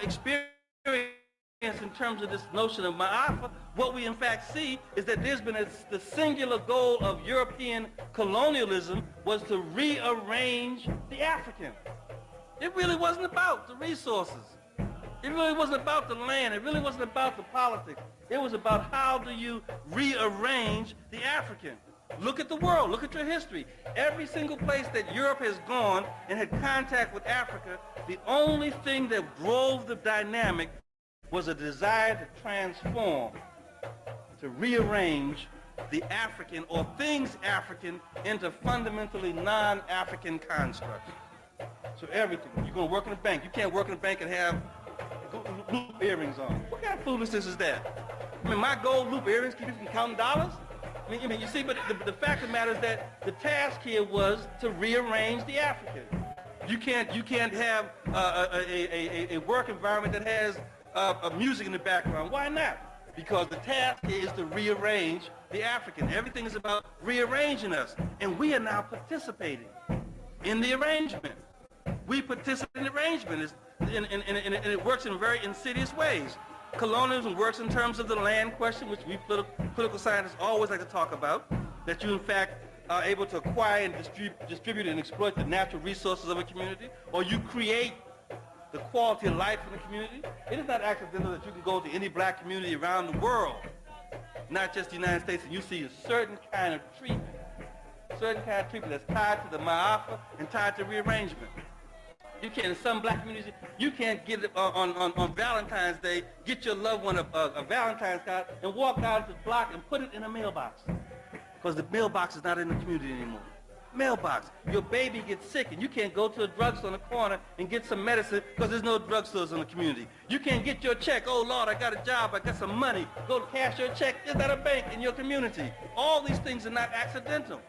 experience in terms of this notion of ma'afa, what we in fact see is that there's been the singular goal of European colonialism was to rearrange the African. It really wasn't about the resources. It really wasn't about the land. It really wasn't about the politics. It was about how do you rearrange the African. Look at the world. Look at your history. Every single place that Europe has gone and had contact with Africa, the only thing that drove the dynamic was a desire to transform, to rearrange the African or things African into fundamentally non-African constructs. So everything. You're going to work in a bank. You can't work in a bank and have loop earrings on. What kind of foolishness is that? I mean, my gold loop earrings keep you from counting dollars? I mean, you see, but the fact of the matter is that the task here was to rearrange the African. You can't have a work environment that has music in the background. Why not? Because the task is to rearrange the African. Everything is about rearranging us, and we are now participating in the arrangement. We participate in the arrangement, and it works in very insidious ways. Colonialism works in terms of the land question, which we political scientists always like to talk about, that you in fact are able to acquire and distribute and exploit the natural resources of a community, or you create the quality of life in the community. It is not accidental that you can go to any black community around the world, not just the United States, and you see a certain kind of treatment that's tied to the ma'afa and tied to rearrangement. You can't, in some black communities, you can't get on Valentine's Day, get your loved one a Valentine's card and walk down to the block and put it in a mailbox. Because the mailbox is not in the community anymore. Mailbox. Your baby gets sick and you can't go to a drugstore on the corner and get some medicine because there's no drugstores in the community. You can't get your check. Oh Lord, I got a job, I got some money. Go to cash your check. There's not a bank in your community. All these things are not accidental.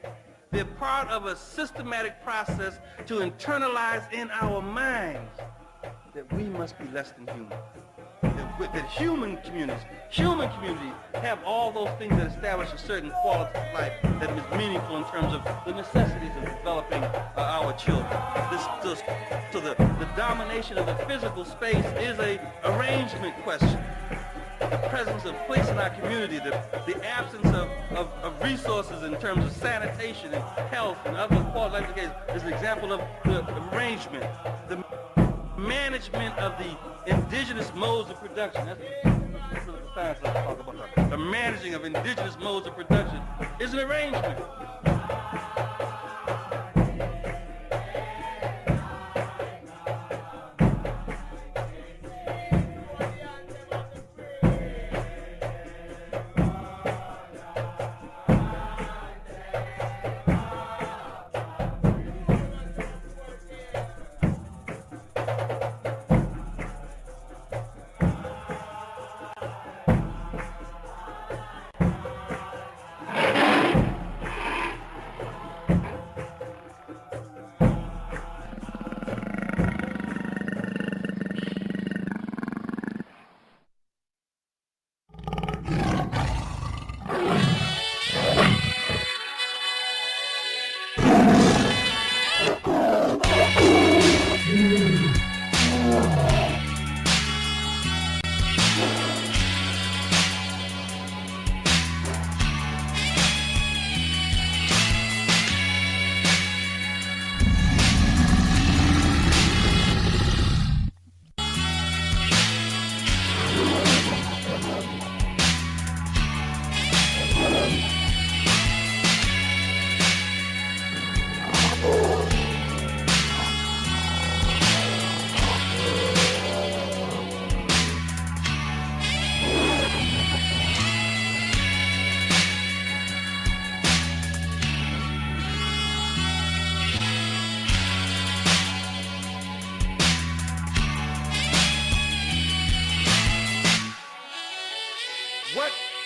They're part of a systematic process to internalize in our minds that we must be less than human. That human communities have all those things that establish a certain quality of life that is meaningful in terms of the necessities of developing our children. So the domination of the physical space is an arrangement question. The presence of place in our community, the absence of resources in terms of sanitation and health and other quality of life is an example of the arrangement. The management of the indigenous modes of production, that's what the science let's talk about. The managing of indigenous modes of production is an arrangement.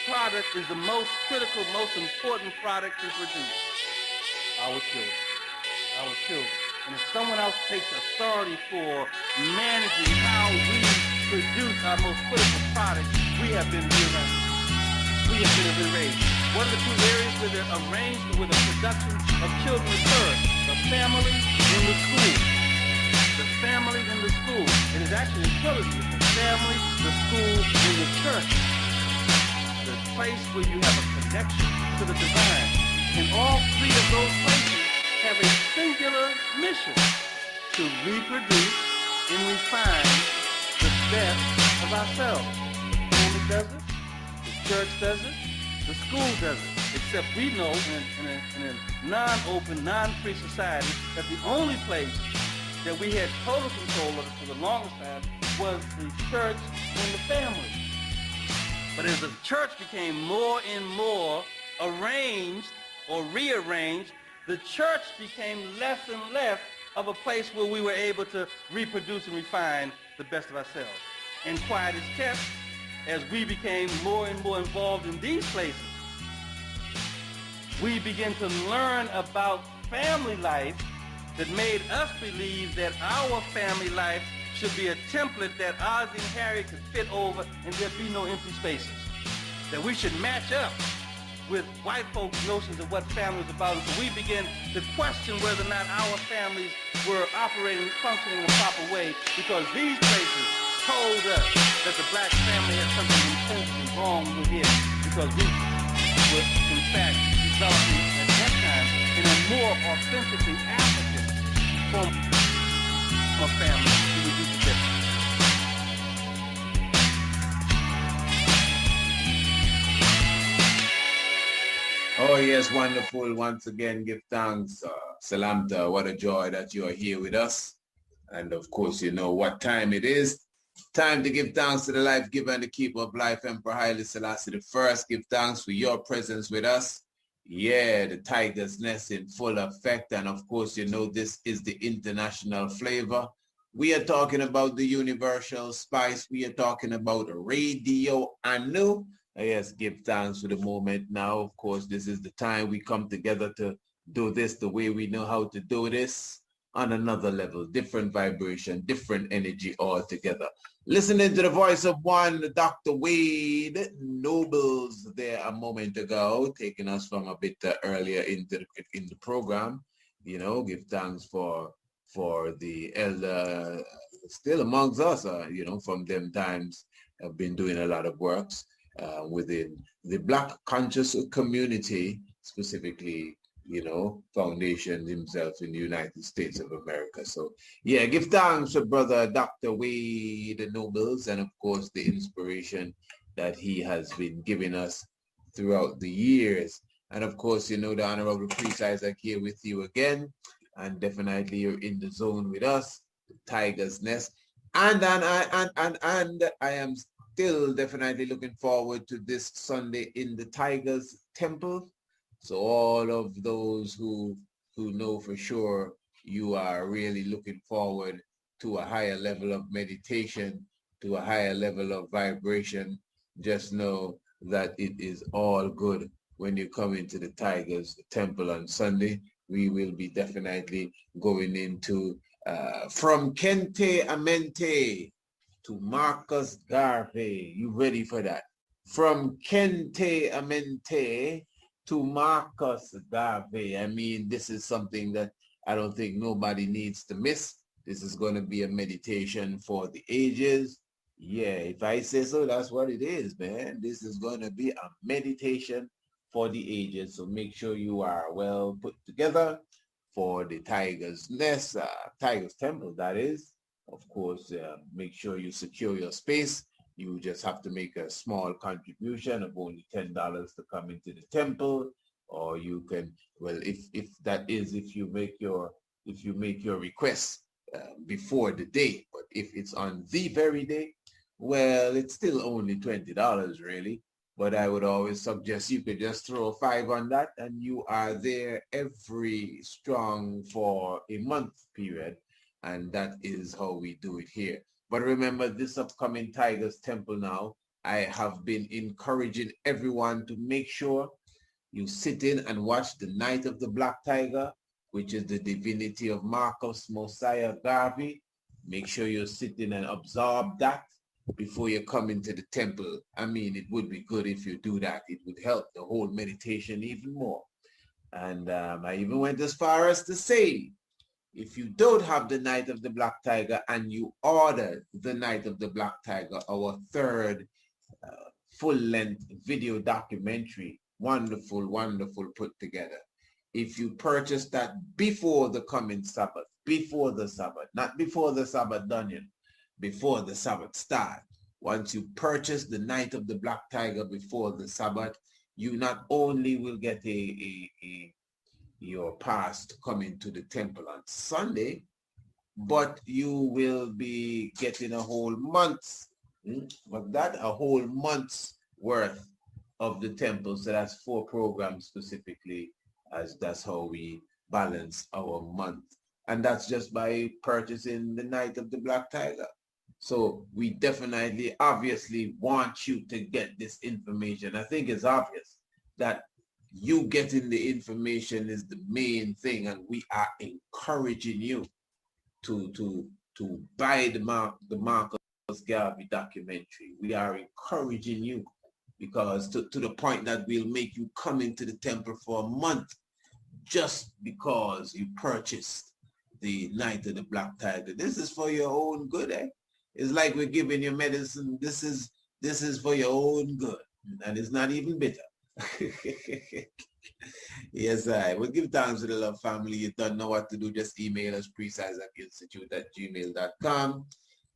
Product is the most critical, most important product to produce. Our children. Our children. And if someone else takes authority for managing how we produce our most critical product, we have been rearranged. We have been rearranged. What are the two areas where they're arranged, where the production of children occurs? The family and the school. the family and the school. It is actually a trilogy. The family, the school, and the church. The place where you have a connection to the divine. And all three of those places have a singular mission to reproduce and refine the best of ourselves. The family does it, the church does it, the school does it. Except we know in a non-open, non-free society that the only place that we had total control of for the longest time was the church and the family. But as the church became more and more arranged or rearranged, the church became less and less of a place where we were able to reproduce and refine the best of ourselves. And quiet is kept as we became more and more involved in these places. We begin to learn about family life that made us believe that our family life should be a template that Ozzie and Harry could fit over and there'd be no empty spaces. That we should match up with white folks' notions of what family is about. And so we begin to question whether or not our families were operating, functioning in a proper way because these places told us that the black family had something intensely wrong with it because we were, in fact, developing at that time in a more authentically African form of family to reduce the difference. Oh yes, wonderful. Once again, give thanks. Salamta, what a joy that you are here with us. And of course, you know what time it is. Time to give thanks to the life giver and the keeper of life, Emperor Haile Selassie I. Give thanks for your presence with us. Yeah, the tiger's nest in full effect. And of course, you know, this is the international flavor. We are talking about the universal spice. We are talking about Radio Anu. Yes, give thanks for the moment now. Of course, this is the time we come together to do this the way we know how to do this on another level, different vibration, different energy altogether. Listening to the voice of one Dr. Wade Nobles there a moment ago, taking us from a bit earlier in the program. You know, give thanks for the elder still amongst us, you know, from them times have been doing a lot of works within the Black conscious community, specifically, you know, foundation himself in the United States of America. So yeah, give thanks to brother Dr. Wade Nobles, and of course the inspiration that he has been giving us throughout the years. And of course, you know, the Honorable Priest Isaac here with you again, and definitely you're in the zone with us, the Tiger's Nest. And I am still definitely looking forward to this Sunday in the Tiger's Temple. So all of those who know for sure you are really looking forward to a higher level of meditation, to a higher level of vibration, just know that it is all good when you come into the Tiger's Temple on Sunday. We will be definitely going into from Kente Amente to Marcus Garvey. You ready for that? From Kente Amente to Marcus Garvey. I mean, this is something that I don't think nobody needs to miss. This is going to be a meditation for the ages. Yeah, if I say so, that's what it is, man. This is going to be a meditation for the ages. So make sure you are well put together for the Tiger's Nest, Tiger's Temple, that is. Of course, make sure you secure your space. You just have to make a small contribution of only $10 to come into the temple, or you can, well, if you make your request before the day, but if it's on the very day, well, it's still only $20 really. But I would always suggest you could just throw $5 on that, and you are there every strong for a month period, and that is how we do it here. But remember, this upcoming Tiger's Temple now, I have been encouraging everyone to make sure you sit in and watch the Night of the Black Tiger, which is the divinity of Marcus Mosiah Garvey. Make sure you sit in and absorb that before you come into the temple. I mean, it would be good if you do that. It would help the whole meditation even more. And I even went as far as to say If you don't have the Night of the Black Tiger and you order the Night of the Black Tiger, our third full-length video documentary, wonderful, wonderful put together. If you purchase that before the coming Sabbath, before the Sabbath, not before the Sabbath done yet, before the Sabbath start. Once you purchase the Night of the Black Tiger before the Sabbath, you not only will get your pass to come into the temple on Sunday, but you will be getting a whole month, a whole month's worth of the temple. So that's 4 programs specifically, as that's how we balance our month. And that's just by purchasing the Night of the Black Tiger. So we definitely, obviously want you to get this information. I think it's obvious that you getting the information is the main thing, and we are encouraging you to buy the Marcus Garvey documentary. We are encouraging you because to the point that we'll make you come into the temple for a month just because you purchased the Night of the Black Tiger. This is for your own good, eh? It's like we're giving you medicine. This is for your own good, and it's not even bitter. Yes, I will give thanks to the love family. You don't know what to do, just email us precise@institute@gmail.com,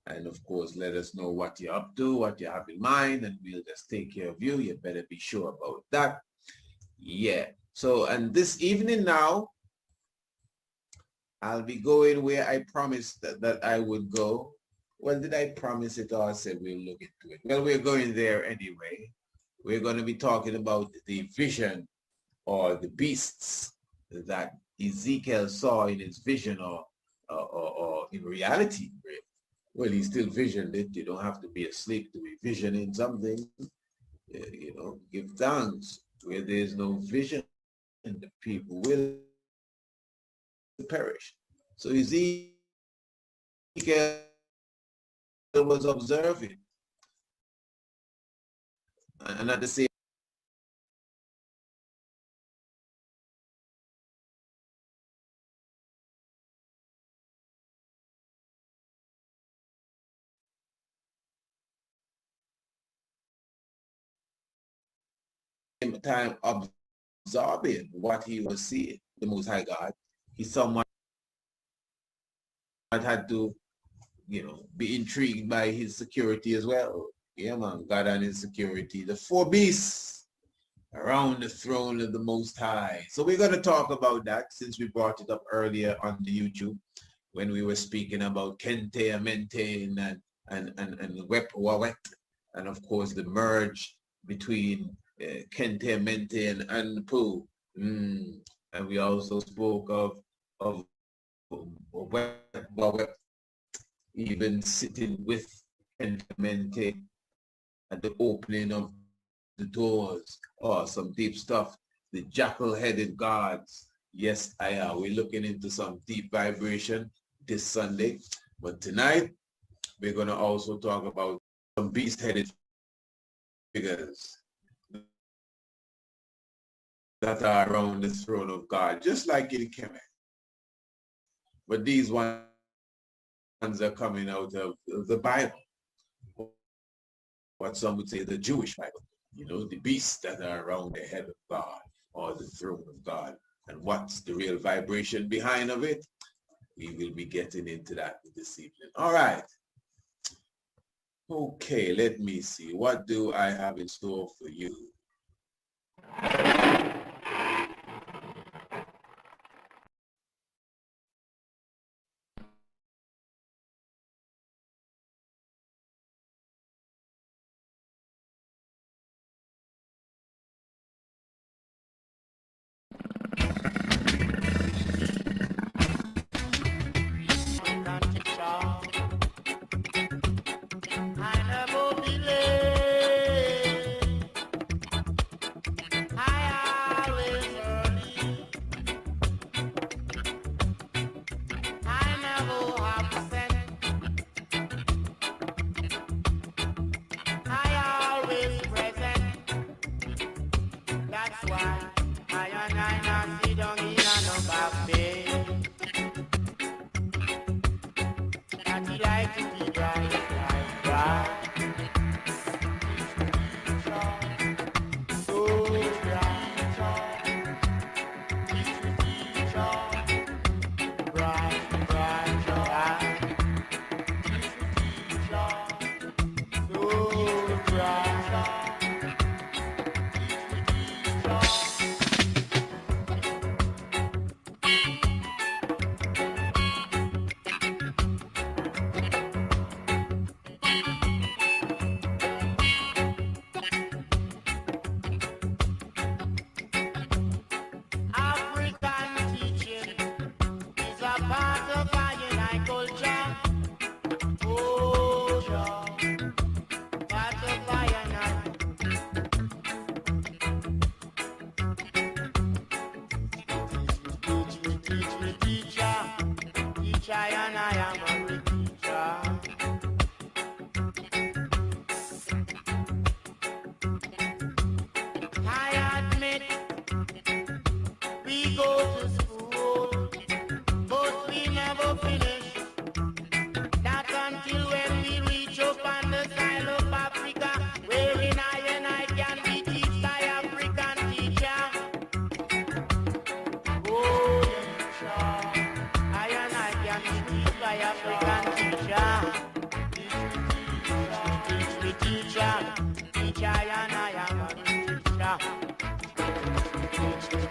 and of course let us know what you're up to, what you have in mind, and we'll just take care of you. You better be sure about that. Yeah. So, and this evening now I'll be going where I promised that I would go. Well, did I promise it, or I said we'll look into it? Well, we're going there anyway. We're going to be talking about the vision or the beasts that Ezekiel saw in his vision or in reality. Well, he still visioned it. You don't have to be asleep to be visioning something. You know, give thanks. Where there's no vision, the people will perish. So Ezekiel was observing, and at the same time absorbing what he was seeing, the Most High God, he somewhat had to, you know, be intrigued by his security as well. Yeah, man, God and his security. The 4 beasts around the throne of the Most High. So we're going to talk about that since we brought it up earlier on the YouTube when we were speaking about Kente, Amente, and Wep Wawet, and of course the merge between Kente, Mente, and Anpu. And we also spoke of Wep Wawet even sitting with Kente, Mente at the opening of the doors. Oh, some deep stuff. The jackal-headed gods. Yes, we're looking into some deep vibration this Sunday. But tonight, we're going to also talk about some beast-headed figures that are around the throne of God, just like in Kemet. But these ones are coming out of the Bible. What some would say the Jewish Bible. You know, the beasts that are around the head of God or the throne of God. And what's the real vibration behind of it? We will be getting into that this evening. All right. Okay, let me see. What do I have in store for you?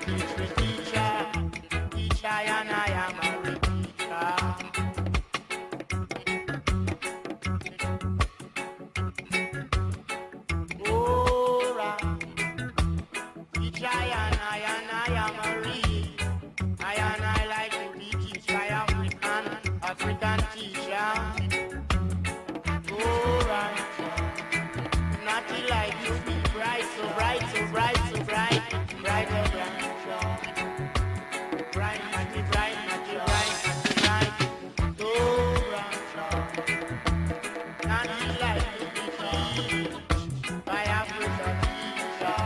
Teach me, teacher. Teach I and I am a repeater. Oh, teach I and I am a read. I and I like to be teach by African teacher. Oh, naughty like you be bright, so bright, so bright, so bright, bright, oh, bright, bright, naughty, bright, naughty, bright, naughty, bright, so bright, naughty like you be teach by African teacher.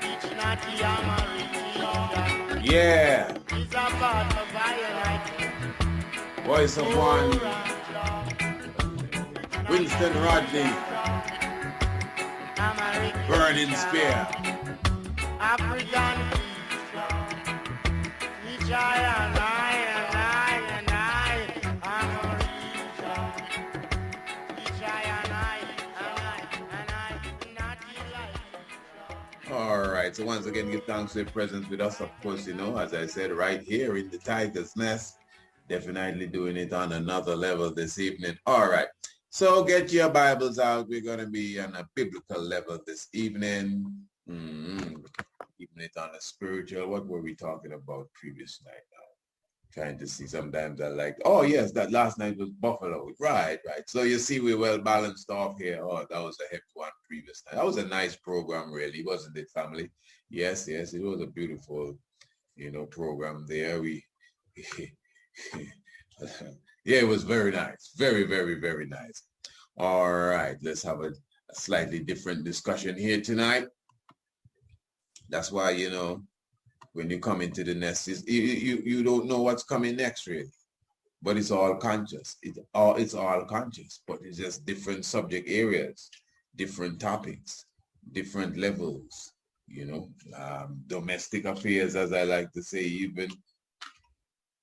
Teach naughty, I'm a repeater. Yeah. It's about the violence. Voice of one. Winston Rodney. Burning Spear. African teacher, and I, I'm a teacher, and I, not like. All right. So once again, give thanks for your presence with us. Of course, you know, as I said, right here in the Tiger's Nest, definitely doing it on another level this evening. All right. So get your Bibles out. We're going to be on a biblical level this evening. Keeping it on a spiritual. What were we talking about previous night now? Trying to see. Sometimes I like, oh yes, that last night was Buffalo. Right. So you see we're well balanced off here. Oh, that was a heck one previous night. That was a nice program, really, wasn't it, family? Yes, it was a beautiful, you know, program there. Yeah, it was very nice. Very, very, very nice. All right, let's have a slightly different discussion here tonight. That's why, you know, when you come into the nest, you don't know what's coming next, really. But it's all conscious. It's all conscious, but it's just different subject areas, different topics, different levels, you know, domestic affairs, as I like to say, even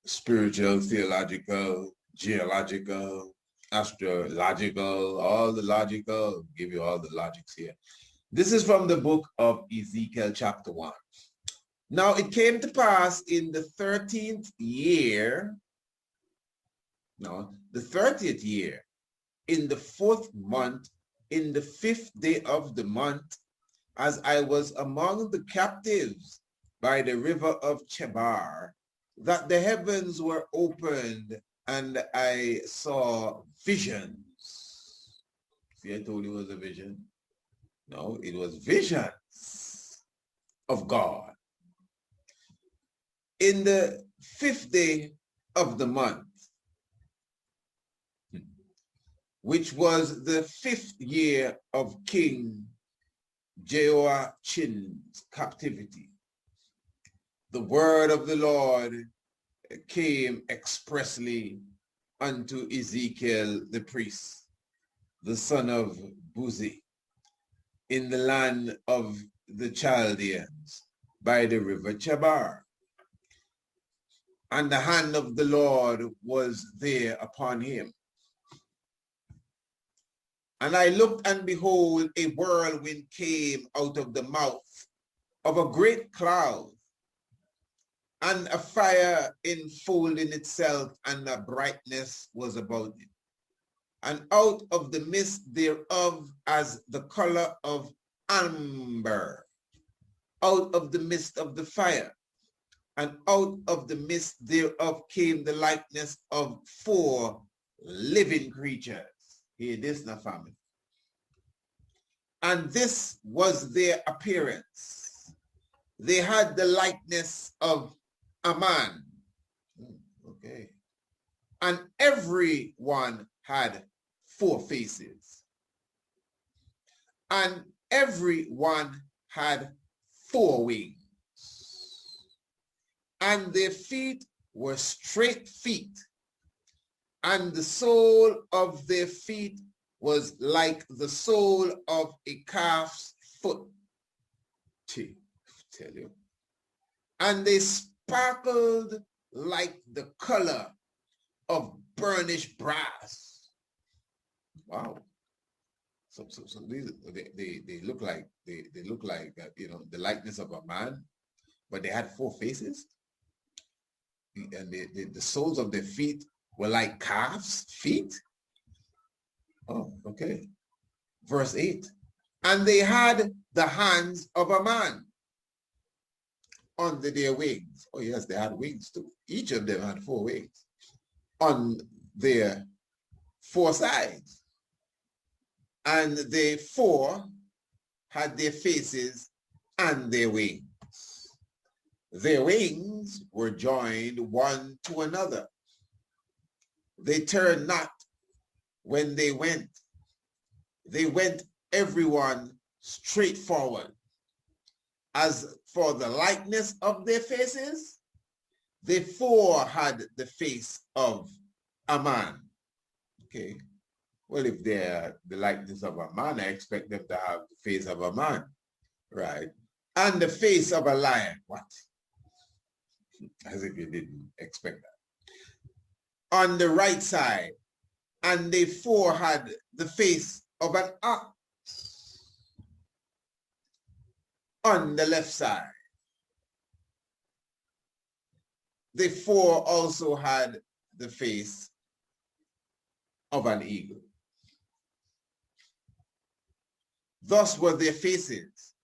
spiritual, theological, geological, astrological, all the logical, give you all the logics here. This is from the book of Ezekiel chapter 1. Now it came to pass in the 30th year, in the 4th month, in the 5th day of the month, as I was among the captives by the river of Chebar, that the heavens were opened and I saw visions. See, I told you it was a vision. No, it was visions of God. In the 5th day of the month, which was the 5th year of King Jehoiachin's captivity, the word of the Lord came expressly unto Ezekiel the priest, the son of Buzi, in the land of the Chaldeans by the river Chebar. And the hand of the Lord was there upon him. And I looked, and behold, a whirlwind came out of the mouth of a great cloud, and a fire enfolding itself, and a brightness was about it. And out of the midst thereof, as the color of amber, out of the midst of the fire, and out of the midst thereof came the likeness of 4 living creatures. Hear this now, family. And this was their appearance. They had the likeness of a man. Okay. And every one had 4 faces. And every one had 4 wings. And their feet were straight feet. And the sole of their feet was like the sole of a calf's foot. Tell you. And they sparkled like the color of burnished brass. Wow. So these they look like you know, the likeness of a man, but they had 4 faces. And the soles of their feet were like calves' feet. Oh, okay. Verse 8. And they had the hands of a man under their wings. Oh yes, they had wings too. Each of them had 4 wings on their 4 sides. And they 4 had their faces and their wings. Their wings were joined one to another. They turned not when they went. They went everyone straight forward. As for the likeness of their faces, they 4 had the face of a man. Okay. Well, if they're the likeness of a man, I expect them to have the face of a man, right? And the face of a lion. What? As if you didn't expect that. On the right side, and they 4 had the face of an ox. On the left side, they 4 also had the face of an eagle. Thus were their faces,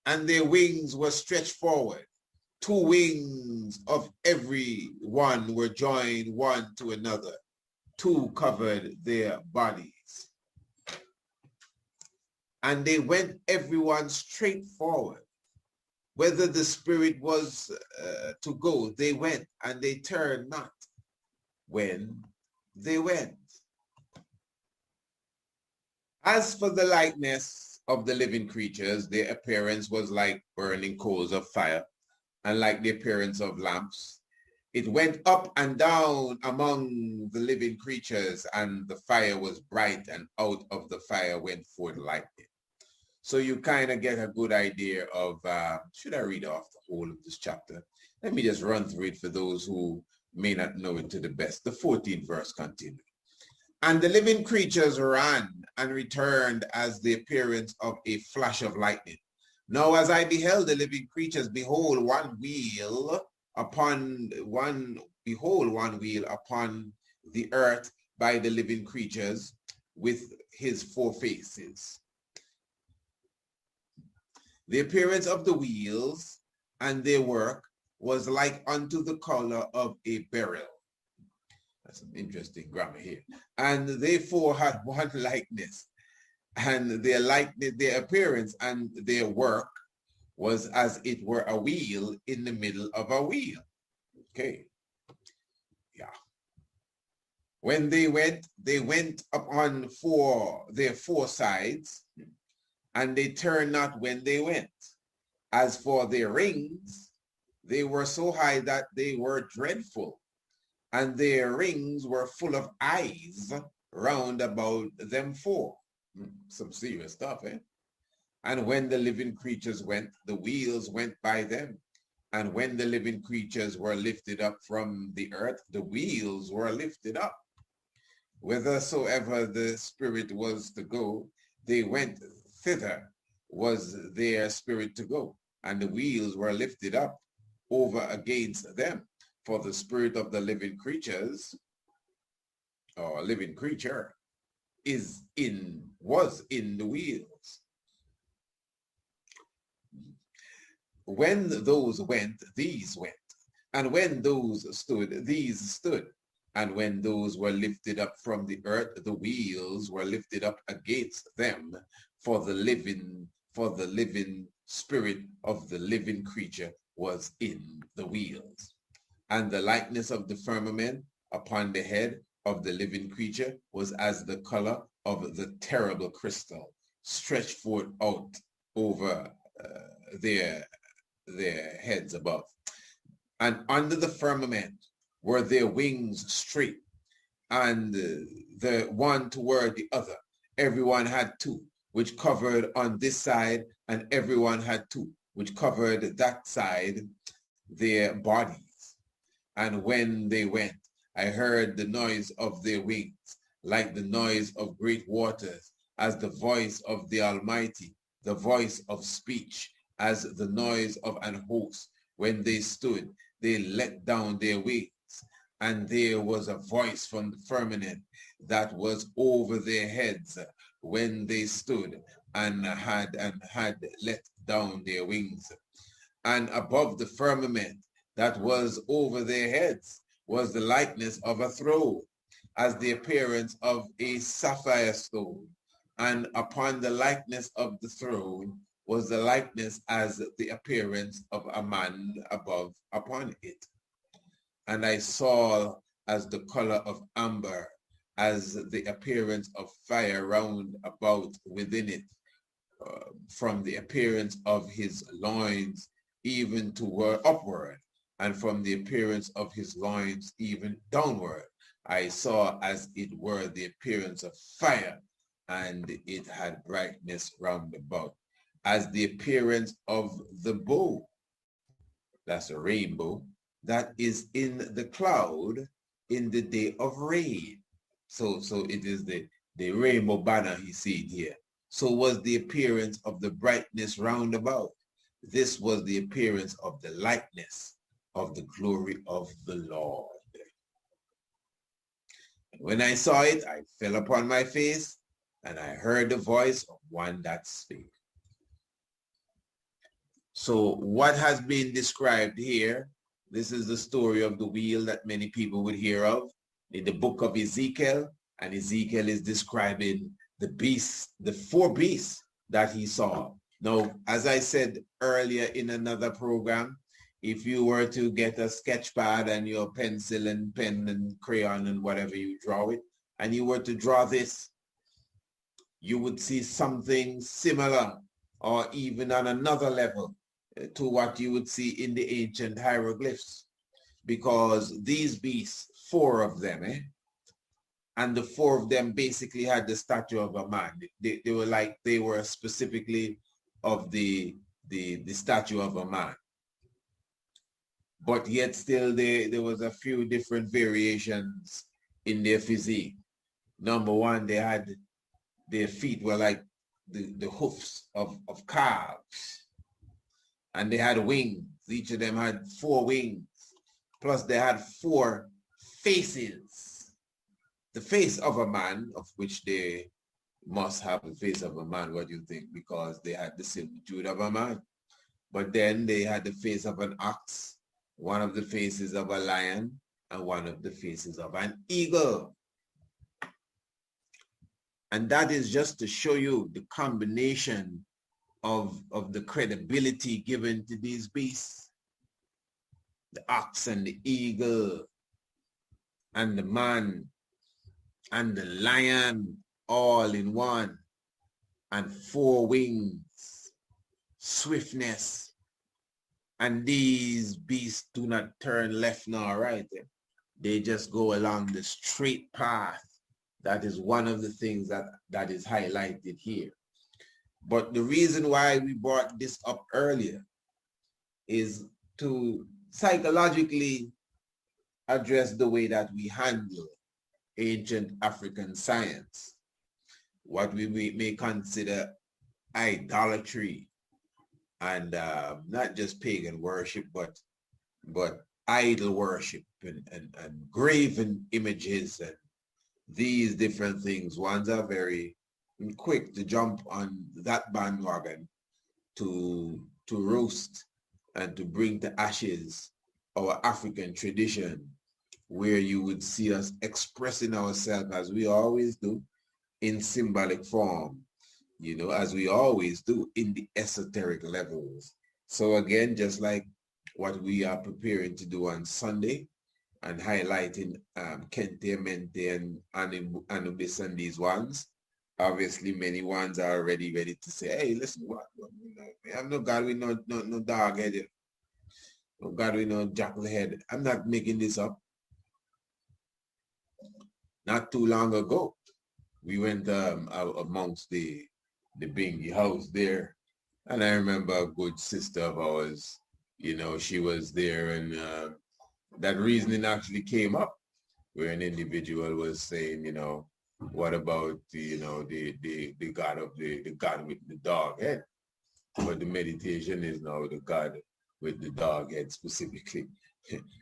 and their wings were stretched forward. 2 wings of every one were joined one to another. 2 covered their bodies. And they went everyone straight forward. Whether the spirit was to go, they went, and they turned not when they went. As for the likeness of the living creatures, their appearance was like burning coals of fire, and like the appearance of lamps. It went up and down among the living creatures, and the fire was bright, and out of the fire went forth lightning. So you kind of get a good idea of, should I read off the whole of this chapter? Let me just run through it for those who may not know it to the best. The 14th verse continues. And the living creatures ran and returned as the appearance of a flash of lightning. Now as I beheld the living creatures, behold, one wheel upon the earth by the living creatures with his 4 faces. The appearance of the wheels and their work was like unto the color of a beryl. That's some interesting grammar here. And they 4 had one likeness, and their likeness, their appearance and their work was as it were a wheel in the middle of a wheel. Okay. Yeah. When they went upon their 4 sides, and they turned not when they went. As for their rings, they were so high that they were dreadful, and their rings were full of eyes round about them 4. Some serious stuff, eh? And when the living creatures went, the wheels went by them. And when the living creatures were lifted up from the earth, the wheels were lifted up. Whithersoever the spirit was to go, they went thither was their spirit to go, and the wheels were lifted up over against them. For the spirit of the living creatures, or living creature, was in the wheels. When those went, these went. And when those stood, these stood. And when those were lifted up from the earth, the wheels were lifted up against them. For the living spirit of the living creature was in the wheels. And the likeness of the firmament upon the head of the living creature was as the color of the terrible crystal, stretched forth out over their heads above. And under the firmament were their wings straight, and the one toward the other. Everyone had 2, which covered on this side, and everyone had 2, which covered that side, their bodies. And when they went, I heard the noise of their wings, like the noise of great waters, as the voice of the Almighty, the voice of speech, as the noise of an host. When they stood, they let down their wings, and there was a voice from the firmament that was over their heads when they stood and had let down their wings. And above the firmament that was over their heads was the likeness of a throne, as the appearance of a sapphire stone. And upon the likeness of the throne was the likeness as the appearance of a man above upon it. And I saw as the color of amber, as the appearance of fire round about within it, from the appearance of his loins even toward upward, and from the appearance of his loins even downward. I saw as it were the appearance of fire, and it had brightness round about, as the appearance of the bow, that's a rainbow, that is in the cloud in the day of rain. So it is the rainbow banner he seen here. So was the appearance of the brightness round about. This was the appearance of the likeness of the glory of the Lord. When I saw it, I fell upon my face, and I heard the voice of one that spake. So what has been described here, this is the story of the wheel that many people would hear of in the book of Ezekiel, and Ezekiel is describing the beasts, the four beasts that he saw. Now, as I said earlier in another program, if you were to get a sketch pad and your pencil and pen and crayon and whatever you draw it, and you were to draw this, you would see something similar or even on another level to what you would see in the ancient hieroglyphs, because these beasts, four of them, and the four of them basically had the statue of a man. They were specifically of the statue of a man. But yet still there was a few different variations in their physique. Number one, their feet were like the hoofs of calves. And they had wings. Each of them had 4 wings. Plus they had 4 faces. The face of a man, of which they must have the face of a man, what do you think? Because they had the similitude of a man. But then they had the face of an ox, one of the faces of a lion, and one of the faces of an eagle. And that is just to show you the combination of the credibility given to these beasts. The ox and the eagle and the man and the lion all in one, and 4 wings, swiftness. And these beasts do not turn left nor right. They just go along the straight path. That is one of the things that is highlighted here. But the reason why we brought this up earlier is to psychologically address the way that we handle ancient African science, what we may consider idolatry, and not just pagan worship, but idol worship and graven images and these different things. Ones are very quick to jump on that bandwagon to roast and to bring to ashes our African tradition, where you would see us expressing ourselves as we always do in symbolic form, as we always do in the esoteric levels. So again, just like what we are preparing to do on Sunday and highlighting Kente, Mente, and Anubis and these ones, obviously many ones are already ready to say, hey, listen, what? We have no God, we no dog head. No God, we no jackal head. I'm not making this up. Not too long ago, we went out amongst the Bingy house there. And I remember a good sister of ours, she was there, and that reasoning actually came up where an individual was saying, what about the God of the God with the dog head? But the meditation is now the God with the dog head specifically.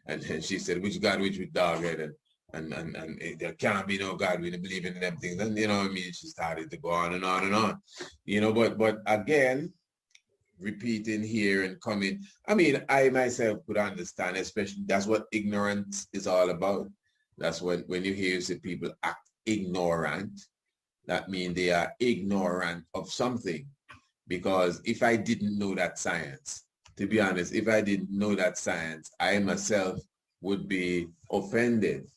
And then she said, which God, which with dog head? And there can't be no God, we don't believe in them things. And you know what I mean? She started to go on and on and on. You know, but again, repeating here and coming. I mean, I myself could understand, especially that's what ignorance is all about. That's when you hear say people act ignorant, that means they are ignorant of something. Because if I didn't know that science, to be honest, if I didn't know that science, I myself would be offended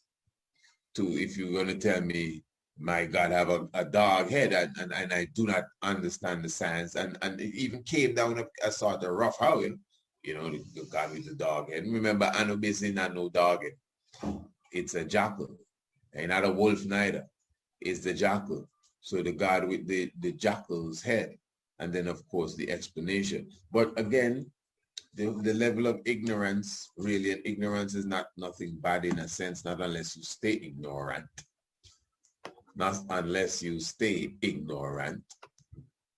to if you're going to tell me my God have a dog head and I do not understand the science and it even came down a sort of rough howl, you know, the God with the dog head. Remember, Anubis is not no dog head. It's a jackal. And not a wolf neither. It's the jackal. So the God with the jackal's head. And then, of course, the explanation. But again, the level of ignorance, really, and ignorance is not nothing bad in a sense, not unless you stay ignorant. Not unless you stay ignorant.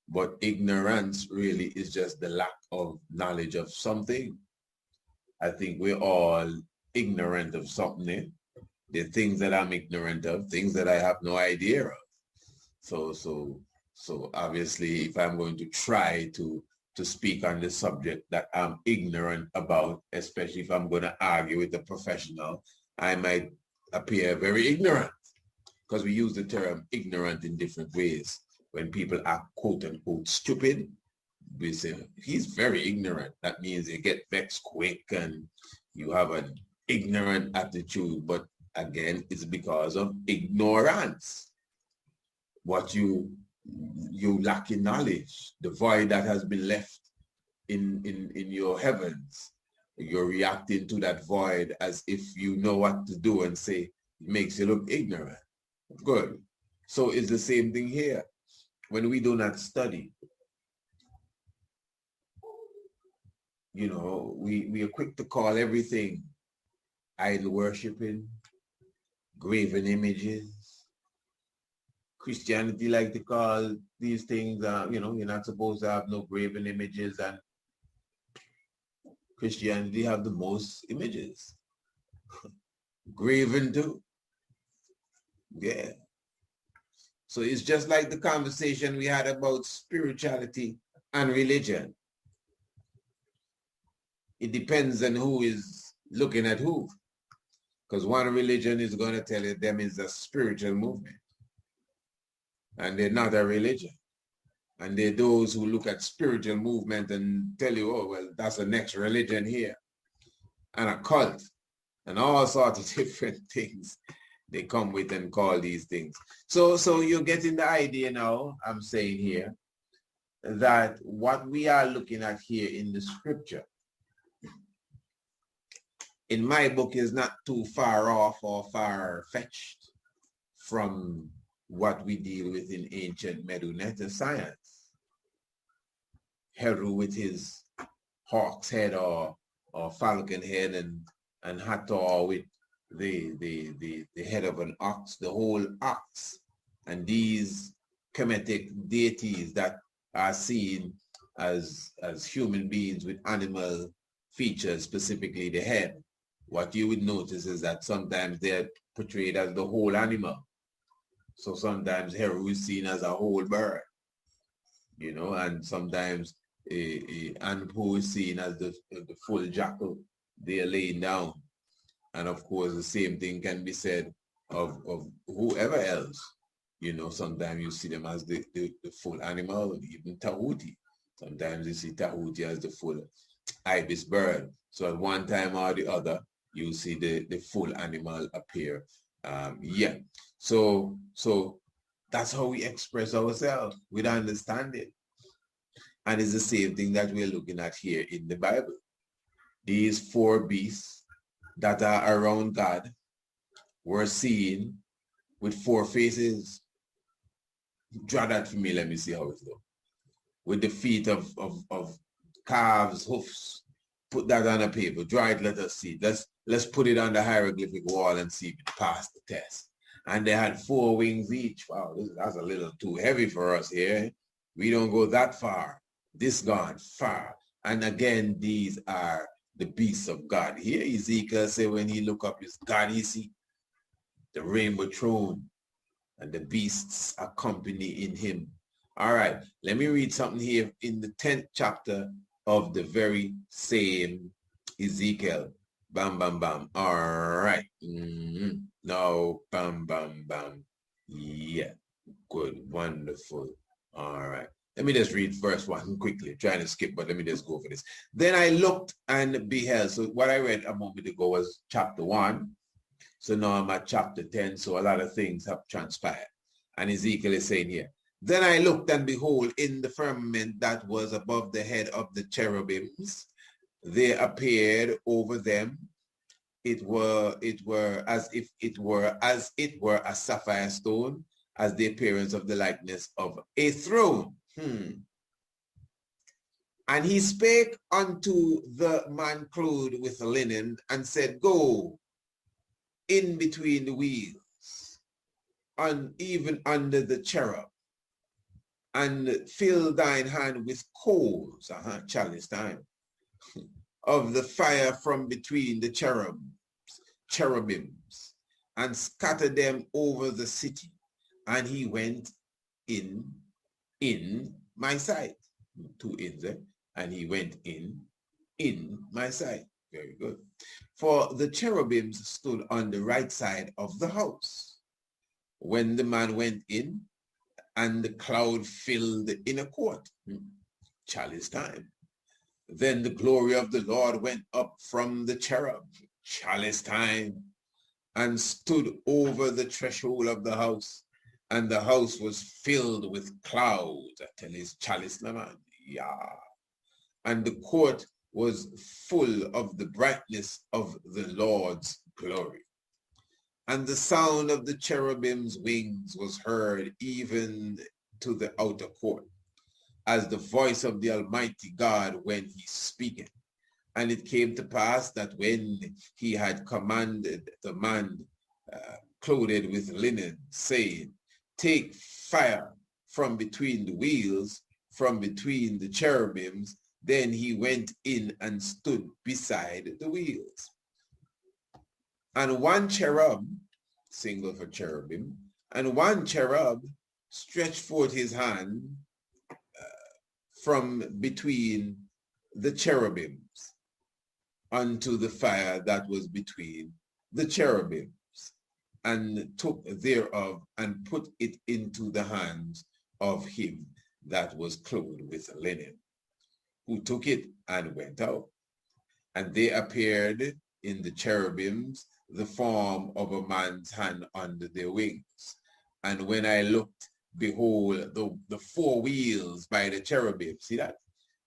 But ignorance really is just the lack of knowledge of something. I think we're all ignorant of something. There are things that I'm ignorant of, things that I have no idea of. So obviously, if I'm going to try to speak on the subject that I'm ignorant about, especially if I'm going to argue with a professional, I might appear very ignorant because we use the term ignorant in different ways. When people are quote unquote stupid, we say he's very ignorant. That means you get vexed quick and you have an ignorant attitude. But again, it's because of ignorance. What you lack in knowledge, the void that has been left in your heavens. You're reacting to that void as if you know what to do and say, it makes you look ignorant. Good. So it's the same thing here. When we do not study, you know, we are quick to call everything idol worshiping, graven images. Christianity like to call these things, you know, you're not supposed to have no graven images, and Christianity have the most images. Graven too. Yeah. So it's just like the conversation we had about spirituality and religion. It depends on who is looking at who. Because one religion is going to tell you them is a spiritual movement. And they're not a religion. And they're those who look at spiritual movement and tell you, oh, well, that's the next religion here. And a cult. And all sorts of different things they come with and call these things. So you're getting the idea now, I'm saying here, that what we are looking at here in the scripture, in my book, is not too far off or far-fetched from what we deal with in ancient Meduneta science. Heru with his hawk's head or falcon head, and Hathor with the head of an ox, the whole ox. And these Kemetic deities that are seen as human beings with animal features, specifically the head. What you would notice is that sometimes they're portrayed as the whole animal. So sometimes Heru is seen as a whole bird, you know, and sometimes Anpu is seen as the full jackal they're laying down. And of course, the same thing can be said of whoever else. You know, sometimes you see them as the full animal, even Tahuti. Sometimes you see Tahuti as the full ibis bird. So at one time or the other, you see the full animal appear. Yeah. So that's how we express ourselves with understanding. And it's the same thing that we're looking at here in the Bible. These four beasts that are around God were seen with four faces. Draw that for me, let me see how it looks. With the feet of calves, hoofs. Put that on a paper, draw it, let us see. Let's put it on the hieroglyphic wall and see if it passed the test. And they had four wings each. Wow, that's a little too heavy for us here. We don't go that far. This gone far. And again, these are the beasts of God. Here Ezekiel said when he look up his God, he see the rainbow throne and the beasts accompanying him. All right, let me read something here in the 10th chapter of the very same Ezekiel. Bam, bam, bam. All right. Now, bam, bam, bam. Yeah, good, wonderful. All right. Let me just read verse 1 quickly, trying to skip, but let me just go for this. Then I looked and beheld. So what I read a moment ago was chapter 1. So now I'm at chapter 10, so a lot of things have transpired. And Ezekiel is saying here, then I looked and behold, in the firmament that was above the head of the cherubims, there appeared over them, it were as it were a sapphire stone, as the appearance of the likeness of a throne. And he spake unto the man clothed with linen and said, go in between the wheels, and even under the cherub, and fill thine hand with coals, chalice time, of the fire from between the cherubims, and scatter them over the city. And he went in my sight. 2 ins there. And he went in my sight. Very good. For the cherubims stood on the right side of the house when the man went in, and the cloud filled the inner court. Chalice time. Then the glory of the Lord went up from the cherub, chalice time, and stood over the threshold of the house, and the house was filled with clouds. I tell you, it's chalice, man. Yeah. And the court was full of the brightness of the Lord's glory. And the sound of the cherubim's wings was heard even to the outer court, as the voice of the Almighty God when he speaketh. And it came to pass that when he had commanded the man clothed with linen, saying, take fire from between the wheels, from between the cherubims, then he went in and stood beside the wheels. And one cherub, single for cherubim, and one cherub stretched forth his hand from between the cherubims unto the fire that was between the cherubims, and took thereof and put it into the hands of him that was clothed with linen, who took it and went out. And there appeared in the cherubims the form of a man's hand under their wings. And when I looked, behold, the 4 wheels by the cherubim. See that?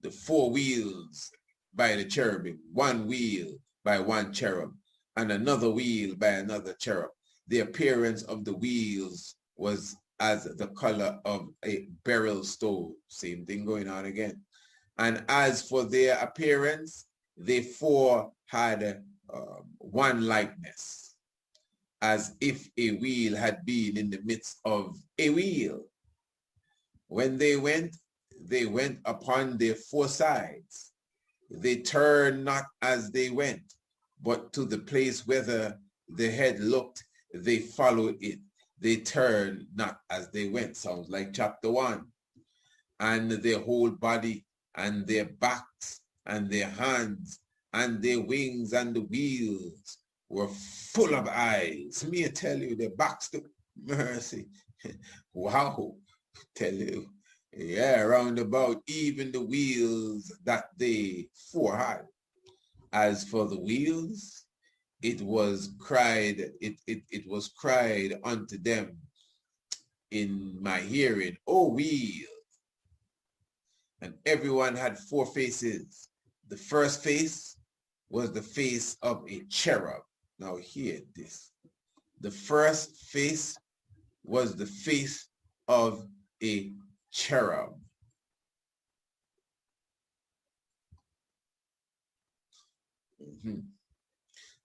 The 4 wheels by the cherubim. 1 wheel by 1 cherub, and another wheel by another cherub. The appearance of the wheels was as the color of a beryl stone. Same thing going on again. And as for their appearance, they 4 had one likeness, as if a wheel had been in the midst of a wheel. When they went upon their 4 sides. They turned not as they went, but to the place whither the head looked, they followed it. They turned not as they went. Sounds like chapter 1. And their whole body and their backs and their hands and their wings and the wheels were full of eyes. Me tell you, their backs to mercy. Wow, tell you. Yeah, round about even the wheels that they 4 had. As for the wheels, it was cried unto them in my hearing, O wheel. And everyone had 4 faces. The first face was the face of a cherub. Now hear this. The first face was the face of a cherub.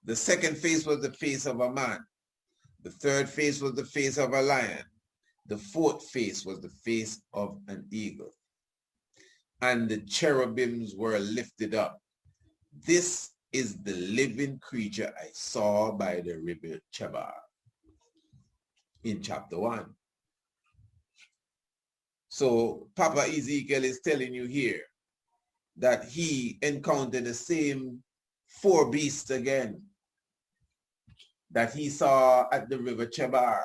The second face was the face of a man. The third face was the face of a lion. The fourth face was the face of an eagle. and the cherubims were lifted up. This is the living creature I saw by the river Chebar in chapter 1. So Papa Ezekiel is telling you here that he encountered the same 4 beasts again that he saw at the river Chebar.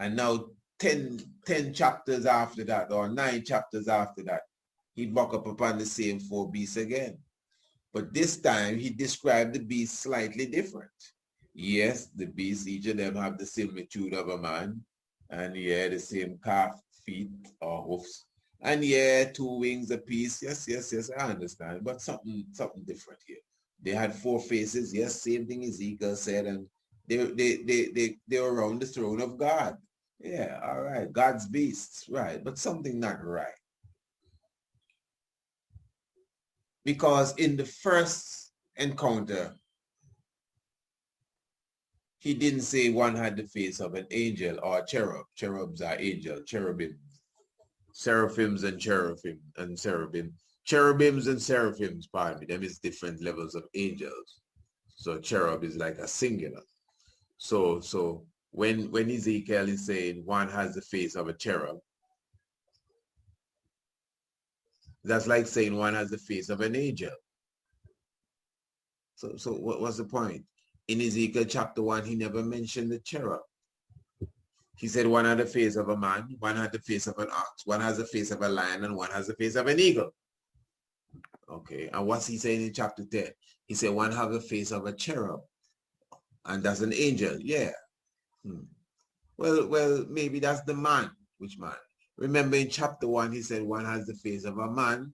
And now 10 chapters after that, or 9 chapters after that, he buck up upon the same 4 beasts again. But this time he described the beasts slightly different. Yes, the beasts, each of them have the similitude of a man, and yeah, the same calf, feet, or hoofs, and yeah, 2 wings apiece. Yes, I understand, but something different here. They had 4 faces. Yes, same thing Ezekiel said, and they were around the throne of God. Yeah, all right, God's beasts, right, but something not right. Because in the first encounter, he didn't say one had the face of an angel or a cherub. Cherubs are angels, cherubim. Seraphims and cherubim and cherubim. Cherubims and seraphims, pardon me, them is different levels of angels. So cherub is like a singular. So when Ezekiel is saying one has the face of a cherub, that's like saying one has the face of an angel. So what's the point? In Ezekiel chapter 1, he never mentioned the cherub. He said one had the face of a man, one had the face of an ox, one has the face of a lion, and one has the face of an eagle. Okay, and what's he saying in chapter 10? He said one have the face of a cherub, and that's an angel. Yeah. Well, maybe that's the man. Which man? Remember in chapter 1, he said one has the face of a man,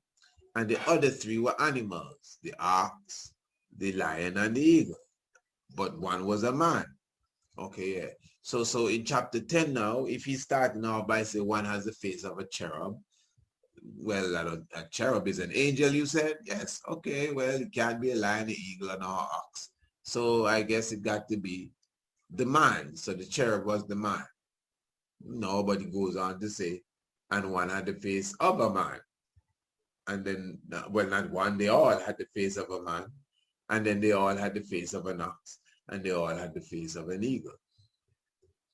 and the other 3 were animals, the ox, the lion, and the eagle. But one was a man. Okay, yeah. So in chapter 10 now, if he's starting off by saying one has the face of a cherub, well, a cherub is an angel, you said? Yes, okay, well, it can't be a lion, an eagle, and an ox. So I guess it got to be the man. So the cherub was the man. Nobody goes on to say, and one had the face of a man. And then, well, not one, they all had the face of a man. And then they all had the face of an ox. And they all had the face of an eagle.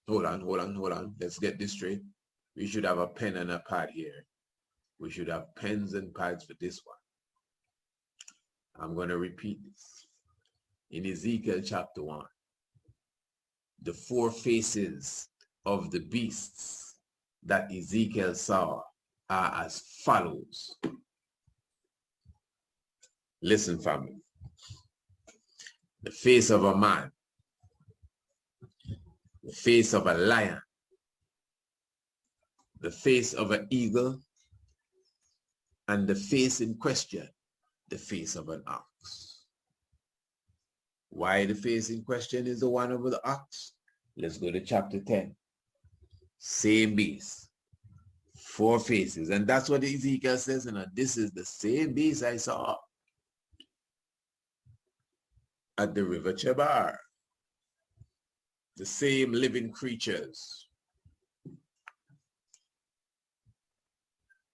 Hold on. Let's get this straight. We should have a pen and a pad here. We should have pens and pads for this one. I'm going to repeat this. In Ezekiel chapter 1, the 4 faces of the beasts that Ezekiel saw are as follows. Listen, family. The face of a man, the face of a lion, the face of an eagle, and the face in question, the face of an ox. Why the face in question is the one of the ox? Let's go to chapter 10. Same beast, 4 faces. And that's what Ezekiel says, and this is the same beast I saw at the river Chebar. The same living creatures.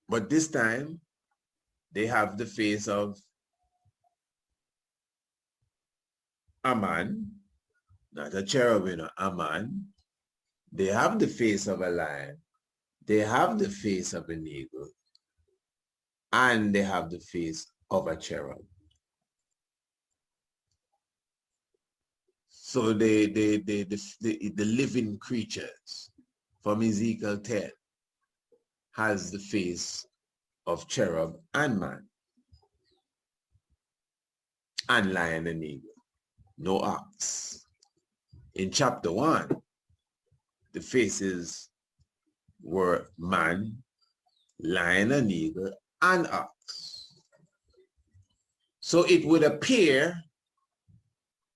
But this time, they have the face of a man, not a cherubim, a man. They have the face of a lion. They have the face of an eagle. And they have the face of a cherub. So the living creatures from Ezekiel 10 has the face of cherub and man, and lion and eagle, no ox. In chapter 1, the faces were man, lion and eagle, and ox. So it would appear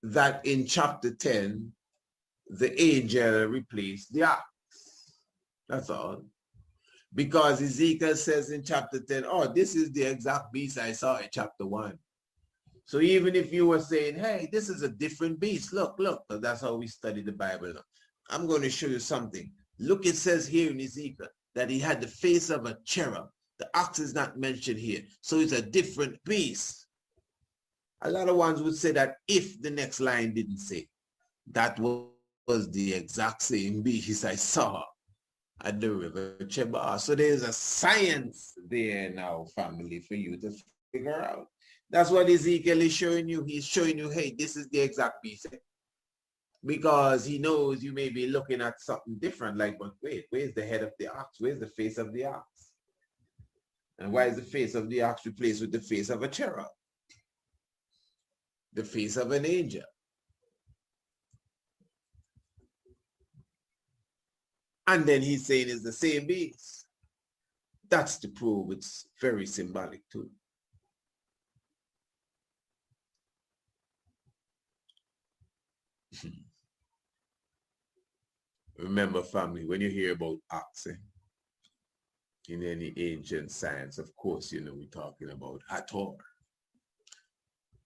that in chapter 10, the angel replaced the ox. That's all. Because Ezekiel says in chapter 10, oh, this is the exact beast I saw in chapter 1. So even if you were saying, hey, this is a different beast, look, that's how we study the Bible. I'm going to show you something. Look, it says here in Ezekiel that he had the face of a cherub, The ox is not mentioned here. So it's a different beast. A lot of ones would say that if the next line didn't say, that was the exact same beast I saw at the river Chebar. So there's a science there now, family, for you to figure out. That's what Ezekiel is showing you. He's showing you, hey, this is the exact beast. Because he knows you may be looking at something different, like, but wait, where's the head of the ox? Where's the face of the ox? And why is the face of the ox replaced with the face of a cherub? The face of an angel. And then he's saying it's the same beast. That's to prove it's very symbolic too. Remember, family, when you hear about oxen in any ancient science, of course, you know, we're talking about Hathor,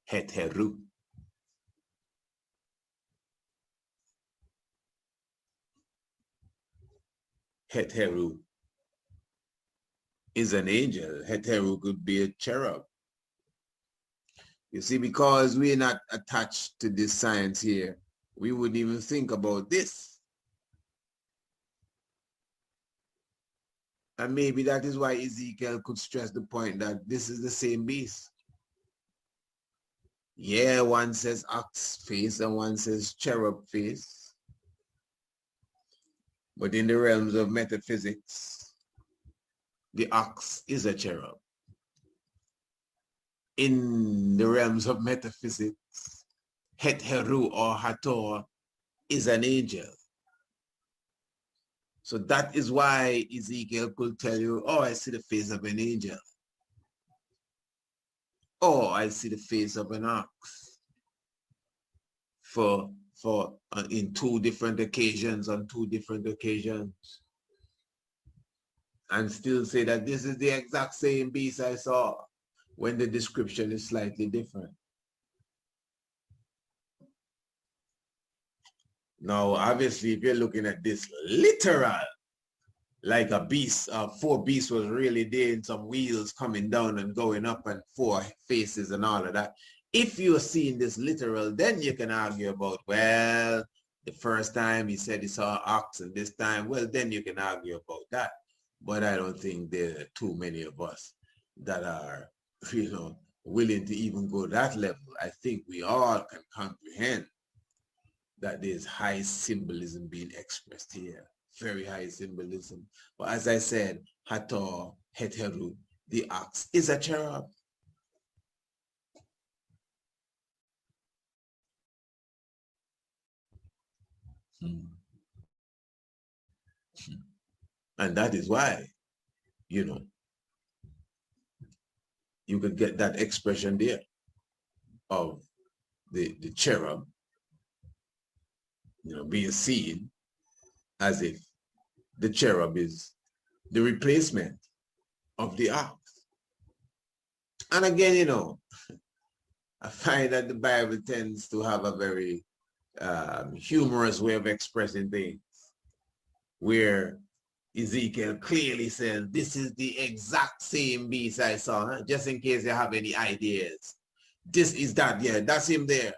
Heteru. Heteru is an angel. Heteru could be a cherub. You see, because we're not attached to this science here, we wouldn't even think about this. And maybe that is why Ezekiel could stress the point that this is the same beast. Yeah, one says ox face and one says cherub face. But in the realms of metaphysics, the ox is a cherub. In the realms of metaphysics, Heteru or Hathor is an angel. So that is why Ezekiel could tell you, oh, I see the face of an angel. Oh, I see the face of an ox. In two different occasions, on two different occasions. And still say that this is the exact same beast I saw when the description is slightly different. Now, obviously, if you're looking at this literal, like a beast, four beasts was really there in some wheels coming down and going up and four faces and all of that. If you're seeing this literal, then you can argue about, well, the first time he said he saw ox and this time, well, then you can argue about that. But I don't think there are too many of us that are, you know, willing to even go that level. I think we all can comprehend that there's high symbolism being expressed here, very high symbolism. But as I said, Hathor, Heteru, the ox, is a cherub. And that is why, you know, you could get that expression there of the cherub, you know, being seen as if the cherub is the replacement of the ox. And again, you know, I find that the Bible tends to have a very humorous way of expressing things, where Ezekiel clearly says, this is the exact same beast I saw, huh? Just in case you have any ideas. This is that, yeah, that's him there.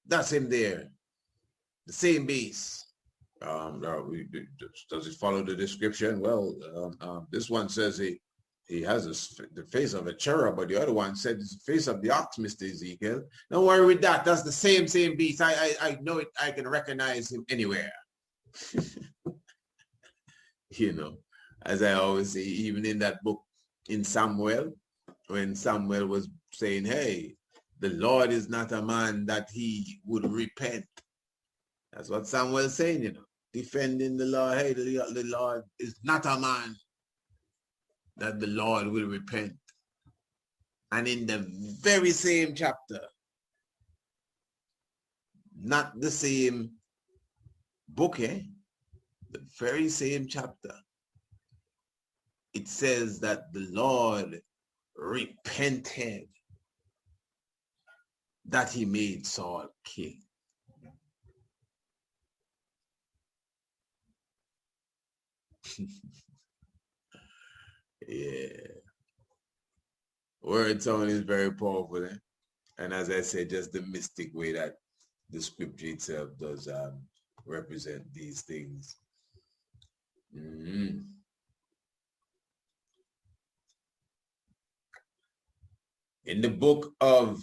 That's him there. The same beast. Does it follow the description? Well, this one says he has the face of a cherub, but the other one said it's the face of the ox, Mr. Ezekiel. Don't worry with that. That's the same beast. I know it. I can recognize him anywhere. You know, as I always say, even in that book in Samuel, when Samuel was saying, hey, the Lord is not a man that he would repent. That's what Samuel's saying, you know, defending the Lord. Hey, the Lord is not a man that the Lord will repent. And in the very same chapter, not the same book, the very same chapter, it says that the Lord repented that he made Saul king. Yeah. Word sound is very powerful, eh? And as I said, just the mystic way that the scripture itself does represent these things. Mm. In the book of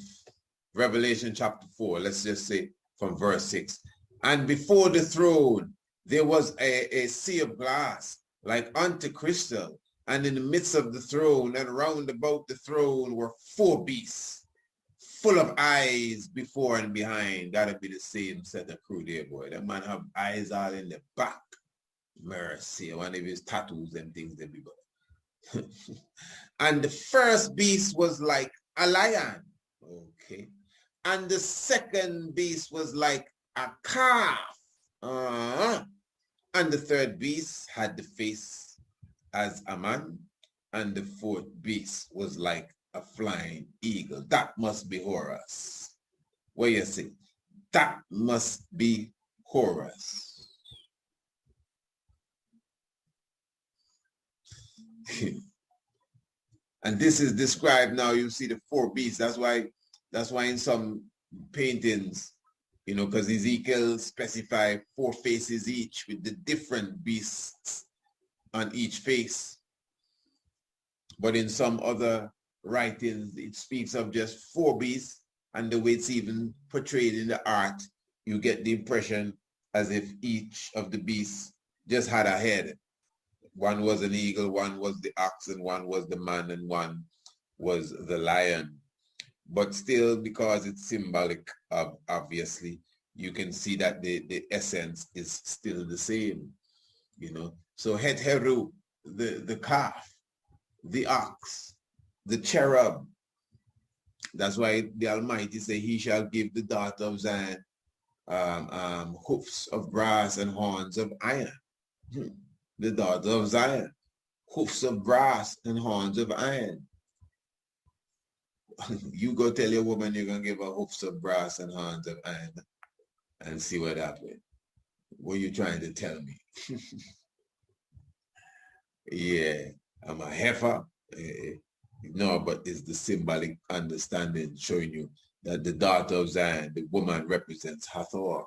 Revelation chapter 4, let's just say from verse 6, and before the throne there was a sea of glass like unto crystal, and in the midst of the throne and round about the throne were 4 beasts, full of eyes before and behind. Gotta be the same set of crew there, boy. That man have eyes all in the back. Mercy, one of his tattoos and things they be got. And the first beast was like a lion. Okay. And the second beast was like a calf. And the third beast had the face as a man. And the fourth beast was like a flying eagle. That must be Horus. What you say? That must be Horus. And this is described now. You see the 4 beasts. That's why in some paintings, you know, because Ezekiel specified 4 faces each with the different beasts on each face. But in some other writings, it speaks of just 4 beasts, and the way it's even portrayed in the art, you get the impression as if each of the beasts just had a head. One was an eagle, one was the ox, and one was the man, and one was the lion. But still, because it's symbolic, obviously, you can see that the essence is still the same, you know. So Het Heru, the calf, the ox, the cherub. That's why the Almighty say he shall give the daughter of Zion hoofs of brass and horns of iron. The daughter of Zion, hoofs of brass and horns of iron. You go tell your woman you're going to give her hoofs of brass and horns of iron and see what happens. What are you trying to tell me? Yeah, I'm a heifer. No, but it's the symbolic understanding showing you that the daughter of Zion, the woman, represents Hathor.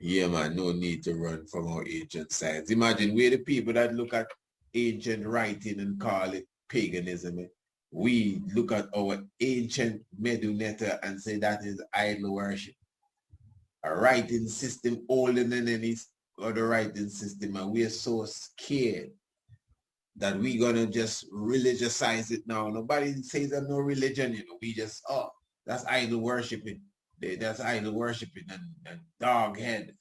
Yeah, man, no need to run from our ancient science. Imagine we're the people that look at ancient writing and call it paganism. We look at our ancient Medunetta and say that is idol worship. A writing system older than any other writing system, and we're so scared that we're gonna just religiousize it now. Nobody says there's no religion, you know. We just, oh, that's idol worshiping. That's idol worshiping and dog head.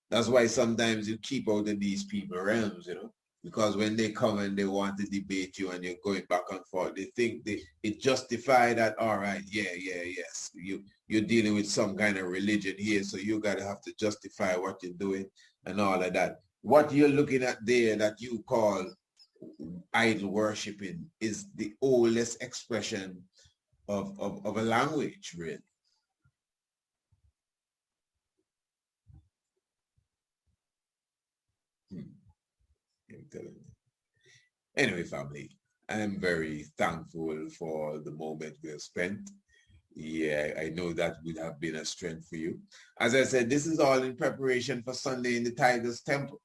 That's why sometimes you keep out of these people realms, you know, because when they come and they want to debate you and you're going back and forth, they think it justify that, all right, yes, you're dealing with some kind of religion here, so you gotta have to justify what you're doing and all of that. What you're looking at there that you call idol worshiping is the oldest expression of a language, really. I'm telling you. Anyway, family, I'm very thankful for the moment we have spent. Yeah, I know that would have been a strength for you. As I said, this is all in preparation for Sunday in the Tigers Temple.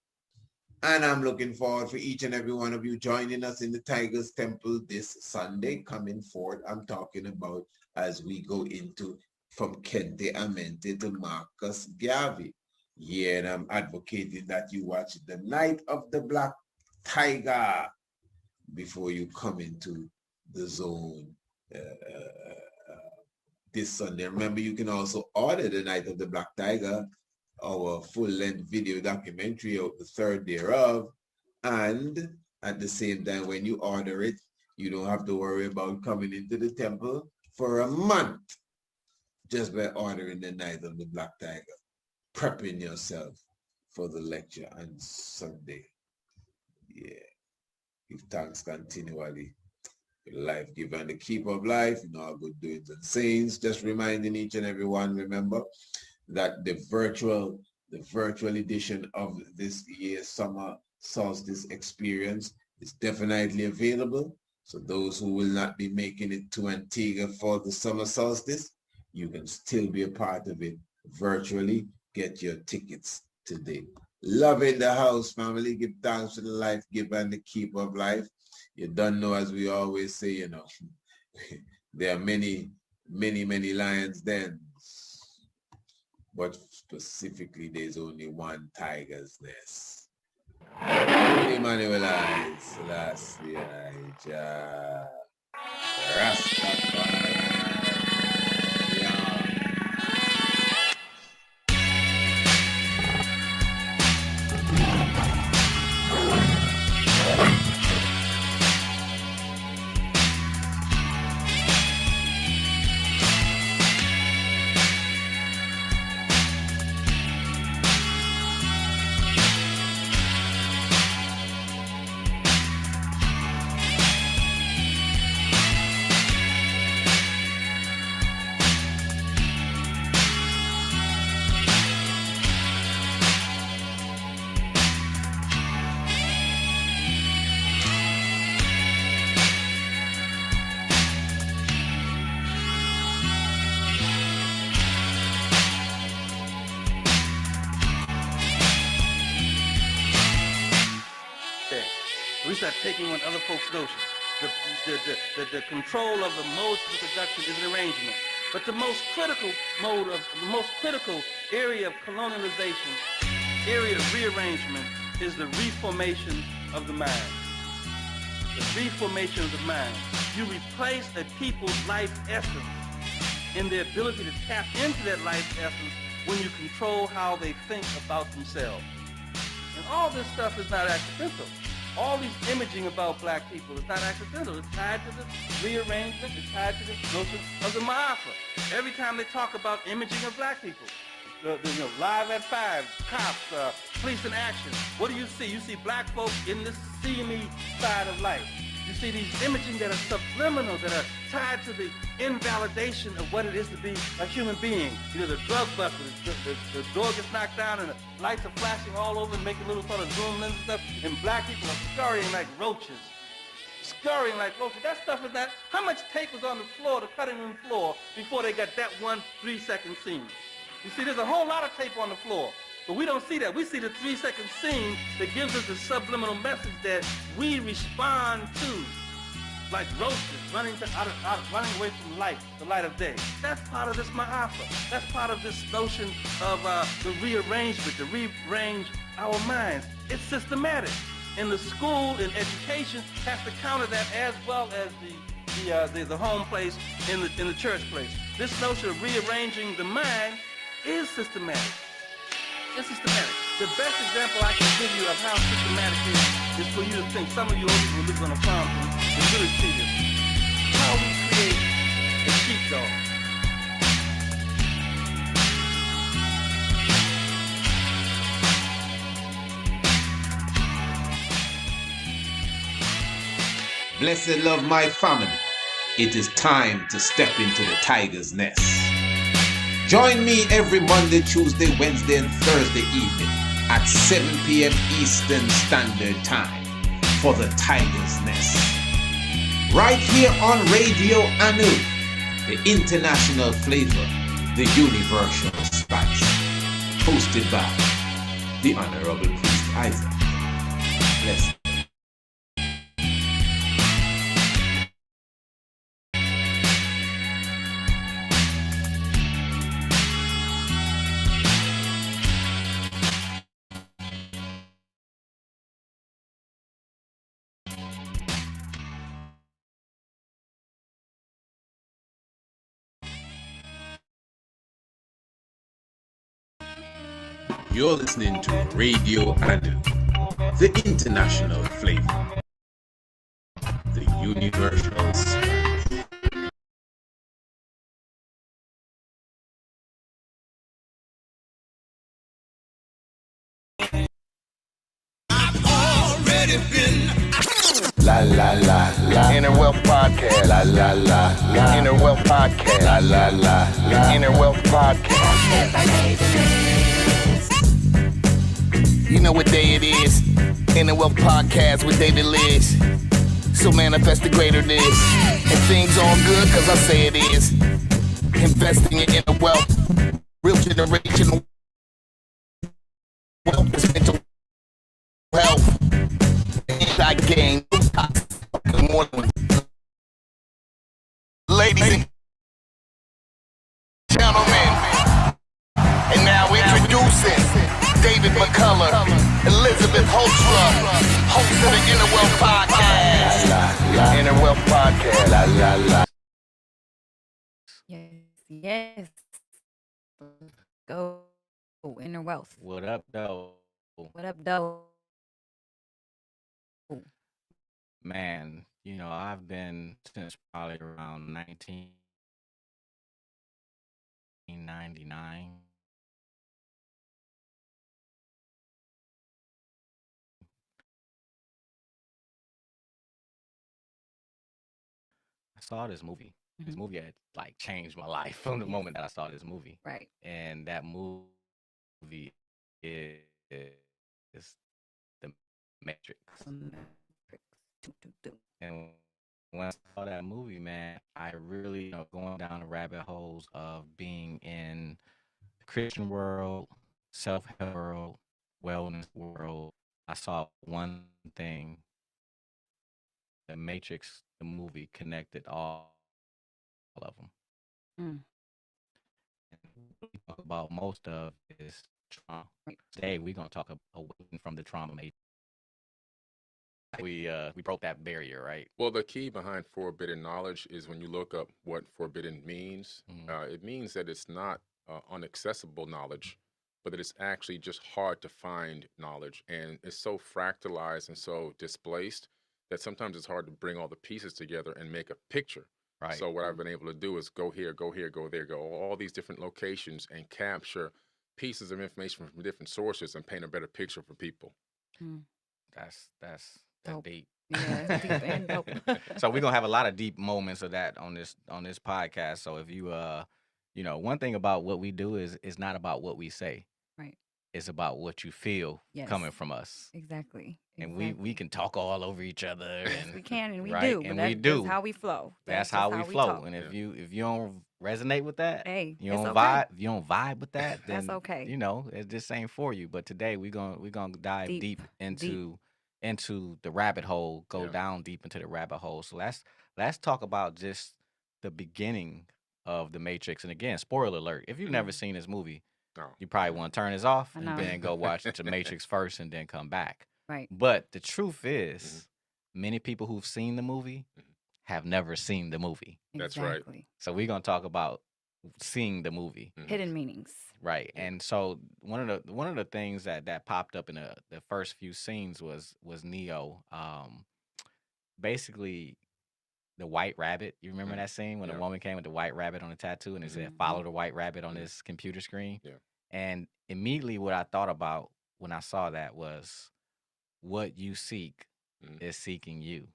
And I'm looking forward for each and every one of you joining us in the Tigers Temple this Sunday coming forward. I'm talking about as we go into from Kente Amente to Marcus Garvey. Yeah, and I'm advocating that you watch The Night of the Black Tiger before you come into the zone this Sunday. Remember, you can also order The Night of the Black Tiger, our full-length video documentary of the third thereof. And at the same time, when you order it, you don't have to worry about coming into the temple for a month just by ordering The Night of the Black Tiger, prepping yourself for the lecture on Sunday. Yeah. Give thanks continually for the life giver and the keeper of life, in all good doings and sayings. Just reminding each and every one, remember, that the virtual the virtual edition of this year's summer solstice experience is definitely available. So those who will not be making it to Antigua for the summer solstice, you can still be a part of it virtually. Get your tickets today. Love in the house, family. Give thanks to the life giver and the keeper of life. You don't know, as we always say, you know, there are many lions dens, but specifically there's only one tiger's nest. Emmanuel Selassie, Rastafari. We start taking on other folks' notions. The control of the modes of production is an arrangement. But the most critical area of colonialization, area of rearrangement, is the reformation of the mind. The reformation of the mind. You replace a people's life essence in their ability to tap into that life essence when you control how they think about themselves. And all this stuff is not accidental. All these imaging about black people is not accidental. It's tied to the rearrangement. It's tied to this notion of the Ma'afa. Every time they talk about imaging of black people, Live at 5, cops, police in action. What do you see? You see black folks in this see-me side of life. You see these imaging that are subliminal, that are tied to the invalidation of what it is to be a human being. You know, the drug buster, the door gets knocked down and the lights are flashing all over and making little sort of zoom lenses and stuff, and black people are scurrying like roaches. Scurrying like roaches. That stuff is not, how much tape was on the floor, the cutting room floor, before they got that 1 3-second scene? You see, there's a whole lot of tape on the floor. But we don't see that. We see the 3-second scene that gives us the subliminal message that we respond to, like roaches running away from light, the light of day. That's part of this ma'afa. That's part of this notion of the rearrangement, to rearrange our minds. It's systematic. And the school and education has to counter that, as well as the home place in the church place. This notion of rearranging the mind is systematic. It's systematic. The best example I can give you of how systematic it is for you to think. Some of you old people live on a farm can really see this. How we create a sheepdog. Blessed love my family. It is time to step into the tiger's nest. Join me every Monday, Tuesday, Wednesday, and Thursday evening at 7 p.m. Eastern Standard Time for the Tiger's Nest. Right here on Radio Anu, the international flavor, the universal spice. Hosted by the Honorable Priest Isaac. Blessed. You're listening to Radio Anu, the international flavor, the universal spice. I've already been. La la la la. Inner Wealth Podcast. La la la la. Inner Wealth Podcast. La la la la. Inner Wealth Podcast. You know what day it is. Inner Wealth Podcast with David Liz. So manifest the greater this. And things all good cause I say it is. Investing in inner wealth. Real generational wealth is mental health. Inside game. Good morning. Ladies and gentlemen. And now introducing David McCullough, Elizabeth Holtra, host of the Inner Wealth Podcast. Inner Wealth Podcast. La la la. Yes. Go Inner Wealth. What up, though? What up, though? Man, you know, I've been since probably around 1999. I saw this movie. This movie had like changed my life from the moment that I saw this movie. Right. And that movie is The Matrix. And when I saw that movie, man, I really, you know, going down the rabbit holes of being in the Christian world, self-help world, wellness world, I saw one thing. The Matrix, the movie, connected all of them. Mm. And what we talk about most of is trauma. Right. Today, we're going to talk about awakening from the trauma matrix. We broke that barrier, right? Well, the key behind forbidden knowledge is when you look up what forbidden means, it means that it's not unaccessible knowledge, but that it's actually just hard to find knowledge. And it's so fractalized and so displaced that sometimes it's hard to bring all the pieces together and make a picture. Right. So what I've been able to do is go here, go here, go there, go all these different locations and capture pieces of information from different sources and paint a better picture for people. Mm. That's Dope. deep. Yeah, it's deep and dope. So we're gonna have a lot of deep moments of that on this podcast. So if you you know, one thing about what we do is it's not about what we say. Right. It's about what you feel Yes. coming from us. Exactly. And we can talk all over each other. Yes, And we can and we right? do. But And that, we do. That's how we flow. That's just how we flow. talk. And if you don't resonate with that, Hey, you it's don't okay. vibe. If you don't vibe with that, then That's okay. you know, it just ain't for you. But today we're gonna dive deep into the rabbit hole. Go down deep into the rabbit hole. So let's talk about just the beginning of the Matrix. And again, spoiler alert: if you've never seen this movie, you probably want to turn this off I and know. then go watch the Matrix first and then come back. Right. But the truth is, many people who've seen the movie have never seen the movie. That's right. Exactly. So we're gonna talk about seeing the movie, Hidden meanings. right? And so one of the things that popped up in the first few scenes was Neo, basically the white rabbit. You remember that scene when the woman came with the white rabbit on the tattoo and it said "Follow the white rabbit" on this computer screen. Yeah. And immediately what I thought about when I saw that was, what you seek is seeking you.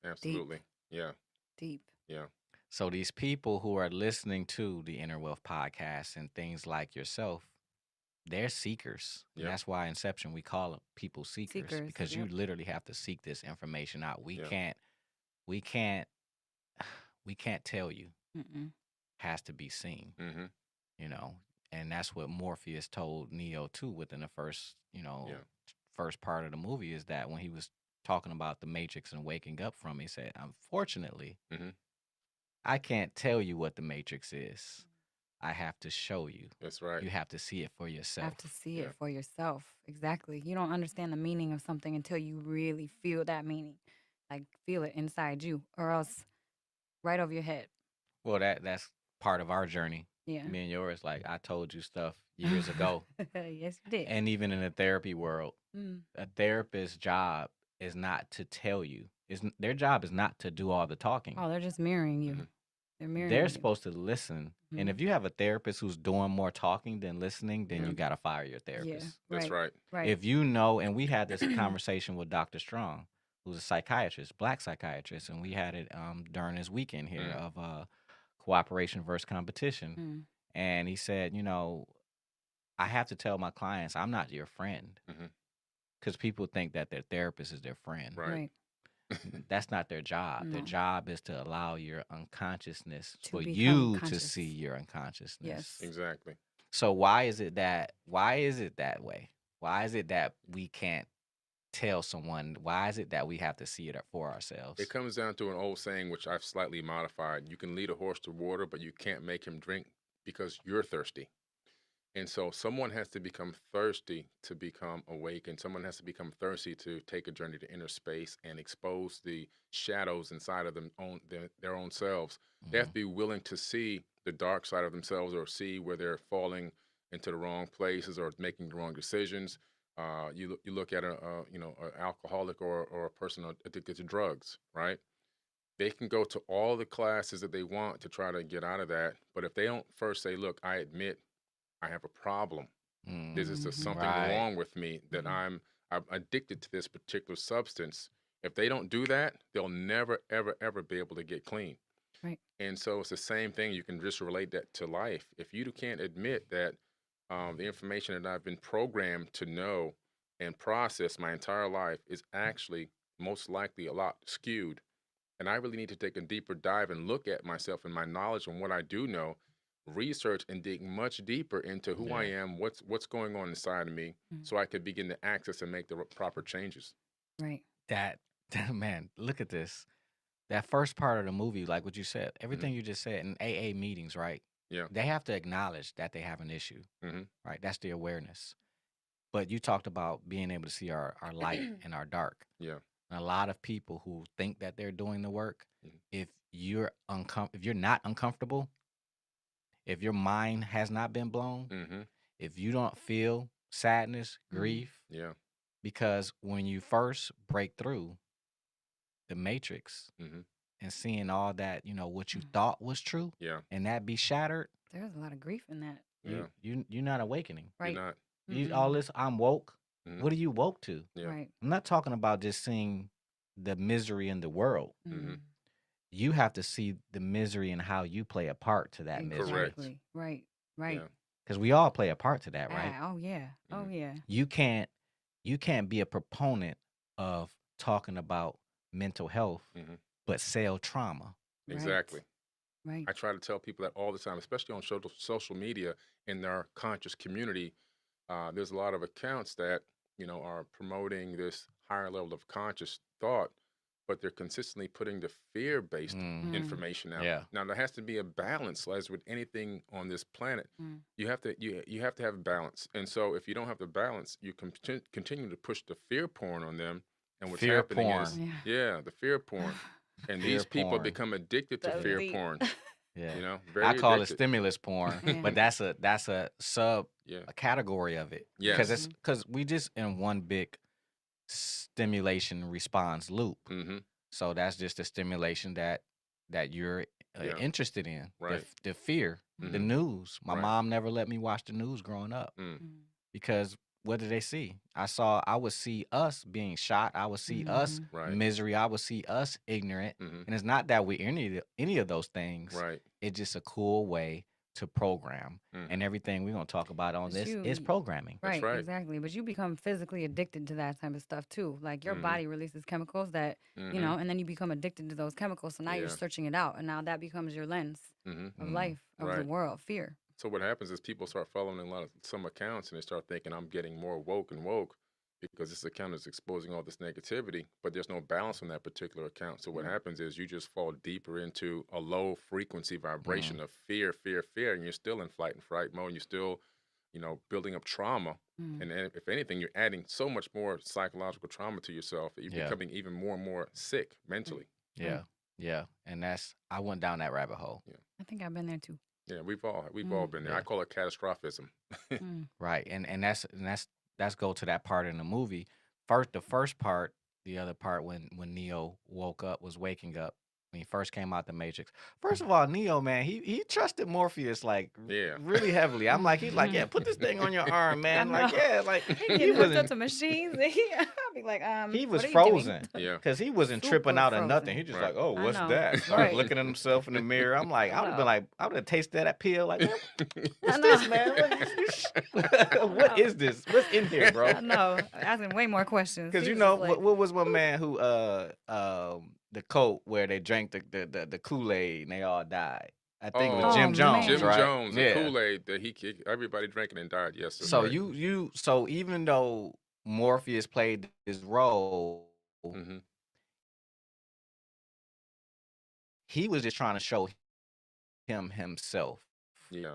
Absolutely. Yeah. Deep. Yeah. So these people who are listening to the Inner Wealth podcast and things like yourself, they're seekers. And Yep. that's why Inception, we call them people seekers, because you literally have to seek this information out. We can't tell you. Mm-mm. Has to be seen. Mm-hmm. You know, and that's what Morpheus told Neo too within the first, first part of the movie, is that when he was talking about the Matrix and waking up from it, he said, unfortunately, I can't tell you what the Matrix is. I have to show you. That's right. You have to see it for yourself. Have to see it for yourself. Exactly. You don't understand the meaning of something until you really feel that meaning. Like, feel it inside you, or else right over your head. Well, that's part of our journey. Yeah. Me and yours. Like, I told you stuff years ago. Yes, you did. And even in the therapy world, a therapist's job is not to tell you. Their job is not to do all the talking. Oh, they're just mirroring you. They're mirroring They're you. supposed to listen. And if you have a therapist who's doing more talking than listening, then you got to fire your therapist. That's right. Right. If you know, and we had this conversation with Dr. Strong, who's a psychiatrist, black psychiatrist, and we had it during his weekend here of cooperation versus competition. And he said, I have to tell my clients I'm not your friend Mhm. because people think that their therapist is their friend. Right. That's not their job. Their No. job is to allow your unconsciousness To for become you to conscious. see your unconsciousness. Yes. Exactly. So why is it that way? Why is it that we can't tell someone? Why is it that we have to see it for ourselves? It comes down to an old saying, which I've slightly modified. You can lead a horse to water, but you can't make him drink because you're thirsty. And so someone has to become thirsty to become awake, and someone has to become thirsty to take a journey to inner space and expose the shadows inside of their own selves. They have to be willing to see the dark side of themselves, or see where they're falling into the wrong places or making the wrong decisions. You look at an alcoholic or a person addicted to drugs, right? They can go to all the classes that they want to try to get out of that, but if they don't first say, "Look, I admit I have a problem. This is just something Right. wrong with me, that I'm addicted to this particular substance." If they don't do that, they'll never, ever, ever be able to get clean. Right. And so it's the same thing. You can just relate that to life. If you can't admit that the information that I've been programmed to know and process my entire life is actually most likely a lot skewed, and I really need to take a deeper dive and look at myself and my knowledge and what I do know, research and dig much deeper into who I am, what's going on inside of me, so I could begin to access and make the proper changes. Right. That man, look at this. That first part of the movie, like what you said, everything you just said in AA meetings, right? Yeah. They have to acknowledge that they have an issue, Mhm. right? That's the awareness. But you talked about being able to see our light and our dark. Yeah. And a lot of people who think that they're doing the work, Mhm. if you're not uncomfortable, if your mind has not been blown, Mhm. if you don't feel sadness, grief, Yeah. because when you first break through the matrix Mhm. and seeing all that, what you thought was true, Yeah. and that be shattered, There's a lot of grief in that. Yeah. you're not awakening. Right. You're not. All this, I'm woke. Mhm. What are you woke to? Yeah. Right. I'm not talking about just seeing the misery in the world. Mhm. You have to see the misery and how you play a part to that misery. Correct. Exactly. Right. Right. Yeah. Because we all play a part to that, right? Oh yeah. Oh yeah. You can't be a proponent of talking about mental health, Mhm. but sell trauma. Exactly. Right. I try to tell people that all the time, especially on social media in their conscious community. There's a lot of accounts that are promoting this higher level of conscious thought, but they're consistently putting the fear-based information out. Yeah. Now there has to be a balance, as with anything on this planet. You have to have a balance, and so if you don't have the balance, you continue to push the fear porn on them, and what's Fear happening porn. is the fear porn, and Fear these people porn. become addicted to That's fear deep. porn. Yeah. Very I call it addicted. stimulus porn, Yeah. but that's a sub Yeah. a category of it. Yes. Because we just in one big stimulation response loop. Mm-hmm. So that's just the stimulation that you're Yeah. interested in. Right. The fear, the Mhm. news. My Right. mom never let me watch the news growing up because what did they see? I would see us being shot. I would see us Right. misery. I would see us ignorant. Mhm. And it's not that we any of those things. Right. It's just a cool way to program. Mhm. And everything we're going to talk about on But this is you- programming. That's Right, right. exactly. But you become physically addicted to that type of stuff too. Like your Mhm. body releases chemicals that, Mhm. and then you become addicted to those chemicals. So now you're Yeah. searching it out. And now that becomes your lens Mhm. of life, of the Right. world, fear. So what happens is people start following some accounts, and they start thinking, I'm getting more woke because this account is exposing all this negativity, but there's no balance on that particular account. So what happens is you just fall deeper into a low frequency vibration of fear, and you're still in flight and fright mode. And you're still, building up trauma. And then if anything, you're adding so much more psychological trauma to yourself that you're Yeah. becoming even more and more sick mentally. Yeah. Yeah. And I went down that rabbit hole. I think I've been there too. Yeah, we've all been there. Yeah. I call it catastrophism. Right. And that's go to that part in the movie. The first part, the other part when Neo was waking up when he first came out the Matrix. First of all, Neo, man, he trusted Morpheus like Yeah. really heavily. I'm like, he's like, yeah, put this thing on your arm, man. Like, know. yeah, like He he getting hooked up wasn't. to machines. I'll be like, He was what are you doing? frozen Yeah. because he wasn't tripping Super out of nothing. frozen. He just Right. like, oh, I what's know. that? Started Right. looking at himself in the mirror. I'm like, I would have been know. like, I would have tasted that pill. Like, man, I what's know. this, man? What is this? What's in here, bro? I know. Asking way more questions. Because He you was know just like, what was one man who the cult where they drank the Kool-Aid and they all died. I think it was Oh, Jim Oh, Jones, man. Jim right? Jones, the Yeah. Kool-Aid that everybody drank it and died. Yes, that's So right. so even though Morpheus played his role, Hmm. he was just trying to show him himself. Yeah.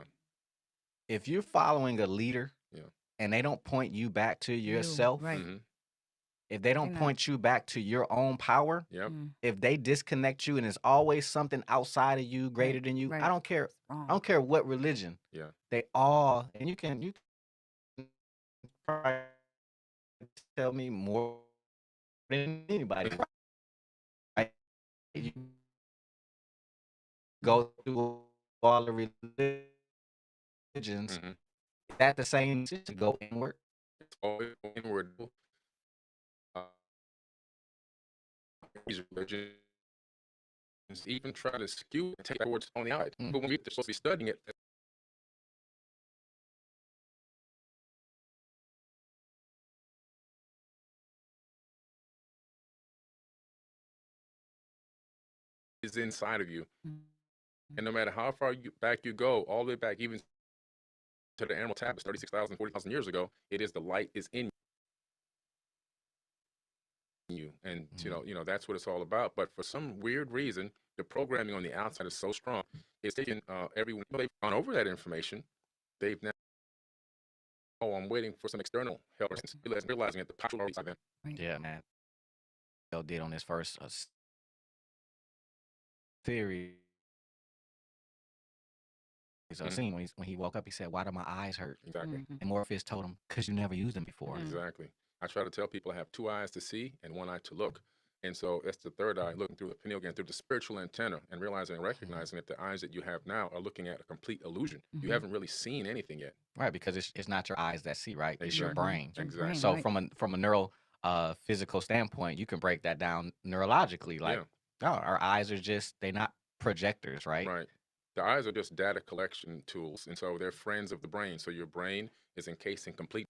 If you're following a leader Yeah. and they don't point you back to you, yourself, right. Hmm. if they don't They're not. point you back to your own power, Yep. if they disconnect you and it's always something outside of you greater Right. than you, I Right. don't care. It's wrong. I don't care what religion. Yeah. They all, and you can probably tell me more than anybody. Right? You go through all the religions. Hmm. That the same to go inward. It's always inward. These religions even try to skew and take that towards on the outside. Mm. But when they're supposed to be studying it, is inside of you. And no matter how far back you go, all the way back, even to the animal tablets, 36,000, 40,000 years ago, it is the light is in you. And, you know, that's what it's all about. But for some weird reason, the programming on the outside is so strong. It's taken everyone, they've gone over that information. They've now, oh, I'm waiting for some external help. Realizing that the power is inside them. Right. Yeah, man. Bill did on his first theory. So Mhm. scene when he woke up, he said, "Why do my eyes hurt?" Exactly. Mhm. And Morpheus told him, "Cause you never used them before." Exactly. I try to tell people I have two eyes to see and one eye to look. And so that's the third eye, looking through the pineal gland, through the spiritual antenna, and realizing and recognizing that the eyes that you have now are looking at a complete illusion. You Mhm. haven't really seen anything yet. Right, because it's not your eyes that see, right? It's your Exactly. brain. Your Exactly. brain, So right. from a neuro physical standpoint, you can break that down neurologically. Like, Yeah. oh, our eyes are just they're not projectors, right? Right. The eyes are just data collection tools, and so they're friends of the brain. So your brain is encased in complete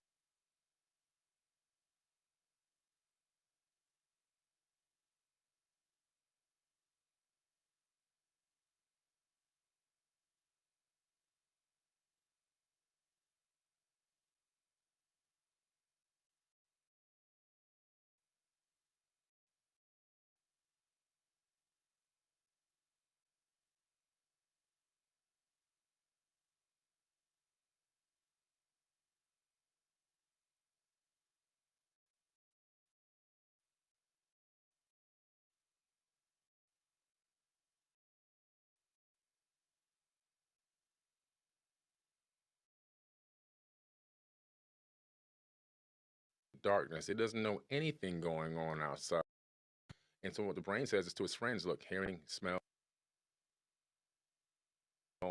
darkness. It doesn't know anything going on outside. And so what the brain says is to its friends, look, hearing, smell,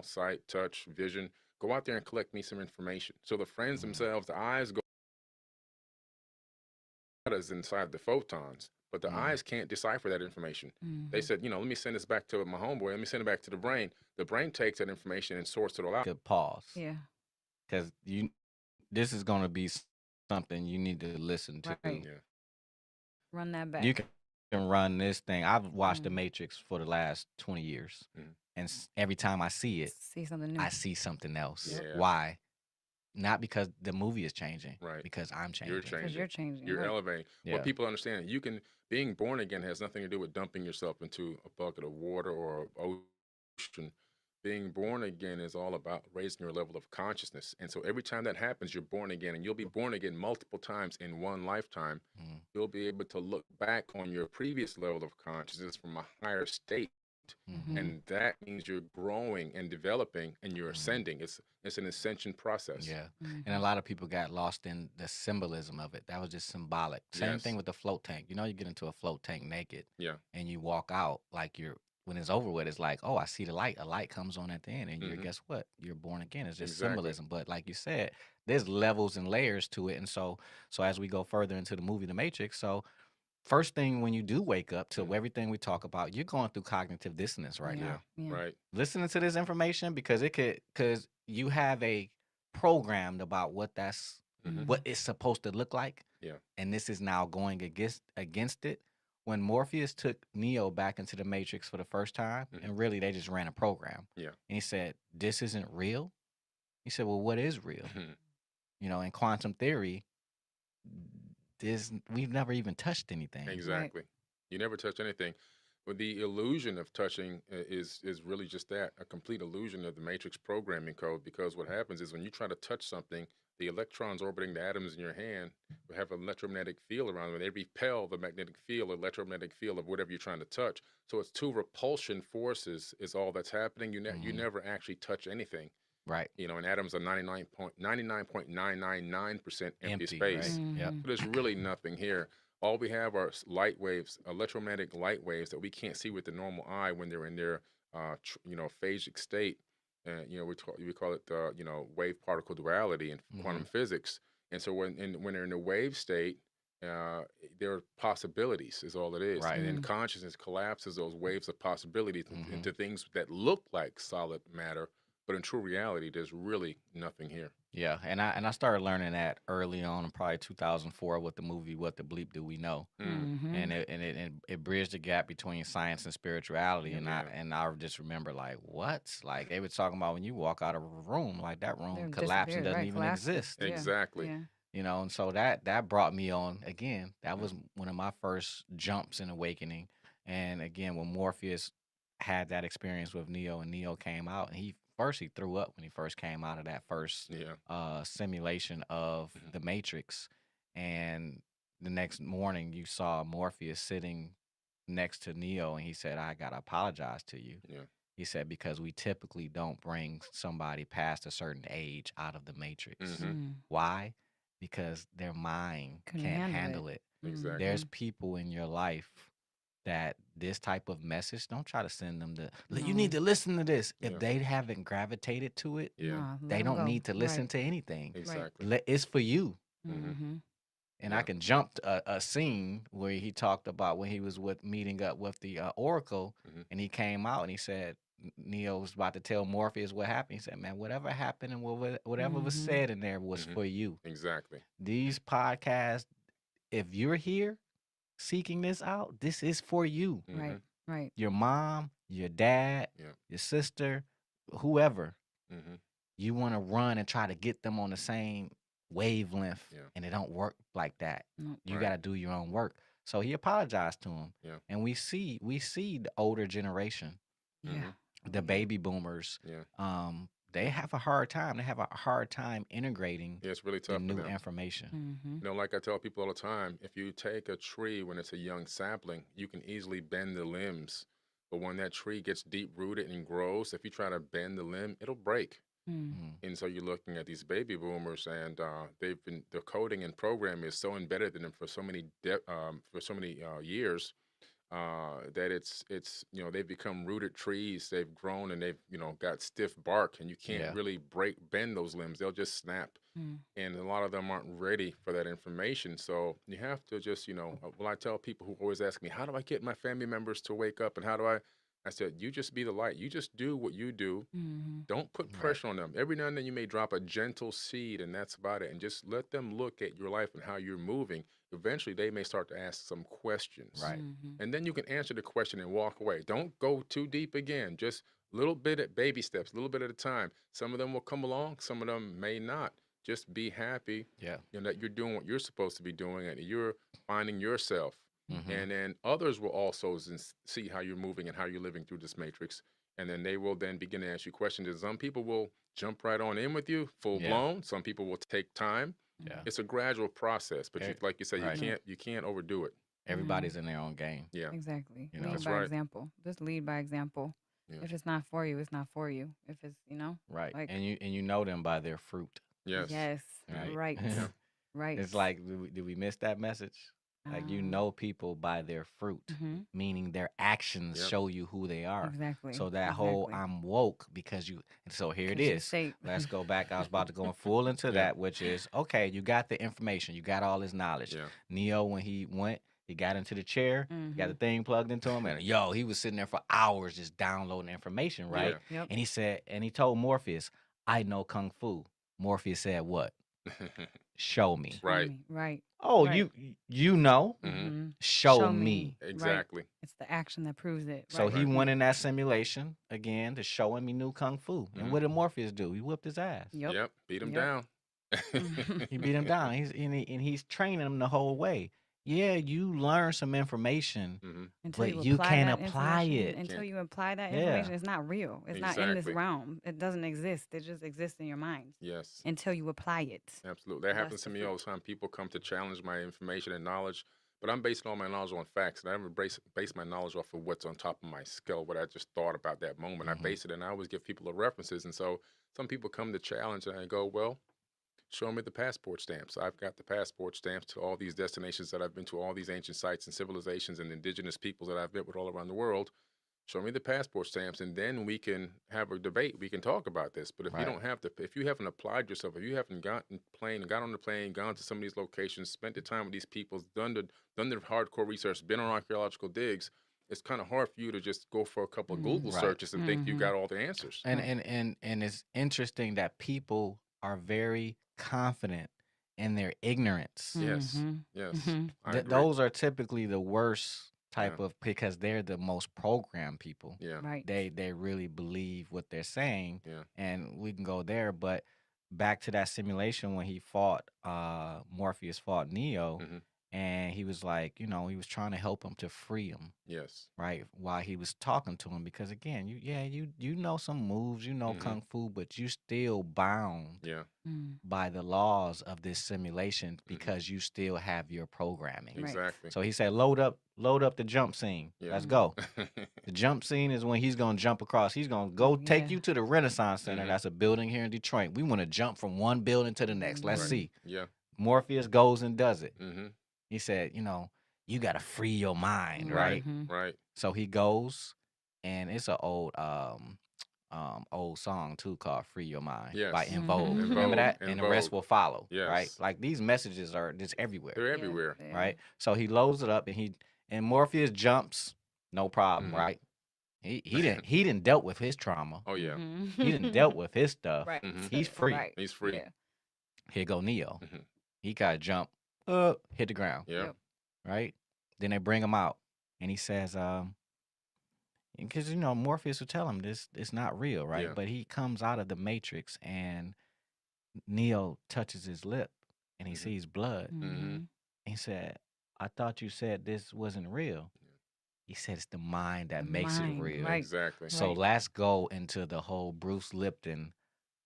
sight, touch, vision, go out there and collect me some information. So the friends themselves, the eyes go as inside the photons, but the eyes can't decipher that information. They said, let me send this back to my homeboy. Let me send it back to the brain. The brain takes that information and sorts it all out. Good pause. Yeah. Because this is going to be something you need to listen to. Right. Yeah. Run that back. You can run this thing. I've watched The Matrix for the last 20 years. And every time I see it, See something new. I see something else. Yeah. Why? Not because the movie is changing. Right. Because I'm changing. You're Because changing. you're changing. You're right. elevating. Yeah. What people understand, being born again has nothing to do with dumping yourself into a bucket of water or ocean. Being born again is all about raising your level of consciousness. And so every time that happens, you're born again, and you'll be born again multiple times in one lifetime. You'll be able to look back on your previous level of consciousness from a higher state. And that means you're growing and developing and you're ascending. It's an ascension process. Yeah. And a lot of people got lost in the symbolism of it. That was just symbolic. Same Yes. thing with the float tank. You get into a float tank naked. Yeah. And you walk out like you're when it's over with, it's like, oh, I see the light. A light comes on at the end, and you're Mhm. guess what? You're born again. It's just Exactly. symbolism. But like you said, there's levels and layers to it. And so as we go further into the movie The Matrix, so first thing when you do wake up to Mhm. everything we talk about, you're going through cognitive dissonance right Yeah. now. Yeah. Right. Listening to this information because because you have a programmed about what Mhm. it's supposed to look like, Yeah. and this is now going against it. When Morpheus took Neo back into the Matrix for the first time, Mhm. and really they just ran a program, Yeah. and he said, "This isn't real." He said, "Well, what is real?" Mhm. In quantum theory, we've never even touched anything. Exactly. You never touch anything. But the illusion of touching is really just that, a complete illusion of the matrix programming code, because what happens is when you try to touch something, the electrons orbiting the atoms in your hand will have an electromagnetic field around them. They repel the magnetic field, electromagnetic field of whatever you're trying to touch. So it's two repulsion forces is all that's happening. You Mhm. never actually touch anything. Right. And atoms are 99.999% empty Empty, space. right? Yep. Mhm. So there's really nothing here. All we have are light waves, electromagnetic light waves that we can't see with the normal eye when they're in their, phasic state. We call it, wave particle duality in quantum physics. And so when they're in the wave state, there are possibilities is all it is. Right. And then Mm. consciousness collapses those waves of possibilities Mhm. into things that look like solid matter, but in true reality, there's really nothing here. Yeah, and I started learning that early on in probably 2004 with the movie What the Bleep Do We Know, Mhm. and it bridged the gap between science and spirituality, and Yeah. I just remember like what, like they were talking about when you walk out of a room, like that room They're collapsed and disappeared, doesn't right? even Collapses. exist, Yeah. Exactly. Yeah. and so that brought me on again. That was one of my first jumps in awakening, and again when Morpheus had that experience with Neo, and Neo came out, and he threw up when he first came out of that first Yeah. simulation of Mhm. the Matrix, and the next morning you saw Morpheus sitting next to Neo, and he said, "I gotta apologize to you." Yeah. He said because we typically don't bring somebody past a certain age out of the Matrix. Mhm. Mm. Why? Because their mind Couldn't can't handle handle it. Exactly. There's Mhm. people in your life that this type of message, don't try to send them to, you No. need to listen to this. Yeah. If they haven't gravitated to it, Yeah. Nah, let they 'em don't go. need to listen Right. to anything. Exactly. It's for you. Mhm. Mhm. And Yeah. I can jump to a scene where he talked about when he was meeting up with the Oracle, Mhm. and he came out and he said, Neo was about to tell Morpheus what happened. He said, man, whatever happened and whatever was Mhm. said in there was Mhm. for you. Exactly. These podcasts, if you're here seeking this out, this is for you. Right. Mhm. Right. Your mom, your dad, Yeah. your sister, whoever, Mhm. you want to run and try to get them on the same wavelength, Yeah. and it don't work like that. No. You Right. got to do your own work. So he apologized to him, Yeah. and we see the older generation, Yeah. Mhm. the baby boomers. Yeah. They have a hard time. They have a hard time integrating Yeah. It's really the tough for new them. information. Mhm. Like I tell people all the time, if you take a tree when it's a young sapling, you can easily bend the limbs. But when that tree gets deep rooted and grows, if you try to bend the limb, it'll break. Mm. Mm. And so you're looking at these baby boomers, and the coding and program is so embedded in them for so many years that it's they've become rooted trees. They've grown and they've got stiff bark, and you can't Yeah. really bend those limbs. They'll just snap. Mm. And a lot of them aren't ready for that information. So you have to just, I tell people who always ask me, how do I get my family members to wake up? And I said, you just be the light. You just do what you do. Mhm. Don't put Right. pressure on them. Every now and then you may drop a gentle seed, and that's about it. And just let them look at your life and how you're moving. Eventually, they may start to ask some questions. Right. Mhm. And then you can answer the question and walk away. Don't go too deep again. Just a little bit at baby steps, a little bit at a time. Some of them will come along, some of them may not. Just be happy Yeah. that you're doing what you're supposed to be doing and you're finding yourself. Mhm. And then others will also see how you're moving and how you're living through this matrix. And then they will then begin to ask you questions. And some people will jump right on in with you, full Yeah. blown. Some people will take time. Yeah. It's a gradual process, but Eh, like you said, right. you can't overdo it. Everybody's in their own game. Yeah. Exactly. You know. Lead That's by right. example. Just lead by example. Yeah. If it's not for you, it's not for you. If it's, Right. like And you know them by their fruit. Yes. yes, Right. right, Yeah. right. It's like, did we miss that message? Like you know people by their fruit, Mhm. meaning their actions Yep. show you who they are. Exactly. So that whole Exactly. I'm woke because you. And so here it 'Cause you is. say Let's go back. I was about to go full into Yeah. that, which is okay. You got the information. You got all his knowledge. Yeah. Neo, when he went, he got into the chair. He got the Mhm. thing plugged into him, and yo, he was sitting there for hours just downloading information, right? Yeah. Yep. And he said, and he told Morpheus, "I know kung fu." Morpheus said, "What? Show me." Show Right. me. Right. Oh, Right. you know. Mhm. Show me. Right. Exactly. It's the action that proves it. So Right. he went in that simulation again to show him he knew kung fu. And what did Morpheus do? He whipped his ass. Yep. Yep. Beat him Yep. down. He beat him down. He's training him the whole way. Yeah, you learn some information, Until but you you apply can't that apply information, it. until Can't. you apply that Yeah. information, it's not real. It's not in this Exactly. realm. It doesn't exist. It just exists in your mind Yes. until you apply it. Absolutely. That That's happens to the me all fruit. the time. People come to challenge my information and knowledge, but I'm basing all my knowledge on facts. And I never base my knowledge off of what's on top of my skull, what I just thought about that moment. I base it, and I always give people the references. And so some people come to challenge, and I go, well, show me the passport stamps. I've got the passport stamps to all these destinations that I've been to, all these ancient sites and civilizations and indigenous peoples that I've met with all around the world. Show me the passport stamps, and then we can have a debate. We can talk about this. But if you Right. don't have if you haven't applied yourself, if you haven't got on the plane, gone to some of these locations, spent the time with these people, done the hardcore research, been on archaeological digs, it's kind of hard for you to just go for a couple of Google Right. searches and think you got all the answers. And it's interesting that people are very confident in their ignorance. Yes, yes, I agree. Those are typically the worst type Yeah. of, because they're the most programmed people. Yeah, Right. They really believe what they're saying. yeah, And we can go there, but back to that simulation when he fought Morpheus fought Neo, Mhm. and he was like, he was trying to help him to free him, yes, right? While he was talking to him, because again, you know some moves, kung fu, but you still bound yeah, by the laws of this simulation because you still have your programming. Right. exactly. So he said, load up the jump scene. Yeah. Let's go. The jump scene is when he's gonna jump across. He's gonna go take Yeah. you to the Renaissance Center. That's a building here in Detroit. We want to jump from one building to the next. Let's Right. see. Yeah. Morpheus goes and does it. Mm-hmm. He said, you gotta free your mind, right? Right. So he goes, and it's an old song too called "Free Your Mind" by Yes. In Vogue. Mhm. In Remember Vogue, that? In And the rest Vogue. will follow. Right? Yes. Like these messages are just everywhere. They're everywhere. Yeah. Right? So he loads it up, and Morpheus jumps, no problem, Mhm. right? He didn't dealt with his trauma. Oh yeah. He didn't dealt with his stuff. Right. Mhm. He's free. Right. He's free. Yeah. Here go Neo. Mhm. He gotta jump, hit the ground, Yeah. Yep. right? Then they bring him out, and he says, because Morpheus will tell him this it's not real, right? Yeah. But he comes out of the matrix, and Neo touches his lip, and he Mhm. sees blood. Mhm. He said, "I thought you said this wasn't real." He said, "It's the mind that The makes mind, it real." right. Exactly. So Right. let's go into the whole Bruce Lipton,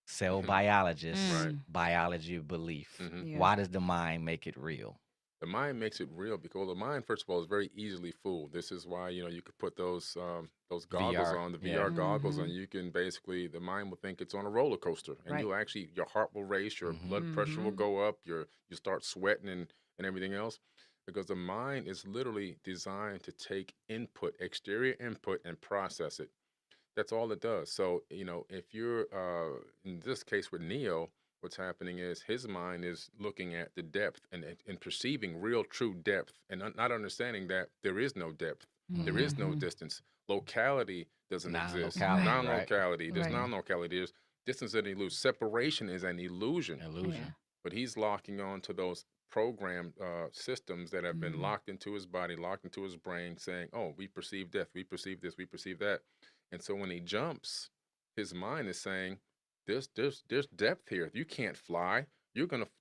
cell Mhm. biologist, Right. biology of belief. Mhm. Yeah. Why does the mind make it real? The mind makes it real because the mind, first of all, is very easily fooled. This is why you could put those goggles VR, on, the yeah. VR goggles, Mhm. and you can basically the mind will think it's on a roller coaster, and Right. you'll actually your heart will race, your Mhm. blood pressure will Mhm. go up, you start sweating and everything else, because the mind is literally designed to take input, exterior input, and process it. That's all it does. So, if you're in this case with Neo, what's happening is his mind is looking at the depth and perceiving real, true depth, and not understanding that there is no depth, there is no Mhm. distance. Locality doesn't exist. Non-locality, Right. right? Non-locality. There's Right. non-locality. There's distance and illusion. Separation is an illusion. Illusion. Yeah. But he's locking on to those programmed systems that have been Mhm. locked into his body, locked into his brain, saying, "Oh, we perceive death, we perceive this, we perceive that." And so when he jumps, his mind is saying, "There's depth here. You can't fly.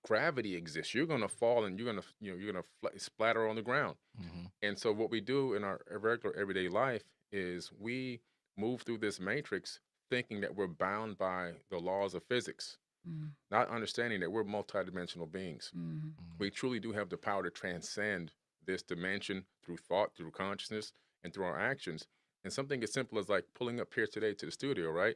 Gravity exists. You're gonna fall, and you're gonna splatter on the ground." hmm And so what we do in our regular everyday life is we move through this matrix thinking that we're bound by the laws of physics, Mhm. not understanding that we're multidimensional beings. Mhm. We truly do have the power to transcend this dimension through thought, through consciousness, and through our actions. And something as simple as like pulling up here today to the studio, right?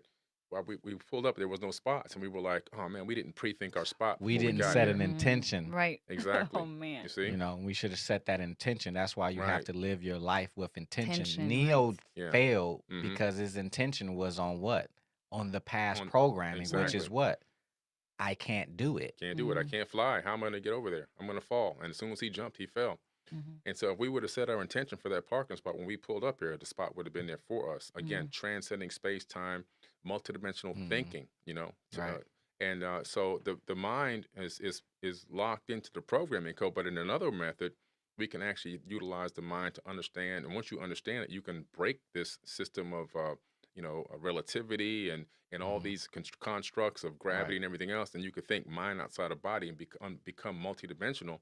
Well, we pulled up, there was no spots, and we were like, oh man, we didn't pre-think our spot We before we didn't got set here. an intention. Right. Exactly. Oh man. You see? You know, we should have set that intention. That's why you have Right. to live your life with intention. Tension, Neo right. Yeah. failed Mhm. because his intention was on what? On the past On- programming, which is exactly. what? I can't do it. Can't do it. I can't fly. How am I going to get over there? I'm going to fall. And as soon as he jumped, he fell. Mhm. And so if we would have set our intention for that parking spot when we pulled up here, the spot would have been there for us. Again, transcending space, time, multidimensional thinking. You know, Right. so the mind is locked into the programming code. But in another method, we can actually utilize the mind to understand. And once you understand it, you can break this system of relativity and all these constructs of gravity Right. and everything else. And you could think mind outside of body and become multidimensional.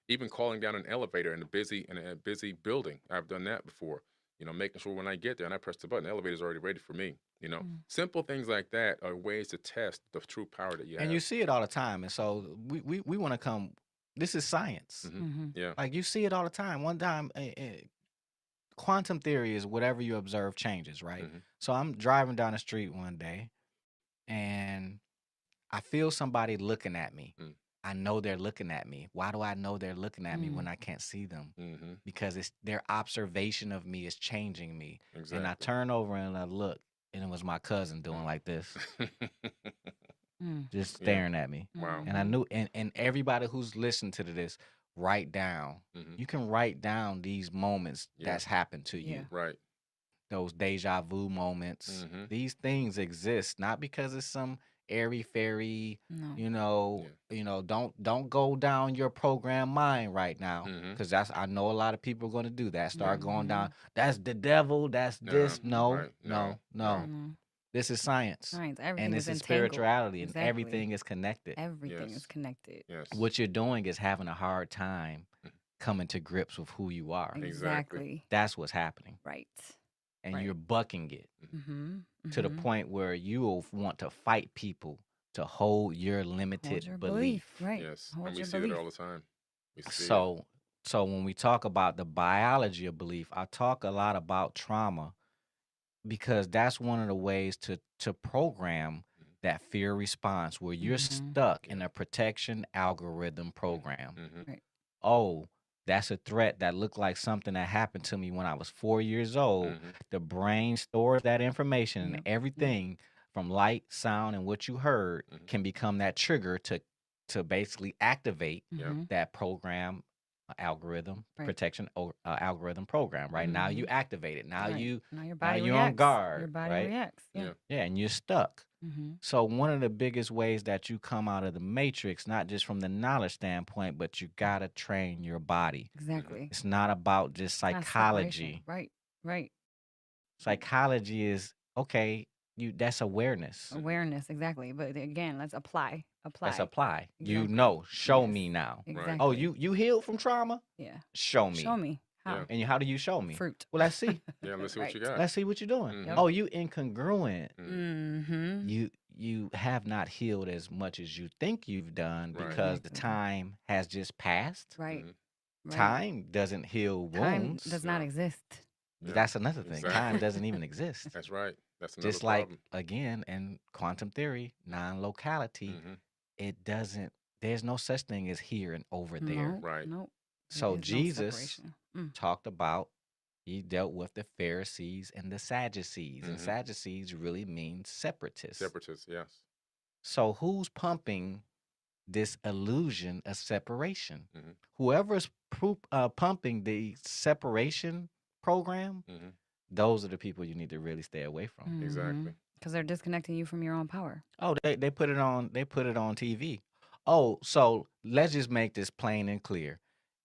Even calling down an elevator in a busy building. I've done that before. You know, making sure when I get there and I press the button, the elevator's already ready for me. You know, simple things like that are ways to test the true power that you have. And you see it all the time. And so we want to come. This is science. Yeah. Like you see it all the time. One time, quantum theory is whatever you observe changes, right? So I'm driving down the street one day and I feel somebody looking at me. I know they're looking at me. Why do I know they're looking at me when I can't see them? Because it's their observation of me is changing me. Exactly. And I turn over and I look, and it was my cousin doing like this, just staring at me. Wow. And I knew, and everybody who's listened to this, write down. You can write down these moments that's happened to you. Right. Those deja vu moments. These things exist, not because it's some airy fairy, No. don't go down your program mind right now, because I know a lot of people are going to do that. Start going down. That's the devil. That's this. No, right. no. No. This is science. Science. Everything And is this is entangled. spirituality, and Exactly. everything is connected. Everything Yes. is connected. Yes. What you're doing is having a hard time coming to grips with who you are. Exactly. That's what's happening. Right. And Right. you're bucking it to the point where you will want to fight people to hold your limited Hold your belief. Right. Yes. Hold And we your see belief. that all the time. We see it. So when we talk about the biology of belief, I talk a lot about trauma because that's one of the ways to program that fear response where you're stuck in a protection algorithm program. Right. Oh, that's a threat that looked like something that happened to me when I was 4 years old. The brain stores that information and Yep. everything from light, sound, and what you heard can become that trigger to basically activate that program algorithm Right. protection algorithm program. Right now, you activate it. Now Right. you Now your body you're reacts. on guard. Your body right? reacts. Yeah. Yeah. Yeah, and you're stuck. Mm-hmm. So one of the biggest ways that you come out of the matrix, not just from the knowledge standpoint, but you gotta train your body. Exactly. It's not about just Not separation. psychology. Right. Right. Psychology is okay. That's awareness. Awareness. Exactly. But again, let's apply. Let's apply. You Exactly. know. Show Yes. me now. Exactly. Oh, you healed from trauma? Yeah. Show me. Show me how. Yeah. And how do you show me? Fruit. Well, let's see. Yeah. Let's see what you Right. got. Let's see what you're doing. Yep. Oh, you incongruent. Mm-hmm. You have not healed as much as you think you've done Right. because the Exactly. time has just passed. Right. Mhm. Right. Time doesn't heal Time wounds. does not No. exist. Yeah. That's another thing. Time Exactly. doesn't even exist. That's right. That's another Just like problem. again in quantum theory, non-locality, it doesn't. There's no such thing as here and over there. No. Right. No. There So is no Jesus separation. talked about. He dealt with the Pharisees and the Sadducees, and Sadducees really means separatists. Separatists. Yes. So who's pumping this illusion of separation? Mhm. Whoever's pumping the separation program, those are the people you need to really stay away from. Exactly. Because they're disconnecting you from your own power. Oh, they put it on TV. Oh, so let's just make this plain and clear.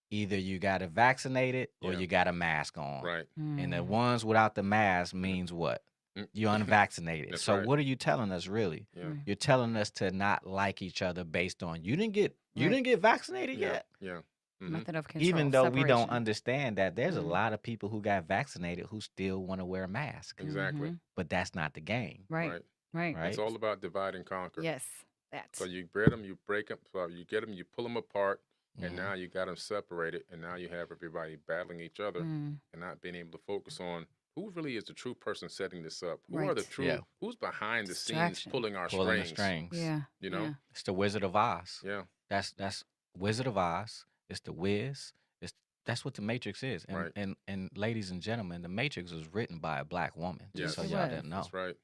Either you got it vaccinated or Yeah. you got a mask on. Right. And the ones without the mask means what? Mm. You're unvaccinated. That's So right. what are you telling us really? Yeah. You're telling us to not like each other based on you didn't get Right. vaccinated Yeah. yet. Yeah. Mhm. Method of control. Even though we don't separation. understand that there's a Mhm. lot of people who got vaccinated who still want to wear a mask. Exactly. But that's not the game. Right. Right. Right. Right. It's all about divide and conquer. Yes. That. So you break them, you break them. So you get them, you pull them apart, and Mhm. now you got them separated, and now you have everybody battling each other Mm. and not being able to focus on who really is the true person setting this up? Who are the Right. true? Yeah. Who's behind the scenes Distraction. pulling our Pulling the strings? strings. Yeah. You know? Yeah. It's the Wizard of Oz. Yeah. That's Wizard of Oz. It's the Wiz. That's what the Matrix is. And Right. and ladies and gentlemen, the Matrix was written by a black woman. Just so Yes. It y'all was. didn't know. That's right.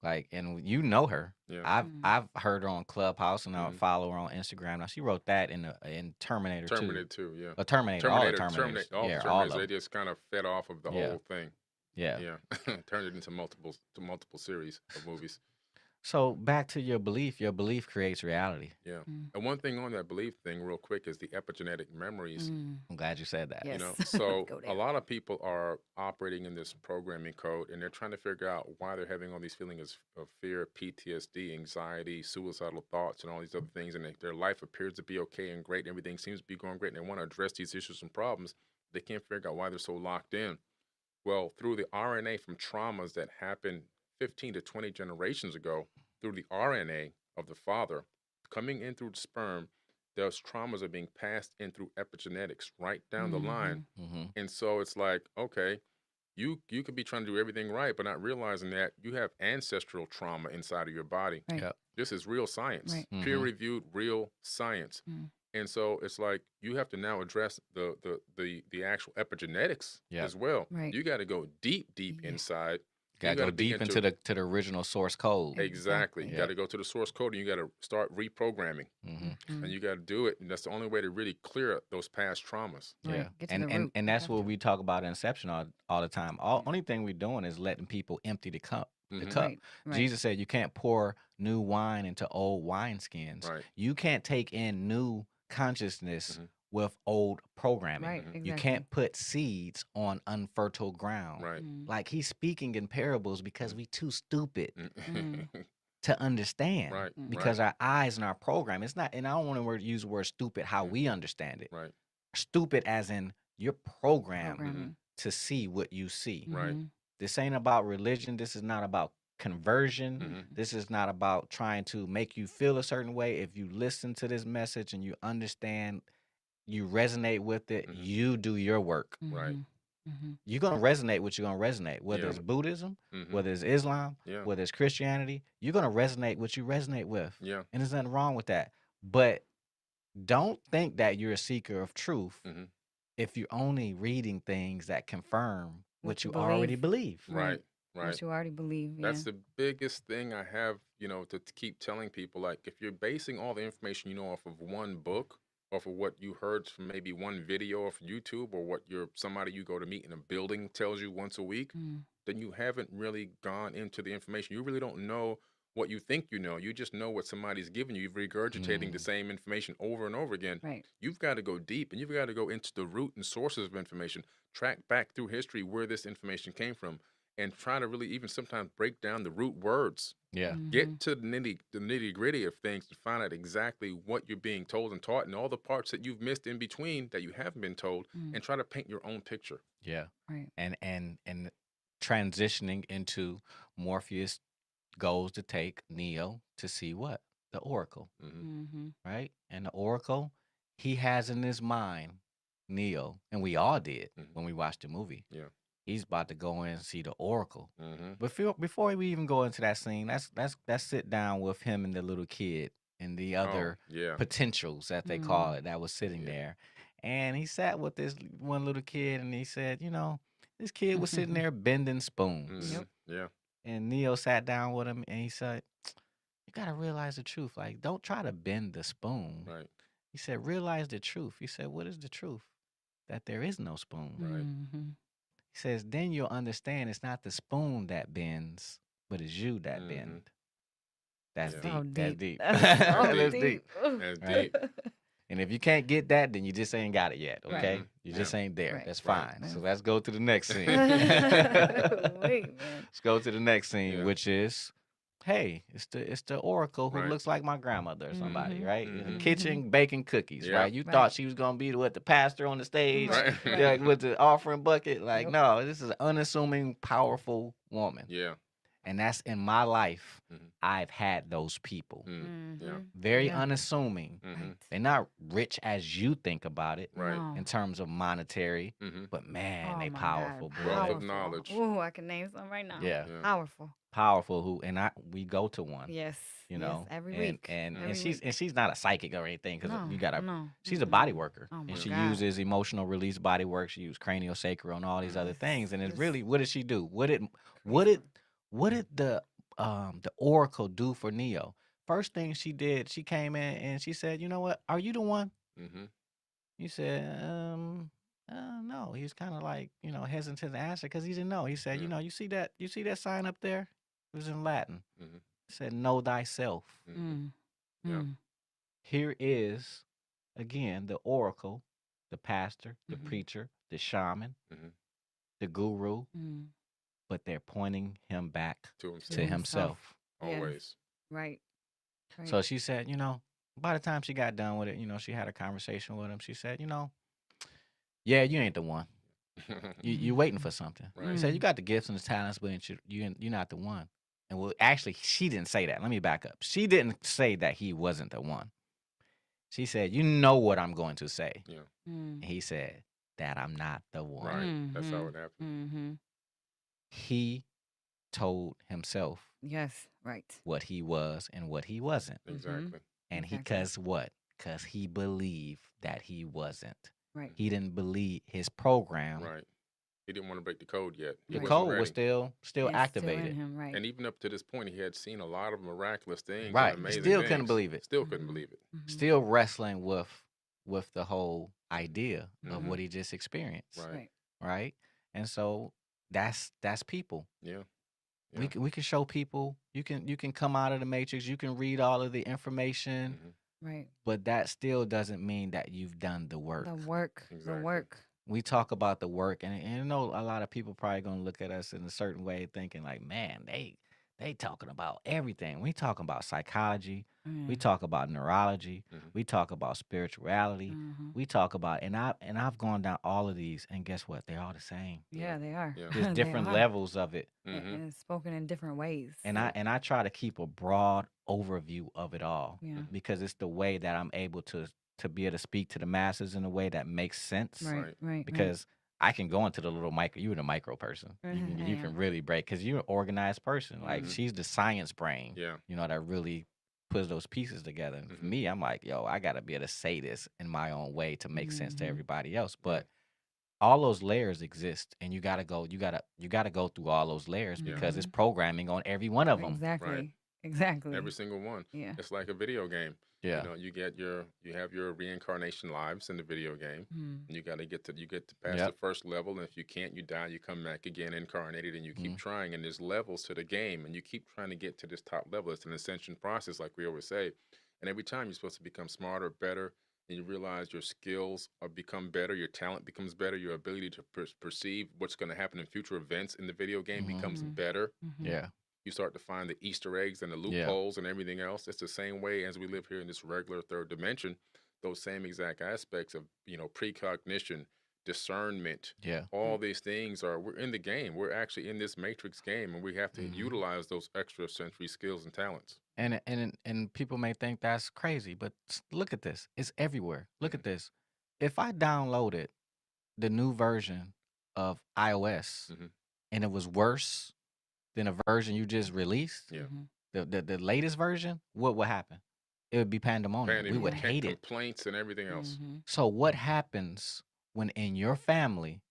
Like, and you know her. Yeah. I've heard her on Clubhouse, and I Mhm. follow her on Instagram. Now she wrote that in Terminator 2. Terminator 2. Yeah. A Terminator. All the Terminator. Terminators. All Yeah, the all Terminators. of They them. just kind of fed off of the Yeah. whole thing. Yeah. Yeah. Turned it into multiple series of movies. So back to your belief. Your belief creates reality. Yeah. Mm. And one thing on that belief thing, real quick, is the epigenetic memories. Mm. I'm glad you said that. You Yes. know, Let's so go a there. lot of people are operating in this programming code, and they're trying to figure out why they're having all these feelings of fear, PTSD, anxiety, suicidal thoughts, and all these other things. And their life appears to be okay and great. Everything seems to be going great, and they want to address these issues and problems. They can't figure out why they're so locked in. Well, through the RNA from traumas that happened 15 to 20 generations ago, through the RNA of the father coming in through the sperm, those traumas are being passed in through epigenetics right down the line. Mm-hmm. And so it's like, okay, you could be trying to do everything right, but not realizing that you have ancestral trauma inside of your body. Right. Yep. This is real science, Right. Mhm. peer-reviewed real science. Mm. And so it's like you have to now address the actual epigenetics Yep. as well. Right. You got to go deep Yeah. inside. Gotta gotta go deep begin into the original source code. Exactly. You Yeah. got to go to the source code, and you got to start reprogramming, Mm-hmm. and you got to do it. And that's the only way to really clear those past traumas. Right. Yeah, Get to and the and root. and You that's have what to. we talk about in Inception all the time. Only thing we're doing is letting people empty the cup. The Mhm. cup. Right. Right. Jesus said you can't pour new wine into old wineskins. Right. You can't take in new consciousness Mhm. with old programming. Right. Mhm. Exactly. You can't put seeds on unfertile ground. Right. Mm. Like he's speaking in parables because we too stupid Mm. to understand. Right. Mm. Because our eyes and our program, it's not, and I don't want to use the word stupid how we understand it. Right. Stupid as in you're programmed Programming. to see what you see. Right. Mhm. This ain't about religion. This is not about conversion. Mhm. This is not about trying to make you feel a certain way. If you listen to this message and you understand, you resonate with it, Mhm. you do your work. Right. Mhm. Mhm. You're going to resonate what you're going to resonate, whether Yeah. it's Buddhism, Mhm. whether it's Islam, Yeah. whether it's Christianity, you're going to resonate what you resonate with. Yeah. And there's nothing wrong with that. But don't think that you're a seeker of truth Mhm. if you're only reading things that confirm what What you you already believe. believe. Right. Right. What you already believe. Yeah. That's the biggest thing I have, to keep telling people. Like, if you're basing all the information you know off of one book, off of what you heard from maybe one video off YouTube, or what somebody you go to meet in a building tells you once a week, Mm. then you haven't really gone into the information. You really don't know what you think you know. You just know what somebody's giving you. You're regurgitating the same information over and over again. Right. You've got to go deep, and you've got to go into the root and sources of information, track back through history where this information came from, and try to really even sometimes break down the root words. Yeah. Mhm. Get to the nitty gritty of things to find out exactly what you're being told and taught, and all the parts that you've missed in between that you haven't been told, Mm. and try to paint your own picture. Yeah. Right. And transitioning into Morpheus goes to take Neo to see what? The Oracle, Hmm. Mm-hmm. right? And the Oracle, he has in his mind Neo, and we all did Mhm. when we watched the movie. Yeah. He's about to go in and see the Oracle. Hmm. Before we even go into that scene, let's sit down with him and the little kid and the other Yeah. potentials that they Mm. call it that was sitting Yeah. there. And he sat with this one little kid and he said, this kid was sitting there bending spoons. Mhm. Yeah. And Neo sat down with him and he said, you got to realize the truth. Like, don't try to bend the spoon. Right. He said, realize the truth. He said, what is the truth? That there is no spoon. Right. Mm-hmm. He says, then you'll understand it's not the spoon that bends, but it's you that Mhm. bend. That's Yeah. deep. So That's deep. deep. That's so That's deep. deep. That's deep. And if you can't get that, then you just ain't got it yet. Right. Okay? Mhm. You Yeah. just ain't there. Right. That's Right. fine. So let's go to the next scene. Wait, man. Let's go to the next scene, Yeah. which is, hey, it's the Oracle who Right. looks like my grandmother or somebody, Mhm. right? In the Mhm. kitchen baking cookies, Yeah. right? You Right. thought she was gonna be the pastor on the stage, Right. like with the offering bucket. Like, Yep. no, this is an unassuming, powerful woman. Yeah. And that's in my life. Mhm. I've had those people. Yeah. Very Yeah. unassuming. Mhm. They're not rich as you think about it Right. No. in terms of monetary, Mhm. but man, Oh they my powerful, God. boy. Wealth of Powerful. knowledge. Ooh, I can name some right now. Yeah. Yeah. Powerful. Powerful who and we go to one. Yes. You yes. know, Every and week. and Every she's week. not a psychic or anything because No. you gotta. No. She's a body Mm-mm. worker, Oh my and she God. uses emotional release body work. She uses craniosacral and all these other Yes. things. And it's Just really, what did she do? What did crazy. the oracle do for Neo? First thing she did, she came in and she said, "You know what? Are you the one?" Mhm. He said, no. He was kind of like, hesitant to answer because he didn't know. He said, Yeah. you see that sign up there? It was in Latin. Mhm. It said, "Know thyself." Mhm. Mm. Yeah. Mm. Here is, again, the oracle, the pastor, the Mhm. preacher, the shaman, Mhm. the guru, Mm. but they're pointing him back To To himself. to himself. Yes. Always. Right. Right. So she said, by the time she got done with it, she had a conversation with him. She said, yeah, you ain't the one. You waiting for something. Right. He said, you Mm. got the gifts and the talents, but you're not the one. And well, actually, she didn't say that. Let me back up. She didn't say that he wasn't the one. She said, you know what I'm going to say. Yeah. Mm. And he said, that I'm not the one. Right. That's how Mhm. it happened. Mhm. He told himself Yes. Right. what he was and what he wasn't. Exactly. And Exactly. because what? Because he believed that he wasn't. Right. He didn't believe his program. Right. He didn't want to break the code yet. He The Right. wasn't code was ready. still It's still in activated. him. Right. And even up to this point, he had seen a lot of miraculous things and Right. amazing Still things. couldn't believe it. Still couldn't Mhm. believe it. Mhm. Still wrestling with the whole idea of Mhm. what he just experienced. Right. Right. Right. And so that's people. Yeah. We Yeah. can show people. You can come out of the matrix. You can read all of the information, Mhm. Right. but that still doesn't mean that you've done the work. The work. The Exactly. work. We talk about the work, and I know a lot of people probably gonna look at us in a certain way, thinking like, man, they talking about everything. We talking about psychology. We Mm. talk about neurology. Mhm. We talk about spirituality. Mhm. We talk about, and I've gone down all of these, and guess what? They're all the same. Yeah, they are. Yeah. There's They different are. levels of it, Mhm. And it's spoken in different ways. and I try to keep a broad overview of it all Yeah. because it's the way that I'm able to be able to speak to the masses in a way that makes sense. Right. Right. Right. Because I can go into the little micro. You're the micro person. Right. I You can am. really break because you're an organized person. Like Mhm. she's the science brain. Yeah. That really puts those pieces together. And for Mhm. me, I'm like, yo, I gotta be able to say this in my own way to make sense to Mhm. everybody else. But all those layers exist, and you gotta go through all those layers because it's Mhm. programming on every one of them. Exactly. Exactly. Every single one. Yeah. It's like a video game. Yeah. You have your reincarnation lives in the video game. Mm. And you get to pass Yep. the first level, and if you can't, you die. You come back again incarnated, and you keep Mhm. trying. And there's levels to the game, and you keep trying to get to this top level. It's an ascension process, like we always say. And every time you're supposed to become smarter, better, and you realize your skills become better, your talent becomes better, your ability to perceive what's going to happen in future events in the video game becomes Mhm. better. Mhm. Yeah. You start to find the Easter eggs and the Yeah. loopholes and everything else. It's the same way as we live here in this regular third dimension. Those same exact aspects of precognition, discernment, Yeah. all these things we're in the game. We're actually in this matrix game, and we have to Mhm. utilize those extra sensory skills and talents. And people may think that's crazy, but look at this. It's everywhere. Look at this. If I downloaded the new version of iOS Mhm. and it was worse than a version you just released, Yeah. Mhm. the latest version, what would happen? It would be pandemonium. We would hate it. Complaints and everything else. Mhm. So what happens when in your family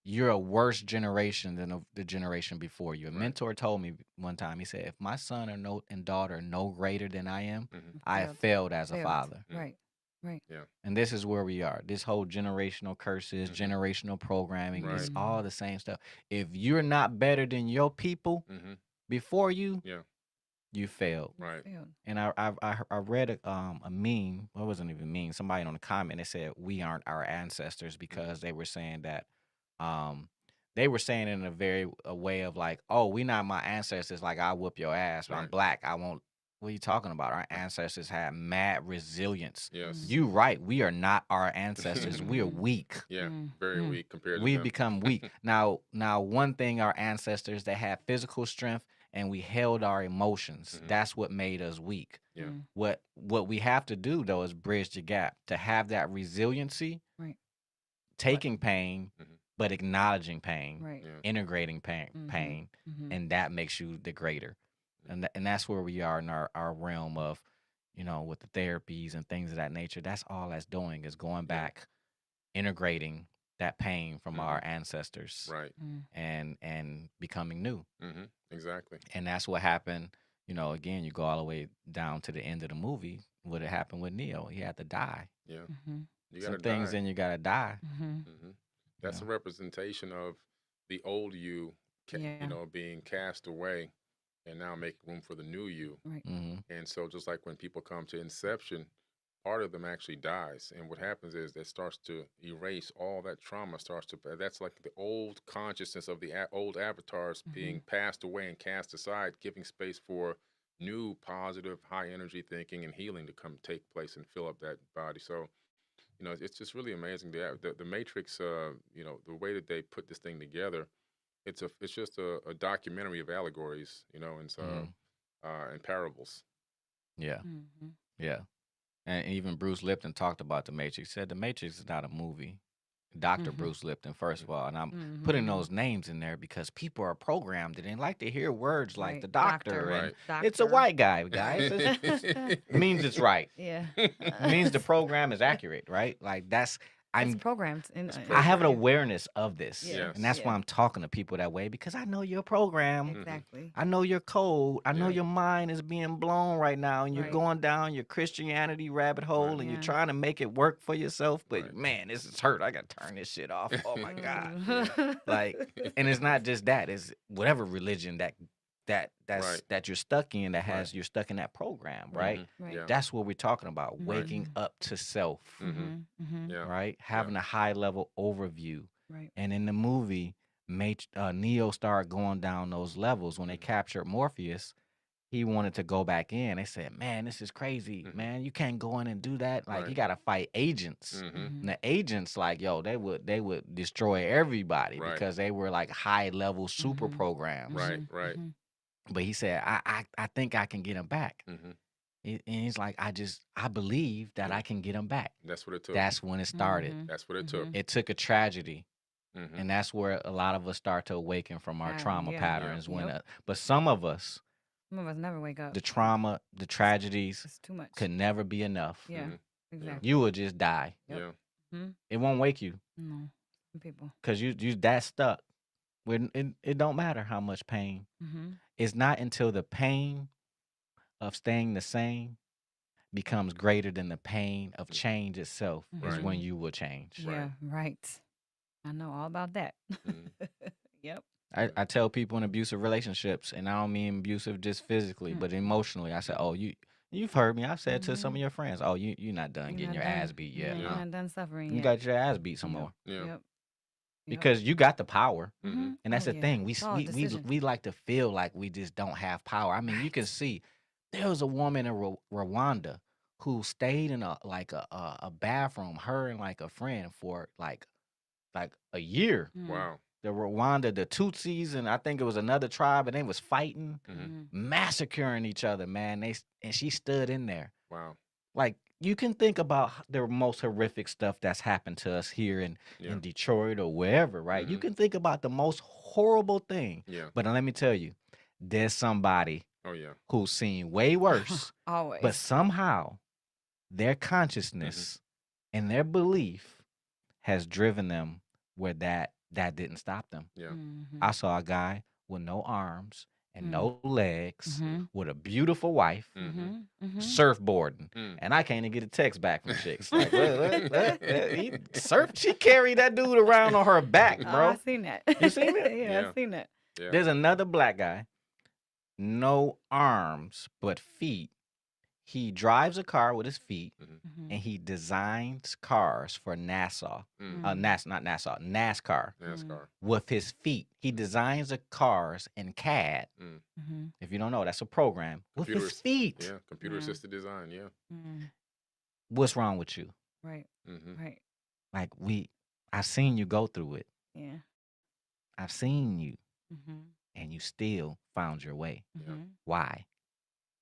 you're a worse generation than the generation before you? A Right. mentor told me one time, he said, if my son and daughter are no greater than I am, Mhm. I have failed as a Failed. father. Mm. Right. Right. Yeah. And this is where we are. This whole generational curses, Mhm. generational programming, it's Right. all the same stuff. If you're not better than your people Mhm. before you, Yeah. you failed. Right. Failed. And I read a meme. Well, it wasn't even a meme. Somebody on the comment, they said we aren't our ancestors because they were saying that they were saying it in a way of like, oh, we not my ancestors. Like I whoop your ass, but I'm Right. black. I won't. What are you talking about? Our ancestors had mad resilience. Yes. You right. We are not our ancestors. We are Mhm. weak. Yeah. Mm. Very Mm. weak compared to We've them. become weak. Now one thing our ancestors, they had physical strength and we held our emotions. Mhm. That's what made us weak. Yeah. Mm. What we have to do though is bridge the gap to have that resiliency, Right. taking pain, Mhm. but acknowledging pain, Right. Yeah. integrating pain, Mhm. Mhm. and that makes you the greater. And that's where we are in our realm of, with the therapies and things of that nature. That's all that's doing is going Yeah. back, integrating that pain from our ancestors Right. Mm. and becoming new. Exactly. And that's what happened. Again, you go all the way down to the end of the movie. What had happened with Neo? He had to die. Yeah. Mhm. You Some gotta things, die. then you gotta die. Mhm. That's a know. representation of the old you, Yeah. being cast away, and now make room for the new you. Right. hmm And so, just like when people come to Inception, part of them actually dies, and what happens is that starts to erase all that trauma. That's like the old consciousness of the old avatars being passed away and cast aside, giving space for new, positive, high energy thinking and healing to come take place and fill up that body. So, it's just really amazing. The Matrix, the way that they put this thing together, it's just a documentary of allegories, and parables. Yeah, Mhm. yeah. And even Bruce Lipton talked about the Matrix. Said the Matrix is not a movie. Dr. Mhm. Bruce Lipton, first of all, and I'm putting Mhm. those names in there because people are programmed and they like to hear words like Right. the doctor, Doctor. and Right. it's a Doctor. white guy, guys. It means it's right. Yeah. It means the program is accurate, right? Like It's programmed. It's I have an programmed. awareness of this, Yeah. and that's Yes. why I'm talking to people that way because I know your program. Exactly. I know your code. I know Yeah. your mind is being blown right now, and you're Right. going down your Christianity rabbit hole, Right. and you're Yeah. trying to make it work for yourself. But Right. man, this is hurt. I gotta turn this shit off. Oh my god! Mhm. Like, and it's not just that. It's whatever religion Right. that you're stuck in that Right. you're stuck in that program, right? Right. Yeah. That's what we're talking about. Right. Waking up to self, Mhm. Mhm. Yeah. right? Having a high level overview. Right. And in the movie, Neo started going down those levels when they captured Morpheus. He wanted to go back in. They said, "Man, this is crazy, man. You can't go in and do that. Like, you Right. got to fight agents." Mm-hmm. And the agents, like, yo, they would destroy everybody Right. because they were like high level super programs. Right. Right. Mhm. But he said, I think I can get him back. Mm-hmm. And he's like, I believe that Yeah. I can get him back. That's what it took. That's when it started. Mhm. That's what it took. It took a tragedy. Mm-hmm. And that's where a lot of us start to awaken from our trauma Yeah. patterns. Yep. But some of us, Some of us never wake up. the trauma, the tragedies It's too much. could never be enough. Yeah. Mhm. Exactly. You will just die. Yep. Yeah. Mhm. It won't wake you No. Some people. because you that stuck. When it don't matter how much pain. Mhm. It's not until the pain of staying the same becomes greater than the pain of change itself is Right. when you will change. Yeah. Right. I know all about that. Mhm. Yep. I tell people in abusive relationships, and I don't mean abusive just physically, but emotionally. I say, "Oh, you've heard me. I've said to some of your friends, oh, you're not done You're getting not your done. ass beat yet. You're No. not done suffering You yet. got your ass beat some Yep. more Yeah. Yep. because you got the power." Mm-hmm. And that's Oh, the yeah. thing. It's all a decision. We like to feel like we just don't have power. I mean, you can see there was a woman in Rwanda who stayed in a bathroom, her and like a friend for like a year. Mm. Wow. The Rwanda, the Tutsis, and I think it was another tribe, and they was fighting, Mhm. massacring each other, man. And she stood in there. Wow. Like, you can think about the most horrific stuff that's happened to us here in Yeah. Detroit or wherever, right? You Mhm. can think about the most horrible thing. Yeah. But let me tell you, there's somebody Oh yeah. who's seen way worse, Always. but somehow their consciousness and their belief has driven them where that didn't stop them. Yeah. Mhm. I saw a guy with no arms and no legs, Mhm. with a beautiful wife, Mhm. Mhm. surfboarding, Mm. and I can't even get a text back from chicks. Like, what? She carried that dude around on her back, Oh, bro. I seen that. You seen it? Yeah, Yeah. I seen that. Yeah. There's another black guy, no arms but feet. He drives a car with his feet, Mhm. and he designs cars for NASA. Mm. Not NASA, NASCAR. NASCAR. With his feet. He designs the cars in CAD. Mhm. If you don't know, that's a program. With his Computers- feet. Yeah. Computer assisted design. Yeah. Mhm. What's wrong with you? Right. Mm-hmm. Right. Like, I've seen you go through it. Yeah. I've seen you. Mhm. and you still found your way. Mhm. Why?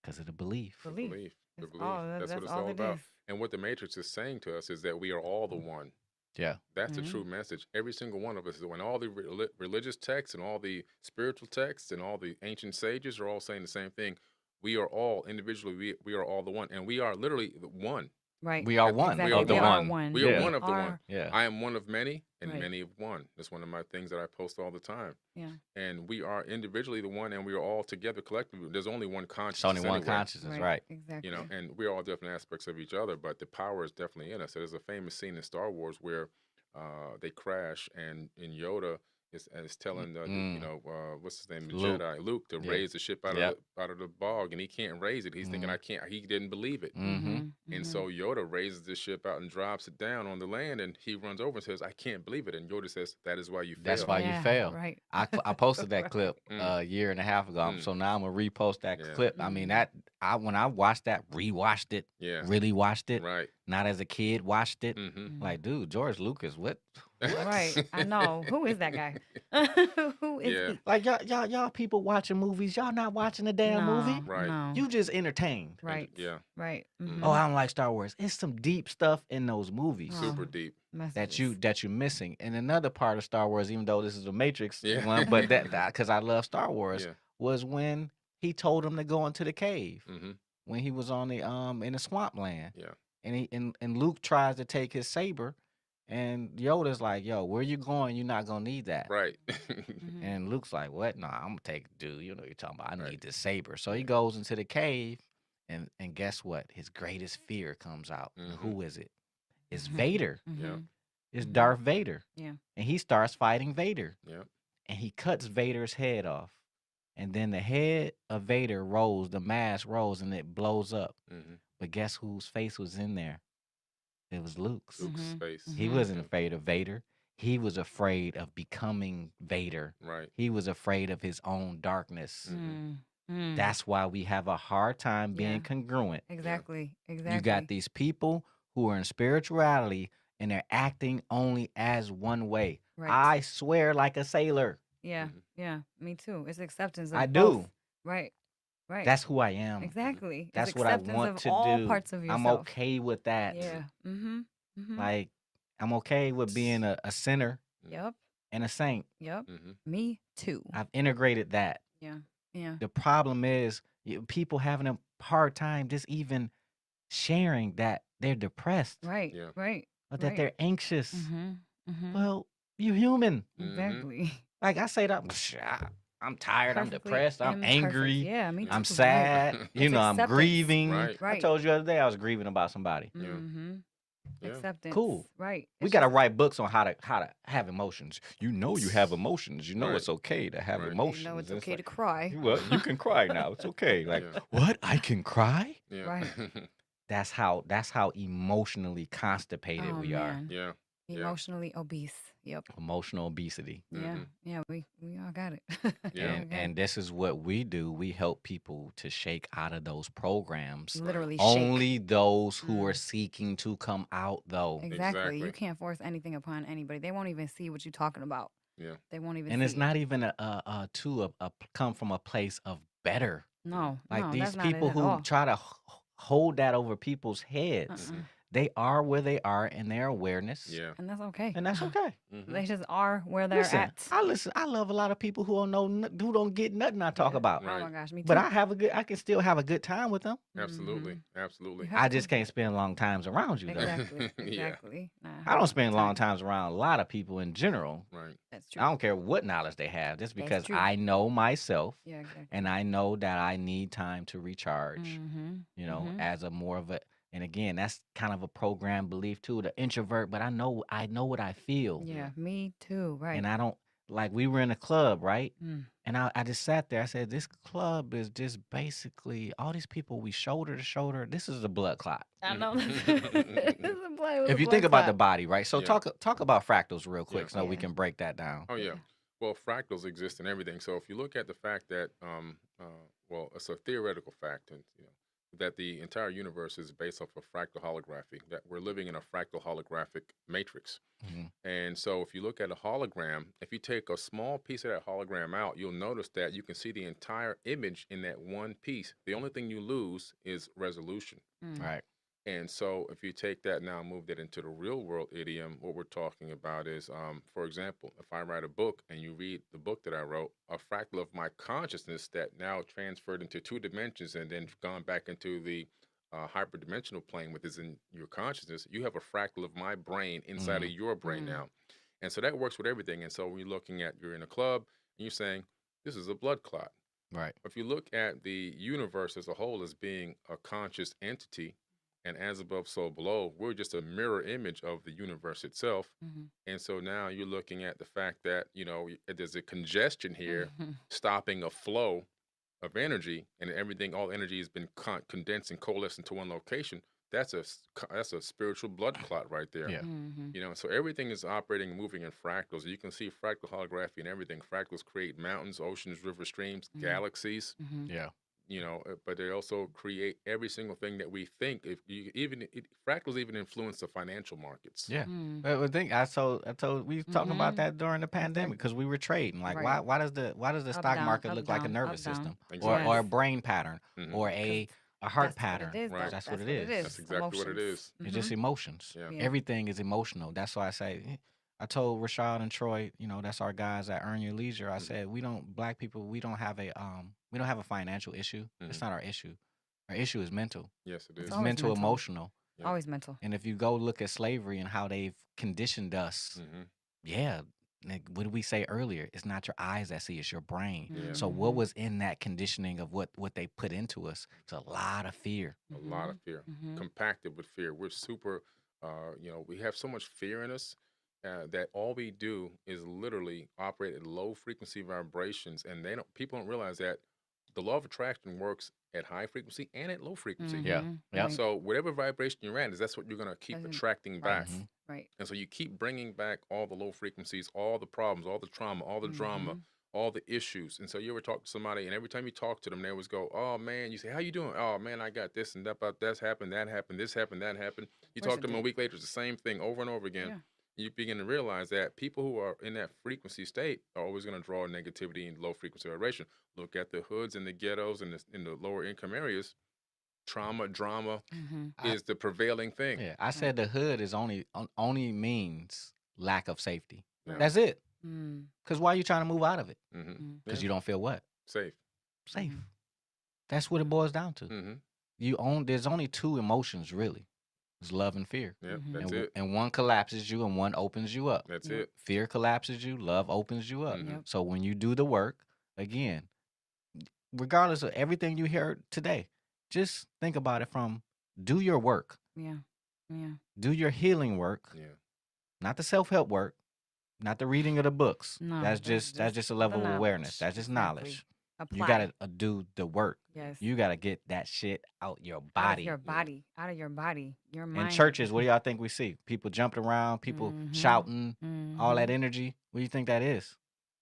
Because of the belief. Belief. Belief. The It's belief. all That's what that's it's all all it about. is. And what the Matrix is saying to us is that we are all the one. Yeah. That's the Mhm. true message. Every single one of us, when all the religious texts and all the spiritual texts and all the ancient sages are all saying the same thing, we are all individually, we are all the one. And we are literally the one. Right. We are one Exactly. of the We are one. one. We are Yeah. one of the one. are. Yeah. I am one of many, and Right. many of one. That's one of my things that I post all the time. Yeah. And we are individually the one, and we are all together collectively. There's only one It's consciousness only one anyway. consciousness, right? Exactly. You know, and we're all different aspects of each other, but the power is definitely in us. There's a famous scene in Star Wars where they crash, and in Yoda is telling what's his name, the Luke. Jedi Luke, to Yeah. raise the ship out Yep. of the bog, and he can't raise it. He's thinking, Mhm. I can't. He didn't believe it. Mm-hmm. And so Yoda raises the ship out and drops it down on the land, and he runs over and says, I can't believe it. And Yoda says, that is why you fail. That's why you fail. Right. I posted that Right. clip a year and a half ago, Mm. so now I'm gonna repost that Yeah. clip. I mean when I watched that, rewatched it, Yeah. really watched it, Right. not as a kid, watched it. Mm-hmm. Like, dude, George Lucas, what? Right. I know. Who is that guy? Who is Yeah. he? Like y'all people watching movies, y'all not watching the damn movie. Right. No. You just entertained. Right. Yeah. Right. Mhm. Oh, I don't like Star Wars. It's some deep stuff in those movies. Oh. Super deep. That you're missing. And another part of Star Wars, even though this is a Matrix Yeah. one, but that because I love Star Wars, Yeah. was when he told him to go into the cave Mm-hmm. when he was on the in the swampland. Yeah. And Luke tries to take his saber, and Yoda's like, "Yo, where you going? You're not gonna need that." Right. Mhm. And Luke's like, "What? No, I'm gonna take it, dude. You know what you're talking about. I Right. need this saber." So he goes into the cave, and guess what? His greatest fear comes out. And Mhm. who is it? It's Mhm. Vader. Yeah. Mhm. It's Mhm. Darth Vader. Yeah. And he starts fighting Vader. Yeah. And he cuts Vader's head off. And then the head of Vader rolls, the mask rolls, and it blows up. Mm-hmm. But guess whose face was in there? It was Luke's. Luke's Mhm. face. He Mhm. wasn't afraid of Vader. He was afraid of becoming Vader. Right. He was afraid of his own darkness. Mm. Mm. That's why we have a hard time being Yeah. congruent. Exactly. Exactly. You got these people who are in spirituality and they're acting only as one way. Right. I swear like a sailor. Yeah. Mhm. Yeah. Me too. It's acceptance of I both. do. Right. Right. That's who I am. exactly. It's That's what I acceptance want of to all do. parts of yourself. I'm okay with that. Yeah. Mm-hmm. Mm-hmm. Like, I'm okay with being a sinner Yep. and a saint. Yep. Mm-hmm. Me too. I've integrated that. Yeah. Yeah. The problem is people having a hard time just even sharing that they're depressed Right. Yeah. Right. or that right. they're anxious. Mm-hmm. Mm-hmm. Well, you're human. Exactly. Like I say that, I'm tired, I'm Perfectly depressed, I'm imperfect. angry, Yeah. Me too. I'm Right. sad, you It's know, I'm acceptance. grieving. Right. I Right. told you the other day I was grieving about somebody. Yeah. Mm-hmm. Yeah. Acceptance. Cool. Right. We It's got to just- write books on how to have emotions. You know you have emotions. You know Right. it's okay to have Right. emotions. You know it's And okay like, to cry. well, you can cry now. It's okay. Like, Yeah. what? I can cry? Yeah. Right. That's how emotionally constipated Oh, we are. man. Yeah. Yeah. Emotionally obese. Yep. Emotional obesity. Yeah. Mhm. Yeah. We all got it. Yeah. And this is what we do. We help people to shake out of those programs. literally shake. Only those who are seeking to come out, though. Exactly. You Exactly. can't force anything upon anybody. They won't even see what you're talking about. Yeah. They won't even And see it's it. not even come from a place of better. No. Like no, these that's not it people at who all. try to hold that over people's heads. Uh-uh. They are where they are in their awareness. Yeah. And that's okay. And that's okay. Mhm. They just are where they're Listen, at. I love a lot of people who don't get nothing I talk Yeah. about. Oh Right. my gosh, me too. But I can still have a good time with them. Absolutely. Mhm. Absolutely. You have I to. just can't spend long times around you though. Exactly. Yeah. Exactly. Nah, I don't half spend the long time. times around a lot of people in general. Right. That's true. I don't care what knowledge they have, just That's because true. I know myself Yeah, exactly. and I know that I need time to recharge. Mm-hmm. You know, Mhm. as a more of a, and again, that's kind of a program belief too, the introvert, but I know what I feel. Yeah, me too. Right. And I don't, like, we were in a club, right? Mm. And I just sat there. I said, this club is just basically all these people we shoulder to shoulder. This is a blood clot. I know. If you think about the body, right? So Yeah. talk about fractals real quick Yeah. so we Yeah. can break that down. Oh yeah. Yeah. Well, fractals exist in everything. So if you look at the fact that, well, it's a theoretical fact, and that the entire universe is based off of fractal holography, that we're living in a fractal holographic matrix. And so if you look at a hologram, if you take a small piece of that hologram out, you'll notice that you can see the entire image in that one piece. The only thing you lose is resolution. Right. And so if you take that now and move that into the real world idiom, what we're talking about is, for example, if I write a book and you read the book that I wrote, a fractal of my consciousness that now transferred into 2 dimensions and then gone back into the hyperdimensional plane, which is in your consciousness, you have a fractal of my brain inside of your brain now. And so that works with everything. And so when you're looking at, you're in a club and you're saying, this is a blood clot. Right. If you look at the universe as a whole as being a conscious entity, and as above, so below, we're just a mirror image of the universe itself. And so now you're looking at the fact that, you know, there's a congestion here, stopping a flow of energy, and everything, all energy has been condensed and coalesced into one location. That's a spiritual blood clot right there. Yeah. You know, so everything is operating and moving in fractals. You can see fractal holography and everything. Fractals create mountains, oceans, rivers, streams, galaxies. Yeah. You know, but they also create every single thing that we think. If you fractals even influence the financial markets. Yeah. But I think I told we was talking about that during the pandemic because we were trading. Like, Right. why does the Up, stock down, market up, look like a down, nervous up, down. system Exactly. or a brain pattern or a heart That's what pattern? it is, Right. though. That's what it is. That's exactly what it is. It's just emotions. Yeah. Yeah. Everything is emotional. That's why I say, I told Rashad and Troy, you know, that's our guys at Earn Your Leisure. I said, black people, we don't have a financial issue. It's not our issue. Our issue is mental. Yes, it is. It's always mental, mental. emotional. Yeah. Always mental. And if you go look at slavery and how they've conditioned us, yeah, like, what did we say earlier? It's not your eyes that see, it's your brain. Yeah. So what was in that conditioning of what they put into us? It's a lot of fear. A lot of fear, compacted with fear. We're super, you know, we have so much fear in us that all we do is literally operate at low frequency vibrations, and people don't realize that the law of attraction works at high frequency and at low frequency. Yeah. Yeah. Right. So whatever vibration you're at, that's what you're gonna keep Doesn't- attracting back. Right. And so you keep bringing back all the low frequencies, all the problems, all the trauma, all the drama, all the issues. And so you ever talk to somebody, and every time you talk to them, they always go, "Oh man," you say, "How you doing?" "Oh man, I got this and that, about this happened, that happened, this happened, that happened." You Where's talk the to them a date? week later, it's the same thing over and over again. Yeah. You begin to realize that people who are in that frequency state are always going to draw negativity and low frequency vibration. Look at the hoods and the ghettos and in the lower income areas. Trauma, drama is the prevailing thing. Yeah. I said the hood is only means lack of safety. Yeah. That's it. Mm. Because why are you trying to move out of it? Because Yeah. you don't feel what? Safe. Safe. That's what it boils down to. There's only 2 emotions really. It's love and fear. Yeah, that's it. And one collapses you and one opens you up. That's it. Fear collapses you, love opens you up. Yep. So when you do the work, again, regardless of everything you heard today, just think about it from do your work. Yeah. Yeah. Do your healing work, Yeah. not the self-help work, not the reading of the books. No, that's just a level of awareness. That's just knowledge. You got to do the work. Yes. You got to get that shit out your Out of body. your body. Out of your body. Your mind. In churches, what do y'all think we see? People jumping around, people shouting, all that energy. What do you think that is?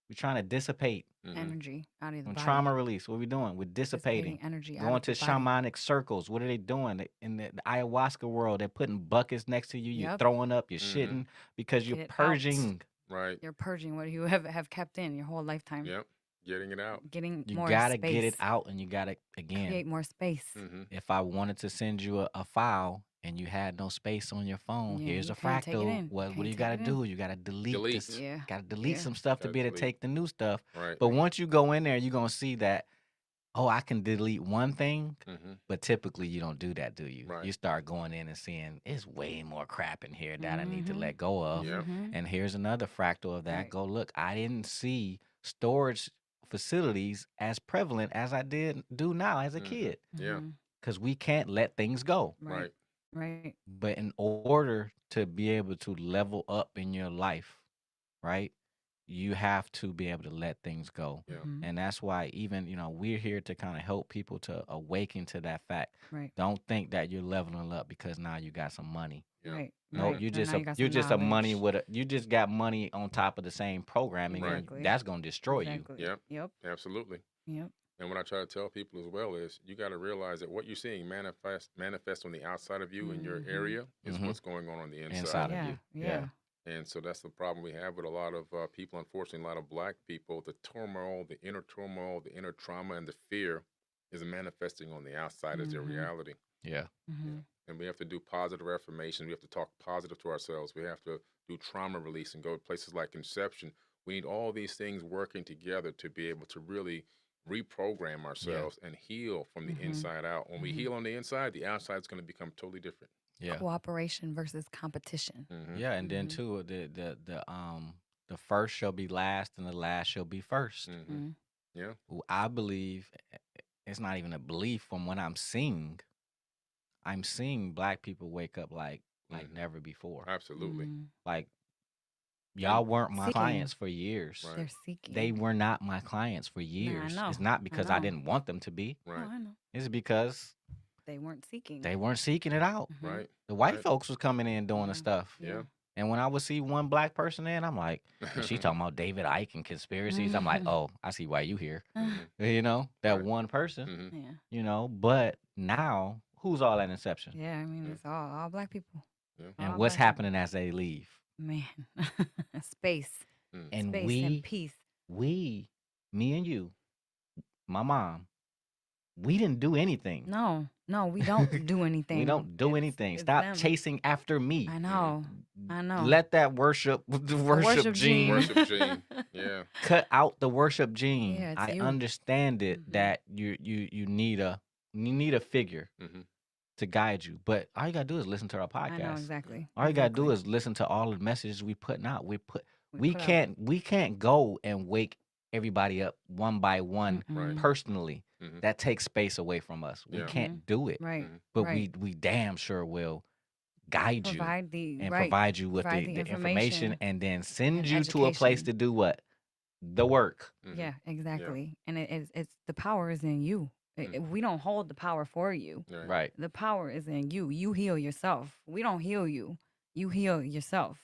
We're trying to dissipate. Energy out of the When body. trauma release, what are we doing? We're dissipating. Energy out Going of to the body. shamanic circles. What are they doing? In the ayahuasca world, they're putting buckets next to you. You're Yep. throwing up, you're shitting because Get you're it out. purging. Right. You're purging what you have kept in your whole lifetime. Yep. Getting it out. Getting You more got to space. get it out, and you got to, again, Create more space. if I wanted to send you a file and you had no space on your phone, Yeah, here's you a can't take it fractal. in. What do Can't you take got to it in. do? You got to delete Delete. this. Yeah. Got to delete Yeah. some stuff to Gotta be able to delete. take the new stuff. Right. But once you go in there, you're going to see that, oh, I can delete one thing, but typically you don't do that, do you? Right. You start going in and seeing, it's way more crap in here that I need to let go of. Yep. And here's another fractal of that. Right. Go look, I didn't see storage facilities as prevalent as I do now as a kid. Yeah. Because we can't let things go. Right. Right. But in order to be able to level up in your life, right, you have to be able to let things go. Yeah. And that's why even, we're here to kind of help people to awaken to that fact. Right. Don't think that you're leveling up because now you got some money. Yeah. Right. No, right. you Or just now a, got you're some just a money knowledge. you just got money on top of the same programming. Right. And Exactly. that's gonna destroy Exactly. Yep. Yep. Absolutely. Yep. And what I try to tell people as well is you got to realize that what you're seeing manifest on the outside of you in your area is what's going on the inside. Inside of Yeah, you. yeah. And so that's the problem we have with a lot of people, unfortunately, a lot of black people. The turmoil, the inner trauma, and the fear is manifesting on the outside as their reality. Yeah. And we have to do positive affirmation. We have to talk positive to ourselves. We have to do trauma release and go to places like Inception. We need all these things working together to be able to really reprogram ourselves and heal from the inside out. When we heal on the inside, the outside is going to become totally different. Yeah. Cooperation versus competition. Yeah, and then too, the first shall be last, and the last shall be first. Yeah. I believe it's not even a belief. From what I'm seeing black people wake up like never before. Absolutely. Like y'all weren't my Seeking. clients for years. Right. They're seeking. They were not my clients for years. know. It's not I because I know. didn't want them to be. Oh, Right. I know. It's because They weren't seeking. they weren't seeking it out. Right. The white Right. folks was coming in doing the stuff. Yeah. And when I would see one black person in, I'm like, and she talking about David Icke and conspiracies. I'm like, oh, I see why you here. You know, that Right. one person, Yeah. you know, but now who's all at Inception? Yeah, I mean, it's all black people. Yeah. And all what's black happening as they leave? people. Man. Space. And Space we, and peace. me and you, my mom, we didn't do anything. No, we don't do anything. We don't do It's- anything. it's Stop them. chasing after me. I know. I know. Let that worship worship gene Worship gene. Yeah. cut out the worship gene. Yeah, it's I you. understand it that you need a figure Mhm. to guide you, but all you gotta do is listen to our podcast. I know exactly. All you gotta do is listen to all the messages we putting out. We put can't go and wake everybody up one by one Right. personally. Mhm. That takes space away from us. We Yeah. can't do it. Right. But right. we damn sure will guide you Provide the and right. provide you with provide the the information and then send and you to a place education. to do what? The work. Mhm. Yeah, exactly. And it's the power is in you. We don't hold the power for you. Right. The power is in you. You heal yourself. We don't heal you. You heal yourself.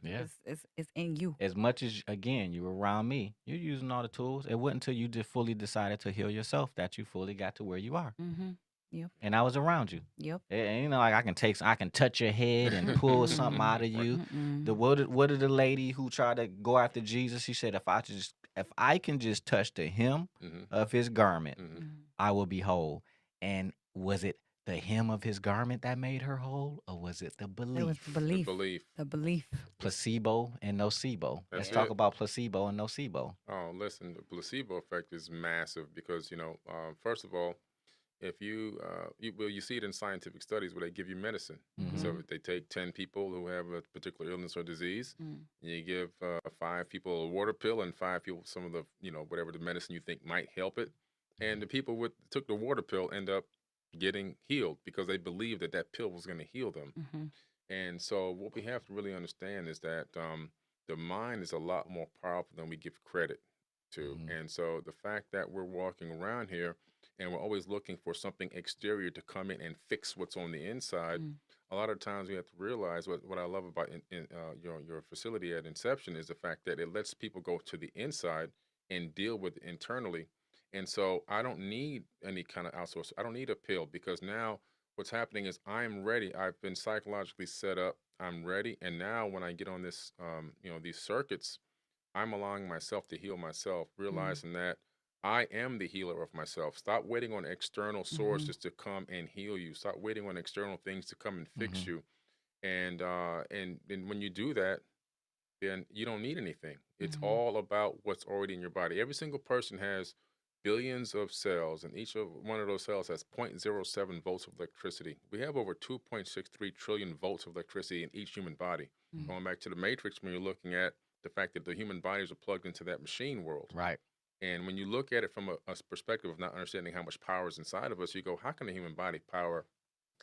Yeah. It's in you. As much as, again, you were around me, you're using all the tools. It wasn't until you fully decided to heal yourself that you fully got to where you are. Mm-hmm. Yep. And I was around you. Yep. And, you know, like I can touch your head and pull something out of you. What did the lady who tried to go after Jesus? She said, if I can just touch the hem of his garment, I will be whole. And was it the hem of his garment that made her whole, or was it the belief? It was the belief. Belief. The belief. Placebo and nocebo. That's Let's talk it. about placebo and nocebo. Oh, listen, the placebo effect is massive because, first of all, if you see it in scientific studies where they give you medicine. So if they take 10 people who have a particular illness or disease, and you give 5 people a water pill and 5 people some of the, whatever the medicine you think might help it. And the people who took the water pill end up getting healed because they believed that pill was going to heal them. And so what we have to really understand is that the mind is a lot more powerful than we give credit to. And so the fact that we're walking around here and we're always looking for something exterior to come in and fix what's on the inside, a lot of times we have to realize what I love about your facility at Inception is the fact that it lets people go to the inside and deal with it internally. And so I don't need any kind of outsource. I don't need a pill because now what's happening is I'm ready. I've been psychologically set up. I'm ready. And now when I get on this, these circuits, I'm allowing myself to heal myself, realizing that I am the healer of myself. Stop waiting on external sources to come and heal you. Stop waiting on external things to come and fix you. And when you do that, then you don't need anything. It's all about what's already in your body. Every single person has billions of cells, and each of one of those cells has 0.07 volts of electricity. We have over 2.63 trillion volts of electricity in each human body. Going back to the Matrix, when you're looking at the fact that the human bodies are plugged into that machine world. Right. And when you look at it from a perspective of not understanding how much power is inside of us, you go, how can a human body power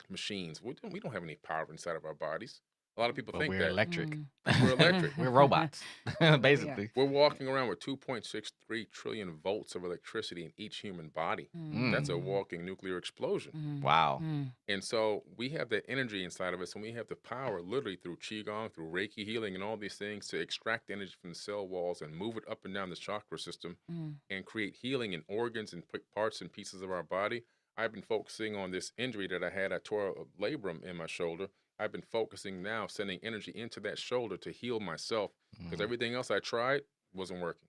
machines? We don't have any power inside of our bodies. A lot of people But think we're that. electric. We're electric. We're robots, basically. We're walking around with 2.63 trillion volts of electricity in each human body. That's a walking nuclear explosion. Wow. And so we have that energy inside of us, and we have the power literally through Qigong, through Reiki healing, and all these things to extract energy from the cell walls and move it up and down the chakra system and create healing in organs and parts and pieces of our body. I've been focusing on this injury that I had. I tore a labrum in my shoulder. I've been focusing now, sending energy into that shoulder to heal myself because everything else I tried wasn't working.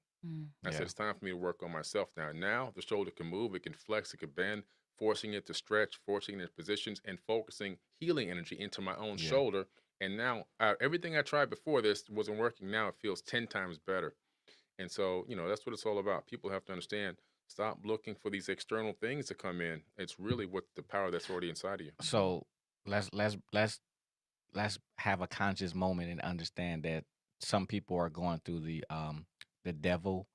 I said, it's time for me to work on myself now. Now the shoulder can move, it can flex, it can bend, forcing it to stretch, forcing it in positions, and focusing healing energy into my own shoulder. And now everything I tried before this wasn't working. Now it feels 10 times better. And so, you know, that's what it's all about. People have to understand, stop looking for these external things to come in. It's really what the power that's already inside of you. So let's have a conscious moment and understand that some people are going through the devil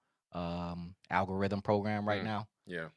algorithm program right now Yeah.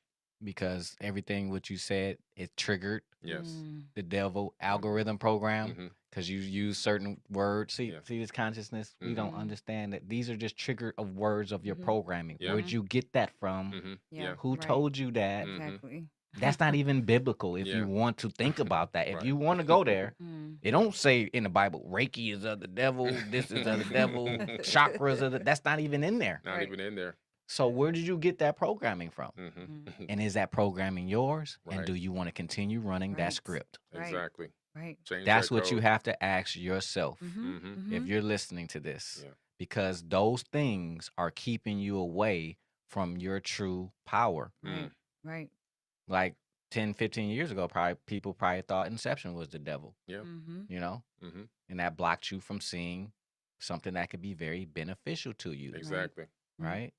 because everything what you said it triggered Yes. the devil algorithm program because you use certain words. See this consciousness. We don't understand that these are just trigger of words of your programming. Yeah. Where'd you get that from? Yeah. Who told you that? Exactly. That's not even biblical if you want to think about that. If you want to go there, it don't say in the Bible, Reiki is of the devil, this is of the devil, chakras of the, that's not even in there. Not even in there. So where did you get that programming from? And is that programming yours? And do you want to continue running that script? Exactly. Right. Change That's that what you code. have to ask yourself if you're listening to this. Because those things are keeping you away from your true power. Right. Like 10, 15 years ago, people probably thought Inception was the devil. Yeah. You know? And that blocked you from seeing something that could be very beneficial to you. Exactly. Right?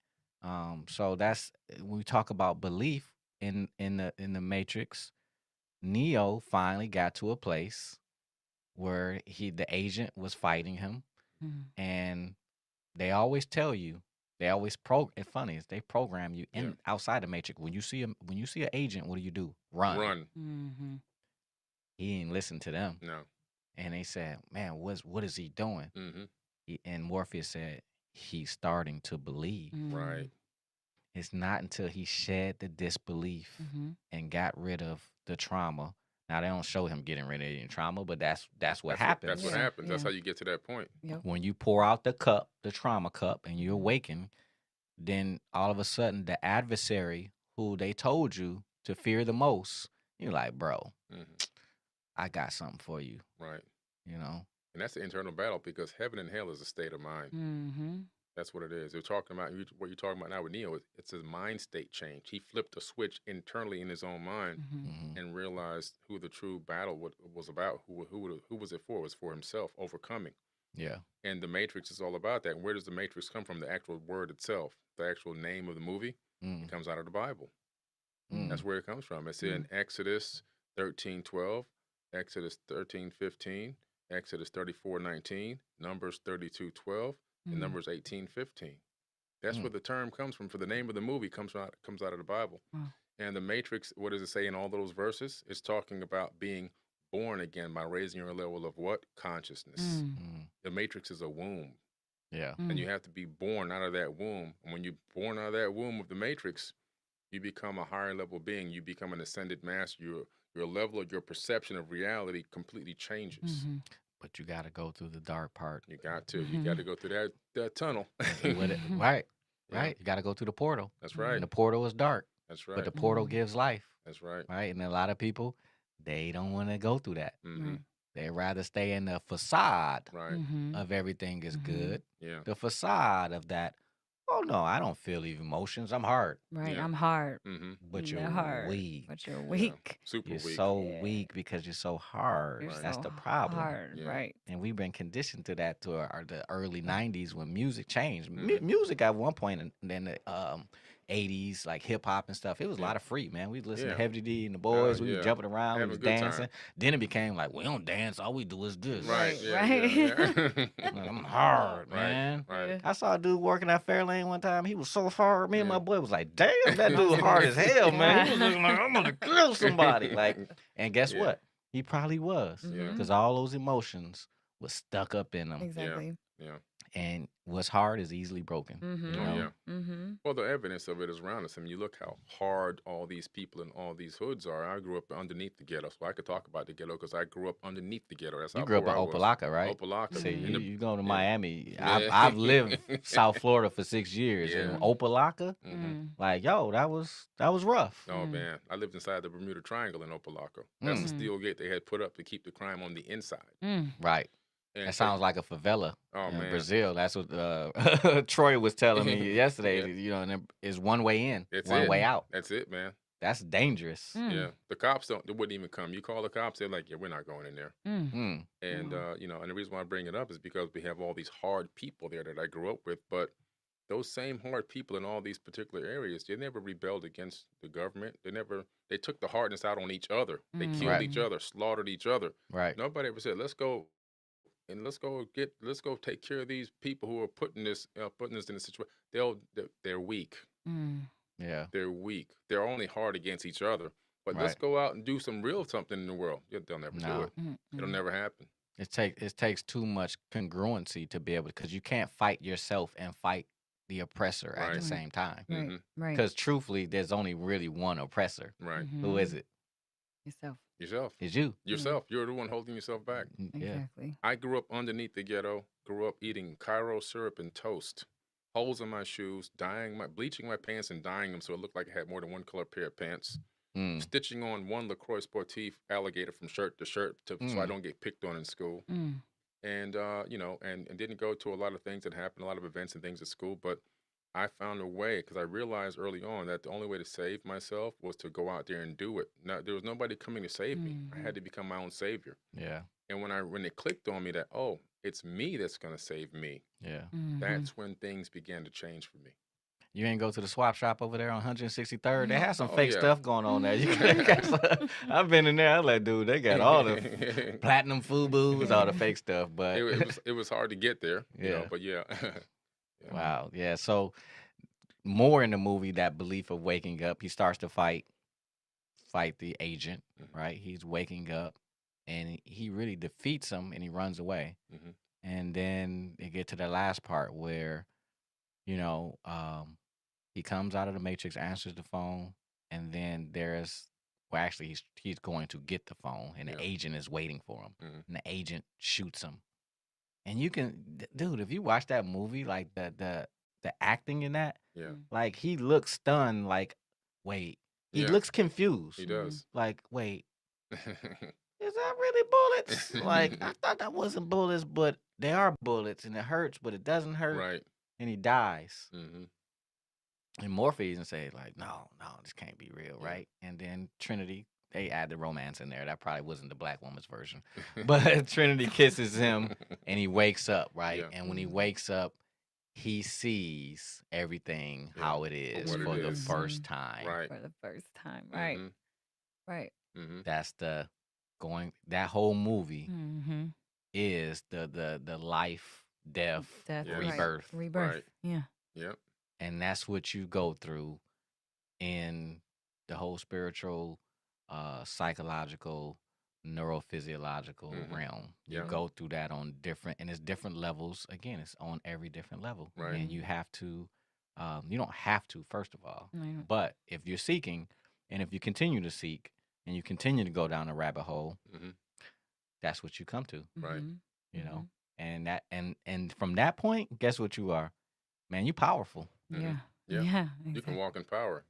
So that's when we talk about belief in the Matrix. Neo finally got to a place where the agent was fighting him, and they always tell you, they always it's funny is they program you in outside the Matrix. When you see an agent, what do? Run. He didn't listen to them. No. And they said, "Man, what is he doing?" And Morpheus said, "He's starting to believe." Right. It's not until he shed the disbelief and got rid of the trauma. Now they don't show him getting rid of any trauma, but that's what happens. That's what happens. That's how you get to that point. When you pour out the cup, the trauma cup, and you awaken, then all of a sudden the adversary who they told you to fear the most, you're like, bro, I got something for you. Right. You know? And that's the internal battle because heaven and hell is a state of mind. That's what it is. They're talking about what you're talking about now with Neo. It's a mind state change. He flipped a switch internally in his own mind and realized who the true battle was about. Who was it for? It was for himself, overcoming. Yeah. And the Matrix is all about that. And where does the Matrix come from? The actual word itself, the actual name of the movie, it comes out of the Bible. That's where it comes from. It's in Exodus 13:12, Exodus 13:15, Exodus 34:19, Numbers 32:12. In Numbers 18:15. That's where the term comes from. For the name of the movie comes out of the Bible. And the Matrix, what does it say in all those verses? It's talking about being born again by raising your level of what? Consciousness. The Matrix is a womb. Yeah. And you have to be born out of that womb. And when you're born out of that womb of the Matrix, you become a higher level being. You become an ascended master. Your level of your perception of reality completely changes. But you got to go through the dark part. You got to. You got to go through that tunnel. Right. You got to go through the portal. That's right. And the portal is dark. That's right. But the portal gives life. That's right. Right. And a lot of people, they don't want to go through that. They'd rather stay in the facade of everything is good. Yeah. The facade of that, oh no, I don't feel these emotions. I'm hard. Right. I'm hard. But you're hard. weak. But you're weak. Super You're weak. so weak because you're so hard. You're That's so the problem. Hard. Right. And we've been conditioned to that to the early 90s when music changed. Music at one point in the 80s, like hip hop and stuff, it was a lot of free, man. We listened to Heavy D and the Boys. We were jumping around, we was dancing. Then it became like, we don't dance, all we do is this. Right. Like, I'm hard, man. Right. I saw a dude working at Fairlane one time. He was so hard. Me and my boy was like, damn, that dude's hard as hell, man. He was looking like, I'm gonna kill somebody. Like, and guess what? He probably was. Because all those emotions was stuck up in them. Exactly. Yeah. And what's hard is easily broken. Mm-hmm. You Oh, know? yeah. Mm-hmm. Well, the evidence of it is around us. I mean, you look how hard all these people in all these hoods are. I grew up underneath the ghetto, so I could talk about the ghetto because I grew up underneath the ghetto. That's You how grew up poor in I was. Opelika, right? Opelika. See, In the- you go to yeah. Miami. Yeah. I've lived South Florida for 6 years. Yeah. And Opelika, Mhm. like, yo, that was rough. Oh man, I lived inside the Bermuda Triangle in Opelika. That's the steel gate they had put up to keep the crime on the inside. Right. And That sounds like a favela Oh, in man. Brazil. That's what Troy was telling me yesterday. Yeah. You know, and it's one way in, That's one it. way out. That's it, man. That's dangerous. Yeah, the cops they wouldn't even come. You call the cops, they're like, yeah, we're not going in there. Mm. And you know, and the reason why I bring it up is because we have all these hard people there that I grew up with, but those same hard people in all these particular areas, they never rebelled against the government. They took the hardness out on each other. They killed Right. each other, slaughtered each other. Right. Nobody ever said, let's go take care of these people who are putting this in a situation. They're weak. Yeah. They're weak. They're only hard against each other. But let's Right. go out and do some real something in the world. They'll never do No. it. It'll never happen. It takes too much congruency to be able, because you can't fight yourself and fight the oppressor at the Right. same time. Right. Mhm. Right. Because truthfully, there's only really one oppressor. Right. Who is it? Yourself. Yourself. It's you. Yourself. You're the one holding yourself back. Yeah. Exactly. I grew up underneath the ghetto, grew up eating Cairo syrup and toast, holes in my shoes, bleaching my pants and dyeing them so it looked like I had more than one color pair of pants, Mm. stitching on one LaCroix Sportif alligator from shirt to shirt so I don't get picked on in school. And, you know, and didn't go to a lot of things that happened, a lot of events and things at school, but I found a way because I realized early on that the only way to save myself was to go out there and do it. Now, there was nobody coming to save me. I had to become my own savior. Yeah. And when it clicked on me that, oh, it's me that's going to save me, Yeah. that's when things began to change for me. You ain't go to the swap shop over there on 163rd. They have some Oh, fake yeah. stuff going on there. I've been in there. I'm like, dude, they got all the platinum FUBUs, all the fake stuff. But it was hard to get there, you know, Yeah. but yeah. Yeah. wow, yeah. So more in the movie, that belief of waking up, he starts to fight the agent, right? He's waking up, and he really defeats him, and he runs away. Mhm. And then it get to the last part where, you know, he comes out of the Matrix, answers the phone, and then actually he's going to get the phone, and Yeah. the agent is waiting for him, Mhm. and the agent shoots him. And you can, dude, if you watch that movie, like the acting in that, Yeah. like he looks stunned, like, wait, he Yeah. looks confused, He does. like, wait, is that really bullets? Like, I thought that wasn't bullets, but they are bullets, and it hurts, but it doesn't hurt, Right. and he dies. hmm And Morpheus and say, like, no, this can't be real, Yeah. right? And then Trinity, they add the romance in there. That probably wasn't the black woman's version. But Trinity kisses him, and he wakes up, right? Yeah. And when he wakes up, he sees everything Yeah. how it is what it for the is. first time. Right. For the first time. Right. Mhm. Right. Mhm. That's that whole movie Mm-hmm. is the life, death, Death. Yeah. Right. rebirth. Rebirth. Right. Yeah. Yep. And that's what you go through in the whole spiritual, psychological, neurophysiological Mhm. realm. You Yeah. go through that on it's different levels. Again, it's on every different level. Right. And you have to, you don't have to, first of all, Right. but if you're seeking, and if you continue to seek, and you continue to go down a rabbit hole, Mhm. that's what you come to, Right. Mhm. you know? And that, and from that point, guess what you are? Man, you powerful. Yeah. Yeah. Yeah. You Exactly. can walk in power.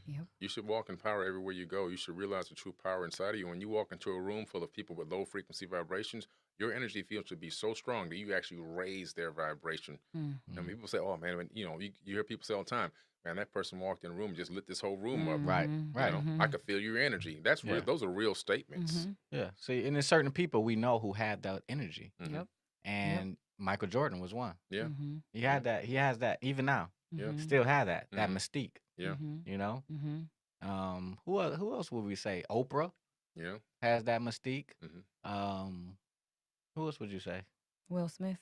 Yep. You should walk in power everywhere you go. You should realize the true power inside of you. When you walk into a room full of people with low frequency vibrations, your energy field should be so strong that you actually raise their vibration. And people say, "Oh man," you know, you hear people say all the time, "Man, that person walked in the room and just lit this whole room up." Right, Mhm. right. You know, I could feel your energy. That's real. Yeah. Those are real statements. Mhm. Yeah. See, and there's certain people we know who had that energy. Mhm. Yep. And Michael Jordan was one. Yeah. Mhm. He had that. He has that even now. Yeah. Mhm. Still have that Mhm. mystique. Yeah. Mhm. You know. Mhm. Who else would we say? Oprah Yeah. has that mystique. Mhm. Who else would you say? Will Smith.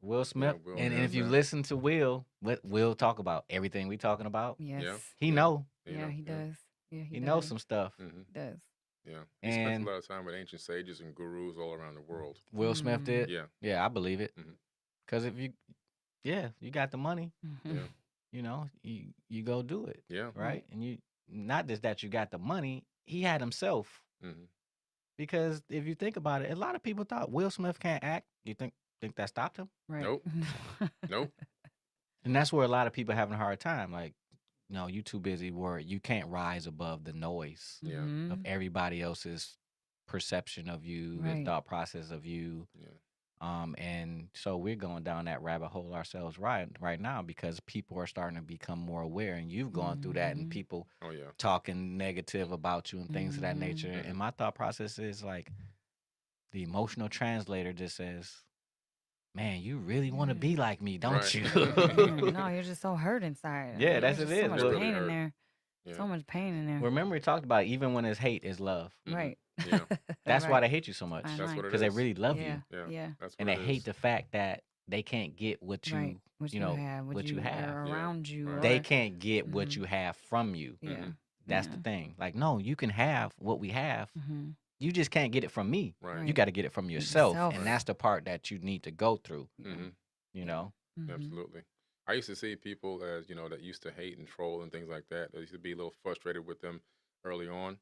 Will Smith. Will and has if you that. listen to Will, what Will talk about everything we talking about. Yes. He Yeah. know. Yeah, he does. Yeah, He does. knows some stuff. Mhm. Does. Yeah. He spent And a lot of time with ancient sages and gurus all around the world. Will Smith did. Yeah. Yeah, I believe it. Mhm. Because if you got the money, Yeah. you know, you go do it, Yeah. right? And you not just that you got the money, he had himself. Mhm. Because if you think about it, a lot of people thought Will Smith can't act. You think that stopped him? Right. Nope. Nope. And that's where a lot of people are having a hard time. Like, no, you too busy where you can't rise above the noise Yeah. of everybody else's perception of you, their Right. thought process of you. Yeah. And so we're going down that rabbit hole ourselves right now because people are starting to become more aware, and you've gone through that, and people Oh yeah. talking negative about you and things of that nature. And my thought process is like the emotional translator just says, "Man, you really want to be like me, don't Right. you?" No, you're just so hurt inside. Yeah, There's that's it just so is. much Well, Really pain in hurt. there. Yeah. So much pain in there. Remember, we talked about even when there's hate, is love. Right. Yeah. That's why Right. they hate you so much Fine That's line. what it because they is. really love Yeah. you, Yeah. Yeah. That's what and they it hate is. the fact that they can't get what you, Right. What you you know, have. what you have. are Yeah. around you. Right. They or- can't get what Mhm. you have from you. Yeah. That's the thing. Like, no, you can have what we have. Mm-hmm. You just can't get it from me. Right. You got to get it from yourself, Yourself. and that's the part that you need to go through. Mhm. You know, Absolutely. I used to see people as, that used to hate and troll and things like that. I used to be a little frustrated with them early on.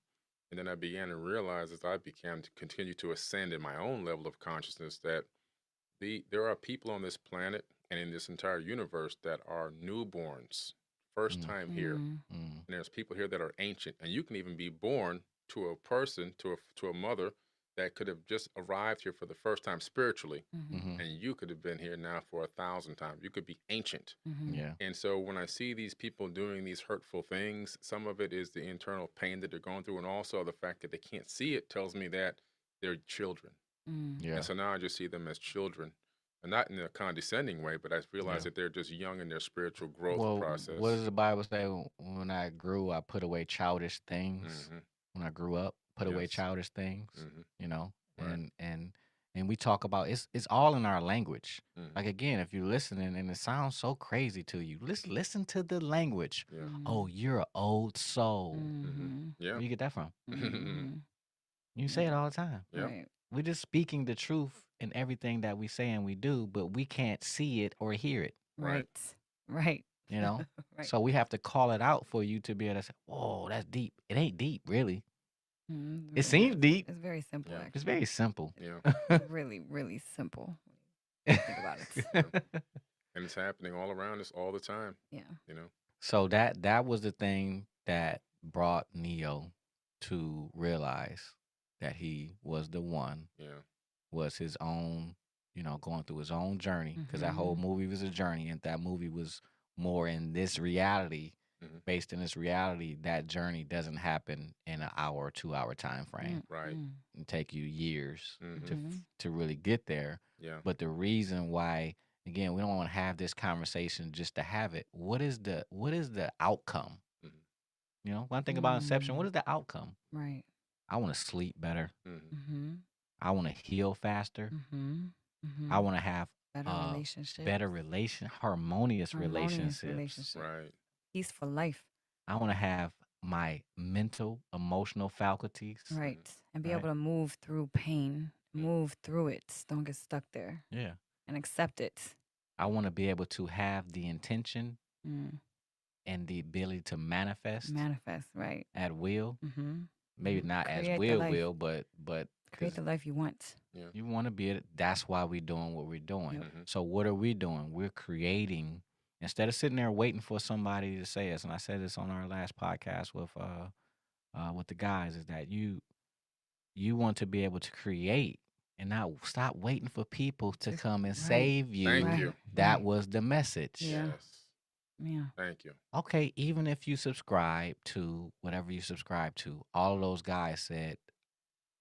And then I began to realize as I began to continue to ascend in my own level of consciousness that there are people on this planet and in this entire universe that are newborns, first time here. Mm. And there's people here that are ancient. And you can even be born to a person, to a mother that could have just arrived here for the first time spiritually. Mm-hmm. And you could have been here now for 1,000 times. You could be ancient. Mm-hmm. yeah, And so when I see these people doing these hurtful things, some of it is the internal pain that they're going through. And also the fact that they can't see it tells me that they're children. Mm. yeah. And so now I just see them as children. And not in a condescending way, but I realize Yeah. that they're just young in their spiritual growth process. What does the Bible say? When I grew, I put away childish things. Mhm. When I grew up, put away Yes. childish things. Mhm. You know, Right. and we talk about it's all in our language. Mhm. Like again, if you're listening and it sounds so crazy to you, listen to the language. Yeah. Oh, you're an old soul. Mm-hmm. Yeah. Where you get that from? Mm-hmm. You say it all the time. Yeah. Right. We're just speaking the truth in everything that we say and we do, but we can't see it or hear it. Right. Right. You know, Right. so we have to call it out for you to be able to say, "Oh, that's deep." It ain't deep, really. Mm-hmm. It seems deep. It's very simple. Yeah. Actually. It's very simple. Yeah. really, really simple. Think about it. And it's happening all around us all the time, Yeah. So that was the thing that brought Neo to realize that he was the one, Yeah. was his own, going through his own journey. Because that whole movie was a journey, and that movie was more in this reality. Mhm. Based in this reality, that journey doesn't happen in an hour or 2 hour time frame. Right. It take you years Mhm. to really get there. Yeah. But the reason why, again, we don't want to have this conversation just to have it. What is the outcome? Mhm. When I think about Inception, what is the outcome? Right. I want to sleep better. Mhm. Mm-hmm. I want to heal faster. Mm-hmm. Mm-hmm. I want to have better relationship. harmonious relationships. Right. Peaceful life. I want to have my mental, emotional faculties. Right. And be Right. able to move through pain. Move through it. Don't get stuck there. Yeah. And accept it. I want to be able to have the intention Mm. and the ability to manifest Manifest. Right. at will. Mm-hmm. Maybe Mhm. not Create as the life. will, but Create 'cause the life you want. Yeah. you want to be it. That's why we're doing what we're doing. Yep. Mhm. So what are we doing? We're creating, instead of sitting there waiting for somebody to say us. And I said this on our last podcast with the guys, is that you want to be able to create and not stop waiting for people to Just- come and right. save you. Thank Right. you. That Right. was the message. Yeah. Yes. Yeah. Thank you. Okay, even if you subscribe to whatever you subscribe to, all of those guys said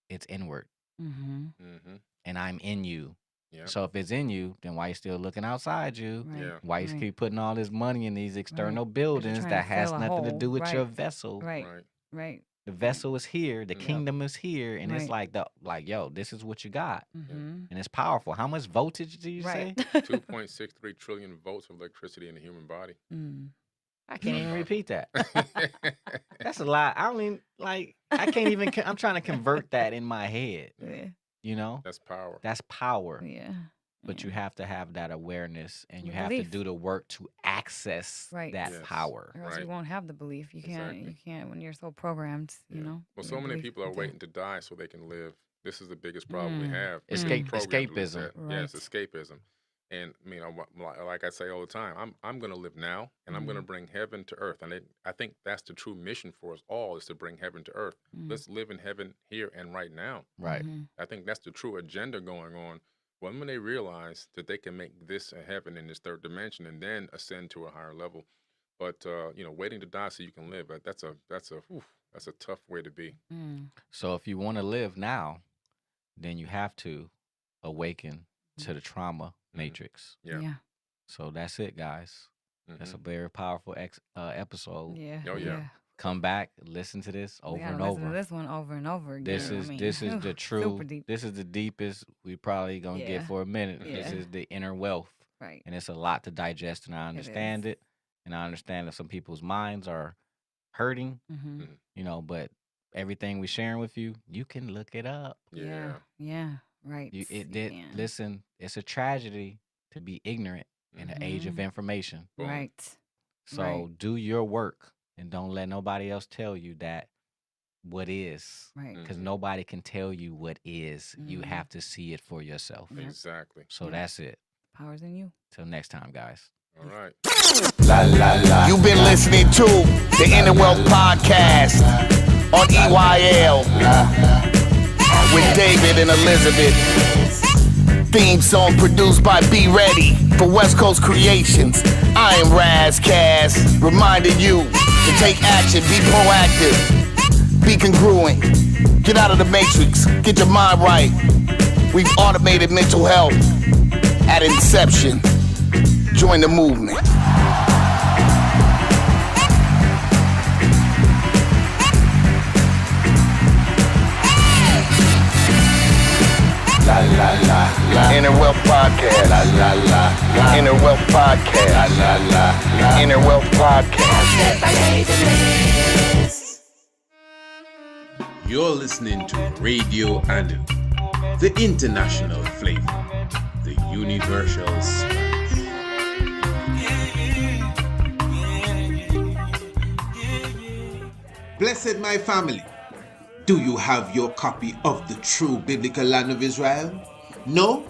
it's inward Mm-hmm. Mm-hmm. and I'm in you. Yeah. So if it's in you, then why you still looking outside you? Right. Yeah. Why you Right. keep putting all this money in these external Right. buildings trying that to has fill a nothing to hole. do with your Right. vessel? Right. Right. Right. The vessel is here, the Yeah. kingdom is here, and it's Right. like, yo, this is what you got. Mm-hmm. And it's powerful. How much voltage do you Right. say? 2.63 trillion volts of electricity in the human body. Mm. I can't even repeat that. That's a lot. I mean, like, I can't even. I'm trying to convert that in my head. Yeah. You know, That's power. that's power. Yeah. But you have to have that awareness, and you The have belief. to do the work to access Right. that Yes. power. Or else you Right. won't have the belief. You can't. Exactly. You can't when you're so programmed. You Yeah. know. Well, your so many belief people are into- waiting to die so they can live. This is the biggest problem we have. We're Escape- programmed to live escapism. that. Yes, Right. escapism. And I mean, like I say all the time, I'm going to live now, and I'm going to bring heaven to earth. And I think that's the true mission for us all, is to bring heaven to earth. Let's live in heaven here and right now. Right. I think that's the true agenda going on. When they realize that they can make this a heaven in this third dimension and then ascend to a higher level. But waiting to die so you can live, that's a tough way to be. So if you want to live now, then you have to awaken to the trauma matrix. Yeah. So that's it, guys. That's a very powerful episode. Yeah. Oh, yeah. Come back, listen to this over We gotta and listen to over. this one over and over again. This is I mean, this is whew, the true. Super deep. This is the deepest we probably gonna Yeah. get for a minute. This Yeah. is the inner wealth, Right. and it's a lot to digest. And I understand it, and I understand that some people's minds are hurting. But everything we sharing with you, you can look it up. Yeah. Yeah. Right. You You did can. listen. It's a tragedy to be ignorant in the age of information. Boom. Right. So Right. do your work and don't let nobody else tell you that what is. Right. Because nobody can tell you what is. You have to see it for yourself. Exactly. So that's it. Power's in you. Till next time, guys. All right. You've been listening to the Inner Wealth Podcast on EYL with David and Elizabeth. Theme song produced by Be Ready for West Coast Creations. I am Raz Cass, reminding you to take action, be proactive, be congruent, get out of the matrix, get your mind right. We've automated mental health at inception. Join the movement. Inner Wealth Podcast. Inner Wealth Podcast. Inner Wealth Podcast. You're listening to Radio Anu, the international flavor, the universal spice. Blessed my family, do you have your copy of the True Biblical Land of Israel? No?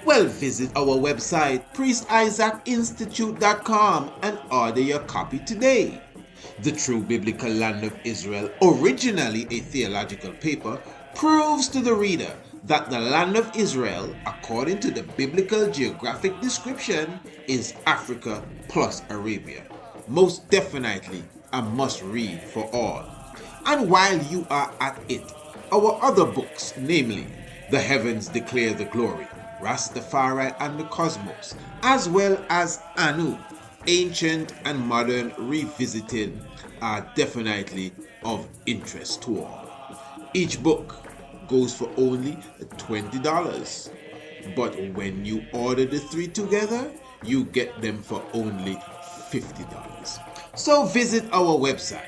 Well, visit our website, priestisaacinstitute.com, and order your copy today. The True Biblical Land of Israel, originally a theological paper, proves to the reader that the land of Israel, according to the biblical geographic description, is Africa plus Arabia. Most definitely a must-read for all. And while you are at it, our other books, namely The Heavens Declare the Glory, Rastafari and the Cosmos, as well as Anu, Ancient and Modern Revisited, are definitely of interest to all. Each book goes for only $20, but when you order the three together, you get them for only $50. So visit our website,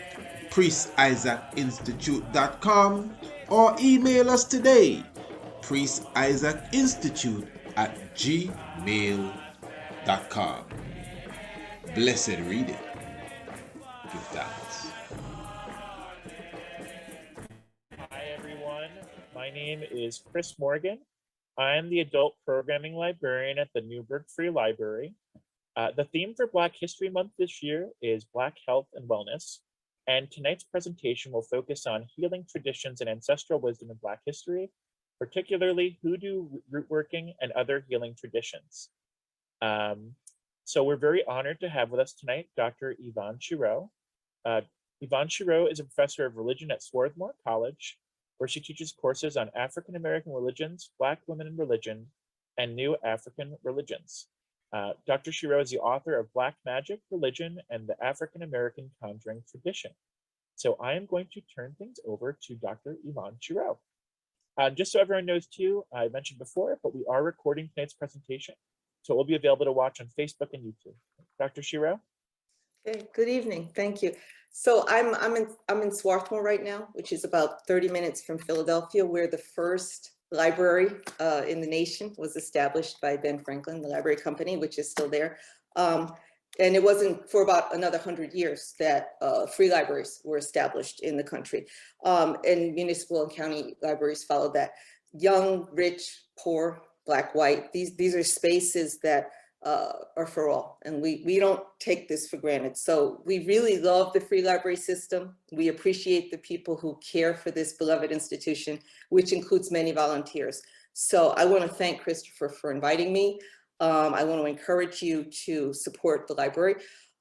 priestisaacinstitute.com, or email us today, priestisaacinstitute@gmail.com. Blessed reading. Give thanks. Hi, everyone. My name is Chris Morgan. I am the adult programming librarian at the Newburgh Free Library. The theme for Black History Month this year is Black Health and Wellness. And tonight's presentation will focus on healing traditions and ancestral wisdom in Black history, particularly hoodoo, root working, and other healing traditions. So we're very honored to have with us tonight Dr. Yvonne Chirot. Yvonne Chirot is a professor of religion at Swarthmore College, where she teaches courses on African American religions, Black women in religion, and new African religions. Dr. Chirot is the author of Black Magic, Religion, and the African American Conjuring Tradition. So I am going to turn things over to Dr. Yvonne Chirot. Just so everyone knows too, I mentioned before, but we are recording tonight's presentation, so it will be available to watch on Facebook and YouTube. Dr. Chirot? Okay, good evening. Thank you. So I'm in Swarthmore right now, which is about 30 minutes from Philadelphia, where the first library in the nation was established by Ben Franklin, the library company, which is still there. And it wasn't for about another 100 years that free libraries were established in the country. And municipal and county libraries followed that. Young, rich, poor, black, white, these are spaces that are for all, and we don't take this for granted. So we really love the free library system. We appreciate the people who care for this beloved institution, which includes many volunteers. So I want to thank Christopher for inviting me. I want to encourage you to support the library.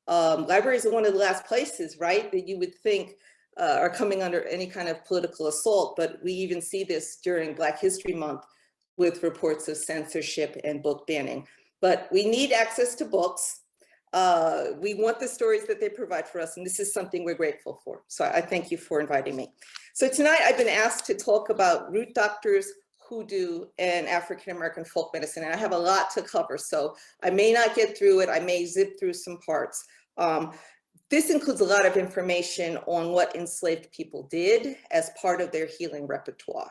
Libraries are one of the last places, right, that you would think are coming under any kind of political assault, but we even see this during Black History Month with reports of censorship and book banning. But we need access to books. We want the stories that they provide for us, and this is something we're grateful for. So I thank you for inviting me. So tonight I've been asked to talk about root doctors, hoodoo, and African-American folk medicine, and I have a lot to cover, so I may not get through it. I may zip through some parts. This includes a lot of information on what enslaved people did as part of their healing repertoire.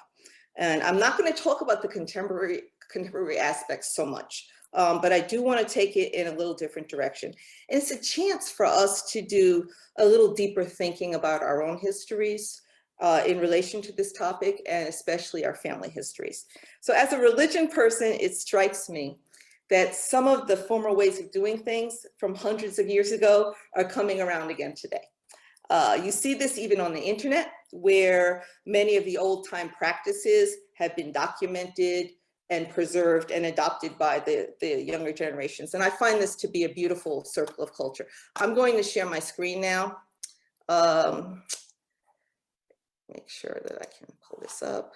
And I'm not going to talk about the contemporary aspects so much. But I do want to take it in a little different direction. And it's a chance for us to do a little deeper thinking about our own histories in relation to this topic, and especially our family histories. So as a religion person, it strikes me that some of the former ways of doing things from hundreds of years ago are coming around again today. You see this even on the internet, where many of the old time practices have been documented and preserved and adopted by the younger generations. And I find this to be a beautiful circle of culture. I'm going to share my screen now. Make sure that I can pull this up.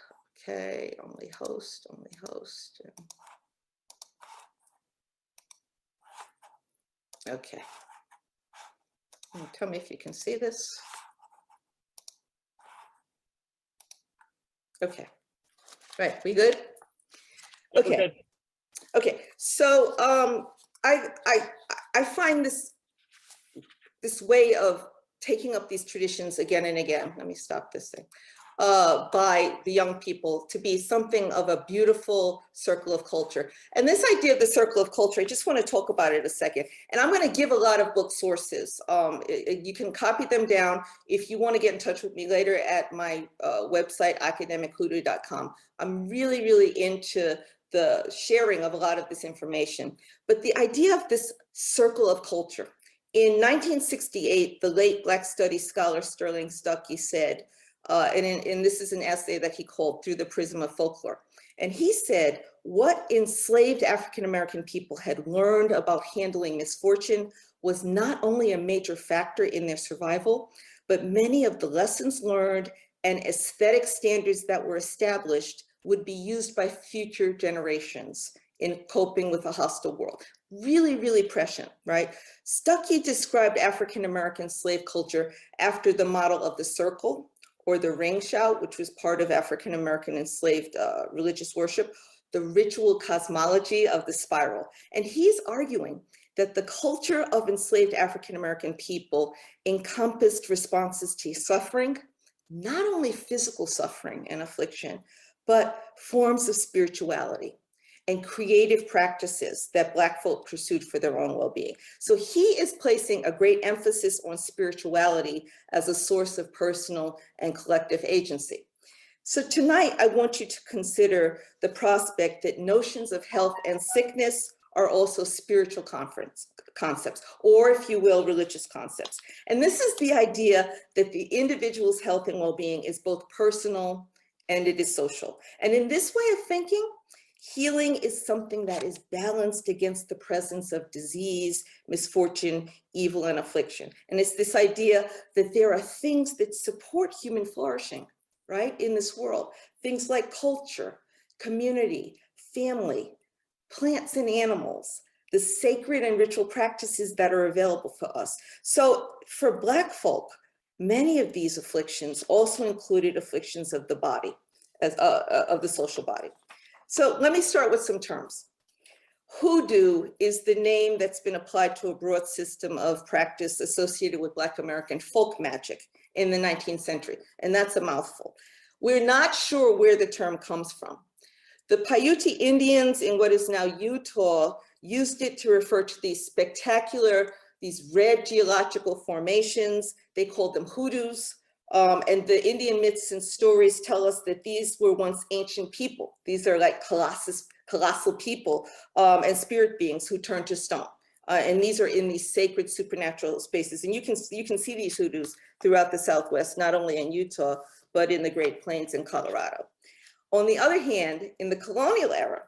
Okay, only host. Okay. Tell me if you can see this. Okay, right, we good? Okay. Okay. So I find this way of taking up these traditions again and again. Let me stop this thing. By the young people to be something of a beautiful circle of culture. And this idea of the circle of culture, I just want to talk about it a second. And I'm going to give a lot of book sources. You can copy them down if you want to get in touch with me later at my website, academichoodoo.com. I'm really, really into the sharing of a lot of this information. But the idea of this circle of culture. In 1968, the late Black Studies scholar Sterling Stuckey said, and this is an essay that he called Through the Prism of Folklore. And he said, what enslaved African-American people had learned about handling misfortune was not only a major factor in their survival, but many of the lessons learned and aesthetic standards that were established would be used by future generations in coping with a hostile world. Really, really prescient, right? Stuckey described African-American slave culture after the model of the circle or the ring shout, which was part of African-American enslaved religious worship, the ritual cosmology of the spiral. And he's arguing that the culture of enslaved African-American people encompassed responses to suffering, not only physical suffering and affliction, but forms of spirituality and creative practices that Black folk pursued for their own well-being. So he is placing a great emphasis on spirituality as a source of personal and collective agency. So tonight, I want you to consider the prospect that notions of health and sickness are also spiritual concepts, or if you will, religious concepts. And this is the idea that the individual's health and well-being is both personal and it is social. And in this way of thinking, healing is something that is balanced against the presence of disease, misfortune, evil, and affliction. And it's this idea that there are things that support human flourishing, right, in this world. Things like culture, community, family, plants and animals, the sacred and ritual practices that are available for us. So for Black folk, many of these afflictions also included afflictions of the body, of the social body. So let me start with some terms. Hoodoo is the name that's been applied to a broad system of practice associated with Black American folk magic in the 19th century, and that's a mouthful. We're not sure where the term comes from. The Paiute Indians in what is now Utah used it to refer to these spectacular, these red geological formations. They called them hoodoos. And the Indian myths and stories tell us that these were once ancient people. These are like colossal people and spirit beings who turned to stone. And these are in these sacred supernatural spaces. And you can see these hoodoos throughout the Southwest, not only in Utah, but in the Great Plains in Colorado. On the other hand, in the colonial era,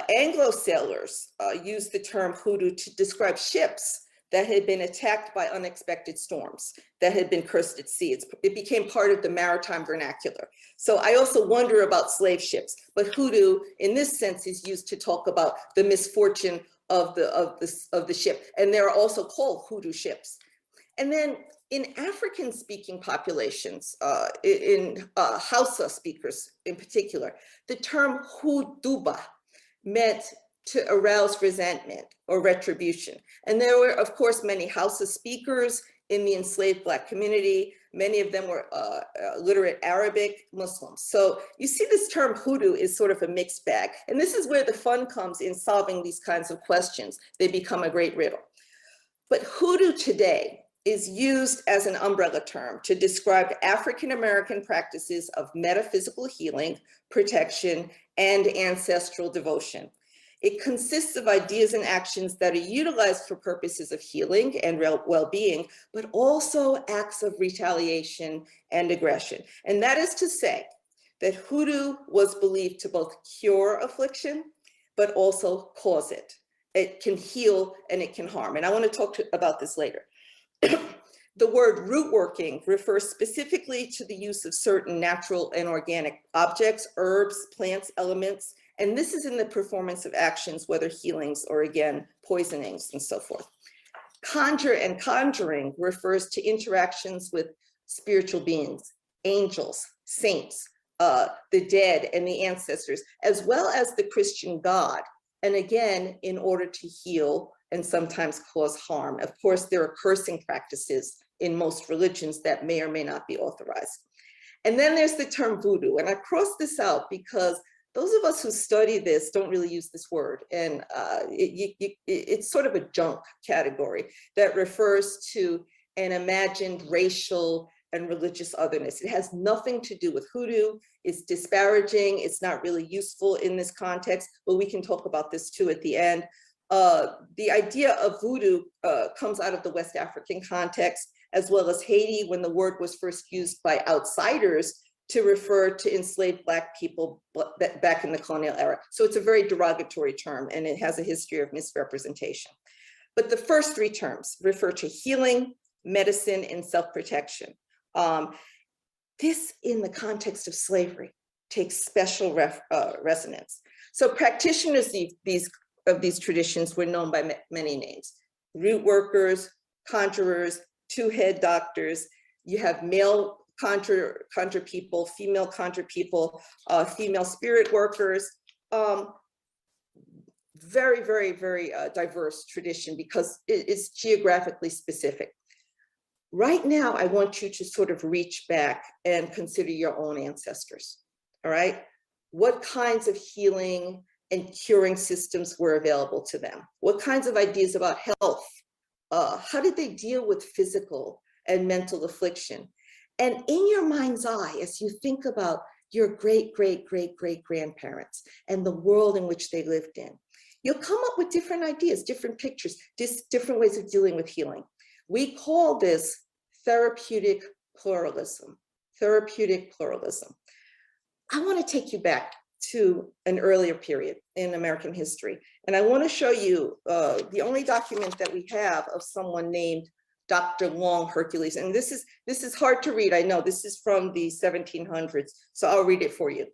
Anglo sailors used the term hoodoo to describe ships that had been attacked by unexpected storms, that had been cursed at sea. It became part of the maritime vernacular. So I also wonder about slave ships, but hoodoo in this sense is used to talk about the misfortune of the ship. And there are also called hoodoo ships. And then in African speaking populations, in Hausa speakers in particular, the term huduba meant to arouse resentment or retribution. And there were, of course, many Hausa speakers in the enslaved Black community. Many of them were literate Arabic Muslims. So you see this term hoodoo is sort of a mixed bag. And this is where the fun comes in solving these kinds of questions. They become a great riddle. But hoodoo today is used as an umbrella term to describe African-American practices of metaphysical healing, protection, and ancestral devotion. It consists of ideas and actions that are utilized for purposes of healing and well-being, but also acts of retaliation and aggression. And that is to say that hoodoo was believed to both cure affliction, but also cause it. It can heal and it can harm. And I want to talk about this later. The word root working refers specifically to the use of certain natural and organic objects, herbs, plants, elements, and this is in the performance of actions, whether healings or again, poisonings and so forth. Conjure and conjuring refers to interactions with spiritual beings, angels, saints, the dead and the ancestors, as well as the Christian God. And again, in order to heal and sometimes cause harm. Of course, there are cursing practices in most religions that may or may not be authorized. And then there's the term voodoo. And I crossed this out because those of us who study this don't really use this word. And it's sort of a junk category that refers to an imagined racial and religious otherness. It has nothing to do with hoodoo. It's disparaging. It's not really useful in this context, but we can talk about this too at the end. The idea of voodoo comes out of the West African context, as well as Haiti, when the word was first used by outsiders to refer to enslaved Black people back in the colonial era. So it's a very derogatory term, and it has a history of misrepresentation. But the first three terms refer to healing, medicine, and self-protection. This, in the context of slavery, takes special resonance. So practitioners of these traditions were known by many names: root workers, conjurers, two-head doctors. You have male conjure people, female conjure people, female spirit workers. Very, very, very diverse tradition because it is geographically specific. Right now, I want you to sort of reach back and consider your own ancestors, all right? What kinds of healing and curing systems were available to them? What kinds of ideas about health? How did they deal with physical and mental affliction? And in your mind's eye, as you think about your great, great, great, great grandparents and the world in which they lived in, you'll come up with different ideas, different pictures, different ways of dealing with healing. We call this therapeutic pluralism, therapeutic pluralism. I want to take you back to an earlier period in American history. And I want to show you the only document that we have of someone named Dr. Long Hercules. And this is hard to read, I know. This is from the 1700s, so I'll read it for you.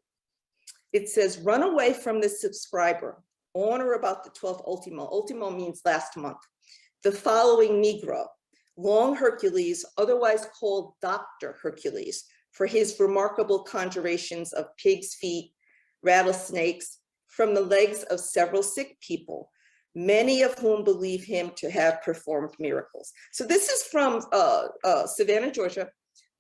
It says, run away from the subscriber on or about the 12th ultimo. Ultimo means last month. The following Negro, Long Hercules, otherwise called Dr. Hercules, for his remarkable conjurations of pigs' feet, rattlesnakes, from the legs of several sick people, many of whom believe him to have performed miracles. So this is from Savannah, Georgia,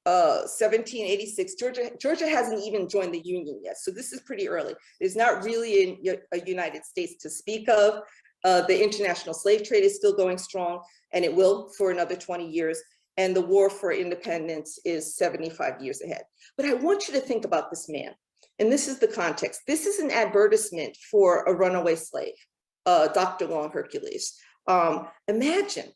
1786. Georgia hasn't even joined the Union yet, so this is pretty early. There's not really a United States to speak of. The international slave trade is still going strong, and it will for another 20 years. And the war for independence is 75 years ahead. But I want you to think about this man. And this is the context. This is an advertisement for a runaway slave, Dr. Long Hercules. Imagine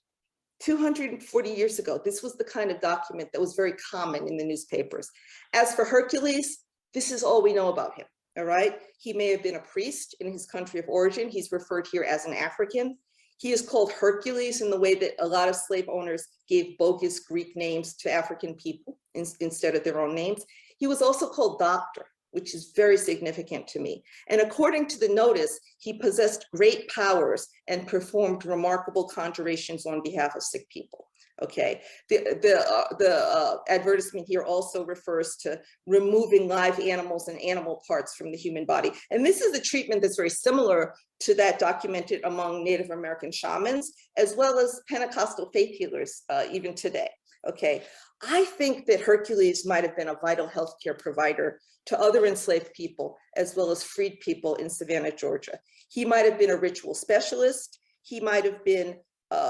240 years ago, this was the kind of document that was very common in the newspapers. As for Hercules, this is all we know about him, all right? He may have been a priest in his country of origin. He's referred here as an African. He is called Hercules in the way that a lot of slave owners gave bogus Greek names to African people instead of their own names. He was also called Doctor, which is very significant to me. And according to the notice, he possessed great powers and performed remarkable conjurations on behalf of sick people. Okay, the advertisement here also refers to removing live animals and animal parts from the human body. And this is a treatment that's very similar to that documented among Native American shamans, as well as Pentecostal faith healers even today. Okay, I think that Hercules might have been a vital healthcare provider to other enslaved people, as well as freed people in Savannah, Georgia. He might have been a ritual specialist. He might have been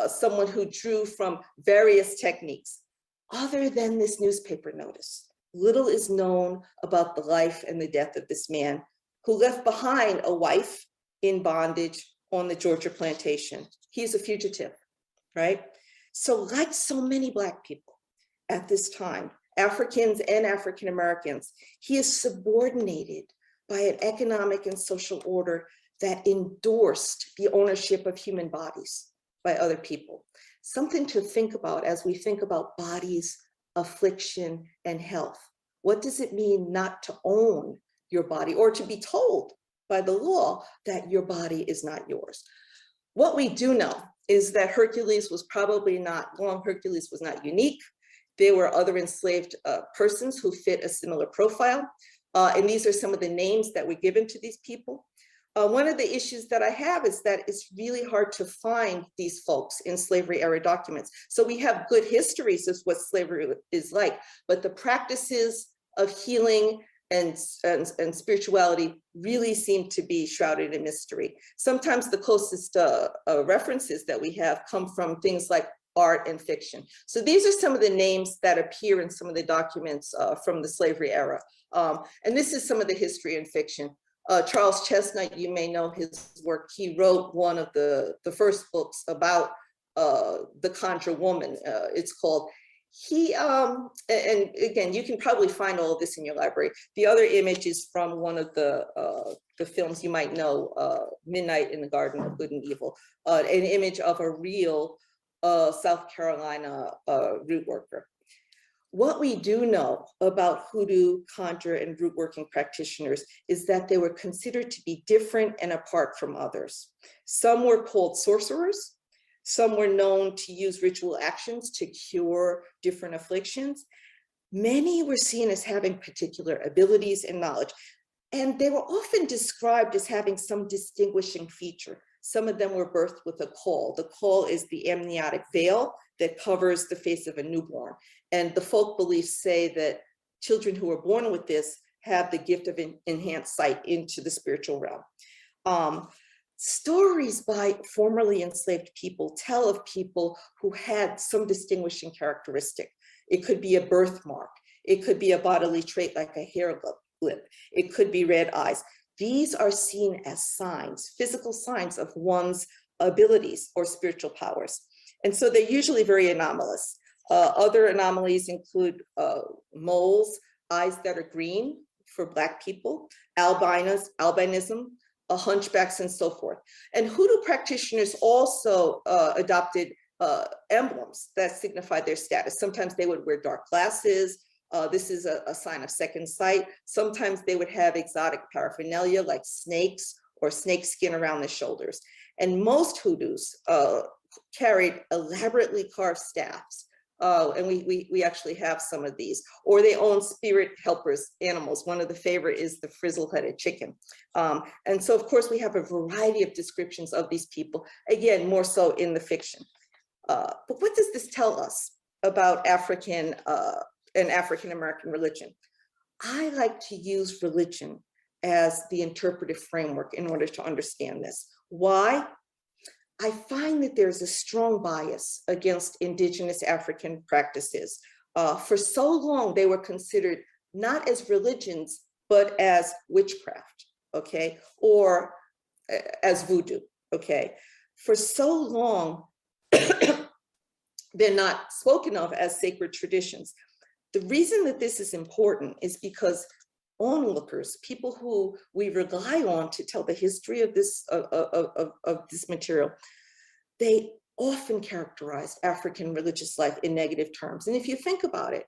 someone who drew from various techniques. Other than this newspaper notice, little is known about the life and the death of this man who left behind a wife in bondage on the Georgia plantation. He's a fugitive, right? So like so many Black people at this time, Africans and African Americans, he is subordinated by an economic and social order that endorsed the ownership of human bodies by other people. Something to think about as we think about bodies, affliction, and health. What does it mean not to own your body or to be told by the law that your body is not yours? What we do know is that Hercules was probably not, Long Hercules was not unique. There were other enslaved persons who fit a similar profile. And these are some of the names that were given to these people. One of the issues that I have is that it's really hard to find these folks in slavery era documents. So we have good histories of what slavery is like, but the practices of healing and spirituality really seem to be shrouded in mystery. Sometimes the closest references that we have come from things like art and fiction. So these are some of the names that appear in some of the documents from the slavery era. And this is some of the history and fiction. Charles Chestnut, you may know his work. He wrote one of the first books about the Conjure Woman. It's called, and again, you can probably find all of this in your library. The other image is from one of the films you might know, Midnight in the Garden of Good and Evil, an image of a real South Carolina root worker. What we do know about hoodoo, conjure, and root working practitioners is that they were considered to be different and apart from others. Some were called sorcerers. Some were known to use ritual actions to cure different afflictions. Many were seen as having particular abilities and knowledge, and they were often described as having some distinguishing feature. Some of them were birthed with a caul. The caul is the amniotic veil that covers the face of a newborn. And the folk beliefs say that children who are born with this have the gift of enhanced sight into the spiritual realm. Stories by formerly enslaved people tell of people who had some distinguishing characteristic. It could be a birthmark. It could be a bodily trait like a hair lip. It could be red eyes. These are seen as signs, physical signs of one's abilities or spiritual powers. And so they're usually very anomalous. Other anomalies include moles, eyes that are green for Black people, albinism, hunchbacks, and so forth. And hoodoo practitioners also adopted emblems that signify their status. Sometimes they would wear dark glasses. This is a sign of second sight. Sometimes they would have exotic paraphernalia like snakes or snake skin around the shoulders. And most hoodoos carried elaborately carved staffs And we actually have some of these. Or they own spirit helpers, animals. One of the favorite is the frizzle-headed chicken. And so, of course, we have a variety of descriptions of these people, again, more so in the fiction. But what does this tell us about African and African-American religion? I like to use religion as the interpretive framework in order to understand this. Why? I find that there's a strong bias against indigenous African practices. For so long, they were considered not as religions, but as witchcraft, okay? Or as voodoo, okay? For so long, they're not spoken of as sacred traditions. The reason that this is important is because onlookers, people who we rely on to tell the history of this material, they often characterized African religious life in negative terms. And if you think about it,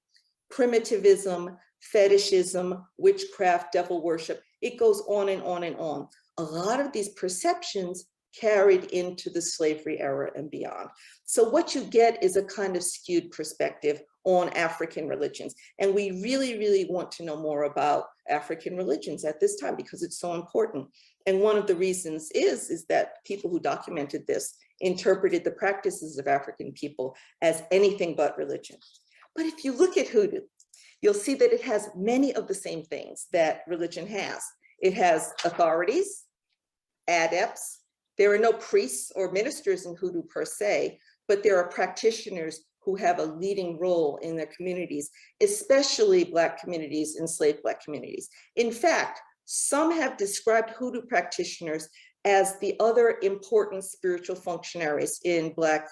primitivism, fetishism, witchcraft, devil worship, it goes on and on and on. A lot of these perceptions carried into the slavery era and beyond. So what you get is a kind of skewed perspective on African religions. And we really, really want to know more about African religions at this time because it's so important. And one of the reasons is that people who documented this interpreted the practices of African people as anything but religion. But if you look at hoodoo, you'll see that it has many of the same things that religion has. It has authorities, adepts. There are no priests or ministers in hoodoo per se, but there are practitioners who have a leading role in their communities, especially Black communities, enslaved Black communities. In fact, some have described hoodoo practitioners as the other important spiritual functionaries in Black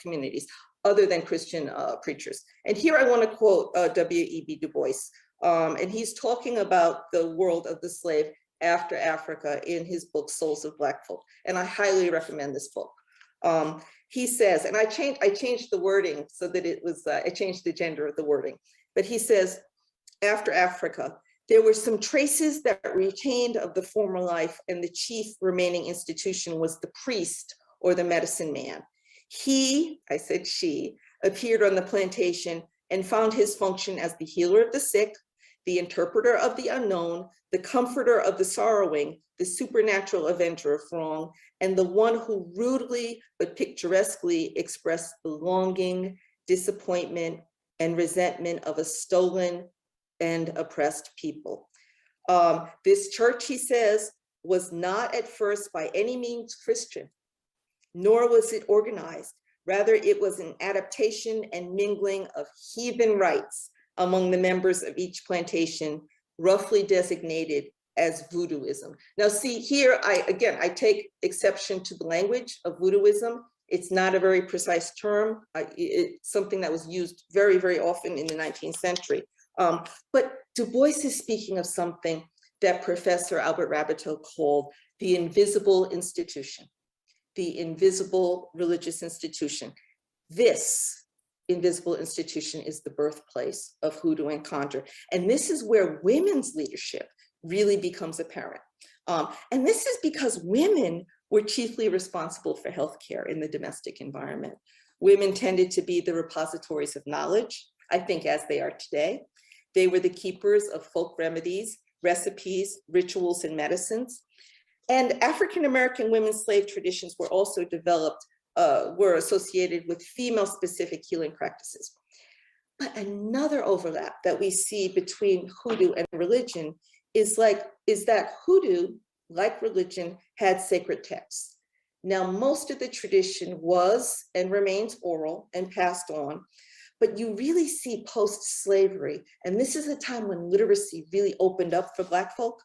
communities, other than Christian preachers. And here I want to quote W.E.B. Du Bois, and he's talking about the world of the slave after Africa in his book, Souls of Black Folk. And I highly recommend this book. He says, and I changed the wording so that it was, I changed the gender of the wording, but he says, after Africa, there were some traces that retained of the former life, and the chief remaining institution was the priest or the medicine man. He, I said she, appeared on the plantation and found his function as the healer of the sick, the interpreter of the unknown, the comforter of the sorrowing, the supernatural avenger of wrong, and the one who rudely but picturesquely expressed the longing, disappointment, and resentment of a stolen and oppressed people. This church, he says, was not at first by any means Christian, nor was it organized. Rather, it was an adaptation and mingling of heathen rites among the members of each plantation, roughly designated as voodooism. Now see here, I take exception to the language of voodooism. It's not a very precise term. It's something that was used very, very often in the 19th century. But Du Bois is speaking of something that Professor Albert Rabateau called the invisible institution, the invisible religious institution. This invisible institution is the birthplace of hoodoo and conjure. And this is where women's leadership really becomes apparent. And this is because women were chiefly responsible for healthcare in the domestic environment. Women tended to be the repositories of knowledge, I think, as they are today. They were the keepers of folk remedies, recipes, rituals, and medicines. And African-American women's slave traditions were also developed, were associated with female-specific healing practices. But another overlap that we see between hoodoo and religion is that hoodoo, like religion, had sacred texts. Now, most of the tradition was and remains oral and passed on, but you really see post-slavery, and this is a time when literacy really opened up for Black folk.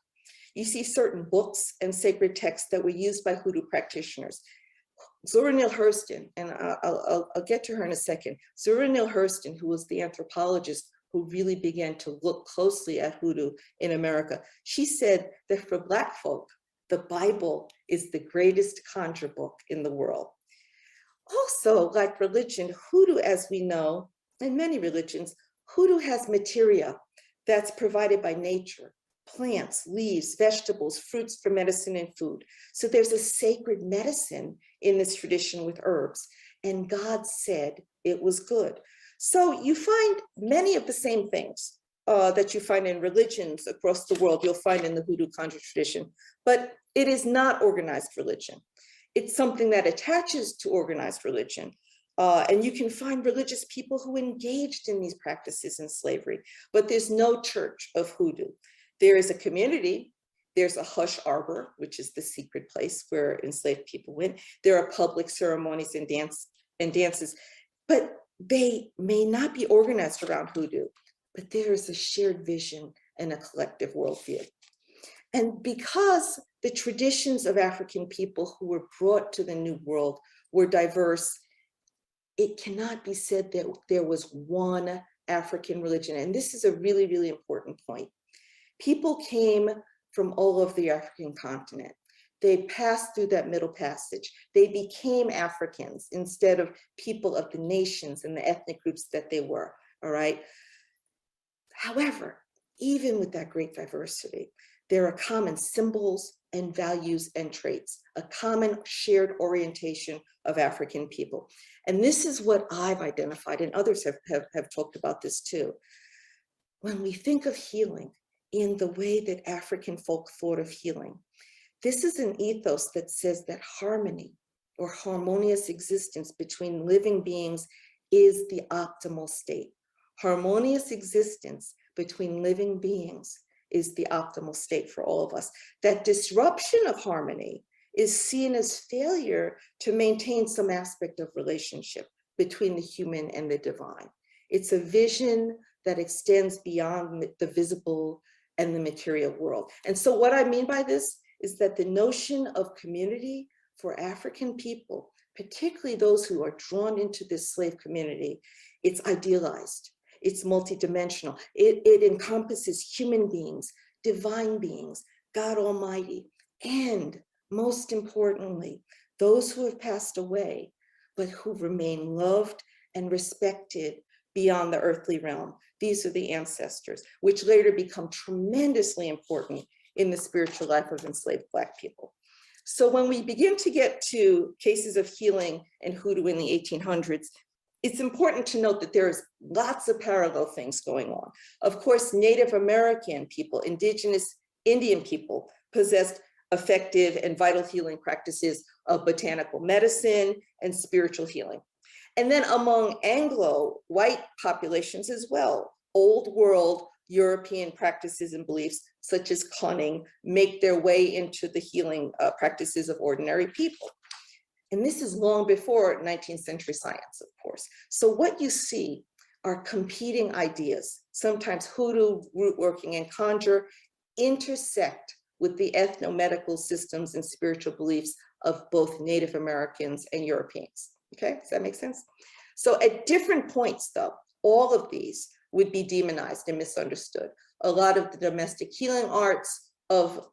You see certain books and sacred texts that were used by hoodoo practitioners. Zora Neale Hurston, and I'll get to her in a second. Zora Neale Hurston, who was the anthropologist who really began to look closely at hoodoo in America, she said that for Black folk, the Bible is the greatest conjure book in the world. Also, like religion, hoodoo, as we know, in many religions, hoodoo has materia that's provided by nature, plants, leaves, vegetables, fruits for medicine and food. So there's a sacred medicine in this tradition with herbs, and God said it was good. So you find many of the same things that you find in religions across the world, you'll find in the hoodoo conjure tradition, but it is not organized religion. It's something that attaches to organized religion. And you can find religious people who engaged in these practices in slavery, but there's no church of hoodoo. There is a community, there's a hush arbor, which is the secret place where enslaved people went. There are public ceremonies and dances, but they may not be organized around hoodoo, but there is a shared vision and a collective worldview. And because the traditions of African people who were brought to the New World were diverse, it cannot be said that there was one African religion. And this is a really, really important point. People came from all over the African continent. They passed through that Middle Passage. They became Africans instead of people of the nations and the ethnic groups that they were, all right? However, even with that great diversity, there are common symbols and values and traits, a common shared orientation of African people. And this is what I've identified, and others have talked about this too. When we think of healing in the way that African folk thought of healing, this is an ethos that says that harmony or harmonious existence between living beings is the optimal state. Harmonious existence between living beings is the optimal state for all of us. That disruption of harmony is seen as failure to maintain some aspect of relationship between the human and the divine. It's a vision that extends beyond the visible and the material world. And so what I mean by this is that the notion of community for African people, particularly those who are drawn into this slave community, it's idealized, it's multidimensional. It encompasses human beings, divine beings, God Almighty, and most importantly, those who have passed away, but who remain loved and respected beyond the earthly realm. These are the ancestors, which later become tremendously important in the spiritual life of enslaved Black people. So when we begin to get to cases of healing and hoodoo in the 1800s, it's important to note that there's lots of parallel things going on. Of course, Native American people, indigenous Indian people possessed effective and vital healing practices of botanical medicine and spiritual healing. And then among Anglo white populations as well, old world European practices and beliefs such as cunning make their way into the healing practices of ordinary people. And this is long before 19th century science, of course. So what you see are competing ideas. Sometimes hoodoo, root working, and conjure intersect with the ethno-medical systems and spiritual beliefs of both Native Americans and Europeans. Okay, does that make sense? So at different points though, all of these would be demonized and misunderstood. A lot of the domestic healing arts of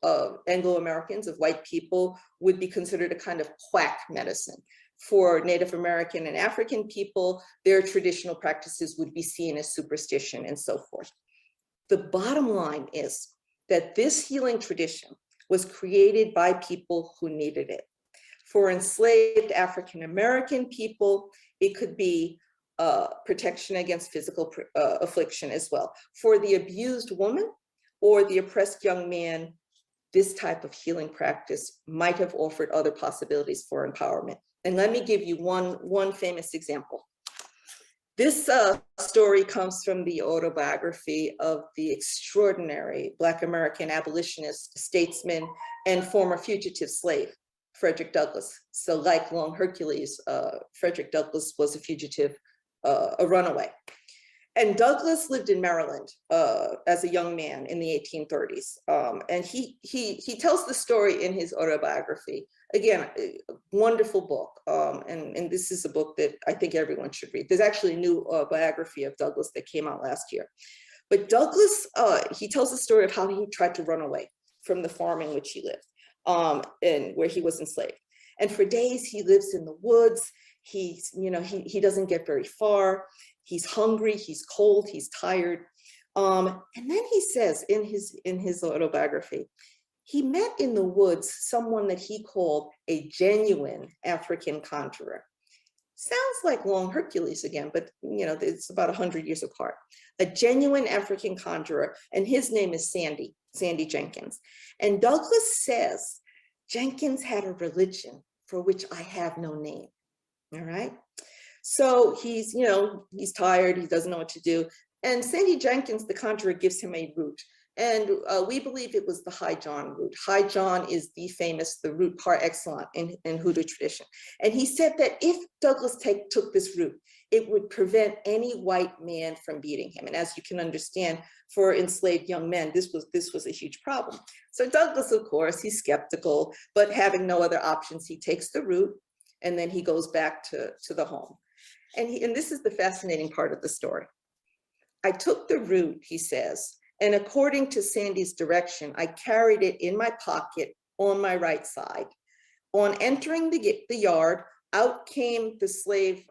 Anglo-Americans, of white people, would be considered a kind of quack medicine. For Native American and African people, their traditional practices would be seen as superstition and so forth. The bottom line is that this healing tradition was created by people who needed it. For enslaved African American people, it could be protection against physical affliction as well. For the abused woman or the oppressed young man, this type of healing practice might have offered other possibilities for empowerment. And let me give you one famous example. This story comes from the autobiography of the extraordinary Black American abolitionist, statesman, and former fugitive slave, Frederick Douglass. So like Long Hercules, Frederick Douglass was a fugitive, a runaway. And Douglass lived in Maryland as a young man in the 1830s. And he tells the story in his autobiography. Again, a wonderful book. And this is a book that I think everyone should read. There's actually a new biography of Douglass that came out last year. But Douglass, he tells the story of how he tried to run away from the farm in which he lived and where he was enslaved. And for days he lives in the woods. He doesn't get very far. He's hungry, he's cold, he's tired. And then he says in his autobiography, he met in the woods someone that he called a genuine African conjurer. Sounds like Long Hercules again, but it's about 100 years apart. A genuine African conjurer, and his name is Sandy Jenkins. And Douglas says, Jenkins had a religion for which I have no name, all right? So he's tired, he doesn't know what to do. And Sandy Jenkins, the conjurer, gives him a root. And we believe it was the High John root. High John is the root par excellence in Hoodoo tradition. And he said that if Douglas took this root, it would prevent any white man from beating him. And as you can understand, for enslaved young men, this was a huge problem. So Douglas, of course, he's skeptical, but having no other options, he takes the root and then he goes back to the home. And this is the fascinating part of the story. I took the root, he says, and according to Sandy's direction, I carried it in my pocket on my right side. On entering the yard, out came the slave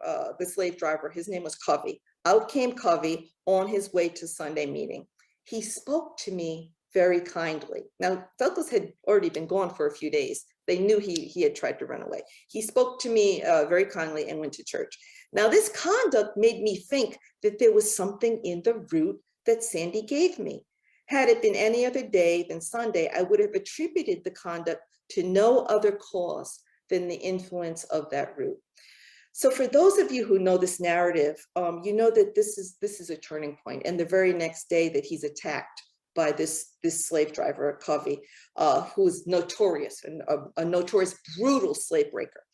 driver. His name was Covey. Out came Covey on his way to Sunday meeting. He spoke to me very kindly. Now, Douglas had already been gone for a few days. They knew he had tried to run away. He spoke to me very kindly and went to church. Now, this conduct made me think that there was something in the root that Sandy gave me. Had it been any other day than Sunday, I would have attributed the conduct to no other cause than the influence of that root. So for those of you who know this narrative, you know that this is a turning point. And the very next day that he's attacked by this slave driver, Covey, who is notorious, and a notorious brutal slave breaker.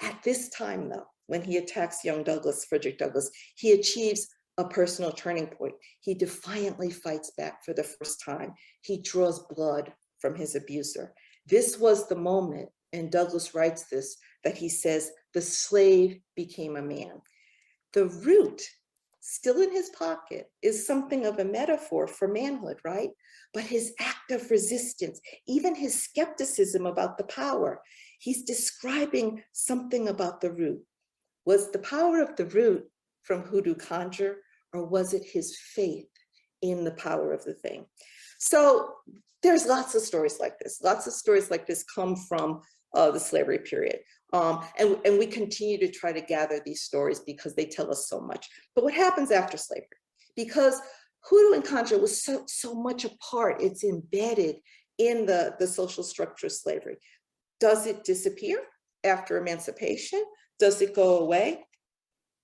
At this time, though, when he attacks young Douglas, Frederick Douglass, he achieves a personal turning point. He defiantly fights back for the first time. He draws blood from his abuser. This was the moment, and Douglas writes this, that he says, the slave became a man. The root, still in his pocket, is something of a metaphor for manhood, right? But his act of resistance, even his skepticism about the power, he's describing something about the root. Was the power of the root from hoodoo conjure, or was it his faith in the power of the thing? So there's lots of stories like this. Lots of stories like this come from the slavery period. And we continue to try to gather these stories because they tell us so much. But what happens after slavery? Because hoodoo and conjure was so much a part, it's embedded in the social structure of slavery. Does it disappear after emancipation? Does it go away?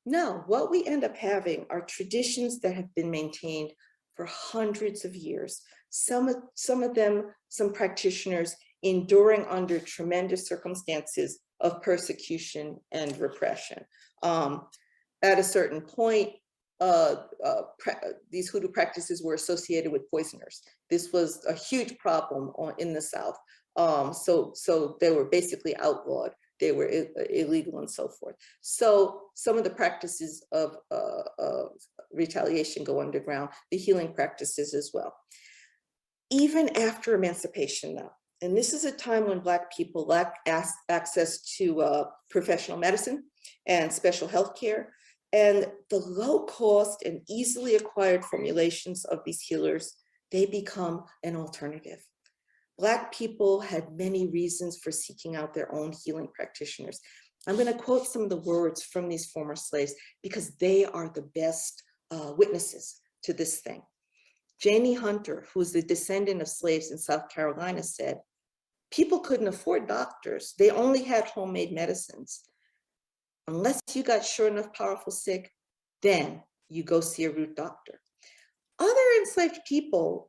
No, what we end up having are traditions that have been maintained for hundreds of years. Some of them, some practitioners enduring under tremendous circumstances of persecution and repression. At a certain point, these hoodoo practices were associated with poisoners. This was a huge problem in the South. So they were basically outlawed. They were illegal and so forth. So some of the practices of retaliation go underground, the healing practices as well. Even after emancipation though, and this is a time when Black people lack access to professional medicine and special health care, and the low cost and easily acquired formulations of these healers, they become an alternative. Black people had many reasons for seeking out their own healing practitioners. I'm going to quote some of the words from these former slaves because they are the best witnesses to this thing. Janie Hunter, who's the descendant of slaves in South Carolina, said, people couldn't afford doctors. They only had homemade medicines. Unless you got sure enough powerful sick, then you go see a root doctor. Other enslaved people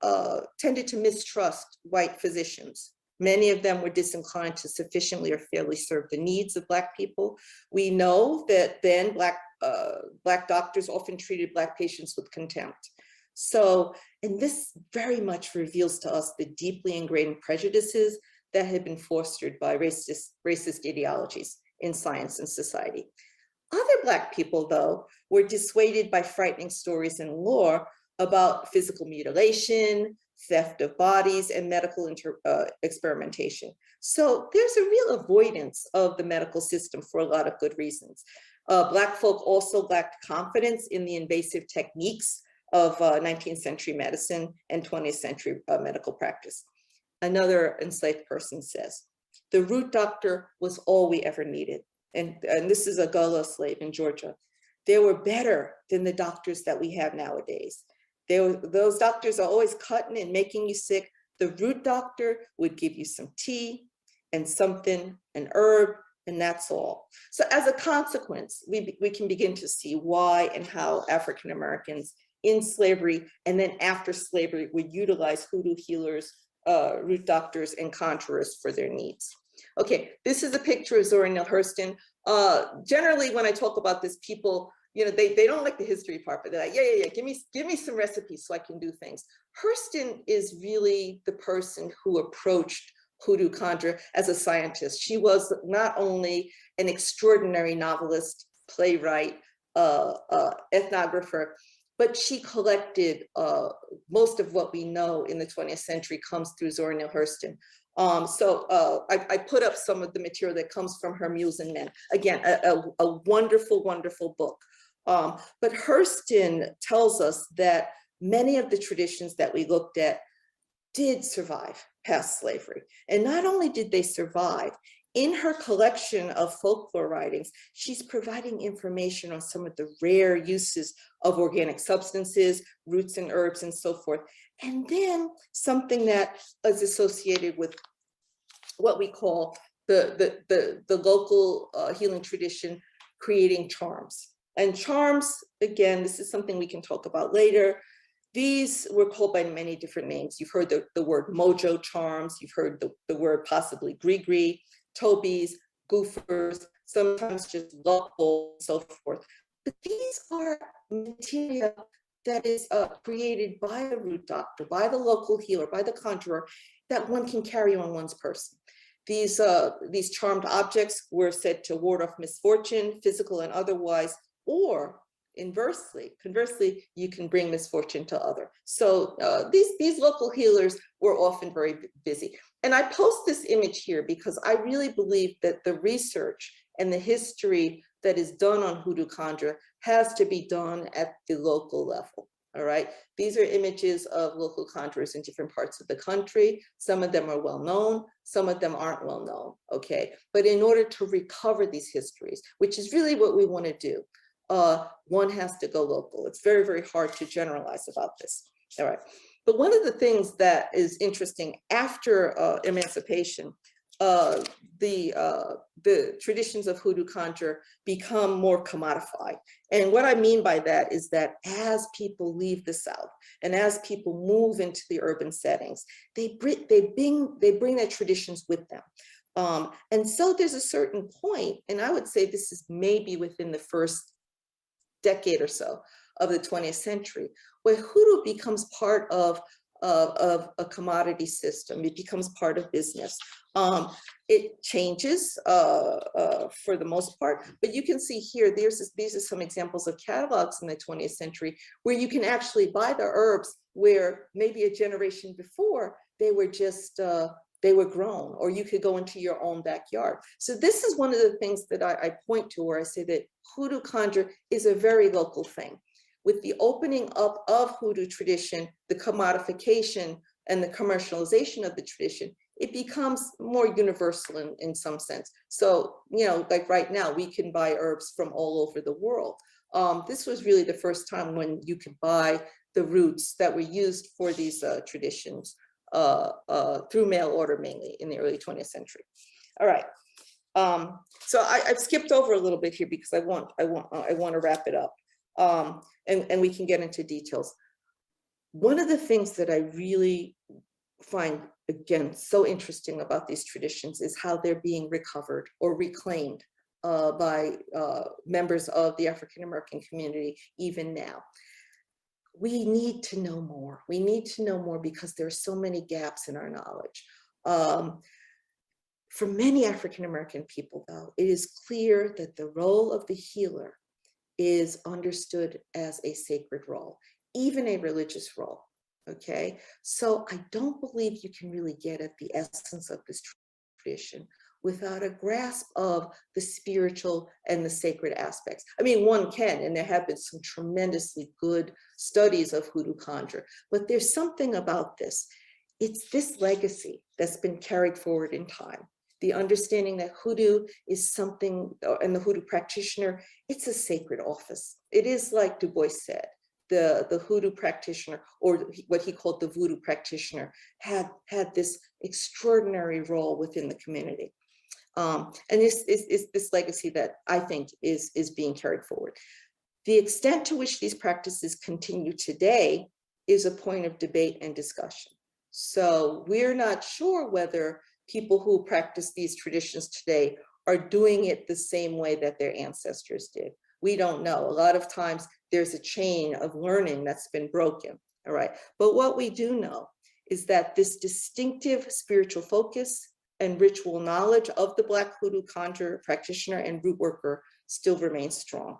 tended to mistrust white physicians. Many of them were disinclined to sufficiently or fairly serve the needs of Black people. We know that then Black doctors often treated Black patients with contempt. So, and this very much reveals to us the deeply ingrained prejudices that had been fostered by racist ideologies in science and society. Other Black people, though, were dissuaded by frightening stories and lore about physical mutilation, theft of bodies, and medical experimentation. So there's a real avoidance of the medical system for a lot of good reasons. Black folk also lacked confidence in the invasive techniques of 19th century medicine and 20th century medical practice. Another enslaved person says, the root doctor was all we ever needed. and this is a Gullah slave in Georgia, they were better than the doctors that we have nowadays. Those doctors are always cutting and making you sick. The root doctor would give you some tea and something, an herb, and that's all. So as a consequence, we can begin to see why and how African Americans in slavery and then after slavery would utilize hoodoo healers, root doctors, and conjurers for their needs. Okay, this is a picture of Zora Neale Hurston. Generally, when I talk about this, people, you know, they don't like the history part, but they're like, yeah, give me some recipes so I can do things. Hurston is really the person who approached hoodoo conjure as a scientist. She was not only an extraordinary novelist, playwright, ethnographer, but she collected most of what we know in the 20th century comes through Zora Neale Hurston. I put up some of the material that comes from her Mules and Men. Again, a wonderful, wonderful book. But Hurston tells us that many of the traditions that we looked at did survive past slavery. And not only did they survive, in her collection of folklore writings, she's providing information on some of the rare uses of organic substances, roots and herbs, and so forth. And then something that is associated with what we call the local healing tradition, creating charms. And charms, again, this is something we can talk about later. These were called by many different names. You've heard the word mojo charms. You've heard the word possibly gree-gree, tobies, goofers, sometimes just luck and so forth. But these are material that is created by a root doctor, by the local healer, by the conjurer, that one can carry on one's person. These charmed objects were said to ward off misfortune, physical and otherwise, or conversely, you can bring misfortune to others. So these local healers were often very busy. And I post this image here because I really believe that the research and the history that is done on hoodoo conjure has to be done at the local level. All right. These are images of local conjurers in different parts of the country. Some of them are well known, some of them aren't well known. Okay. But in order to recover these histories, which is really what we want to do, one has to go local. It's very, very hard to generalize about this. All right. But one of the things that is interesting after emancipation, the traditions of hoodoo conjure become more commodified. And what I mean by that is that as people leave the South and as people move into the urban settings, they bring their traditions with them. And so there's a certain point, and I would say this is maybe within the first decade or so of the 20th century, where hoodoo becomes part of a commodity system. It becomes part of business. It changes for the most part, but you can see here, these are some examples of catalogs in the 20th century where you can actually buy the herbs where maybe a generation before they were just, they were grown, or you could go into your own backyard. So this is one of the things that I point to where I say that hoodoo conjure is a very local thing. With the opening up of hoodoo tradition, the commodification and the commercialization of the tradition, it becomes more universal in some sense. So, you know, like right now, we can buy herbs from all over the world. This was really the first time when you could buy the roots that were used for these traditions through mail order, mainly in the early 20th century. All right. So I've skipped over a little bit here because I want to wrap it up. And we can get into details. One of the things that I really find, again, so interesting about these traditions is how they're being recovered or reclaimed by members of the African American community even now. We need to know more. We need to know more because there are so many gaps in our knowledge. For many African American people, though, it is clear that the role of the healer is understood as a sacred role, even a religious role, okay? So I don't believe you can really get at the essence of this tradition without a grasp of the spiritual and the sacred aspects. I mean, one can, and there have been some tremendously good studies of hoodoo conjure, but there's something about this. It's this legacy that's been carried forward in time. the understanding that hoodoo is something, and the hoodoo practitioner, it's a sacred office. It is like Du Bois said, the hoodoo practitioner, or what he called the voodoo practitioner, had this extraordinary role within the community. And this legacy that I think is being carried forward. The extent to which these practices continue today is a point of debate and discussion. So we're not sure whether people who practice these traditions today are doing it the same way that their ancestors did. We don't know. A lot of times there's a chain of learning that's been broken, all right? But what we do know is that this distinctive spiritual focus and ritual knowledge of the Black hoodoo conjurer, practitioner, and root worker still remains strong.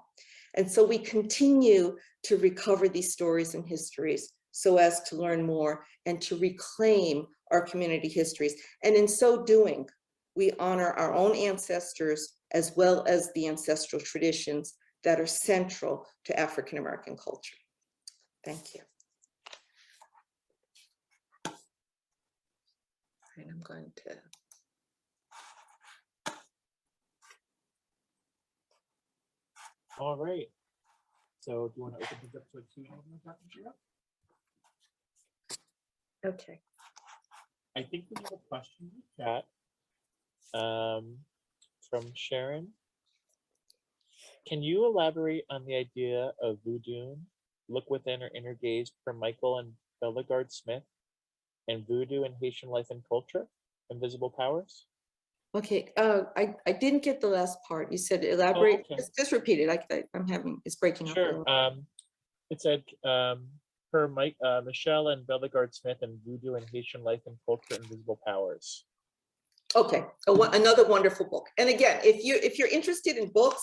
And so we continue to recover these stories and histories so as to learn more and to reclaim our community histories. And in so doing, we honor our own ancestors as well as the ancestral traditions that are central to African American culture. Thank you. And I'm going to. All right. So do you want to open things up to a Q&A? Okay. I think we have a question in the chat from Sharon. Can you elaborate on the idea of voodoo, look within or inner gaze, per Michael and Bellegarde Smith, and voodoo in Haitian life and culture, invisible powers? Okay, I didn't get the last part. You said elaborate. Oh, okay. Just repeat it. I'm having, it's breaking up. Sure. It said per Michelle and Bellegarde Smith and voodoo in Haitian life and culture, invisible powers. Okay, another wonderful book. And again, if you're interested in books,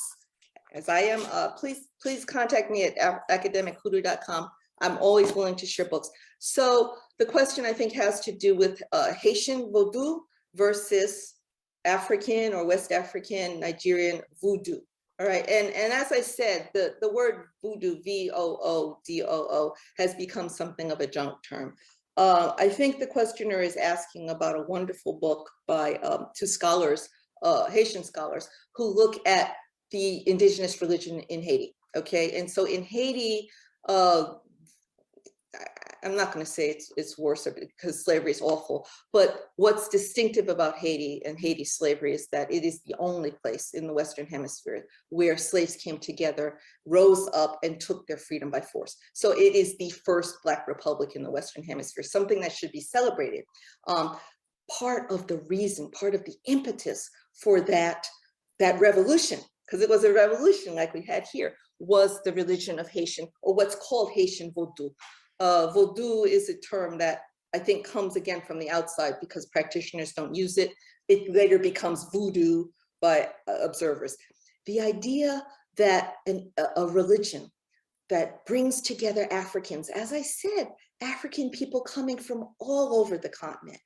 as I am, please contact me at academichoodoo.com. I'm always willing to share books. So the question I think has to do with Haitian voodoo versus African or West African Nigerian voodoo. All right, and as I said, the word voodoo, V-O-O-D-O-O, has become something of a junk term. I think the questioner is asking about a wonderful book by two scholars, Haitian scholars, who look at the indigenous religion in Haiti. Okay, and so in Haiti, I'm not going to say it's worse because slavery is awful, but what's distinctive about Haiti and Haiti slavery is that it is the only place in the Western Hemisphere where slaves came together, rose up, and took their freedom by force. So it is the first Black republic in the Western Hemisphere, something that should be celebrated. Part of the reason, part of the impetus for that revolution, because it was a revolution like we had here, was the religion of Haitian, or what's called Haitian Vodou. Vodou is a term that I think comes again from the outside because practitioners don't use it. It later becomes voodoo by observers. The idea that a religion that brings together Africans, as I said, African people coming from all over the continent.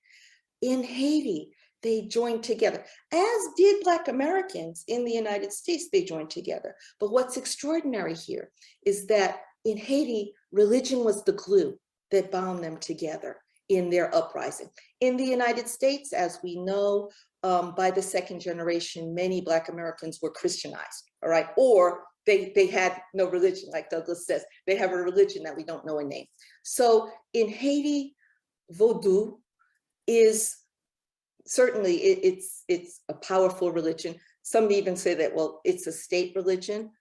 In Haiti, they joined together, as did Black Americans in the United States, they joined together. But what's extraordinary here is that in Haiti, religion was the glue that bound them together in their uprising. In the United States, as we know, by the second generation, many Black Americans were Christianized, all right? Or they had no religion, like Douglas says. They have a religion that we don't know a name. So in Haiti, Vodou is certainly, it's a powerful religion. Some even say that, well, it's a state religion.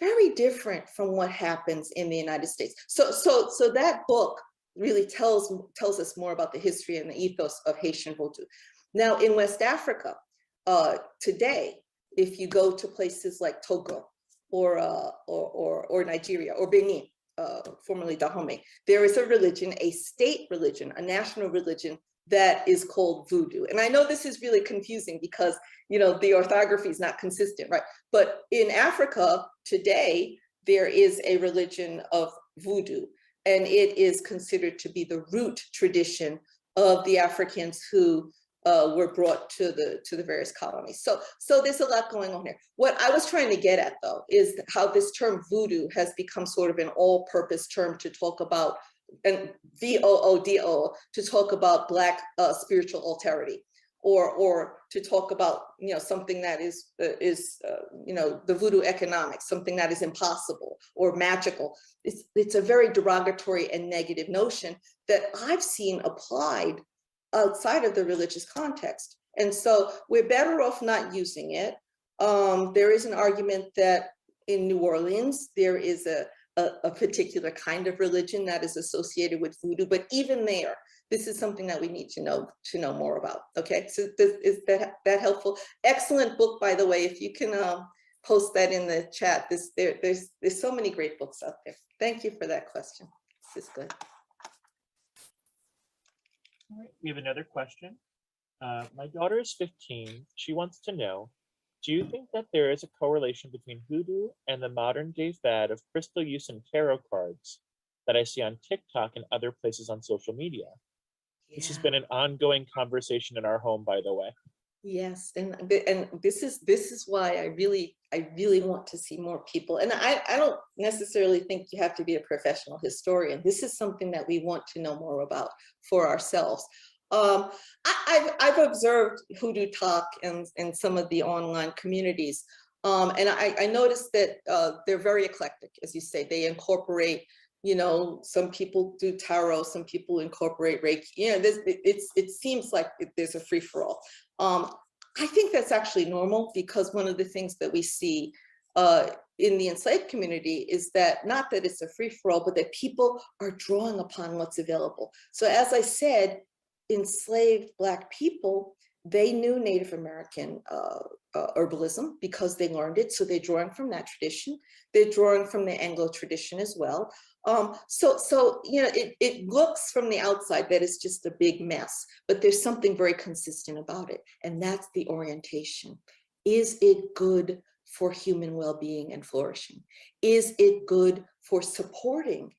Very different from what happens in the United States. So that book really tells us more about the history and the ethos of Haitian Vodou. Now in West Africa, today, if you go to places like Togo or Nigeria or Benin, formerly Dahomey, there is a religion, a state religion, a national religion that is called voodoo. And I know this is really confusing because, you know, the orthography is not consistent, right? But in Africa today, there is a religion of voodoo, and it is considered to be the root tradition of the Africans who were brought to the various colonies. So there's a lot going on here. What I was trying to get at, though, is how this term voodoo has become sort of an all-purpose term to talk about, and V-O-O-D-O, to talk about Black spiritual alterity. or to talk about, something that is the voodoo economics, something that is impossible or magical. It's a very derogatory and negative notion that I've seen applied outside of the religious context. And so we're better off not using it. There is an argument that in New Orleans, there is a particular kind of religion that is associated with voodoo, but even there, this is something that we need to know more about. Okay, so is that helpful? Excellent book, by the way. If you can post that in the chat, there's so many great books out there. Thank you for that question. This is good. All right, we have another question. My daughter is 15. She wants to know, do you think that there is a correlation between hoodoo and the modern day fad of crystal use and tarot cards that I see on TikTok and other places on social media? Yeah. This has been an ongoing conversation in our home, by the way. Yes, and this is why I really want to see more people. And I don't necessarily think you have to be a professional historian. This is something that we want to know more about for ourselves. I've observed hoodoo talk in some of the online communities, and I noticed that they're very eclectic, as you say. They incorporate, some people do tarot, some people incorporate Reiki. It seems like there's a free-for-all. I think that's actually normal, because one of the things that we see in the enslaved community is that, not that it's a free-for-all, but that people are drawing upon what's available. So as I said, enslaved Black people, they knew Native American herbalism because they learned it. So they're drawing from that tradition. They're drawing from the Anglo tradition as well. So it looks from the outside that it's just a big mess, but there's something very consistent about it. And that's the orientation. Is it good for human well-being and flourishing? Is it good for supporting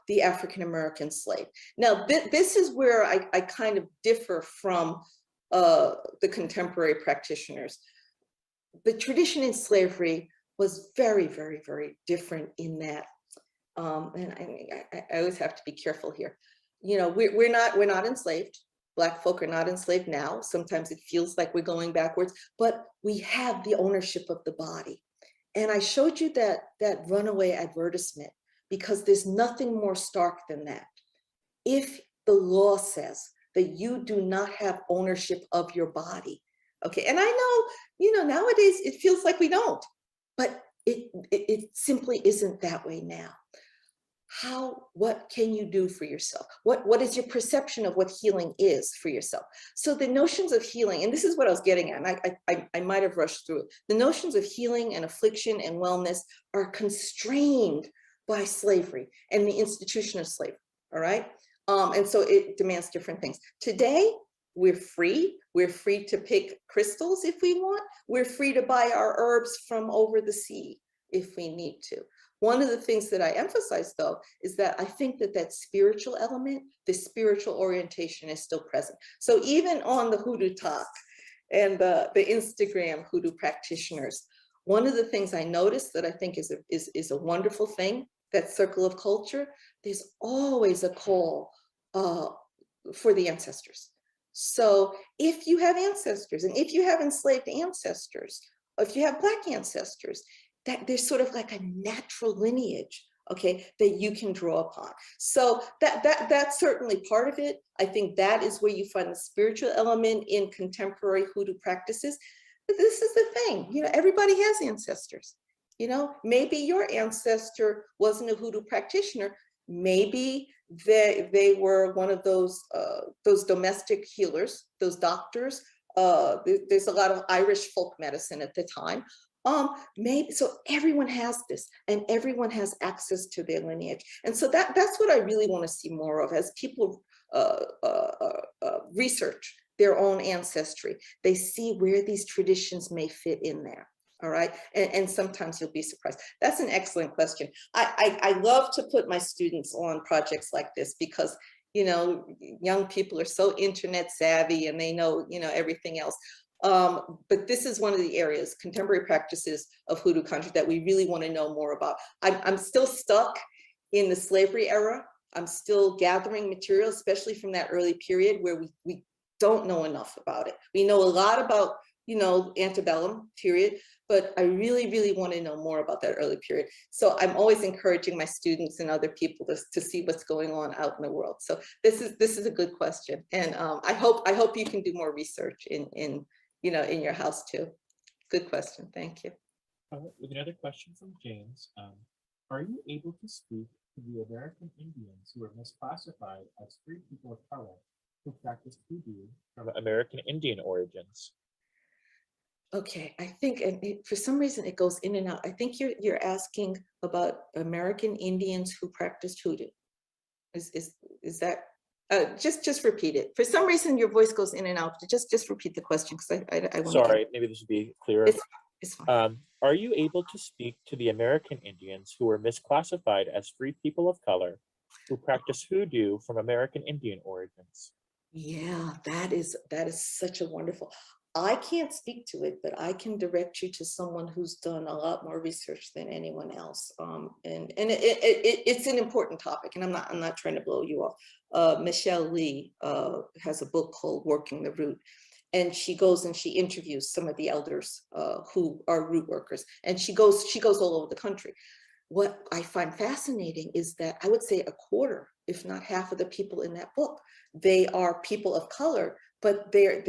the African-American slave? Now, this is where I kind of differ from the contemporary practitioners. The tradition in slavery was very, very, very different in that, and I always have to be careful here. We're not enslaved. Black folk are not enslaved now. Sometimes it feels like we're going backwards, but we have the ownership of the body. And I showed you that runaway advertisement, because there's nothing more stark than that. If the law says that you do not have ownership of your body, okay, and I know, nowadays it feels like we don't, but it simply isn't that way now. What can you do for yourself? What is your perception of what healing is for yourself? So the notions of healing, and this is what I was getting at, and I might have rushed through it. The notions of healing and affliction and wellness are constrained by slavery and the institution of slavery, all right? And so it demands different things. Today, we're free. We're free to pick crystals if we want. We're free to buy our herbs from over the sea if we need to. One of the things that I emphasize, though, is that I think that spiritual element, the spiritual orientation, is still present. So even on the hoodoo talk and the Instagram hoodoo practitioners, one of the things I noticed that I think is a wonderful thing, that circle of culture, there's always a call for the ancestors. So if you have ancestors, and if you have enslaved ancestors, or if you have Black ancestors, that there's sort of like a natural lineage, okay, that you can draw upon. So that's certainly part of it. I think that is where you find the spiritual element in contemporary hoodoo practices. But this is the thing, everybody has ancestors. Maybe your ancestor wasn't a hoodoo practitioner. Maybe they were one of those domestic healers, those doctors. There's a lot of Irish folk medicine at the time. Maybe, so everyone has this, and everyone has access to their lineage. And so that's what I really want to see more of as people research their own ancestry. They see where these traditions may fit in there. All right, and sometimes you'll be surprised. That's an excellent question. I love to put my students on projects like this because, young people are so internet savvy and they know, everything else. But this is one of the areas, contemporary practices of hoodoo country, that we really want to know more about. I'm still stuck in the slavery era. I'm still gathering material, especially from that early period where we don't know enough about it. We know a lot about, antebellum period, but I really, really want to know more about that early period. So I'm always encouraging my students and other people to see what's going on out in the world. So this is a good question, and I hope you can do more research in your house too. Good question. Thank you. With another question from James, are you able to speak to the American Indians who were misclassified as free people of color who practiced hoodoo from American Indian origins? Okay, I think, and for some reason it goes in and out. I think you're asking about American Indians who practiced hoodoo. Is that? Just repeat it. For some reason your voice goes in and out. Just repeat the question, because I want. Sorry, maybe this would be clearer. It's fine. Are you able to speak to the American Indians who were misclassified as free people of color who practice hoodoo from American Indian origins? Yeah, that is such a wonderful. I can't speak to it, but I can direct you to someone who's done a lot more research than anyone else. And it's an important topic, and I'm not trying to blow you off. Michelle Lee has a book called Working the Root, and she goes and she interviews some of the elders who are root workers, and she goes all over the country. What I find fascinating is that I would say a quarter, if not half of the people in that book, they are people of color, but they're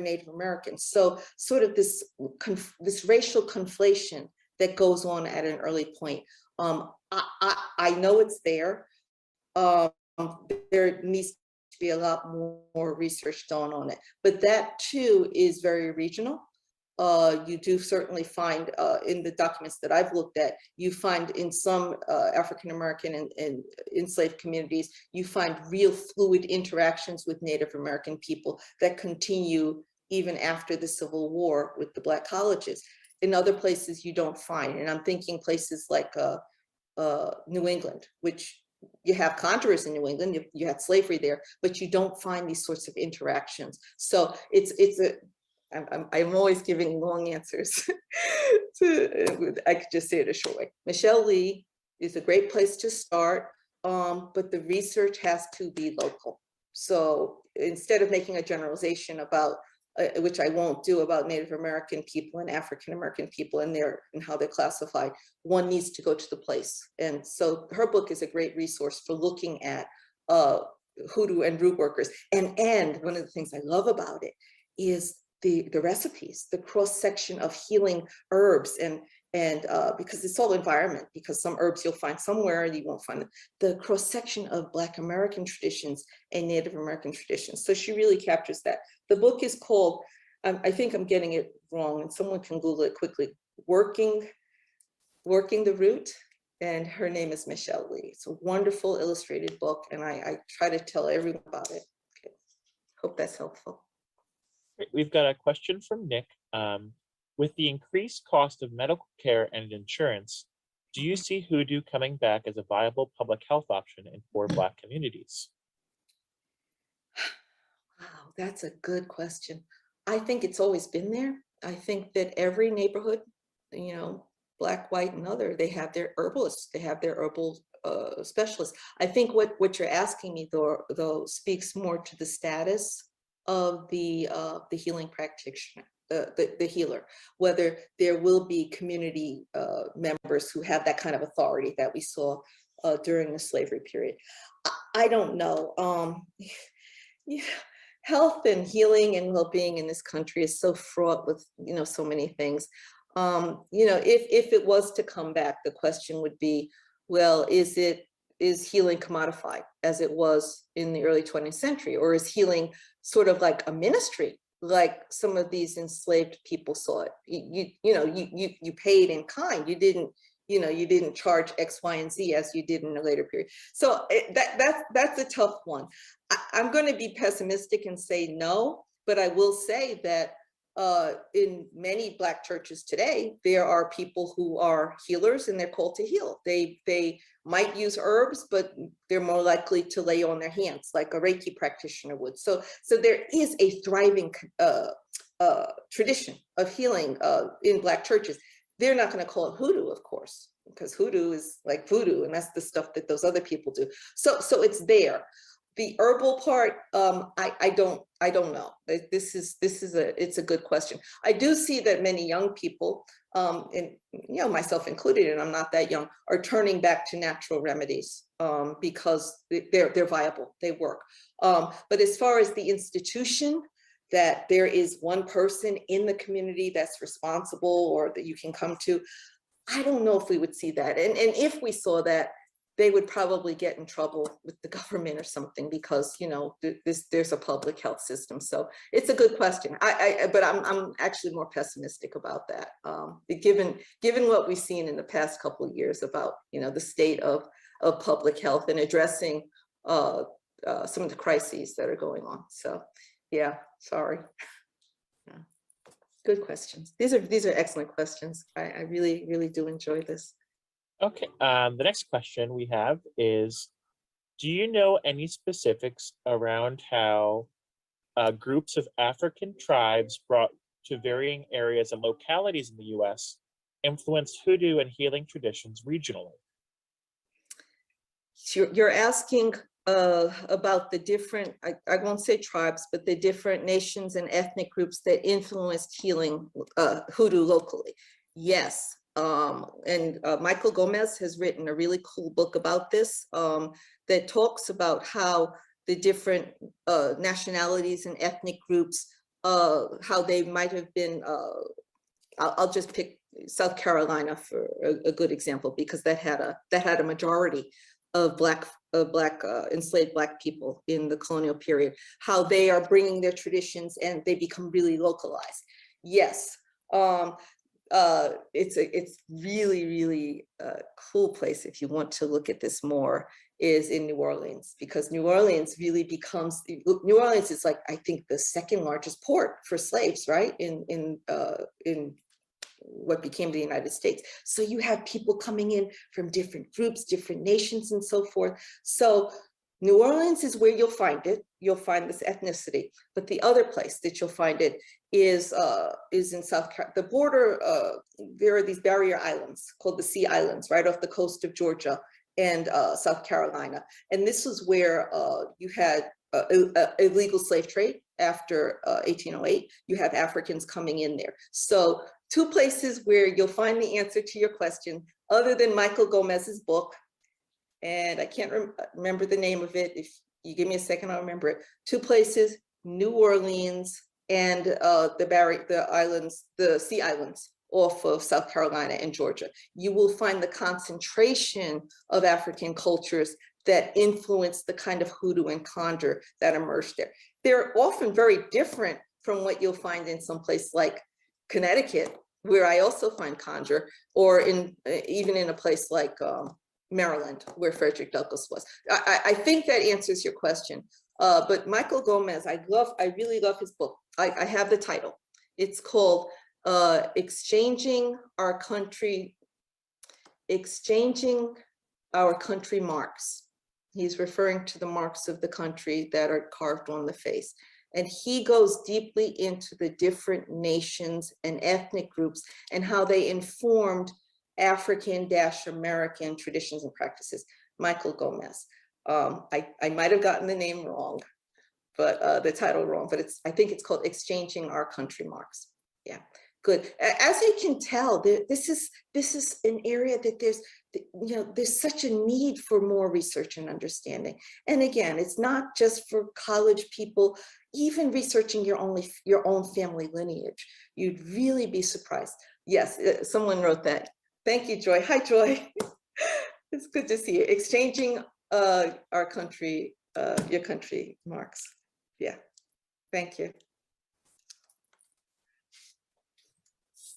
Native Americans. So sort of this racial conflation that goes on at an early point. I know it's there. There needs to be a lot more research done on it, but that too is very regional. You do certainly find in the documents that I've looked at, you find in some African-American and enslaved communities, you find real fluid interactions with Native American people that continue even after the Civil War with the Black colleges. In other places you don't find, and I'm thinking places like New England, which you have contours in New England, you had slavery there, but you don't find these sorts of interactions. So I'm always giving long answers. I could just say it a short way. Michelle Lee is a great place to start, but the research has to be local. So instead of making a generalization about, which I won't do, about Native American people and African American people and how they're classified, one needs to go to the place. And so her book is a great resource for looking at hoodoo and root workers. And one of the things I love about it is the recipes, the cross section of healing herbs, and because it's all environment, because some herbs you'll find somewhere and you won't find them. The cross section of Black American traditions and Native American traditions. So she really captures that. The book is called, I think I'm getting it wrong, and someone can Google it quickly, Working the Root, and her name is Michelle Lee. It's a wonderful illustrated book, and I try to tell everyone about it. Okay. Hope that's helpful. We've got a question from Nick. With the increased cost of medical care and insurance, do you see hoodoo coming back as a viable public health option in poor Black communities? Wow, that's a good question. I think it's always been there. I think that every neighborhood, Black, white, and other, they have their herbalists, they have their herbal specialists. I think what you're asking me though speaks more to the status of the healing practitioner, the healer, whether there will be community members who have that kind of authority that we saw during the slavery period. I don't know. Health and healing and well-being in this country is so fraught with so many things. If it was to come back, the question would be, well, is healing commodified as it was in the early 20th century, or is healing sort of like a ministry, like some of these enslaved people saw it? You paid in kind. You didn't charge X, Y, and Z as you did in a later period. So that's a tough one. I'm going to be pessimistic and say no, but I will say that in many Black churches today, there are people who are healers and they're called to heal. They might use herbs, but they're more likely to lay on their hands like a Reiki practitioner would. So there is a thriving tradition of healing in Black churches. They're not going to call it hoodoo, of course, because hoodoo is like voodoo, and that's the stuff that those other people do. So it's there. The herbal part, I don't know. It's a good question. I do see that many young people, and myself included, and I'm not that young, are turning back to natural remedies because they're viable, they work. But as far as the institution, that there is one person in the community that's responsible or that you can come to, I don't know if we would see that. And if we saw that, they would probably get in trouble with the government or something because, there's a public health system. So it's a good question. But I'm actually more pessimistic about that. Given what we've seen in the past couple of years about, the state of public health and addressing some of the crises that are going on. So yeah, sorry. Yeah. Good questions. These are excellent questions. I really, really do enjoy this. Okay, the next question we have is, do you know any specifics around how groups of African tribes brought to varying areas and localities in the US influenced hoodoo and healing traditions regionally? You're asking about the different, I won't say tribes, but the different nations and ethnic groups that influenced healing hoodoo locally. Yes. And Michael Gomez has written a really cool book about this that talks about how the different nationalities and ethnic groups, how they might have been, I'll just pick South Carolina for a good example, because that had a majority of enslaved Black people in the colonial period, how they are bringing their traditions and they become really localized. Yes. It's really, really cool place if you want to look at this more is in New Orleans, because New Orleans really becomes, New Orleans is like, I think, the second largest port for slaves, right? In what became the United States. So you have people coming in from different groups, different nations and so forth. So New Orleans is where you'll find it. You'll find this ethnicity. But the other place that you'll find it is in South Carolina. The border, there are these barrier islands called the Sea Islands right off the coast of Georgia and South Carolina. And this was where you had illegal slave trade after 1808. You have Africans coming in there. So two places where you'll find the answer to your question, other than Michael Gomez's book, and I can't remember the name of it. If you give me a second, I'll remember it. Two places, New Orleans and the Sea Islands off of South Carolina and Georgia. You will find the concentration of African cultures that influence the kind of hoodoo and conjure that emerged there. They're often very different from what you'll find in some place like Connecticut, where I also find conjure, or even in a place like Maryland, where Frederick Douglass was. I think that answers your question. But Michael Gomez, I really love his book. I have the title. It's called Exchanging Our Country Marks. He's referring to the marks of the country that are carved on the face. And he goes deeply into the different nations and ethnic groups and how they informed African-American traditions and practices. Michael Gomez. I might have gotten the name wrong, but the title wrong, but I think it's called Exchanging Our Country Marks. Yeah, good. As you can tell, this is an area that there's such a need for more research and understanding. And again, it's not just for college people, even researching your own family lineage. You'd really be surprised. Yes, someone wrote that. Thank you, Joy. Hi, Joy. It's good to see you. Exchanging our country, your country marks. Yeah, thank you.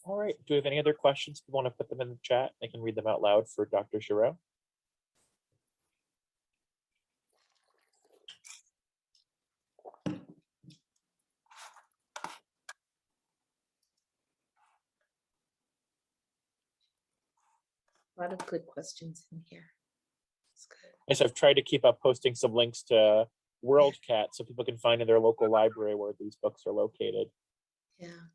All right, do we have any other questions? If you want to put them in the chat, I can read them out loud for Dr. Giroux. A lot of good questions in here. It's good. Yes, I've tried to keep up posting some links to WorldCat so people can find in their local library where these books are located. Yeah.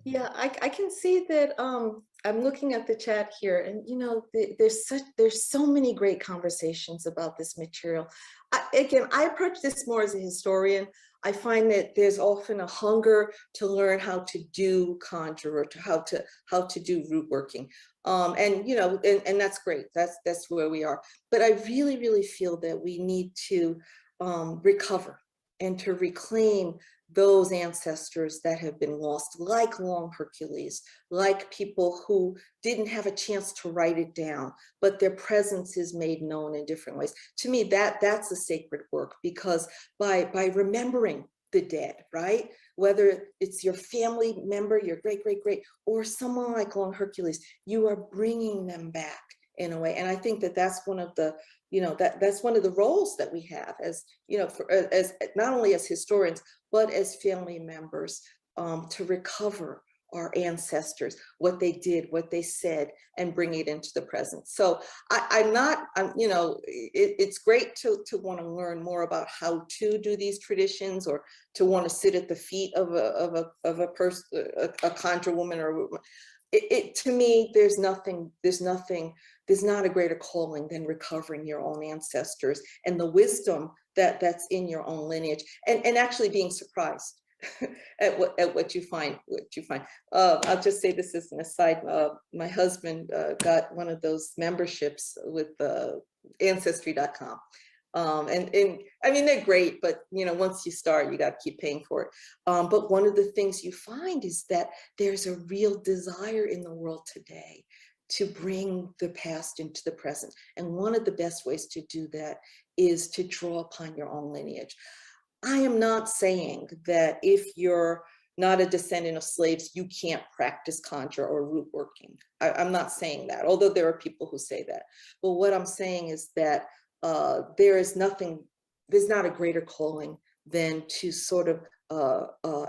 Yeah, I can see that. I'm looking at the chat here, and there's so many great conversations about this material. I approach this more as a historian. I find that there's often a hunger to learn how to do conjure, or to how to do root working, and that's great. That's where we are. But I really feel that we need to recover and to reclaim those ancestors that have been lost, like Long Hercules, like people who didn't have a chance to write it down, but their presence is made known in different ways. To me, that's a sacred work, because by remembering the dead, right? Whether it's your family member, your great, or someone like Long Hercules, you are bringing them back in a way. And I think that that's one of the, that's one of the roles that we have as, as not only as historians, but as family members, to recover our ancestors, what they did, what they said, and bring it into the present. So it's great to want to learn more about how to do these traditions, or to want to sit at the feet of a person, a conjure woman, or to me, there's not a greater calling than recovering your own ancestors and the wisdom that's in your own lineage, and actually being surprised at what you find. I'll just say this as an aside. My husband got one of those memberships with Ancestry.com. And I mean, they're great, but once you start, you got to keep paying for it. But one of the things you find is that there's a real desire in the world today to bring the past into the present. And one of the best ways to do that is to draw upon your own lineage. I am not saying that if you're not a descendant of slaves, you can't practice conjure or root working. I'm not saying that, although there are people who say that. But what I'm saying is that there's not a greater calling than to sort of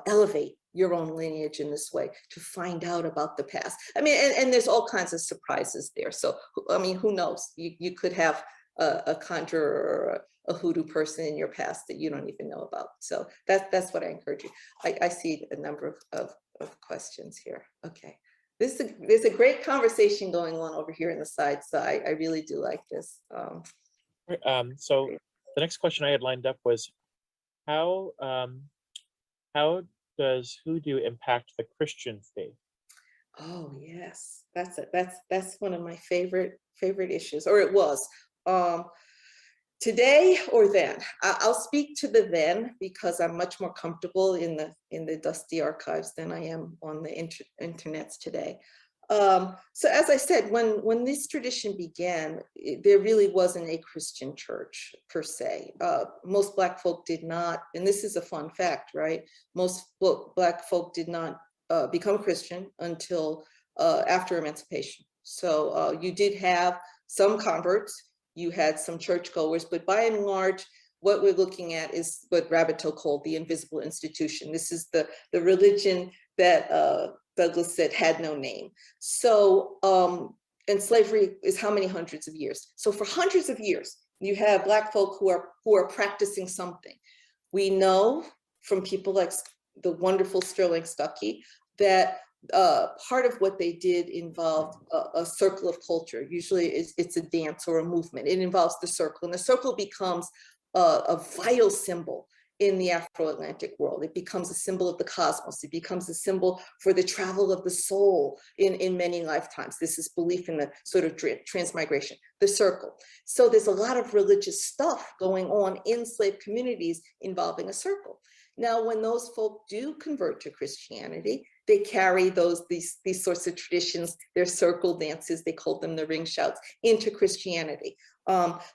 elevate your own lineage in this way, to find out about the past. I mean, and there's all kinds of surprises there. So, I mean, who knows? You could have a conjurer or a hoodoo person in your past that you don't even know about. So that's what I encourage you. I see a number of questions here. Okay. There's a great conversation going on over here in the side. So I really do like this. So the next question I had lined up was, how does hoodoo impact the Christian faith? Oh yes, that's one of my favorite issues, or it was. Today or then. I'll speak to the then, because I'm much more comfortable in the dusty archives than I am on the internets today. So as I said, when this tradition began, there really wasn't a Christian church per se. Most Black folk did not, and this is a fun fact, right? Most Black folk did not become Christian until after emancipation. So you did have some converts, you had some churchgoers, but by and large, what we're looking at is what Rabbitoh called the invisible institution. This is the religion that Douglas said had no name. So, and slavery is how many hundreds of years? So for hundreds of years, you have Black folk who are practicing something. We know from people like the wonderful Sterling Stuckey that part of what they did involved a circle of culture. Usually it's a dance or a movement. It involves the circle, and the circle becomes a vital symbol in the Afro-Atlantic world. It becomes a symbol of the cosmos. It becomes a symbol for the travel of the soul in many lifetimes. This is belief in the sort of transmigration, the circle. So there's a lot of religious stuff going on in slave communities involving a circle. Now, when those folk do convert to Christianity, they carry these sorts of traditions, their circle dances, they called them the ring shouts, into Christianity.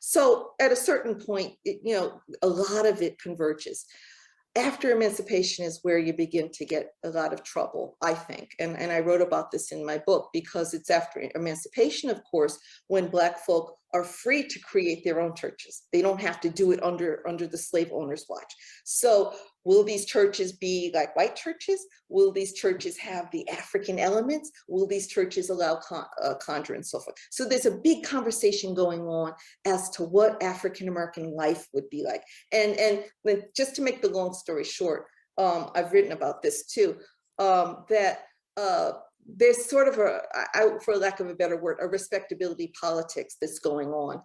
So at a certain point, a lot of it converges. After emancipation is where you begin to get a lot of trouble, I think. And I wrote about this in my book, because it's after emancipation, of course, when Black folk are free to create their own churches. They don't have to do it under the slave owner's watch. So will these churches be like white churches? Will these churches have the African elements? Will these churches allow conjure and so forth? So there's a big conversation going on as to what African-American life would be like. And just to make the long story short, I've written about this too, that there's sort of for lack of a better word, a respectability politics that's going on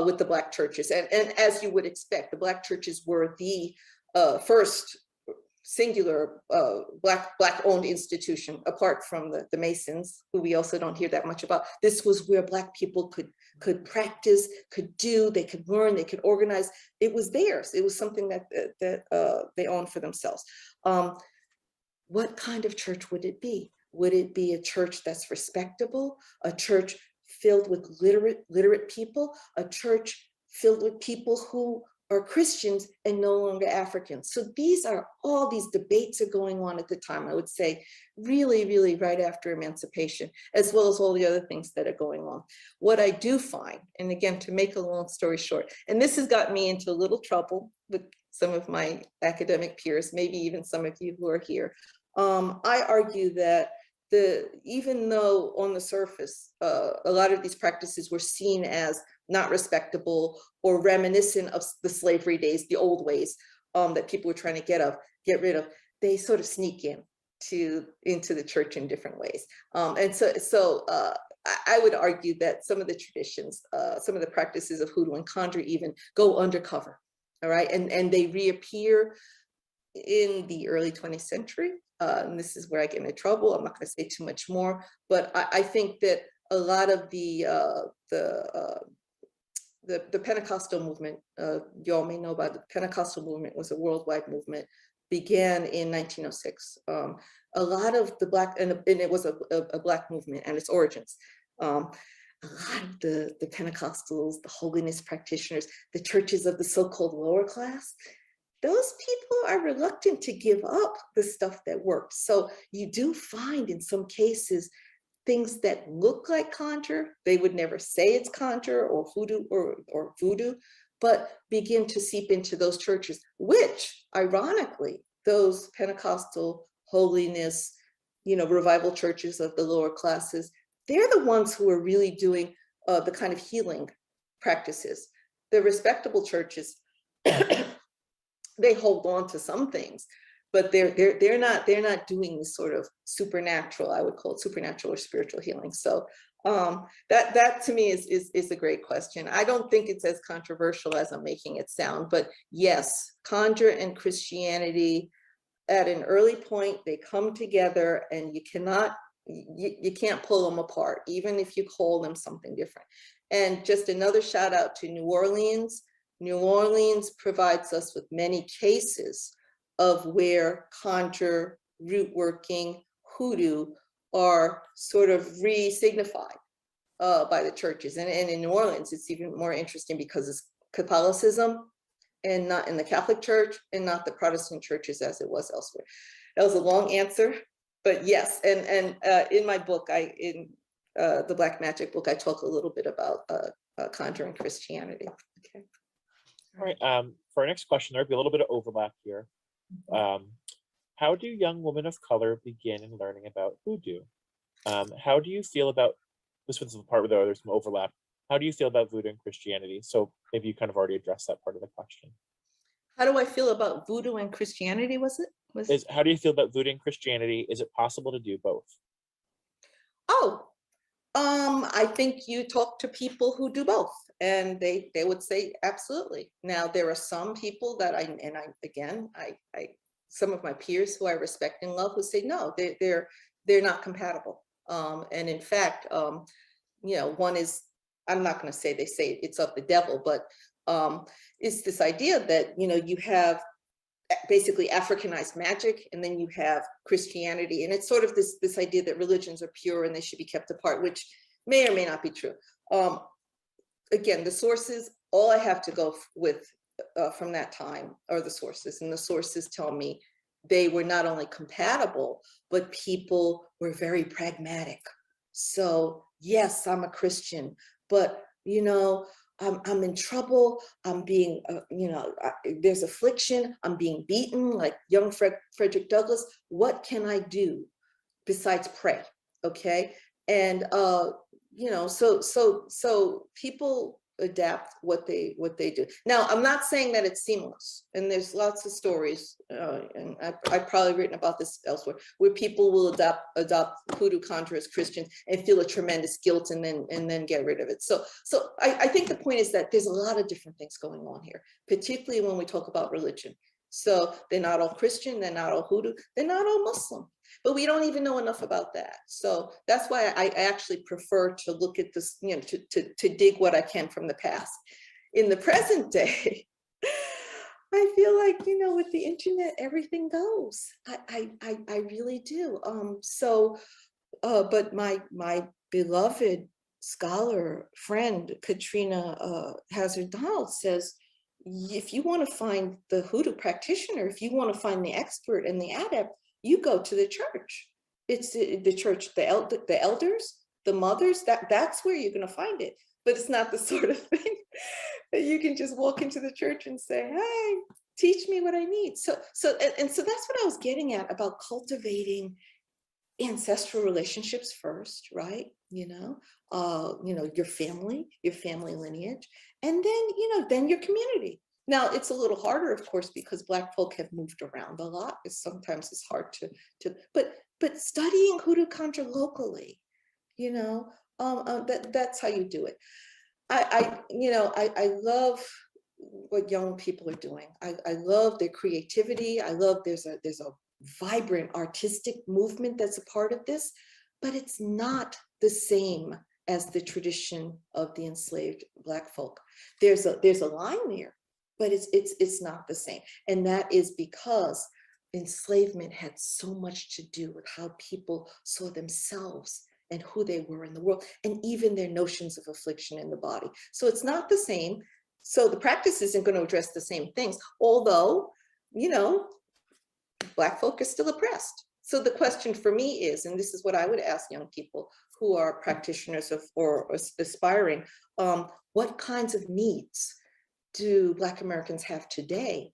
with the Black churches. And as you would expect, the Black churches were the first singular Black-owned institution, apart from the Masons, who we also don't hear that much about. This was where Black people could practice, could do, they could learn, they could organize. It was theirs. It was something that they owned for themselves. What kind of church would it be? Would it be a church that's respectable, a church filled with literate people, a church filled with people who are Christians and no longer Africans? So all these debates are going on at the time, I would say, really, really right after emancipation, as well as all the other things that are going on. What I do find, and again, to make a long story short, and this has got me into a little trouble with some of my academic peers, maybe even some of you who are here. I argue that even though on the surface, a lot of these practices were seen as not respectable or reminiscent of the slavery days, the old ways that people were trying to get rid of, they sort of sneak into the church in different ways. And so I would argue that some of the traditions, some of the practices of hoodoo and conjure even go undercover, all right? And they reappear in the early 20th century. And this is where I get into trouble. I'm not going to say too much more, but I think that a lot of the Pentecostal movement, you all may know about the Pentecostal movement, was a worldwide movement, began in 1906. A lot of the Black, and it was a Black movement and its origins. A lot of the Pentecostals, the holiness practitioners, the churches of the so-called lower class, those people are reluctant to give up the stuff that works. So you do find in some cases things that look like conjure. They would never say it's conjure or hoodoo or voodoo, but begin to seep into those churches, which ironically, those Pentecostal holiness, revival churches of the lower classes, they're the ones who are really doing the kind of healing practices. The respectable churches, they hold on to some things, but they're not doing this sort of supernatural, I would call it supernatural or spiritual healing. So that to me is a great question. I don't think it's as controversial as I'm making it sound, but yes, conjure and Christianity at an early point, they come together and you can't pull them apart, even if you call them something different. And just another shout out to New Orleans. New Orleans provides us with many cases of where conjure, root working, hoodoo are sort of re-signified by the churches. And in New Orleans, it's even more interesting because it's Catholicism and not in the Catholic Church and not the Protestant churches as it was elsewhere. That was a long answer, but yes. And in my book, in the Black Magic book, I talk a little bit about conjuring Christianity. Okay. All right, for our next question, there'll be a little bit of overlap here. How do young women of color begin in learning about voodoo? How do you feel about, this was the part where there's some overlap. How do you feel about voodoo and Christianity? So maybe you kind of already addressed that part of the question. How do I feel about voodoo and Christianity, How do you feel about voodoo and Christianity? Is it possible to do both? Oh, I think you talk to people who do both and they would say absolutely. Now there are some people that some of my peers who I respect and love who say no, they're not compatible. And in fact, one is, I'm not going to say they say it's of the devil, but it's this idea that you have basically Africanized magic, and then you have Christianity, and it's sort of this idea that religions are pure and they should be kept apart, which may or may not be true. Again, the sources, all I have to go with from that time are the sources, and the sources tell me they were not only compatible, but people were very pragmatic. So yes, I'm a Christian, but I'm in trouble. I'm being, there's affliction. I'm being beaten, like young Frederick Douglass. What can I do besides pray? Okay, and so people adapt what they do. Now, I'm not saying that it's seamless, and there's lots of stories, and I've probably written about this elsewhere, where people will adopt hoodoo conjure as Christians and feel a tremendous guilt and then get rid of it. So I think the point is that there's a lot of different things going on here, particularly when we talk about religion. So they're not all Christian, they're not all hoodoo, they're not all Muslim, but we don't even know enough about that. So that's why I actually prefer to look at this, you know, to dig what I can from the past. In the present day, I feel like, you know, with the internet, everything goes. I really do. But my beloved scholar friend, Katrina Hazard-Donald, says, if you want to find the hoodoo practitioner, if you want to find the expert and the adept, you go to the church. It's the church, the elders, the mothers, that's where you're going to find it. But it's not the sort of thing that you can just walk into the church and say, hey, teach me what I need. So that's what I was getting at about cultivating ancestral relationships first, right? You know, your family lineage, and then, you know, then your community. Now it's a little harder, of course, because Black folk have moved around a lot. Sometimes it's hard but studying hoodoo conjure locally, you know, that's how you do it. I love what young people are doing. I love their creativity. I love there's a vibrant artistic movement that's a part of this, but it's not the same as the tradition of the enslaved Black folk. There's a line there, but it's not the same. And that is because enslavement had so much to do with how people saw themselves and who they were in the world, and even their notions of affliction in the body. So it's not the same. So the practice isn't going to address the same things, although, you know, Black folk are still oppressed. So the question for me is, and this is what I would ask young people who are practitioners or aspiring, what kinds of needs do Black Americans have today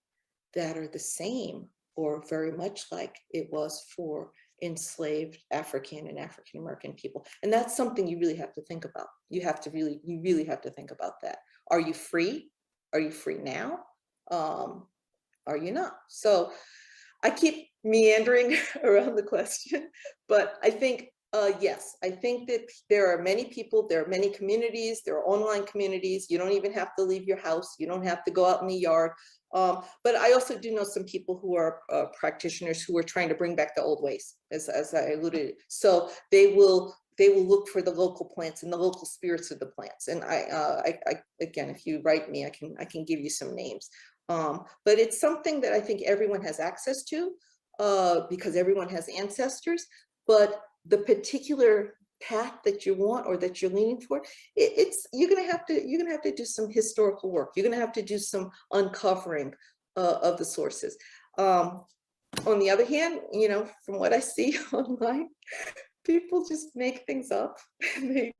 that are the same or very much like it was for enslaved African and African American people? And that's something you really have to think about. You really have to think about that. Are you free? Are you free now? Are you not? So I keep meandering around the question, but I think, yes, I think that there are many people, there are many communities, there are online communities. You don't even have to leave your house. You don't have to go out in the yard. But I also do know some people who are practitioners who are trying to bring back the old ways, as I alluded. So they will look for the local plants and the local spirits of the plants. And I again, if you write me, I can give you some names. But it's something that I think everyone has access to because everyone has ancestors. But the particular path that you want or that you're leaning for, you're gonna have to do some historical work. You're gonna have to do some uncovering of the sources. On the other hand, you know, from what I see online, people just make things up. They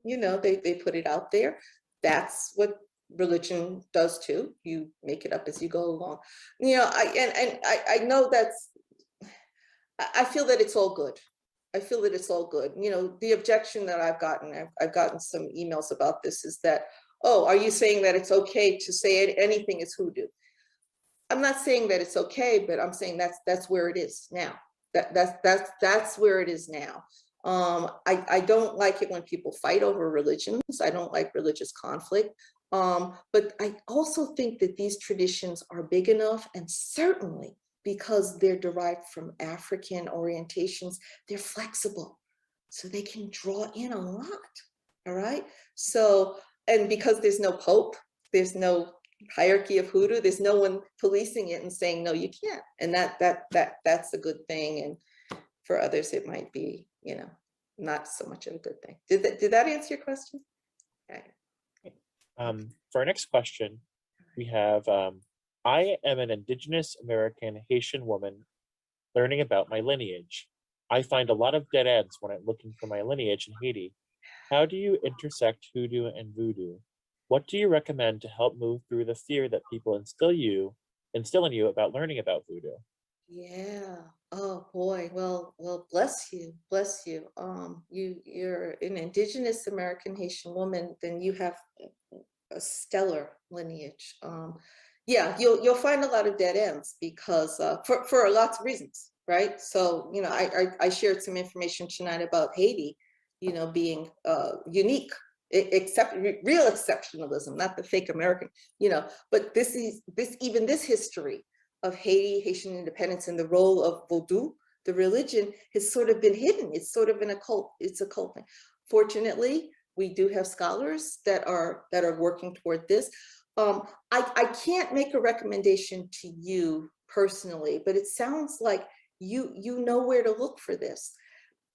put it out there. That's what religion does too. You make it up as you go along. You know, I know I feel that it's all good. I feel that it's all good. You know, the objection that I've gotten some emails about this is that, oh, are you saying that it's okay to say anything is hoodoo? I'm not saying that it's okay, but I'm saying that's where it is now. That's where it is now. I don't like it when people fight over religions. I don't like religious conflict. But I also think that these traditions are big enough, and certainly because they're derived from African orientations, they're flexible. So they can draw in a lot, all right? So, and because there's no pope, there's no hierarchy of hoodoo, there's no one policing it and saying, no, you can't. And that's a good thing. And for others, it might be, you know, not so much of a good thing. Did that answer your question? Okay. For our next question, we have, I am an Indigenous American Haitian woman learning about my lineage. I find a lot of dead ends when I'm looking for my lineage in Haiti. How do you intersect hoodoo and voodoo? What do you recommend to help move through the fear that people instill in you about learning about voodoo? Yeah. Oh boy. Well, bless you. You're an Indigenous American Haitian woman. Then you have stellar lineage. Yeah, you'll find a lot of dead ends because for lots of reasons, right? So, you know, I shared some information tonight about Haiti, you know, being unique, except real exceptionalism, not the fake American, you know. But this history of Haitian independence and the role of Vodou, the religion, has sort of been hidden. It's sort of an occult. It's a cult thing. Fortunately, we do have scholars that are working toward this. I can't make a recommendation to you personally, but it sounds like you know where to look for this.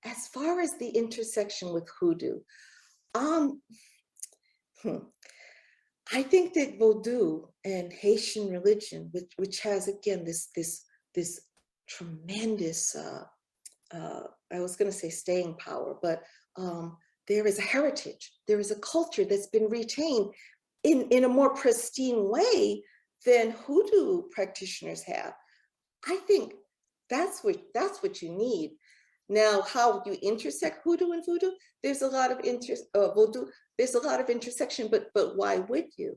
As far as the intersection with hoodoo, I think that Vodou and Haitian religion, which has again this tremendous, I was going to say staying power, but there is a heritage, there is a culture that's been retained in a more pristine way than hoodoo practitioners have. I think that's what you need. Now, how you intersect hoodoo and voodoo, there's a lot of voodoo, there's a lot of intersection, but why would you?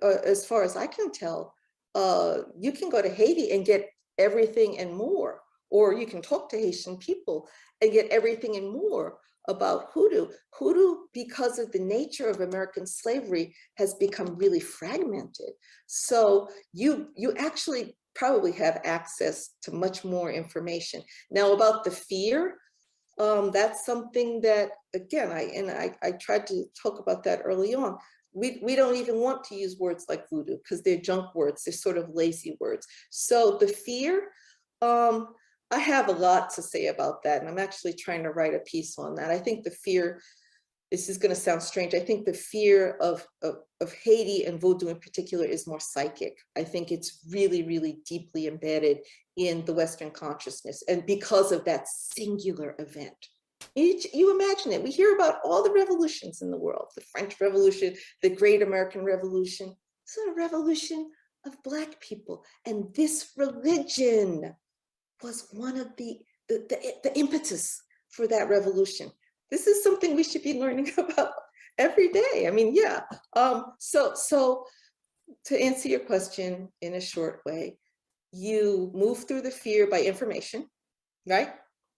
As far as I can tell, you can go to Haiti and get everything and more, or you can talk to Haitian people and get everything and more about hoodoo. Hoodoo, because of the nature of American slavery, has become really fragmented. So you actually probably have access to much more information. Now about the fear, that's something that, again, I tried to talk about that early on. We don't even want to use words like voodoo because they're junk words, they're sort of lazy words. So the fear, I have a lot to say about that, and I'm actually trying to write a piece on that. I think the fear, this is going to sound strange, I think the fear of Haiti and Vodou in particular is more psychic. I think it's really, really deeply embedded in the Western consciousness, and because of that singular event. You imagine it, we hear about all the revolutions in the world, the French Revolution, the Great American Revolution. It's a revolution of Black people, and this religion was one of the impetus for that revolution. This is something we should be learning about every day. I mean, yeah. So to answer your question in a short way, you move through the fear by information, right?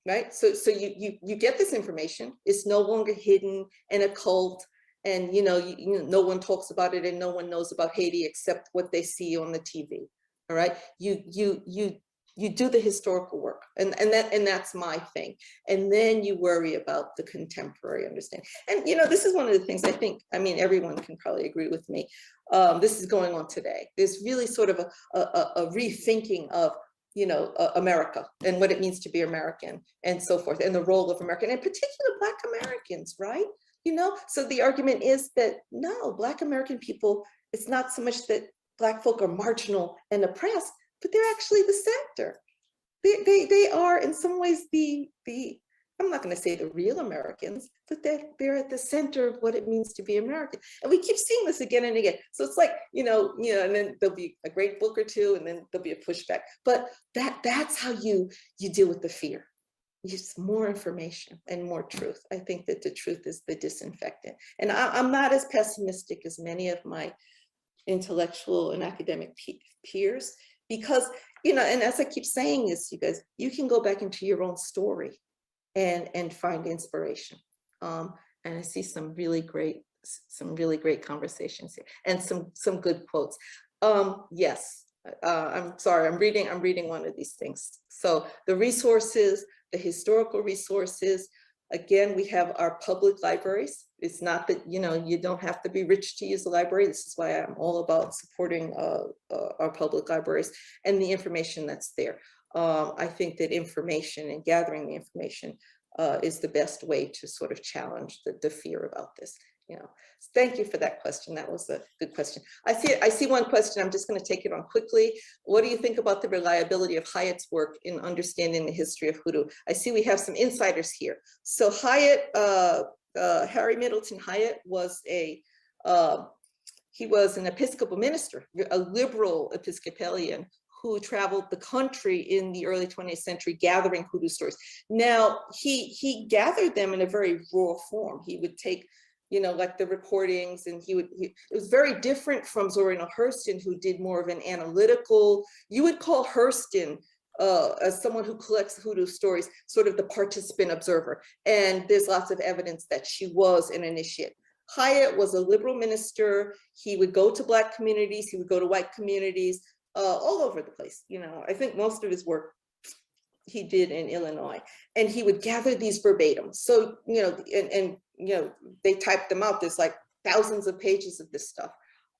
Right. So you get this information. It's no longer hidden and occult, and no one talks about it, and no one knows about Haiti except what they see on the TV. All right. You do the historical work, and that's my thing. And then you worry about the contemporary understanding. And this is one of the things I think, I mean, everyone can probably agree with me. This is going on today. There's really sort of a rethinking of America and what it means to be American and so forth, and the role of American, in particular Black Americans, right? So the argument is that no, Black American people, it's not so much that Black folk are marginal and oppressed, but they're actually the center. They are in some ways the I'm not going to say the real Americans, but they're at the center of what it means to be American. And we keep seeing this again and again. So it's like, and then there'll be a great book or two, and then there'll be a pushback. But that's how you deal with the fear. Just more information and more truth. I think that the truth is the disinfectant. And I'm not as pessimistic as many of my intellectual and academic peers, because, and as I keep saying this, you guys, you can go back into your own story and find inspiration. And I see some really great conversations here, and some good quotes. Yes, I'm sorry, I'm reading one of these things. So the resources, the historical resources, again, we have our public libraries. It's not that, you don't have to be rich to use the library. This is why I'm all about supporting our public libraries and the information that's there. I think that information and gathering the information is the best way to sort of challenge the fear about this. Thank you for that question. That was a good question. I see one question. I'm just going to take it on quickly. What do you think about the reliability of Hyatt's work in understanding the history of hoodoo? I see we have some insiders here. So Hyatt, Harry Middleton Hyatt was he was an Episcopal minister, a liberal Episcopalian who traveled the country in the early 20th century gathering hoodoo stories. Now, he gathered them in a very raw form. He would take you know, like the recordings, and it was very different from Zora Neale Hurston, who did more of an analytical, you would call Hurston, as someone who collects hoodoo stories, sort of the participant observer. And there's lots of evidence that she was an initiate. Hyatt was a liberal minister. He would go to Black communities, he would go to white communities, all over the place. You know, I think most of his work he did in Illinois, and he would gather these verbatim. So, you know, and you know, they typed them out. There's like thousands of pages of this stuff.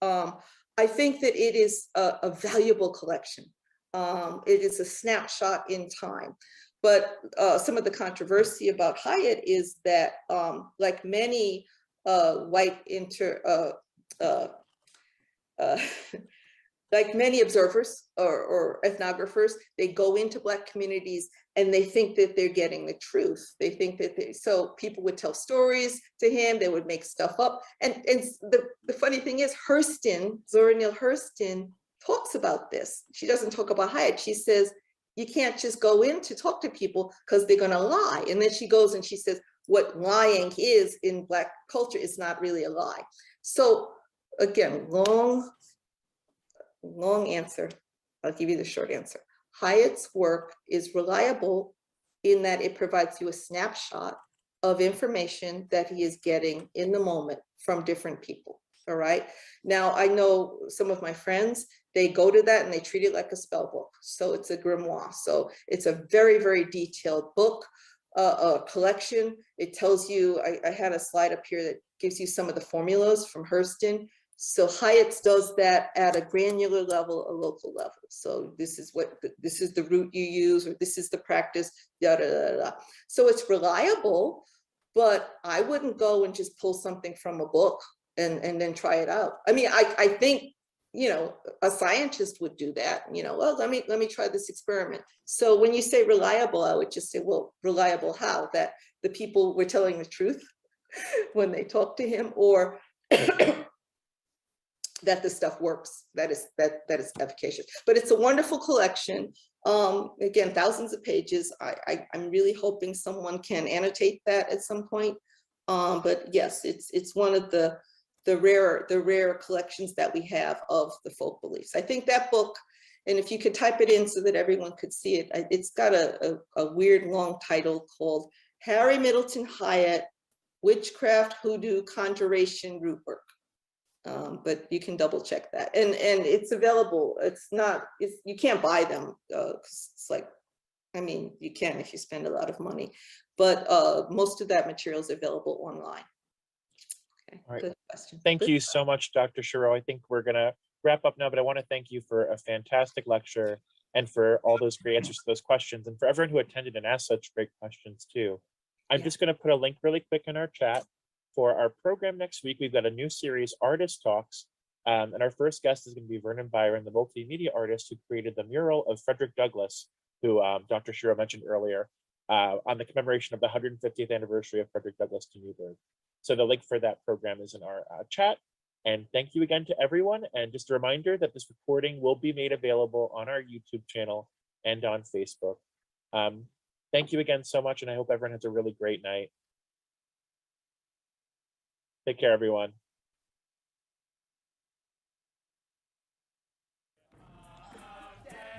I think that it is a valuable collection. It is a snapshot in time. But some of the controversy about Hyatt is that, like many white like many observers or ethnographers, they go into Black communities and they think that they're getting the truth. They think that so people would tell stories to him, they would make stuff up. And the funny thing is, Hurston, Zora Neale Hurston, talks about this. She doesn't talk about Hyatt. She says, you can't just go in to talk to people because they're gonna lie. And then she goes and she says, what lying is in Black culture is not really a lie. So again, long answer. I'll give you the short answer. Hyatt's work is reliable in that it provides you a snapshot of information that he is getting in the moment from different people. All right. Now, I know some of my friends, they go to that and they treat it like a spell book. So it's a grimoire. So it's a very, very detailed book, a collection. It tells you, I had a slide up here that gives you some of the formulas from Hurston. So Hyatt does that at a granular level, a local level. So this is the route you use, or this is the practice, da, da, da, da. So it's reliable, but I wouldn't go and just pull something from a book and then try it out. I mean, I think, you know, a scientist would do that, you know, well, let me try this experiment. So when you say reliable, I would just say, well, reliable how? That the people were telling the truth when they talk to him, or that the stuff works, that is efficacious. But it's a wonderful collection. Again, thousands of pages. I'm really hoping someone can annotate that at some point. But yes, it's one of the rare collections that we have of the folk beliefs. I think that book, and if you could type it in so that everyone could see it, it's got a weird long title called Harry Middleton Hyatt, Witchcraft, Hoodoo, Conjuration, Root Work. But you can double check that, and it's available. You can't buy them, 'cause it's like, I mean, you can if you spend a lot of money, but most of that material is available online. Okay, all right. Good question. Thank Good you so much, Dr. Shiro. I think we're gonna wrap up now, but I want to thank you for a fantastic lecture and for all those great answers to those questions, and for everyone who attended and asked such great questions too. I'm just gonna put a link really quick in our chat. For our program next week, we've got a new series, Artist Talks, and our first guest is going to be Vernon Byron, the multimedia artist who created the mural of Frederick Douglass, who Dr. Shiro mentioned earlier, on the commemoration of the 150th anniversary of Frederick Douglass to Newburgh. So the link for that program is in our chat. And thank you again to everyone. And just a reminder that this recording will be made available on our YouTube channel and on Facebook. Thank you again so much, and I hope everyone has a really great night. Take care, everyone.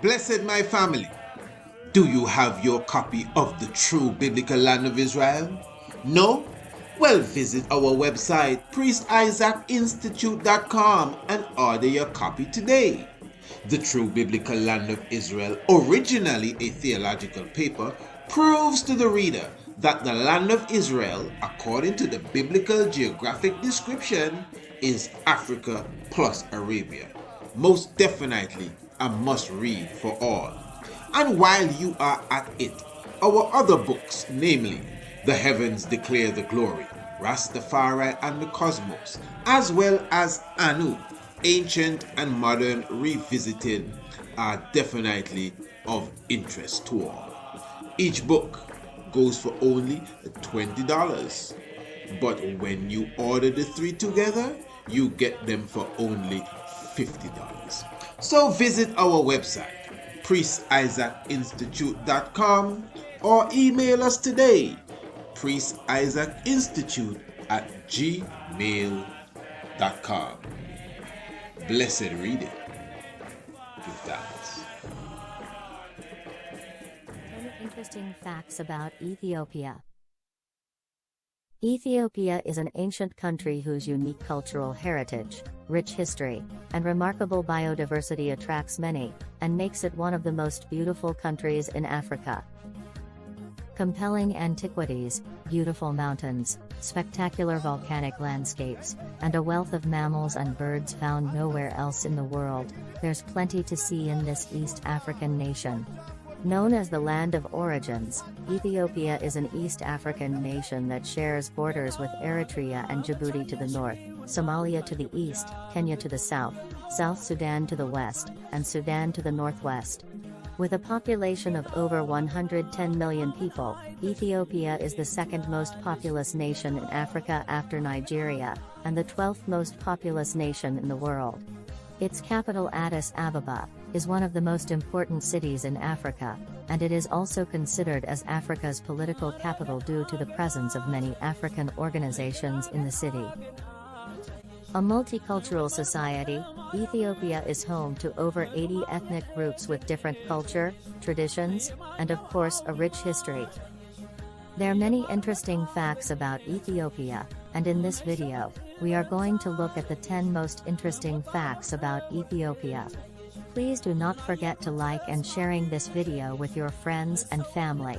Blessed my family, do you have your copy of the True Biblical Land of Israel? No? Well, visit our website, priestisaacinstitute.com, and order your copy today. The True Biblical Land of Israel, originally a theological paper, proves to the reader that the land of Israel, according to the biblical geographic description, is Africa plus Arabia. Most definitely a must-read for all. And while you are at it, our other books, namely The Heavens Declare the Glory, Rastafari and the Cosmos, as well as Anu, Ancient and Modern Revisited, are definitely of interest to all. Each book goes for only $20, but when you order the 3 together, you get them for only $50. So visit our website, priestisaacinstitute.com, or email us today, priestisaacinstitute gmail.com. Blessed reading. Give thanks. 10 interesting facts about Ethiopia. Ethiopia is an ancient country whose unique cultural heritage, rich history, and remarkable biodiversity attracts many, and makes it one of the most beautiful countries in Africa. Compelling antiquities, beautiful mountains, spectacular volcanic landscapes, and a wealth of mammals and birds found nowhere else in the world. There's plenty to see in this East African nation. Known as the Land of Origins, Ethiopia is an East African nation that shares borders with Eritrea and Djibouti to the north, Somalia to the east, Kenya to the south, South Sudan to the west, and Sudan to the northwest. With a population of over 110 million people, Ethiopia is the second most populous nation in Africa after Nigeria, and the 12th most populous nation in the world. Its capital Addis Ababa is one of the most important cities in Africa, and it is also considered as Africa's political capital due to the presence of many African organizations in the city. A multicultural society, Ethiopia is home to over 80 ethnic groups with different culture, traditions, and of course a rich history. There are many interesting facts about Ethiopia, and in this video, we are going to look at the 10 most interesting facts about Ethiopia. Please do not forget to like and sharing this video with your friends and family.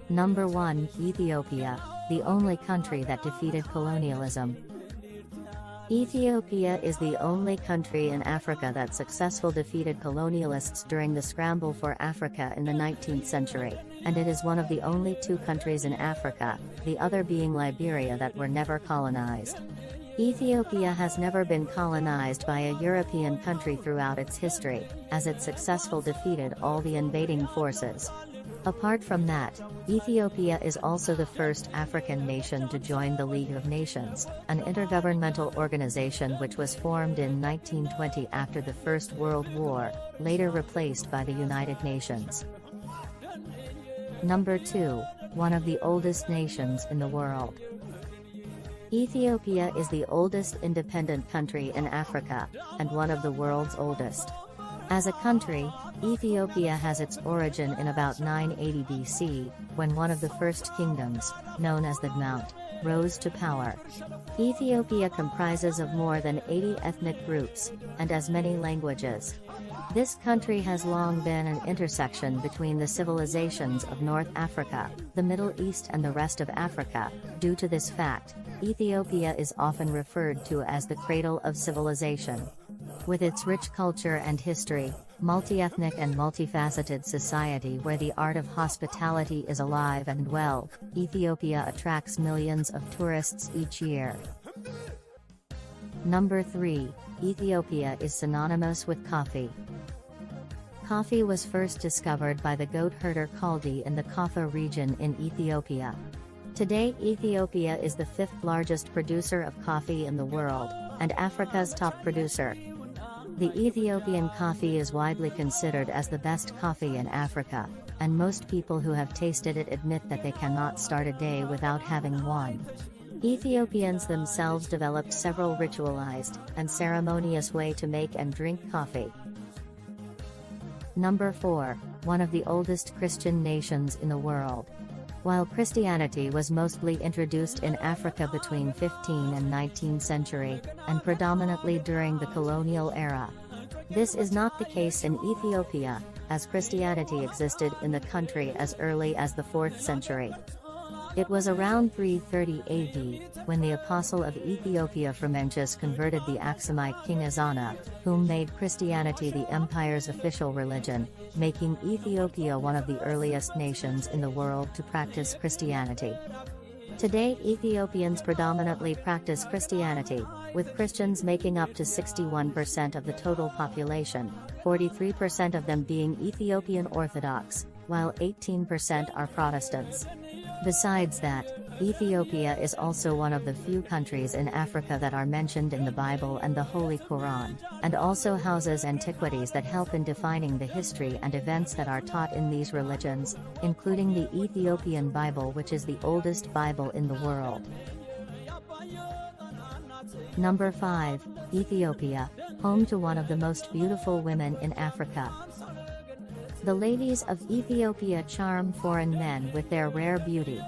Number 1, Ethiopia, the only country that defeated colonialism. Ethiopia is the only country in Africa that successfully defeated colonialists during the scramble for Africa in the 19th century, and it is one of the only 2 countries in Africa, the other being Liberia, that were never colonized. Ethiopia has never been colonized by a European country throughout its history, as it successfully defeated all the invading forces. Apart from that, Ethiopia is also the first African nation to join the League of Nations, an intergovernmental organization which was formed in 1920 after the First World War, later replaced by the United Nations. Number 2, one of the oldest nations in the world. Ethiopia is the oldest independent country in Africa, and one of the world's oldest. As a country, Ethiopia has its origin in about 980 BC, when one of the first kingdoms, known as the Mount, rose to power. Ethiopia comprises of more than 80 ethnic groups, and as many languages. This country has long been an intersection between the civilizations of North Africa, the Middle East and the rest of Africa. Due to this fact, Ethiopia is often referred to as the cradle of civilization. With its rich culture and history, multi-ethnic and multifaceted society where the art of hospitality is alive and well, Ethiopia attracts millions of tourists each year. Number 3, Ethiopia is synonymous with coffee. Coffee was first discovered by the goat herder Kaldi in the Kaffa region in Ethiopia. Today, Ethiopia is the 5th largest producer of coffee in the world, and Africa's top producer. The Ethiopian coffee is widely considered as the best coffee in Africa, and most people who have tasted it admit that they cannot start a day without having one. Ethiopians themselves developed several ritualized and ceremonious ways to make and drink coffee. Number 4, one of the oldest Christian nations in the world. While Christianity was mostly introduced in Africa between 15th and 19th century, and predominantly during the colonial era, this is not the case in Ethiopia, as Christianity existed in the country as early as the 4th century. It was around 330 AD, when the apostle of Ethiopia Frumentius converted the Aksumite king Ezana, whom made Christianity the empire's official religion, making Ethiopia one of the earliest nations in the world to practice Christianity. Today, Ethiopians predominantly practice Christianity, with Christians making up to 61% of the total population, 43% of them being Ethiopian Orthodox, while 18% are Protestants. Besides that, Ethiopia is also one of the few countries in Africa that are mentioned in the Bible and the Holy Quran, and also houses antiquities that help in defining the history and events that are taught in these religions, including the Ethiopian Bible, which is the oldest Bible in the world. Number 5, Ethiopia, home to one of the most beautiful women in Africa. The ladies of Ethiopia charm foreign men with their rare beauty.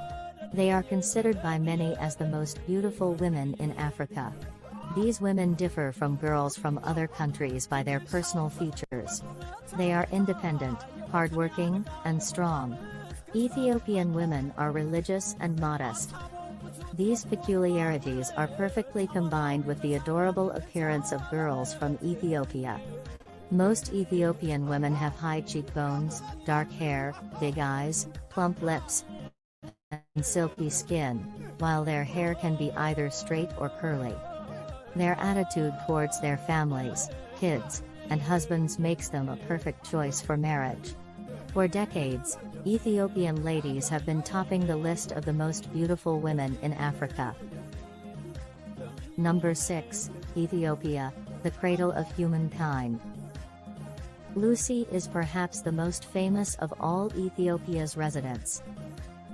They are considered by many as the most beautiful women in Africa. These women differ from girls from other countries by their personal features. They are independent, hardworking, and strong. Ethiopian women are religious and modest. These peculiarities are perfectly combined with the adorable appearance of girls from Ethiopia. Most Ethiopian women have high cheekbones, dark hair, big eyes, plump lips, and silky skin, while their hair can be either straight or curly. Their attitude towards their families, kids, and husbands makes them a perfect choice for marriage. For decades, Ethiopian ladies have been topping the list of the most beautiful women in Africa. Number 6, Ethiopia, the cradle of humankind. Lucy is perhaps the most famous of all Ethiopia's residents.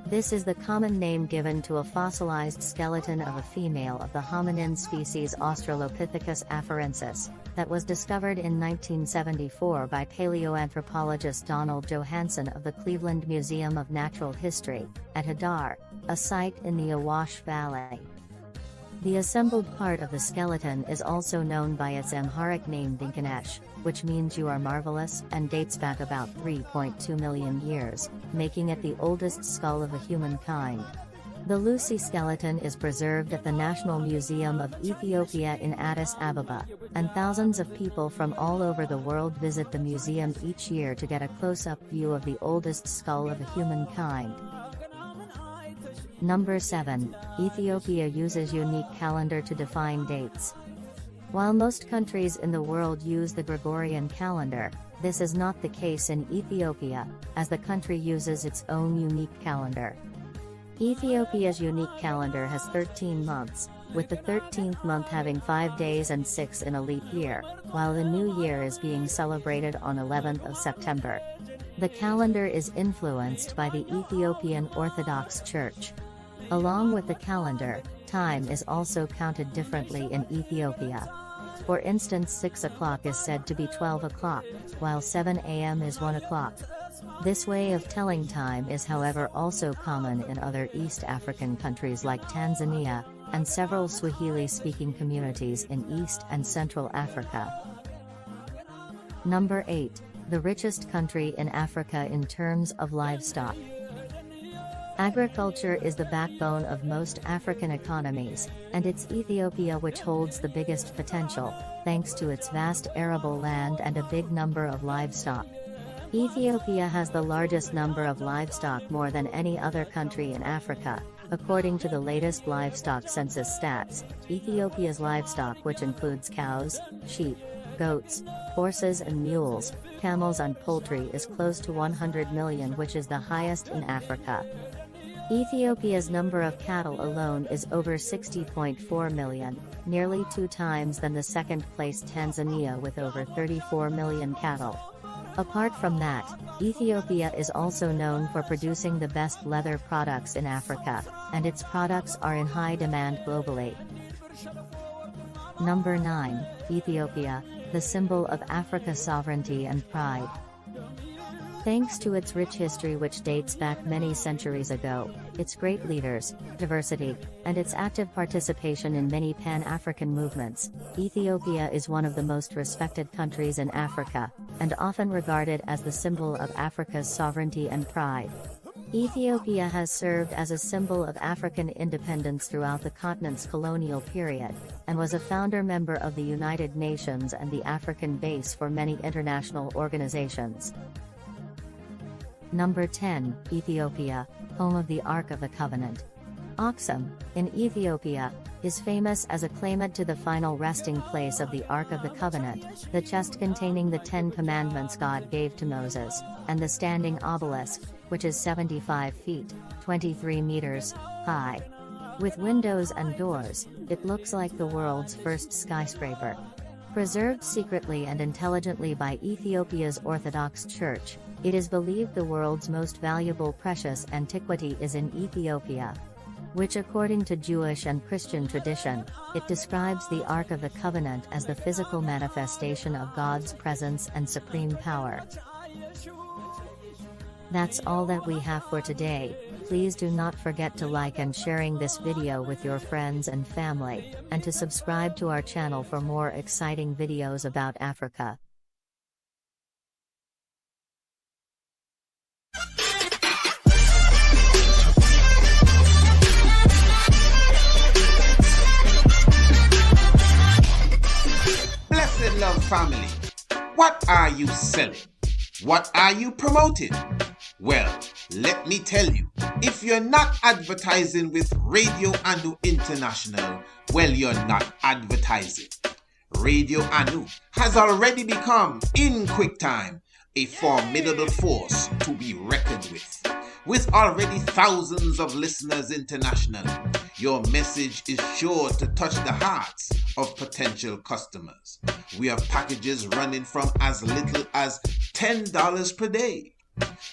This is the common name given to a fossilized skeleton of a female of the hominin species Australopithecus afarensis, that was discovered in 1974 by paleoanthropologist Donald Johanson of the Cleveland Museum of Natural History, at Hadar, a site in the Awash Valley. The assembled part of the skeleton is also known by its Amharic name Dinkanesh, which means you are marvelous, and dates back about 3.2 million years, making it the oldest skull of a humankind. The Lucy skeleton is preserved at the National Museum of Ethiopia in Addis Ababa, and thousands of people from all over the world visit the museum each year to get a close-up view of the oldest skull of a humankind. Number 7, Ethiopia uses unique calendar to define dates. While most countries in the world use the Gregorian calendar, this is not the case in Ethiopia, as the country uses its own unique calendar. Ethiopia's unique calendar has 13 months, with the 13th month having 5 days and 6 in a leap year, while the new year is being celebrated on 11th of September. The calendar is influenced by the Ethiopian Orthodox Church. Along with the calendar, time is also counted differently in Ethiopia. For instance, 6 o'clock is said to be 12 o'clock, while 7 a.m. is 1 o'clock. This way of telling time is however also common in other East African countries like Tanzania, and several Swahili-speaking communities in East and Central Africa. Number 8, the richest country in Africa in terms of livestock. Agriculture is the backbone of most African economies, and it's Ethiopia which holds the biggest potential, thanks to its vast arable land and a big number of livestock. Ethiopia has the largest number of livestock more than any other country in Africa. According to the latest livestock census stats, Ethiopia's livestock, which includes cows, sheep, goats, horses and mules, camels and poultry, is close to 100 million, which is the highest in Africa. Ethiopia's number of cattle alone is over 60.4 million, nearly 2 times than the second-place Tanzania with over 34 million cattle. Apart from that, Ethiopia is also known for producing the best leather products in Africa, and its products are in high demand globally. Number 9, Ethiopia, the symbol of Africa's sovereignty and pride. Thanks to its rich history which dates back many centuries ago, its great leaders, diversity, and its active participation in many Pan-African movements, Ethiopia is one of the most respected countries in Africa, and often regarded as the symbol of Africa's sovereignty and pride. Ethiopia has served as a symbol of African independence throughout the continent's colonial period, and was a founder member of the United Nations and the African base for many international organizations. Number 10, Ethiopia, home of the Ark of the Covenant. Aksum, in Ethiopia, is famous as a claimant to the final resting place of the Ark of the Covenant, the chest containing the 10 Commandments God gave to Moses, and the standing obelisk, which is 75 feet, 23 meters, high. With windows and doors, it looks like the world's first skyscraper. Preserved secretly and intelligently by Ethiopia's Orthodox Church, it is believed the world's most valuable precious antiquity is in Ethiopia. which according to Jewish and Christian tradition, it describes the Ark of the Covenant as the physical manifestation of God's presence and supreme power. That's all that we have for today. Please do not forget to like and sharing this video with your friends and family, and to subscribe to our channel for more exciting videos about Africa. Blessed love family, what are you selling? What are you promoting? Well, let me tell you, if you're not advertising with Radio Anu International, well, you're not advertising. Radio Anu has already become, in quick time, a formidable force to be reckoned with. With already thousands of listeners internationally, your message is sure to touch the hearts of potential customers. We have packages running from as little as $10 per day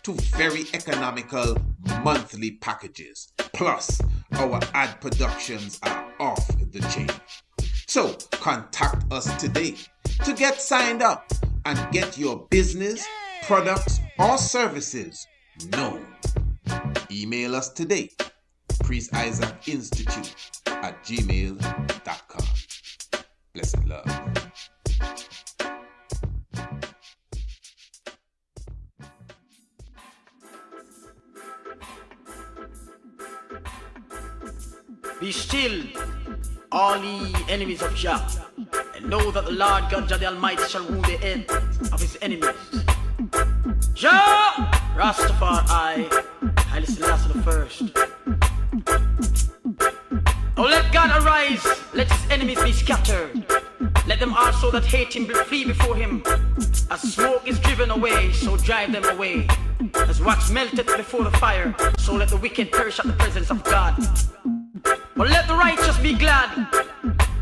to very economical monthly packages. Plus, our ad productions are off the chain. So contact us today to get signed up and get your business, products, or services known. Email us today, priestisaacinstitute@gmail.com. Blessed love. Be still, all ye enemies of Jah, and know that the Lord God Jah the Almighty shall wound the head of his enemies. Jah, Rastafari, Haile Selassie the First. Oh, let God arise, let his enemies be scattered. Let them also that hate him flee before him. As smoke is driven away, so drive them away. As wax melteth before the fire, so let the wicked perish at the presence of God. But let the righteous be glad.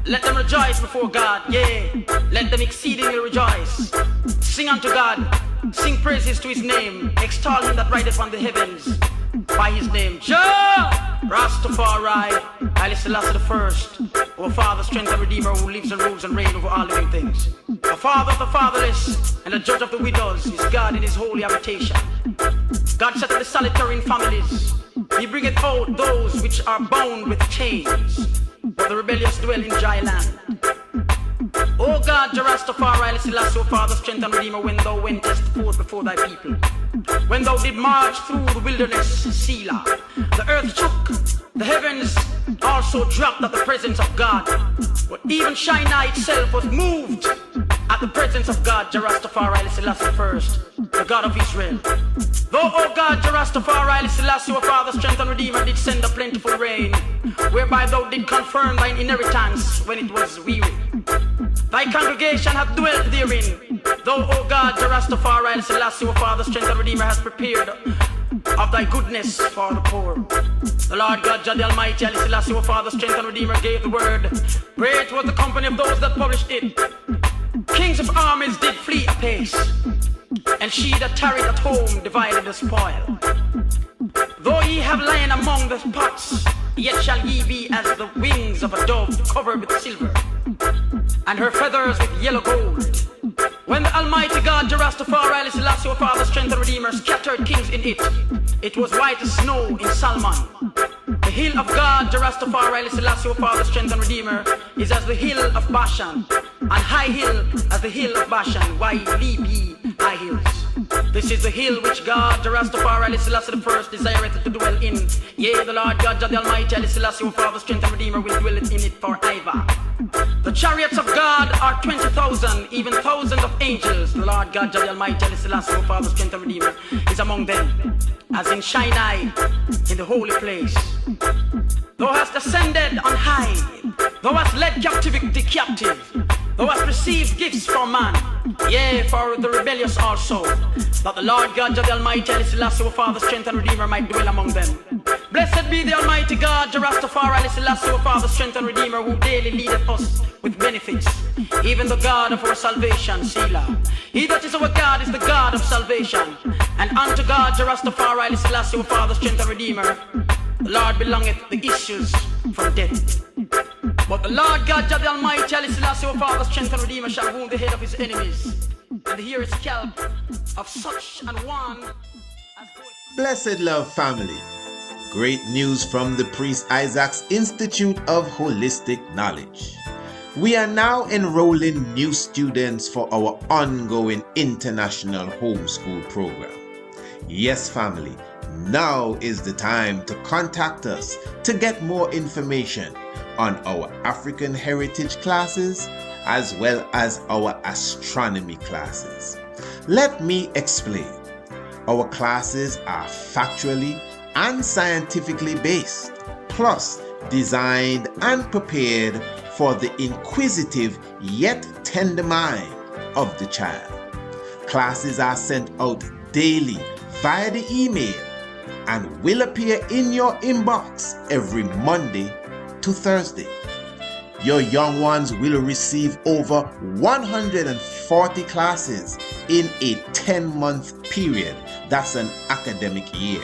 Let them rejoice before God, yea, let them exceedingly rejoice. Sing unto God, sing praises to his name, extol him that rideth on the heavens by his name. Jah, Rastafari, Haile Selassie the First, our Father, strength and Redeemer, who lives and rules and reigns over all living things. The Father of the fatherless and the Judge of the widows is God in his holy habitation. God setteth the solitary in families. He bringeth out those which are bound with chains, but the rebellious dwell in dry land. O God, Jah Rastafari, Haile Selassie, O Father, strength and Redeemer, when thou wentest forth before thy people, when thou did march through the wilderness, Selah, the earth shook, the heavens also dropped at the presence of God. But even Sinai itself was moved at the presence of God, Jah Rastafari, Haile Selassie First, the God of Israel. Though, O God, Jah Rastafari, Haile Selassie, O Father, strength and Redeemer, did send a plentiful rain, whereby thou did confirm thine inheritance when it was weary. Thy congregation hath dwelt therein. Thou, O God, Jah Rastafari, Haile Selassie, O Father, strength and Redeemer, hast prepared of thy goodness for the poor. The Lord God, Jah the Almighty, Haile Selassie, O Father, strength and Redeemer, gave the word. Great was the company of those that published it. Kings of armies did flee apace, and she that tarried at home divided the spoil. Though ye have lain among the pots, yet shall ye be as the wings of a dove covered with silver, and her feathers with yellow gold. When the Almighty God, Jah Rastafari, Haile Selassie, O Father, strength and Redeemer, scattered kings in it, it was white as snow in Salmon. The hill of God, Jah Rastafari, Haile Selassie, O Father, strength and Redeemer, is as the hill of Bashan, and high hill as the hill of Bashan. Why leap ye high hills? This is the hill which God, Jah Rastafari, Haile Selassie the First, desireth to dwell in. Yea, the Lord God, Jah the Almighty, Haile Selassie, O Father, strength and Redeemer, will dwell in it forever. The chariots of God are 20,000, even thousands of angels. The Lord God, Jah the Almighty, Haile Selassie, O Father, strength and Redeemer, is among them, as in Sinai, in the holy place. Thou hast ascended on high, thou hast led captivity captive, thou hast received gifts from man, yea, for the rebellious also, that the Lord God, Jah the Almighty, Haile Selassie, O Father, strength and Redeemer, might dwell among them. Blessed be the Almighty God, Jah Rastafari, Haile Selassie, O Father, strength and Redeemer, who daily leadeth us with benefits, even the God of our salvation, Selah. He that is our God is the God of salvation, and unto God, Jah Rastafari, Haile Selassie, O Father, strength and Redeemer, The Lord belongeth the issues from death. But the Lord God, Jah the Almighty, Haile Selassie, our Father, strength and Redeemer, shall wound the head of his enemies, and hear his scalp of such an one as goeth. Blessed love family. Great news from the Priest Isaac's Institute of Holistic Knowledge. We are now enrolling new students for our ongoing international homeschool program. Yes, family, now is the time to contact us to get more information on our African heritage classes as well as our astronomy classes. Let me explain. Our classes are factually and scientifically based, plus designed and prepared for the inquisitive yet tender mind of the child. Classes are sent out daily via the email and will appear in your inbox every Monday to Thursday. Your young ones will receive over 140 classes in a 10-month period. That's an academic year.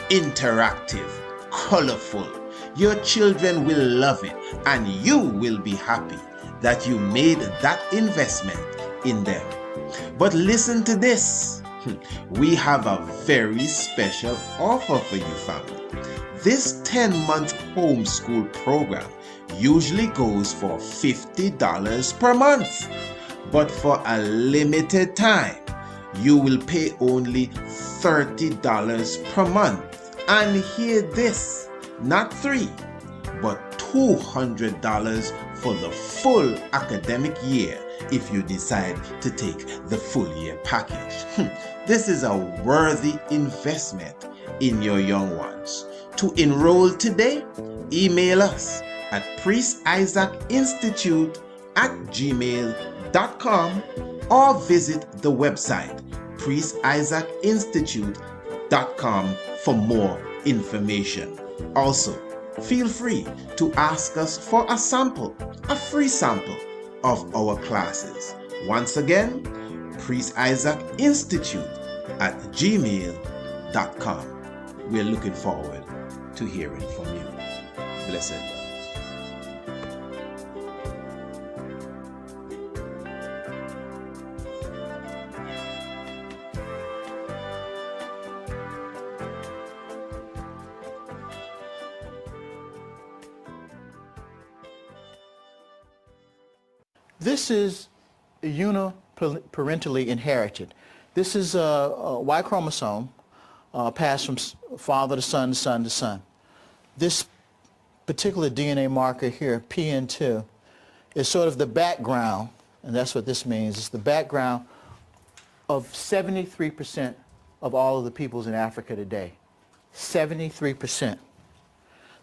Interactive, colorful. Your children will love it, and you will be happy that you made that investment in them. But listen to this. We have a very special offer for you, family. This 10-month homeschool program usually goes for $50 per month. But for a limited time, you will pay only $30 per month. And hear this, not $3, but $200 for the full academic year if you decide to take the full year package. This is a worthy investment in your young ones. To enroll today, email us at priestisaacinstitute@gmail.com or visit the website priestisaacinstitute.com for more information. Also, feel free to ask us for a sample, a free sample of our classes. Once again, priestisaacinstitute@gmail.com. We're looking forward to hearing from you. Blessed love. This is uniparentally inherited. This is a Y chromosome passed from father to son to son to son. This particular DNA marker here, PN2, is sort of the background, and that's what this means. It's the background of 73% of all of the peoples in Africa today. 73%.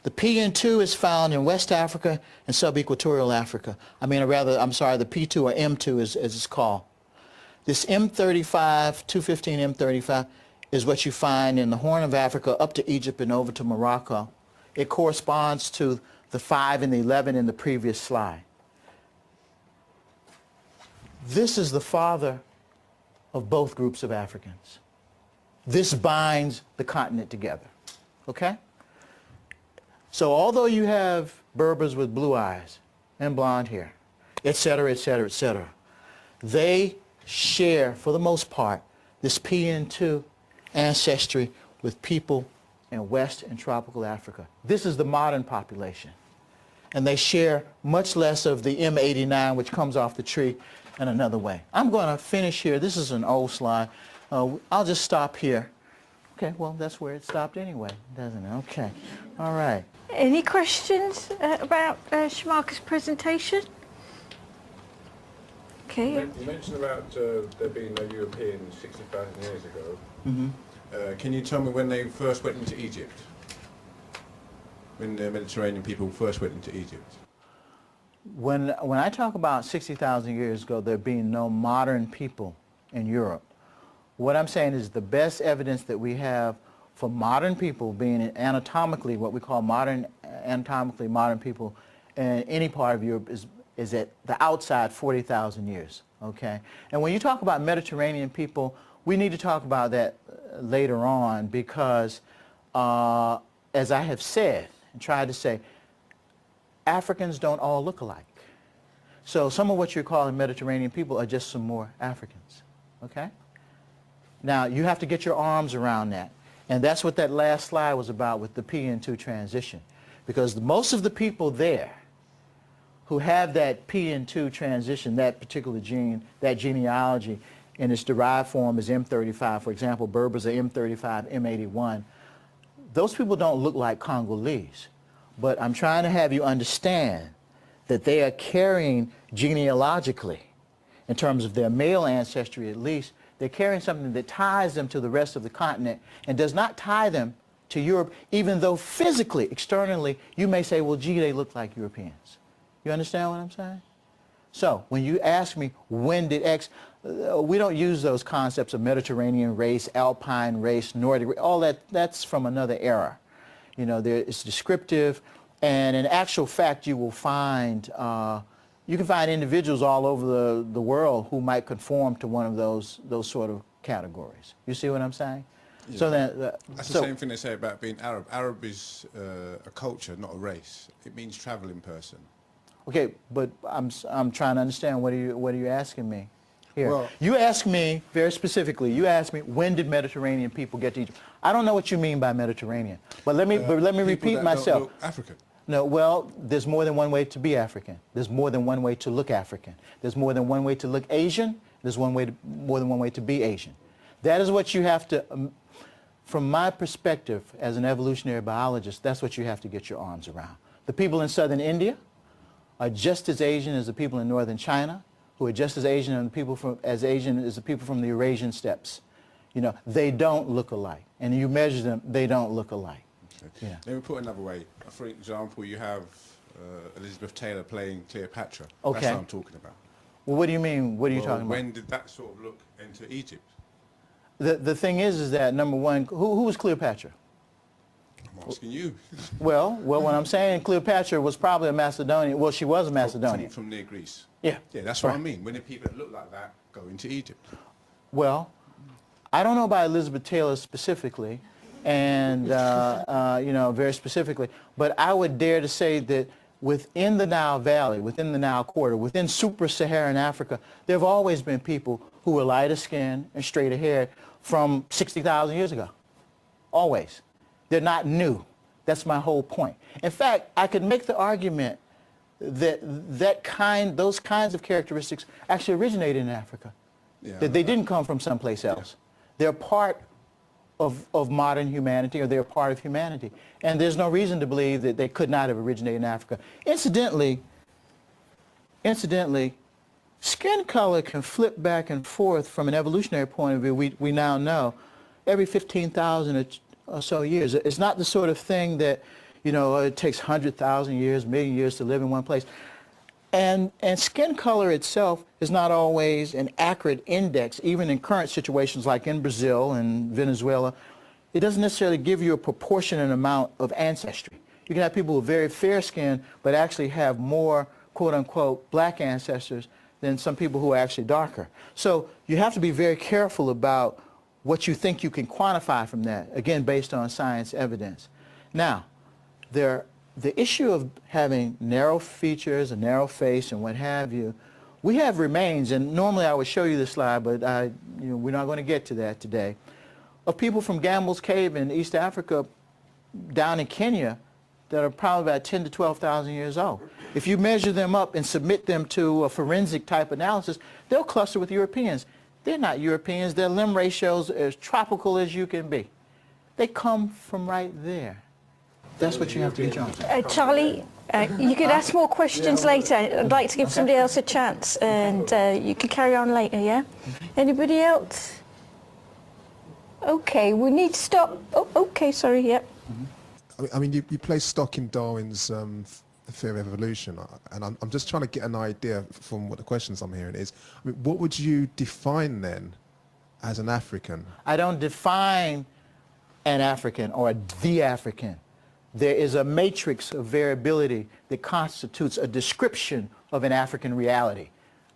The PN2 is found in West Africa and sub-equatorial Africa. The P2 or M2 as it's called. This M35, 215 M35, is what you find in the Horn of Africa up to Egypt and over to Morocco. It corresponds to the 5 and the 11 in the previous slide. This is the father of both groups of Africans. This binds the continent together, okay? So although you have Berbers with blue eyes and blonde hair, etc., etc., etc., they share, for the most part, this PN2 ancestry with people in West and tropical Africa. This is the modern population. And they share much less of the M89, which comes off the tree, in another way. I'm going to finish here. This is an old slide. I'll just stop here. Okay, well, that's where it stopped anyway, doesn't it? Okay, all right. Any questions about Shamarka's presentation? Okay. You mentioned about there being no Europeans 60,000 years ago. Mm-hmm. Can you tell me when they first went into Egypt? When the Mediterranean people first went into Egypt? When I talk about 60,000 years ago, there being no modern people in Europe, what I'm saying is the best evidence that we have for modern people being anatomically, what we call anatomically modern people in any part of Europe is at the outside 40,000 years, okay? And when you talk about Mediterranean people, we need to talk about that later on because as I have said and tried to say, Africans don't all look alike. So some of what you're calling Mediterranean people are just some more Africans, okay? Now, you have to get your arms around that. And that's what that last slide was about with the PN2 transition. Because most of the people there who have that PN2 transition, that particular gene, that genealogy, in its derived form is M35. For example, Berbers are M35, M81. Those people don't look like Congolese. But I'm trying to have you understand that they are carrying genealogically, in terms of their male ancestry at least, they're carrying something that ties them to the rest of the continent and does not tie them to Europe, even though physically, externally, you may say, well, gee, they look like Europeans. You understand what I'm saying? So when you ask me, when did X, we don't use those concepts of Mediterranean race, Alpine race, Nordic race, all that, that's from another era. You know, it's descriptive, and in actual fact, you will find, you can find individuals all over the world who might conform to one of those sort of categories. You see what I'm saying? Yeah. So then, that's the same thing they say about being Arab. Arab is a culture, not a race. It means traveling person. Okay, but I'm trying to understand, what are you asking me here? Well, you asked me very specifically, you asked me, when did Mediterranean people get to Egypt? I don't know what you mean by Mediterranean, but let me repeat myself. Look African. No, well, there's more than one way to be African. There's more than one way to look African. There's more than one way to look Asian. There's more than one way to be Asian. That is what you have to, from my perspective as an evolutionary biologist, that's what you have to get your arms around. The people in southern India are just as Asian as the people in northern China, who are just as Asian as the people from the Eurasian steppes. You know, they don't look alike. And you measure them, they don't look alike. Okay. Yeah. Let me put it another way. For example, you have Elizabeth Taylor playing Cleopatra. Okay. That's what I'm talking about. Well, what do you mean? What are you talking about? When did that sort of look into Egypt? The thing is that, number one, who was Cleopatra? I'm asking you. Well, what I'm saying, Cleopatra was probably a Macedonian. Well, she was a Macedonian. From near Greece. Yeah. Yeah, that's what I mean. When the people that look like that go into Egypt. Well, I don't know about Elizabeth Taylor specifically, and you know, very specifically, but I would dare to say that within the Nile Valley, within the Nile Quarter, within super-Saharan Africa, there have always been people who were lighter skinned and straighter haired from 60,000 years ago. Always. They're not new. That's my whole point. In fact, I could make the argument that those kinds of characteristics actually originated in Africa. Yeah, that they didn't come from someplace else. Yeah. They're part of modern humanity, or they're part of humanity. And there's no reason to believe that they could not have originated in Africa. Incidentally, skin color can flip back and forth from an evolutionary point of view, we now know, every 15,000 or so years. It's not the sort of thing that, you know, it takes 100,000 years, million years to live in one place. And skin color itself is not always an accurate index, even in current situations like in Brazil and Venezuela. It doesn't necessarily give you a proportionate amount of ancestry. You can have people with very fair skin, but actually have more, quote unquote, black ancestors than some people who are actually darker. So you have to be very careful about what you think you can quantify from that, again, based on science evidence. Now, the issue of having narrow features, a narrow face, and what have you, we have remains, and normally I would show you this slide, but we're not going to get to that today, of people from Gambel's Cave in East Africa down in Kenya that are probably about 10 to 12,000 years old. If you measure them up and submit them to a forensic type analysis, they'll cluster with Europeans. They're not Europeans. Their limb ratios are as tropical as you can be. They come from right there. That's what you have to get on. Charlie, you could ask more questions later. I'd like to give somebody else a chance, and you can carry on later, yeah? Anybody else? Okay, we need to stop. Oh, okay, sorry, yep. I mean, you place stock in Darwin's The Theory of Evolution, and I'm just trying to get an idea from what the questions I'm hearing is, I mean, what would you define then as an African? I don't define an African or the African. There is a matrix of variability that constitutes a description of an African reality.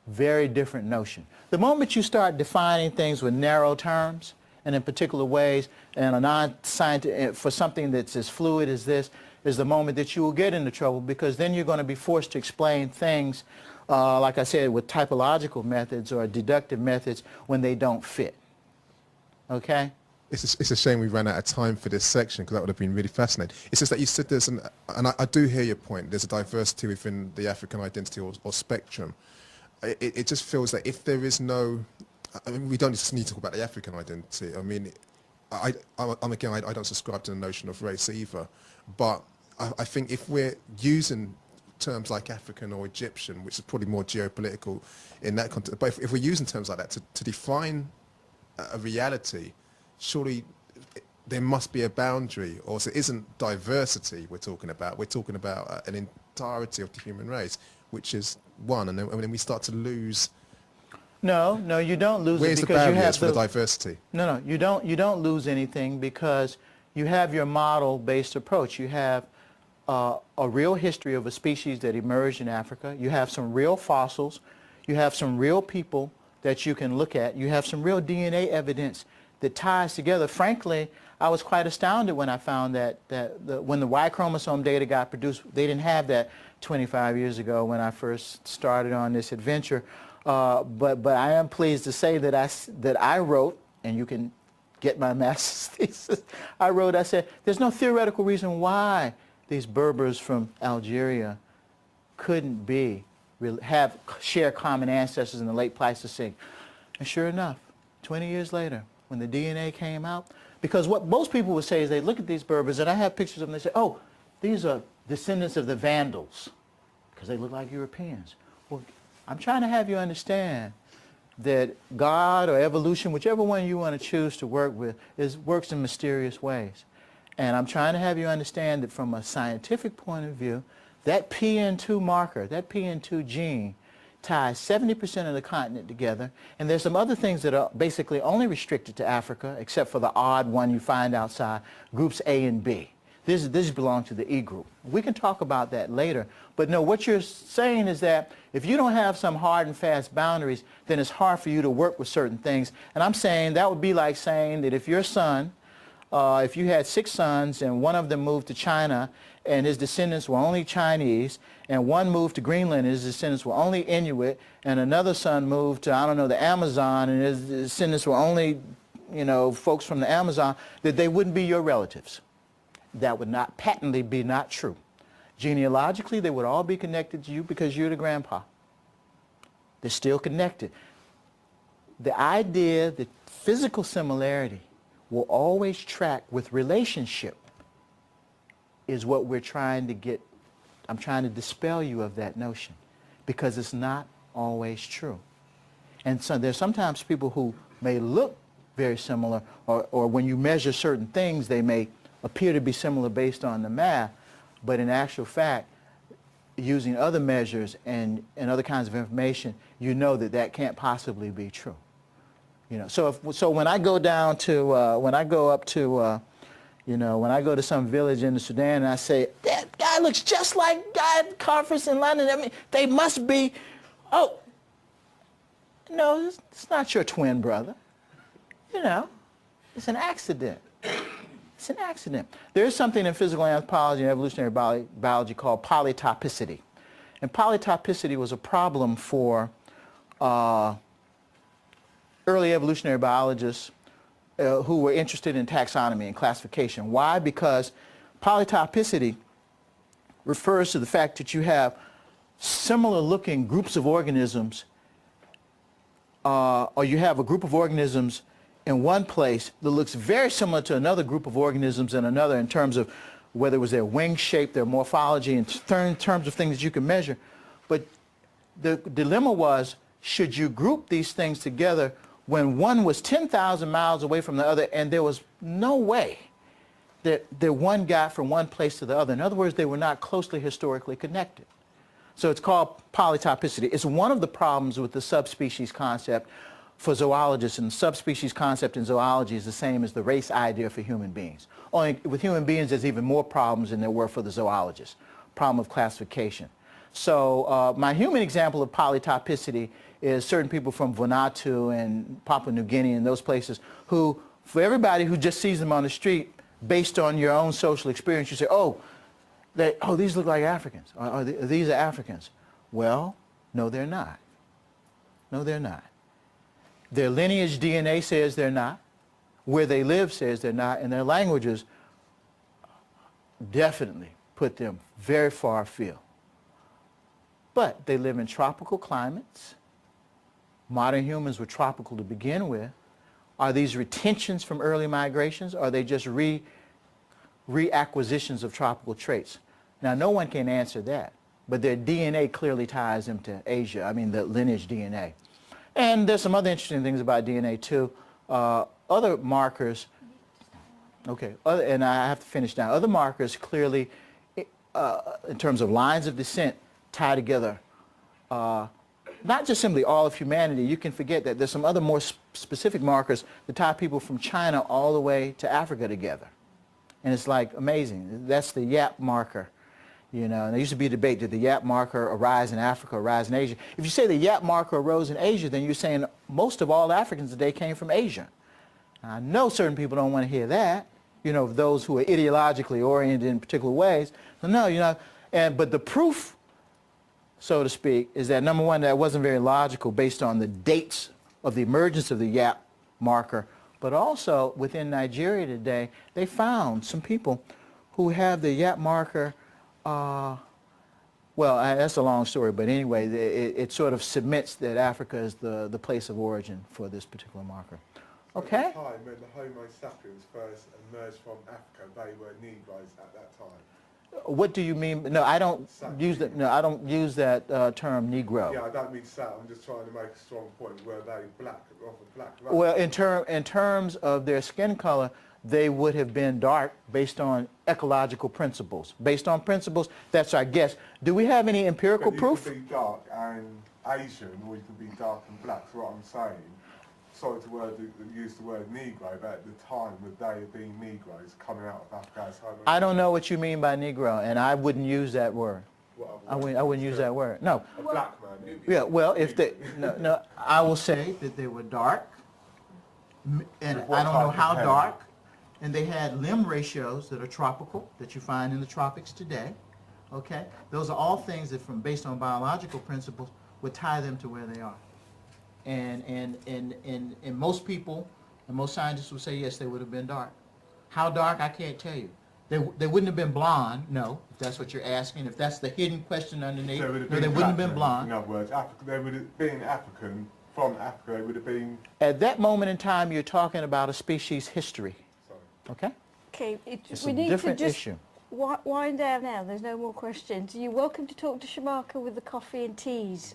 Very different notion. The moment you start defining things with narrow terms, and in particular ways, and a non-scientific, for something that's as fluid as this, is the moment that you will get into trouble, because then you're going to be forced to explain things, like I said, with typological methods or deductive methods when they don't fit. Okay? It's a shame we ran out of time for this section, because that would have been really fascinating. It's just that you said there's and I do hear your point, there's a diversity within the African identity or spectrum. It just feels that if there is no, I mean, we don't just need to talk about the African identity. I mean, I don't subscribe to the notion of race either, but I think if we're using terms like African or Egyptian, which is probably more geopolitical in that context, but if we're using terms like that to define a reality, surely there must be a boundary, or so it isn't diversity we're talking about. We're talking about an entirety of the human race, which is one, and then we start to lose. No, you don't lose Where's it the because you barriers have for the diversity? No, you don't lose anything, because you have your model-based approach. You have a real history of a species that emerged in Africa. You have some real fossils. You have some real people that you can look at. You have some real DNA evidence that ties together. Frankly, I was quite astounded when I found that when the Y chromosome data got produced, they didn't have that 25 years ago when I first started on this adventure. But I am pleased to say that I wrote, and you can get my master's thesis, I said, there's no theoretical reason why these Berbers from Algeria couldn't share common ancestors in the late Pleistocene. And sure enough, 20 years later, when the DNA came out, because what most people would say is they look at these Berbers, and I have pictures of them, they say, oh, these are descendants of the Vandals, because they look like Europeans. Well, I'm trying to have you understand that God or evolution, whichever one you want to choose to work with, works in mysterious ways. And I'm trying to have you understand that from a scientific point of view, that PN2 marker, that PN2 gene, ties 70% of the continent together, and there's some other things that are basically only restricted to Africa, except for the odd one you find outside, groups A and B. This belongs to the E group. We can talk about that later, but no, what you're saying is that if you don't have some hard and fast boundaries, then it's hard for you to work with certain things. And I'm saying that would be like saying that if your son, if you had 6 sons and one of them moved to China and his descendants were only Chinese, and one moved to Greenland and his descendants were only Inuit, and another son moved to, I don't know, the Amazon and his descendants were only, folks from the Amazon, that they wouldn't be your relatives. That would not patently be not true. Genealogically, they would all be connected to you because you're the grandpa. They're still connected. The idea that physical similarity will always track with relationship is what we're trying to get. I'm trying to dispel you of that notion, because it's not always true. And so there's sometimes people who may look very similar, or when you measure certain things, they may appear to be similar based on the math, but in actual fact, using other measures and other kinds of information, you know that can't possibly be true. So when I go down to, when I go up to, when I go to some village in the Sudan and I say, that guy looks just like guy at the conference in London, I mean, they must be, oh, no, it's not your twin brother. It's an accident. It's an accident. There is something in physical anthropology and evolutionary biology called polytopicity. And polytopicity was a problem for early evolutionary biologists who were interested in taxonomy and classification. Why? Because polytopicity refers to the fact that you have similar looking groups of organisms, or you have a group of organisms in one place that looks very similar to another group of organisms in another, in terms of whether it was their wing shape, their morphology, in terms of things that you can measure. But the dilemma was, should you group these things together when one was 10,000 miles away from the other, and there was no way that one got from one place to the other? In other words, they were not closely historically connected. So it's called polytopicity. It's one of the problems with the subspecies concept for zoologists, and the subspecies concept in zoology is the same as the race idea for human beings. Only with human beings, there's even more problems than there were for the zoologists. Problem of classification. So my human example of polytopicity is certain people from Vanuatu and Papua New Guinea and those places who, For everybody who just sees them on the street, based on your own social experience, you say, oh, these look like Africans. These are Africans. Well, no, they're not. No, they're not. Their lineage DNA says they're not. Where they live says they're not. And their languages definitely put them very far afield. But they live in tropical climates. Modern humans were tropical to begin with. Are these retentions from early migrations? Or are they just reacquisitions of tropical traits? Now, no one can answer that, but their DNA clearly ties them to Asia, I mean the lineage DNA. And there's some other interesting things about DNA too. Other markers, and I have to finish now. Other markers clearly, in terms of lines of descent, tie together not just simply all of humanity. You can forget that there's some other more specific markers that tie people from China all the way to Africa together. And it's like amazing. That's the YAP marker. You know, and there used to be a debate, did the YAP marker arise in Africa or arise in Asia? If you say the YAP marker arose in Asia, then you're saying most of all Africans today came from Asia. Now, I know certain people don't want to hear that, you know, those who are ideologically oriented in particular ways. So no, you know, but the proof, so to speak, is that number one, that wasn't very logical based on the dates of the emergence of the YAP marker, but also within Nigeria today, they found some people who have the YAP marker. Well, that's a long story, but anyway, it sort of submits that Africa is the place of origin for this particular marker. Okay? At the time when the Homo sapiens first emerged from Africa, they were Negroes at that time. What do you mean? No, I don't use that. No, I don't use that term Negro. Yeah, I don't mean Sat. I'm just trying to make a strong point. Were they black, of a black race? Well, in terms of their skin color, they would have been dark based on ecological principles. Based on principles, that's our guess. Do we have any empirical proof? You could be dark and Asian, or you could be dark and black. That's what I'm saying. Sorry to use the word Negro, but at the time, would they have been Negroes coming out of Africa as Homo? I don't know what you mean by Negro, and I wouldn't use that word. I wouldn't use that word. No. A black man, maybe. Yeah, well, if they, no, I will say that they were dark, and I don't know how dark, and they had limb ratios that are tropical, that you find in the tropics today, okay? Those are all things that, based on biological principles, would tie them to where they are. And most people, and most scientists would say, yes, they would have been dark. How dark, I can't tell you. They wouldn't have been blonde, no, if that's what you're asking. If that's the hidden question underneath, no, they wouldn't have been blonde. In other words, they would have been African, from Africa, they would have been... At that moment in time, you're talking about a species history. Sorry. Okay? Okay, It's we a need different to just issue. wind down now. There's no more questions. You're welcome to talk to Shamaka with the coffee and teas.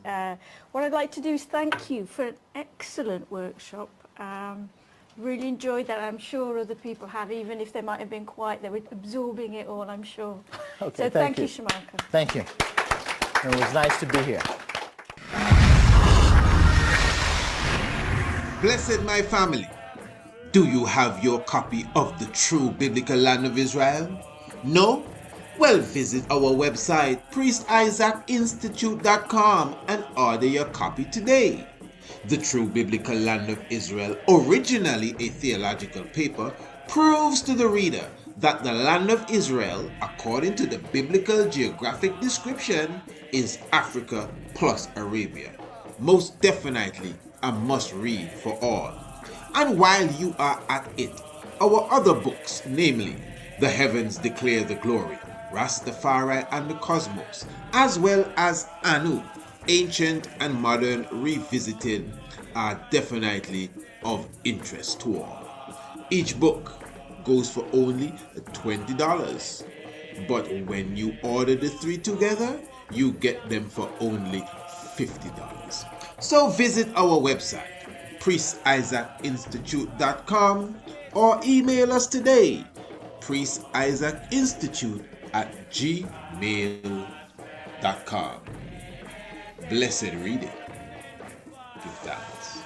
What I'd like to do is thank you for an excellent workshop. Really enjoyed that. I'm sure other people have, even if they might have been quiet. They were absorbing it all, I'm sure. Okay, so thank you, Shamaka. Thank you. It was nice to be here. Blessed my family, do you have your copy of the True Biblical Land of Israel? No? Well, visit our website, priestisaacinstitute.com, and order your copy today. The True Biblical Land of Israel, originally a theological paper, proves to the reader that the land of Israel, according to the biblical geographic description, is Africa plus Arabia. Most definitely a must-read for all. And while you are at it, our other books, namely The Heavens Declare the Glory, Rastafari and the Cosmos, as well as Anu, Ancient and Modern Revisited, are definitely of interest to all. Each book goes for only $20, but when you order the three together, you get them for only $50. So visit our website, priestisaacinstitute.com, or email us today, priestisaacinstitute@gmail.com. Blessed reading. Give thanks.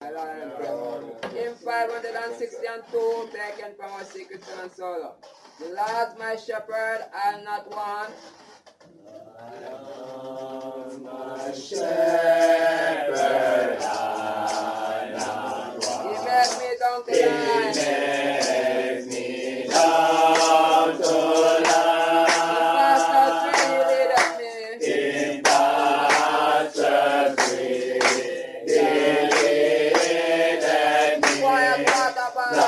In 562, taken from our secret son and solo. The Lord's my shepherd, I'll not want. My shepherd, I'll not want. He makes me down to lie. He makes me down to lie. In pastures green, he leadeth me. Quiet water by. The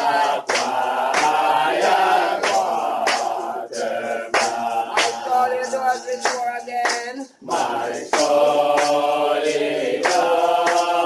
quiet water by. My soul is yours before again. My soul is yours.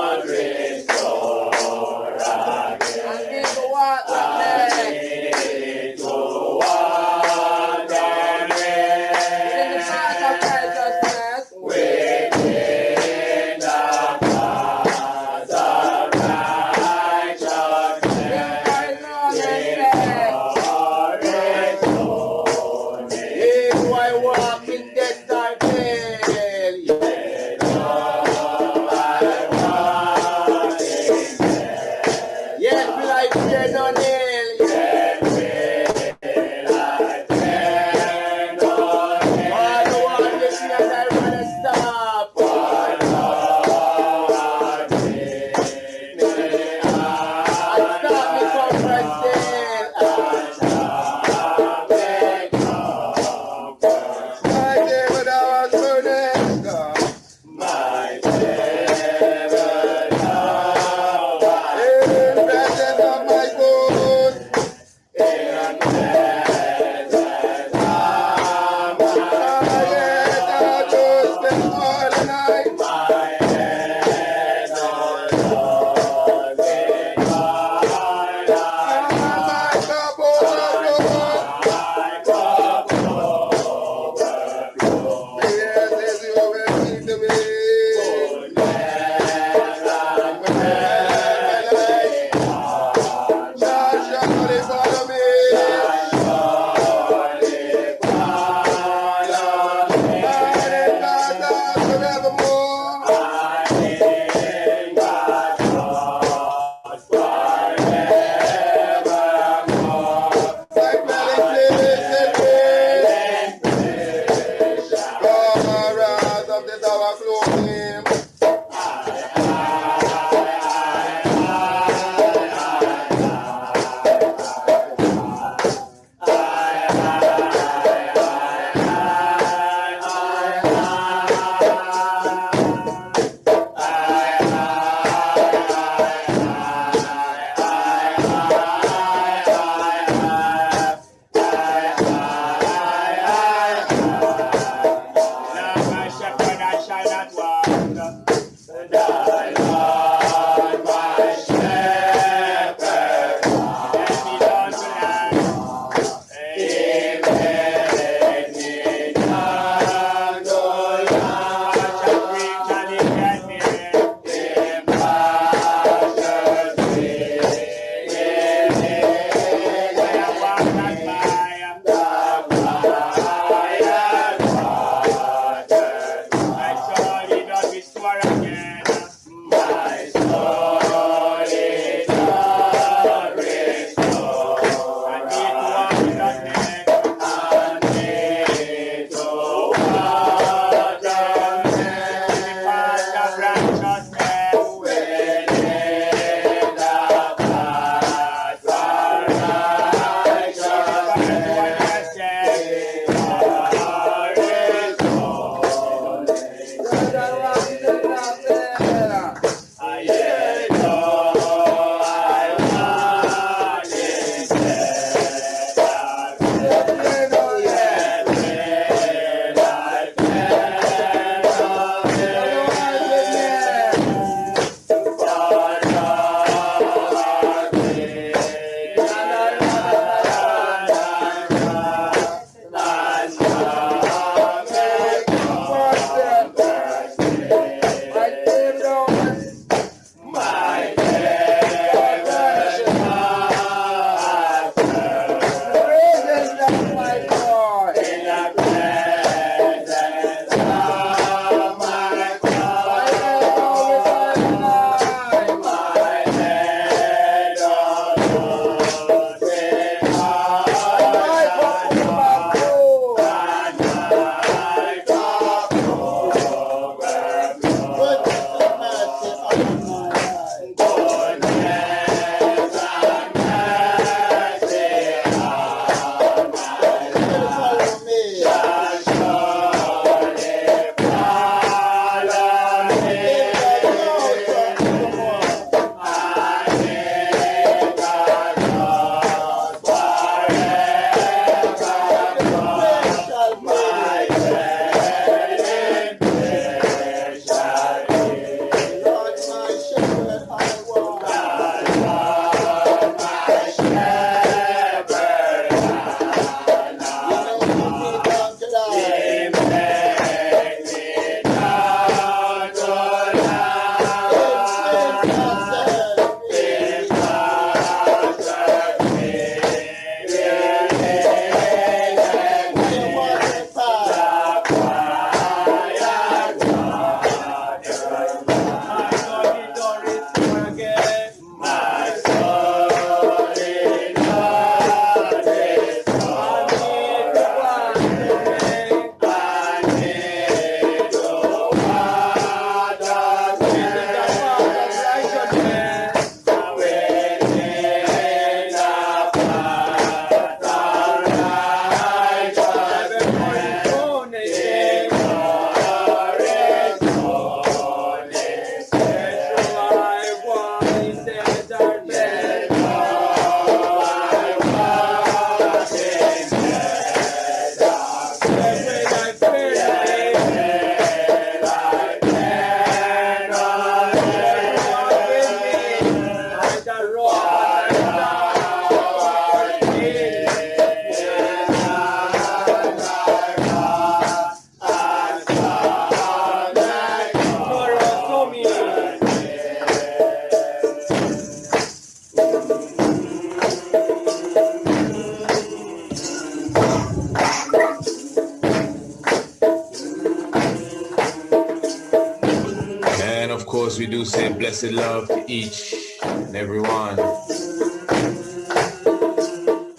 course, we do say blessed love to each and every one.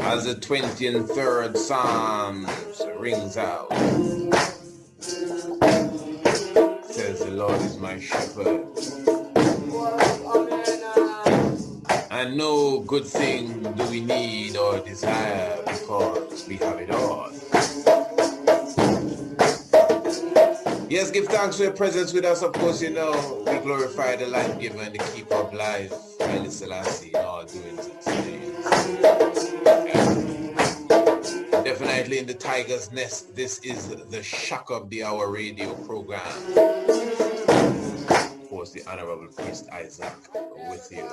As the 23rd Psalm rings out, says the Lord is my shepherd, and no good thing do we need or desire, because we have it all. Yes, give thanks for your presence with us. Of course, you know, we glorify the life giver and the keeper of life, Haile Selassie, in all doings and sayings. Definitely in the Tiger's Nest, this is the Shock of the Hour radio program. Of course, the Honorable Priest Isaac with you.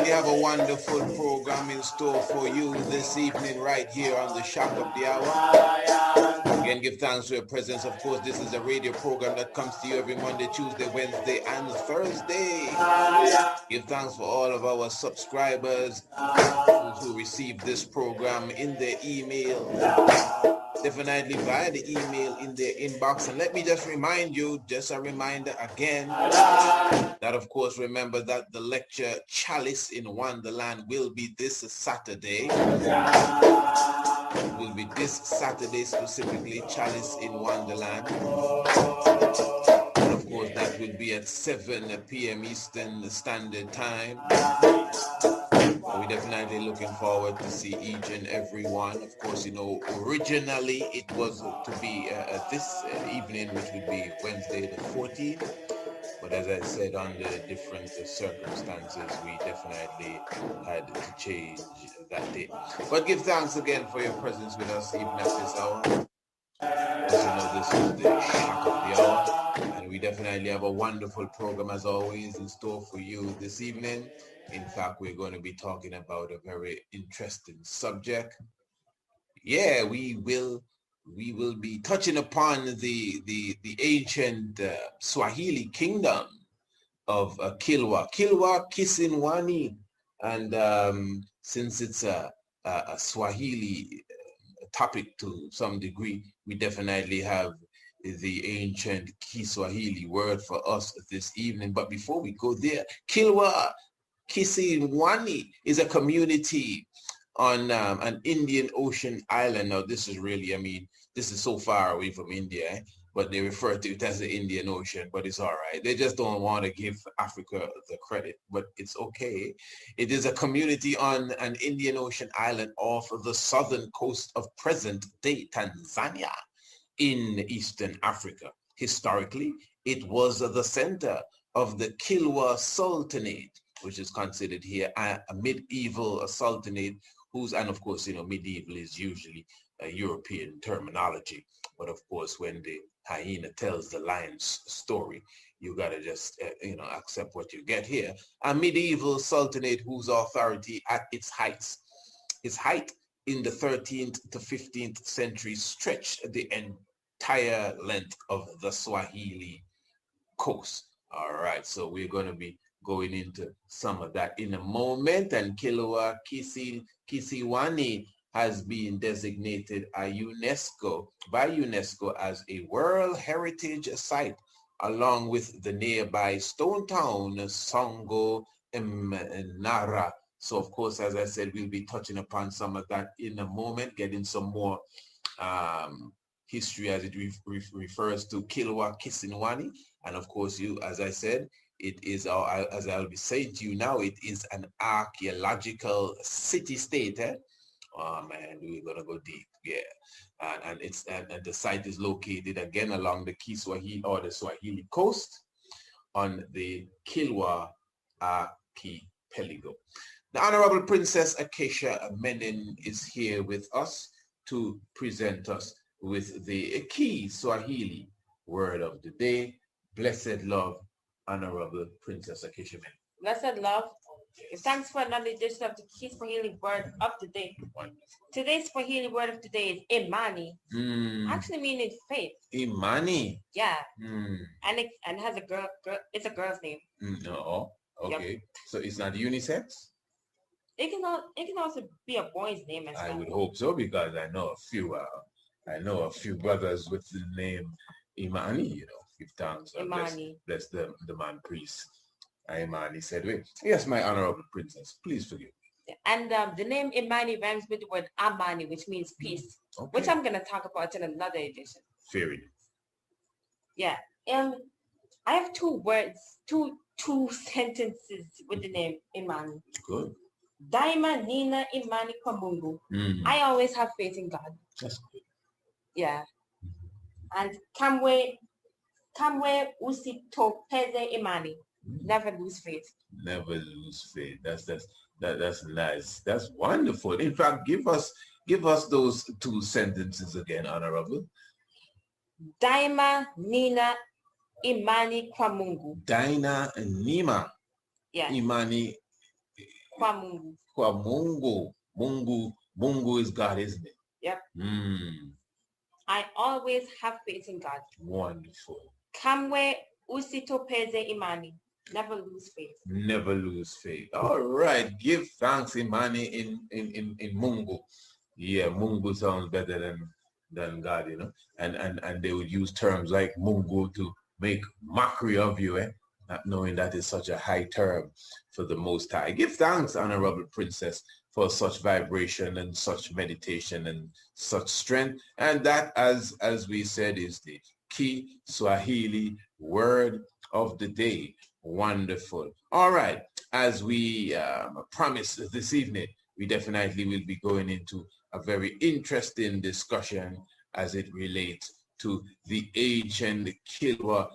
Have a wonderful program in store for you this evening right here on the Shock of the Hour. Again, give thanks for your presence. Of course, this is a radio program that comes to you every Monday, Tuesday, Wednesday, and Thursday. Give thanks for all of our subscribers who receive this program in their email. Definitely via the email in their inbox. And let me just remind you, just a reminder again, that of course, remember that the lecture Chalice in Wonderland will be this Saturday. It will be this Saturday specifically, Chalice in Wonderland. And of course, that will be at 7 p.m. Eastern Standard Time. We're definitely looking forward to see each and every one. Of course, you know, originally it was to be this evening, which would be Wednesday the 14th. But as I said, under different circumstances, we definitely had to change that day. But give thanks again for your presence with us even at this hour. As you know, this is the Shock of the Hour. And we definitely have a wonderful program, as always, in store for you this evening. In fact, we're going to be talking about a very interesting subject. Yeah, we will be touching upon the ancient Swahili kingdom of Kilwa, Kisinwani, and since it's a Swahili topic to some degree, we definitely have the ancient Kiswahili word for us this evening. But before we go there, Kilwa Kisinwani is a community on an Indian Ocean island. Now, this is really, I mean, this is so far away from India, but they refer to it as the Indian Ocean, but it's all right. They just don't want to give Africa the credit, but it's okay. It is a community on an Indian Ocean island off of the southern coast of present-day Tanzania in Eastern Africa. Historically, it was the center of the Kilwa Sultanate, which is considered here a medieval sultanate, and of course, you know, medieval is usually a European terminology. But of course, when the hyena tells the lion's story, you gotta just, you know, accept what you get here. A medieval sultanate whose authority at its height in the 13th to 15th century stretched the entire length of the Swahili coast. All right, so we're going to be going into some of that in a moment. And Kilwa Kisinwani has been designated by UNESCO as a World Heritage Site, along with the nearby stone town Songo Nara. So of course, as I said, we'll be touching upon some of that in a moment, getting some more history as it refers to Kilwa Kisinwani. And of course, you, as I said, it is, as I'll be saying to you now, it is an archaeological city-state. Oh man, we're gonna go deep, yeah. And the site is located again along the Kiswahili or the Swahili coast on the Kilwa archipelago. The Honorable Princess Acacia Menin is here with us to present us with the key Swahili word of the day. Blessed love, Honorable Princess Acacia Menin. Blessed love. Thanks for another edition of the key Swahili word of the day. Today's Swahili word of the day is imani. Actually meaning faith. Imani. Yeah. And it has a girl. It's a girl's name. No. Okay. Yep. So it's not unisex? It can also be a boy's name as well. I would hope so, because I know a few brothers with the name Imani, you know. Give thanks. Bless the man priest. Imani said, wait. Yes, my honorable princess, please forgive me. And the name Imani rhymes with the word Amani, which means peace, which I'm going to talk about in another edition. Fair enough. Yeah. I have two words, two sentences with the name Imani. Good. Daima nina imani kwa Mungu. I always have faith in God. That's good. Yeah. And kamwe usitopeze imani. Never lose faith. Never lose faith. That's nice. That's wonderful. In fact, give us those two sentences again, Honorable. Daima nina imani kwa Mungu. Daina nima. Yeah. Imani kwa Mungu. Kwa Mungu. Mungu is God, isn't it? Yep. I always have faith in God. Wonderful. Kamwe usitopeze imani. Never lose faith. Never lose faith. All right. Give thanks, Imani, in Mungu. Yeah, Mungu sounds better than God, you know. And they would use terms like Mungu to make mockery of you, not knowing that is such a high term for the Most High. Give thanks, Honorable Princess, for such vibration and such meditation and such strength. And that, as we said, is the key Swahili word of the day. Wonderful. All right. As we promised this evening, we definitely will be going into a very interesting discussion as it relates to the ancient Kilwa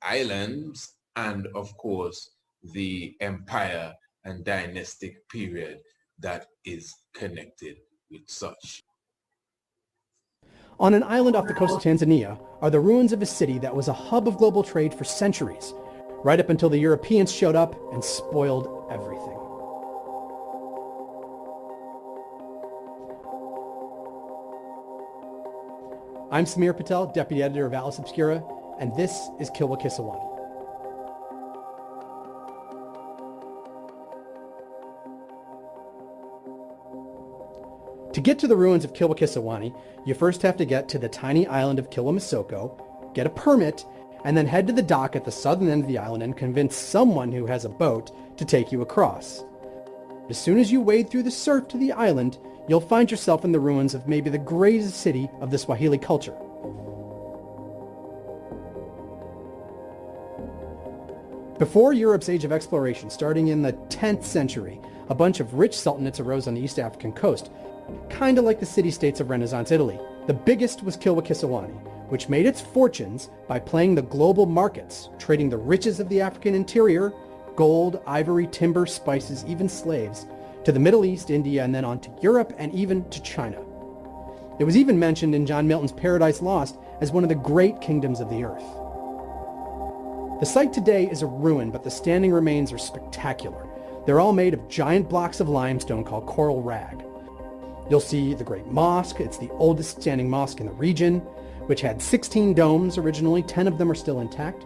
Islands and, of course, the empire and dynastic period that is connected with such. On an island off the coast of Tanzania are the ruins of a city that was a hub of global trade for centuries, right up until the Europeans showed up and spoiled everything. I'm Samir Patel, Deputy Editor of Atlas Obscura, and this is Kilwa Kisawani. To get to the ruins of Kilwa Kisawani, you first have to get to the tiny island of Kilwa Masoko, get a permit, and then head to the dock at the southern end of the island and convince someone who has a boat to take you across. As soon as you wade through the surf to the island, you'll find yourself in the ruins of maybe the greatest city of the Swahili culture. Before Europe's age of exploration, starting in the 10th century, a bunch of rich sultanates arose on the East African coast, kind of like the city-states of Renaissance Italy. The biggest was Kilwa Kisawani, which made its fortunes by playing the global markets, trading the riches of the African interior, gold, ivory, timber, spices, even slaves, to the Middle East, India, and then on to Europe and even to China. It was even mentioned in John Milton's Paradise Lost as one of the great kingdoms of the earth. The site today is a ruin, but the standing remains are spectacular. They're all made of giant blocks of limestone called coral rag. You'll see the Great Mosque. It's the oldest standing mosque in the region, which had 16 domes originally. 10 of them are still intact.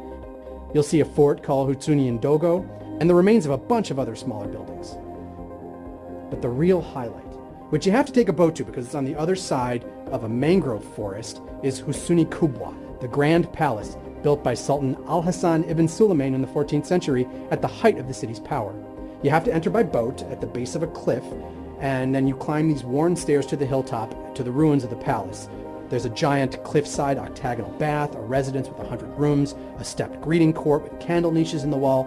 You'll see a fort called Hutsuni Ndogo, and the remains of a bunch of other smaller buildings. But the real highlight, which you have to take a boat to because it's on the other side of a mangrove forest, is Husuni Kubwa, the Grand Palace built by Sultan Al-Hassan ibn Suleiman in the 14th century at the height of the city's power. You have to enter by boat at the base of a cliff, and then you climb these worn stairs to the hilltop to the ruins of the palace. There's a giant cliffside octagonal bath, a residence with 100 rooms, a stepped greeting court with candle niches in the wall.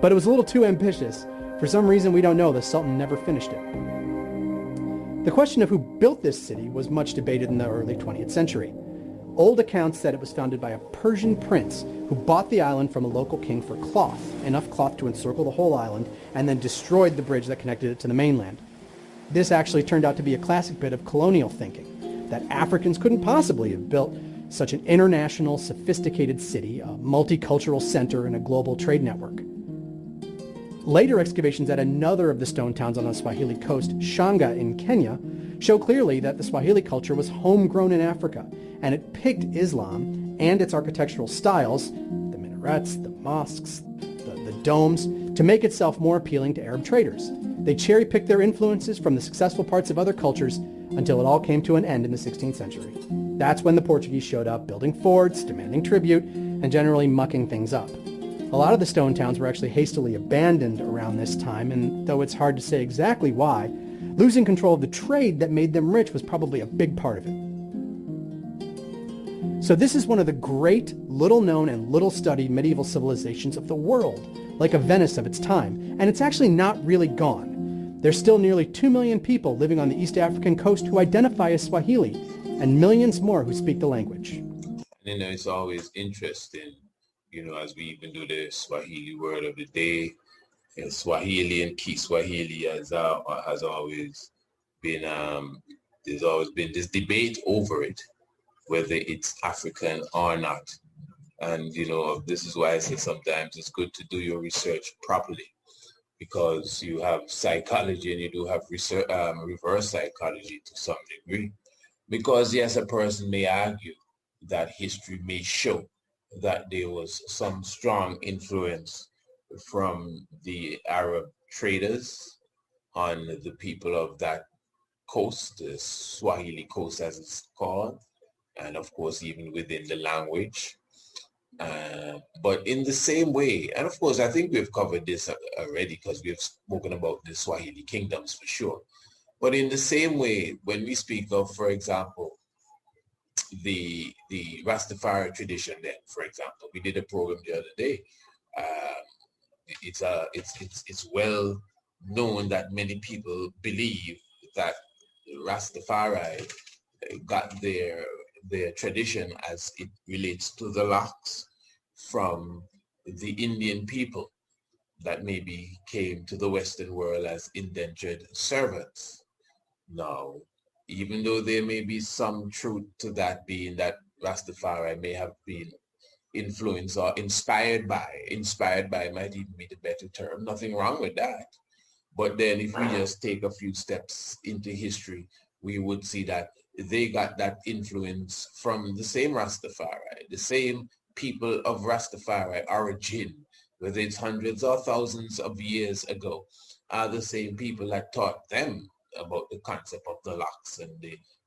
But it was a little too ambitious. For some reason we don't know, the Sultan never finished it. The question of who built this city was much debated in the early 20th century. Old accounts said it was founded by a Persian prince who bought the island from a local king for cloth, enough cloth to encircle the whole island, and then destroyed the bridge that connected it to the mainland. This actually turned out to be a classic bit of colonial thinking, that Africans couldn't possibly have built such an international, sophisticated city, a multicultural center, and a global trade network. Later excavations at another of the stone towns on the Swahili coast, Shanga in Kenya, show clearly that the Swahili culture was homegrown in Africa, and it picked Islam and its architectural styles, the minarets, the mosques, the domes, to make itself more appealing to Arab traders. They cherry-picked their influences from the successful parts of other cultures until it all came to an end in the 16th century. That's when the Portuguese showed up, building forts, demanding tribute, and generally mucking things up. A lot of the stone towns were actually hastily abandoned around this time, and though it's hard to say exactly why, losing control of the trade that made them rich was probably a big part of it. So this is one of the great, little-known and little-studied medieval civilizations of the world, like a Venice of its time, and it's actually not really gone. There's still nearly 2 million people living on the East African coast who identify as Swahili, and millions more who speak the language. You know, it's always interesting, you know, as we even do the Swahili word of the day, and Swahili and Kiswahili has always been, there's always been this debate over it, whether it's African or not. And, you know, this is why I say sometimes it's good to do your research properly, because you have psychology and you do have research, reverse psychology to some degree. Because yes, a person may argue that history may show that there was some strong influence from the Arab traders on the people of that coast, the Swahili coast as it's called, and of course even within the language. But in the same way, and of course I think we've covered this already because we've spoken about the Swahili kingdoms for sure. But in the same way, when we speak of, for example, the Rastafari tradition, then, for example, we did a program the other day. It's well known that many people believe that Rastafari got their tradition as it relates to the locks from the Indian people that maybe came to the Western world as indentured servants. Now, even though there may be some truth to that, being that Rastafari may have been influenced or inspired by might even be the better term, nothing wrong with that. But then if we just take a few steps into history, we would see that they got that influence from the same Rastafari, the same people of Rastafari origin, whether it's hundreds or thousands of years ago, are the same people that taught them about the concept of the locks and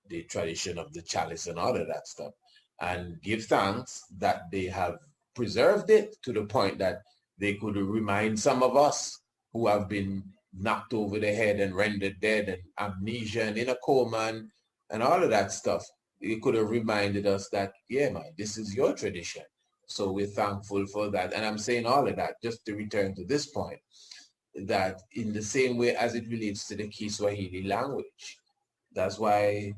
the tradition of the chalice and all of that stuff. And give thanks that they have preserved it to the point that they could remind some of us who have been knocked over the head and rendered dead and amnesia and in a coma and all of that stuff. It could have reminded us that, yeah, man, this is your tradition. So we're thankful for that. And I'm saying all of that just to return to this point, that in the same way as it relates to the Kiswahili language, that's why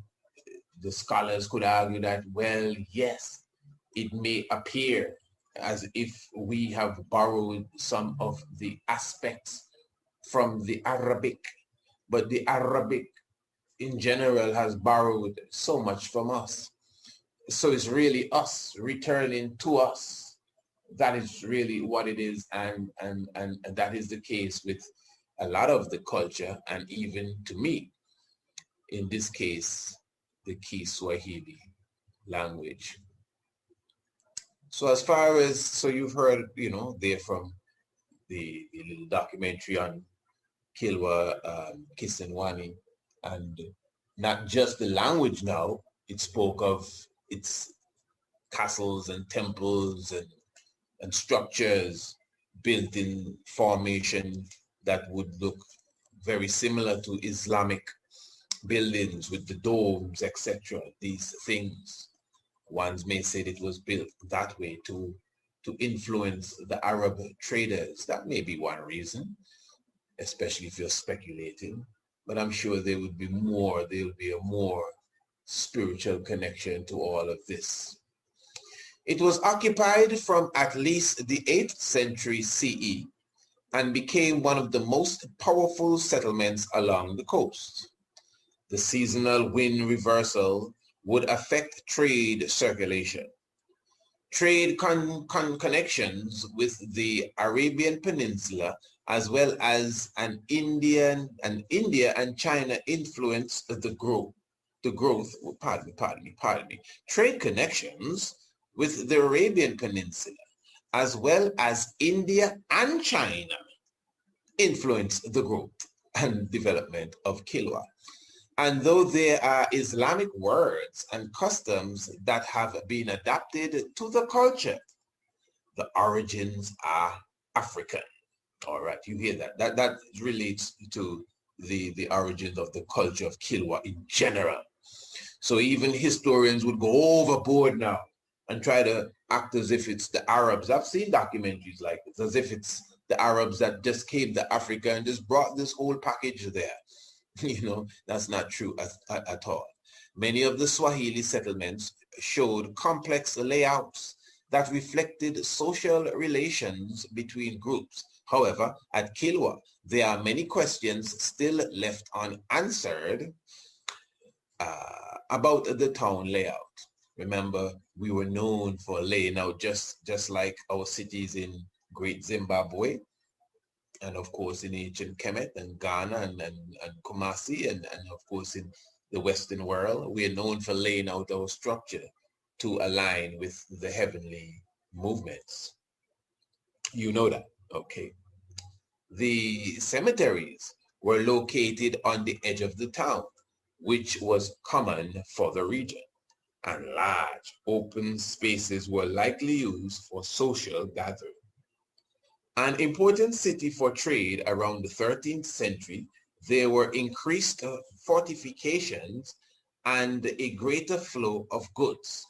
the scholars could argue that, well, yes, it may appear as if we have borrowed some of the aspects from the Arabic, but the Arabic in general has borrowed so much from us. So it's really us returning to us. That is really what it is, and that is the case with a lot of the culture, and even to me, in this case, the Kiswahili language. So as far as, so you've heard, you know, there from the little documentary on Kilwa, Kiswahili, and not just the language now, it spoke of its castles and temples and structures built in formation that would look very similar to Islamic buildings with the domes, etc. These things, ones may say it was built that way to influence the Arab traders. That may be one reason, especially if you're speculating. But I'm sure there would be more. There will be a more spiritual connection to all of this. It was occupied from at least the 8th century CE and became one of the most powerful settlements along the coast. The seasonal wind reversal would affect trade circulation. Trade connections with the Arabian Peninsula, as well as India and China influenced the growth. Trade connections with the Arabian Peninsula, as well as India and China, influenced the growth and development of Kilwa. And though there are Islamic words and customs that have been adapted to the culture, the origins are African. All right, you hear that? That relates to the origins of the culture of Kilwa in general. So even historians would go overboard now and try to act as if it's the Arabs. I've seen documentaries like this, as if it's the Arabs that just came to Africa and just brought this whole package there. You know, that's not true at all. Many of the Swahili settlements showed complex layouts that reflected social relations between groups. However, at Kilwa, there are many questions still left unanswered about the town layout. Remember, we were known for laying out just like our cities in Great Zimbabwe, and of course in ancient Kemet and Ghana and Kumasi, and of course in the Western world. We are known for laying out our structure to align with the heavenly movements. You know that, okay? The cemeteries were located on the edge of the town, which was common for the region, and large open spaces were likely used for social gathering. An important city for trade around the 13th century, there were increased fortifications and a greater flow of goods.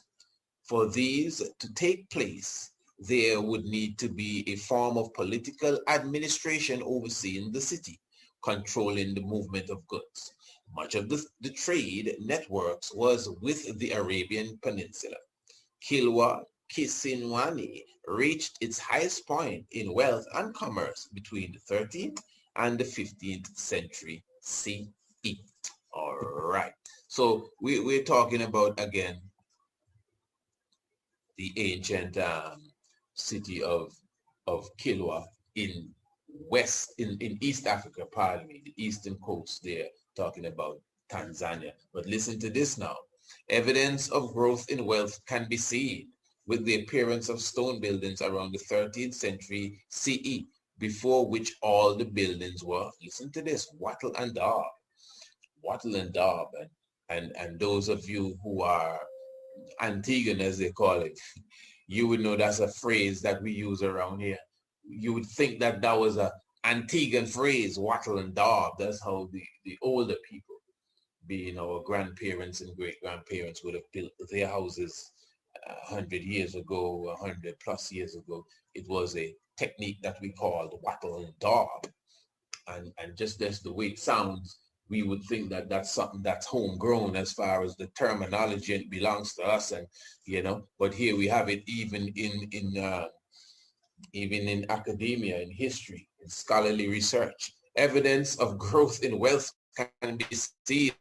For these to take place, there would need to be a form of political administration overseeing the city, controlling the movement of goods. Much of the trade networks was with the Arabian Peninsula. Kilwa Kisinwani reached its highest point in wealth and commerce between the 13th and the 15th century CE. All right. So we're talking about, again, the ancient city of Kilwa in East Africa, pardon me, the eastern coast there, talking about Tanzania. But listen to this now. Evidence of growth in wealth can be seen with the appearance of stone buildings around the 13th century CE, before which all the buildings were, listen to this, wattle and daub. Wattle and daub. And those of you who are Antiguan, as they call it, you would know that's a phrase that we use around here. You would think that that was an Antiguan phrase, wattle and daub. That's how the older people, being our grandparents and great-grandparents, would have built their houses 100 years ago, 100 plus years ago. It was a technique that we called wattle and daub. And just as the way it sounds, we would think that that's something that's homegrown as far as the terminology, and it belongs to us, and you know. But here we have it even in academia, in history, in scholarly research. Evidence of growth in wealth can be seen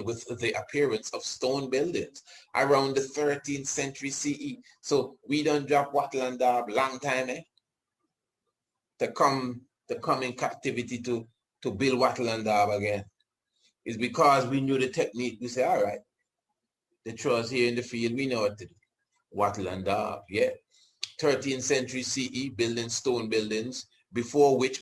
with the appearance of stone buildings around the 13th century CE. So we don't drop wattle and daub long time, to come in captivity to build wattle and daub again. It's because we knew the technique. We say, all right, the trust here in the field, we know what to do. Wattle and daub, yeah. 13th century CE, building stone buildings, before which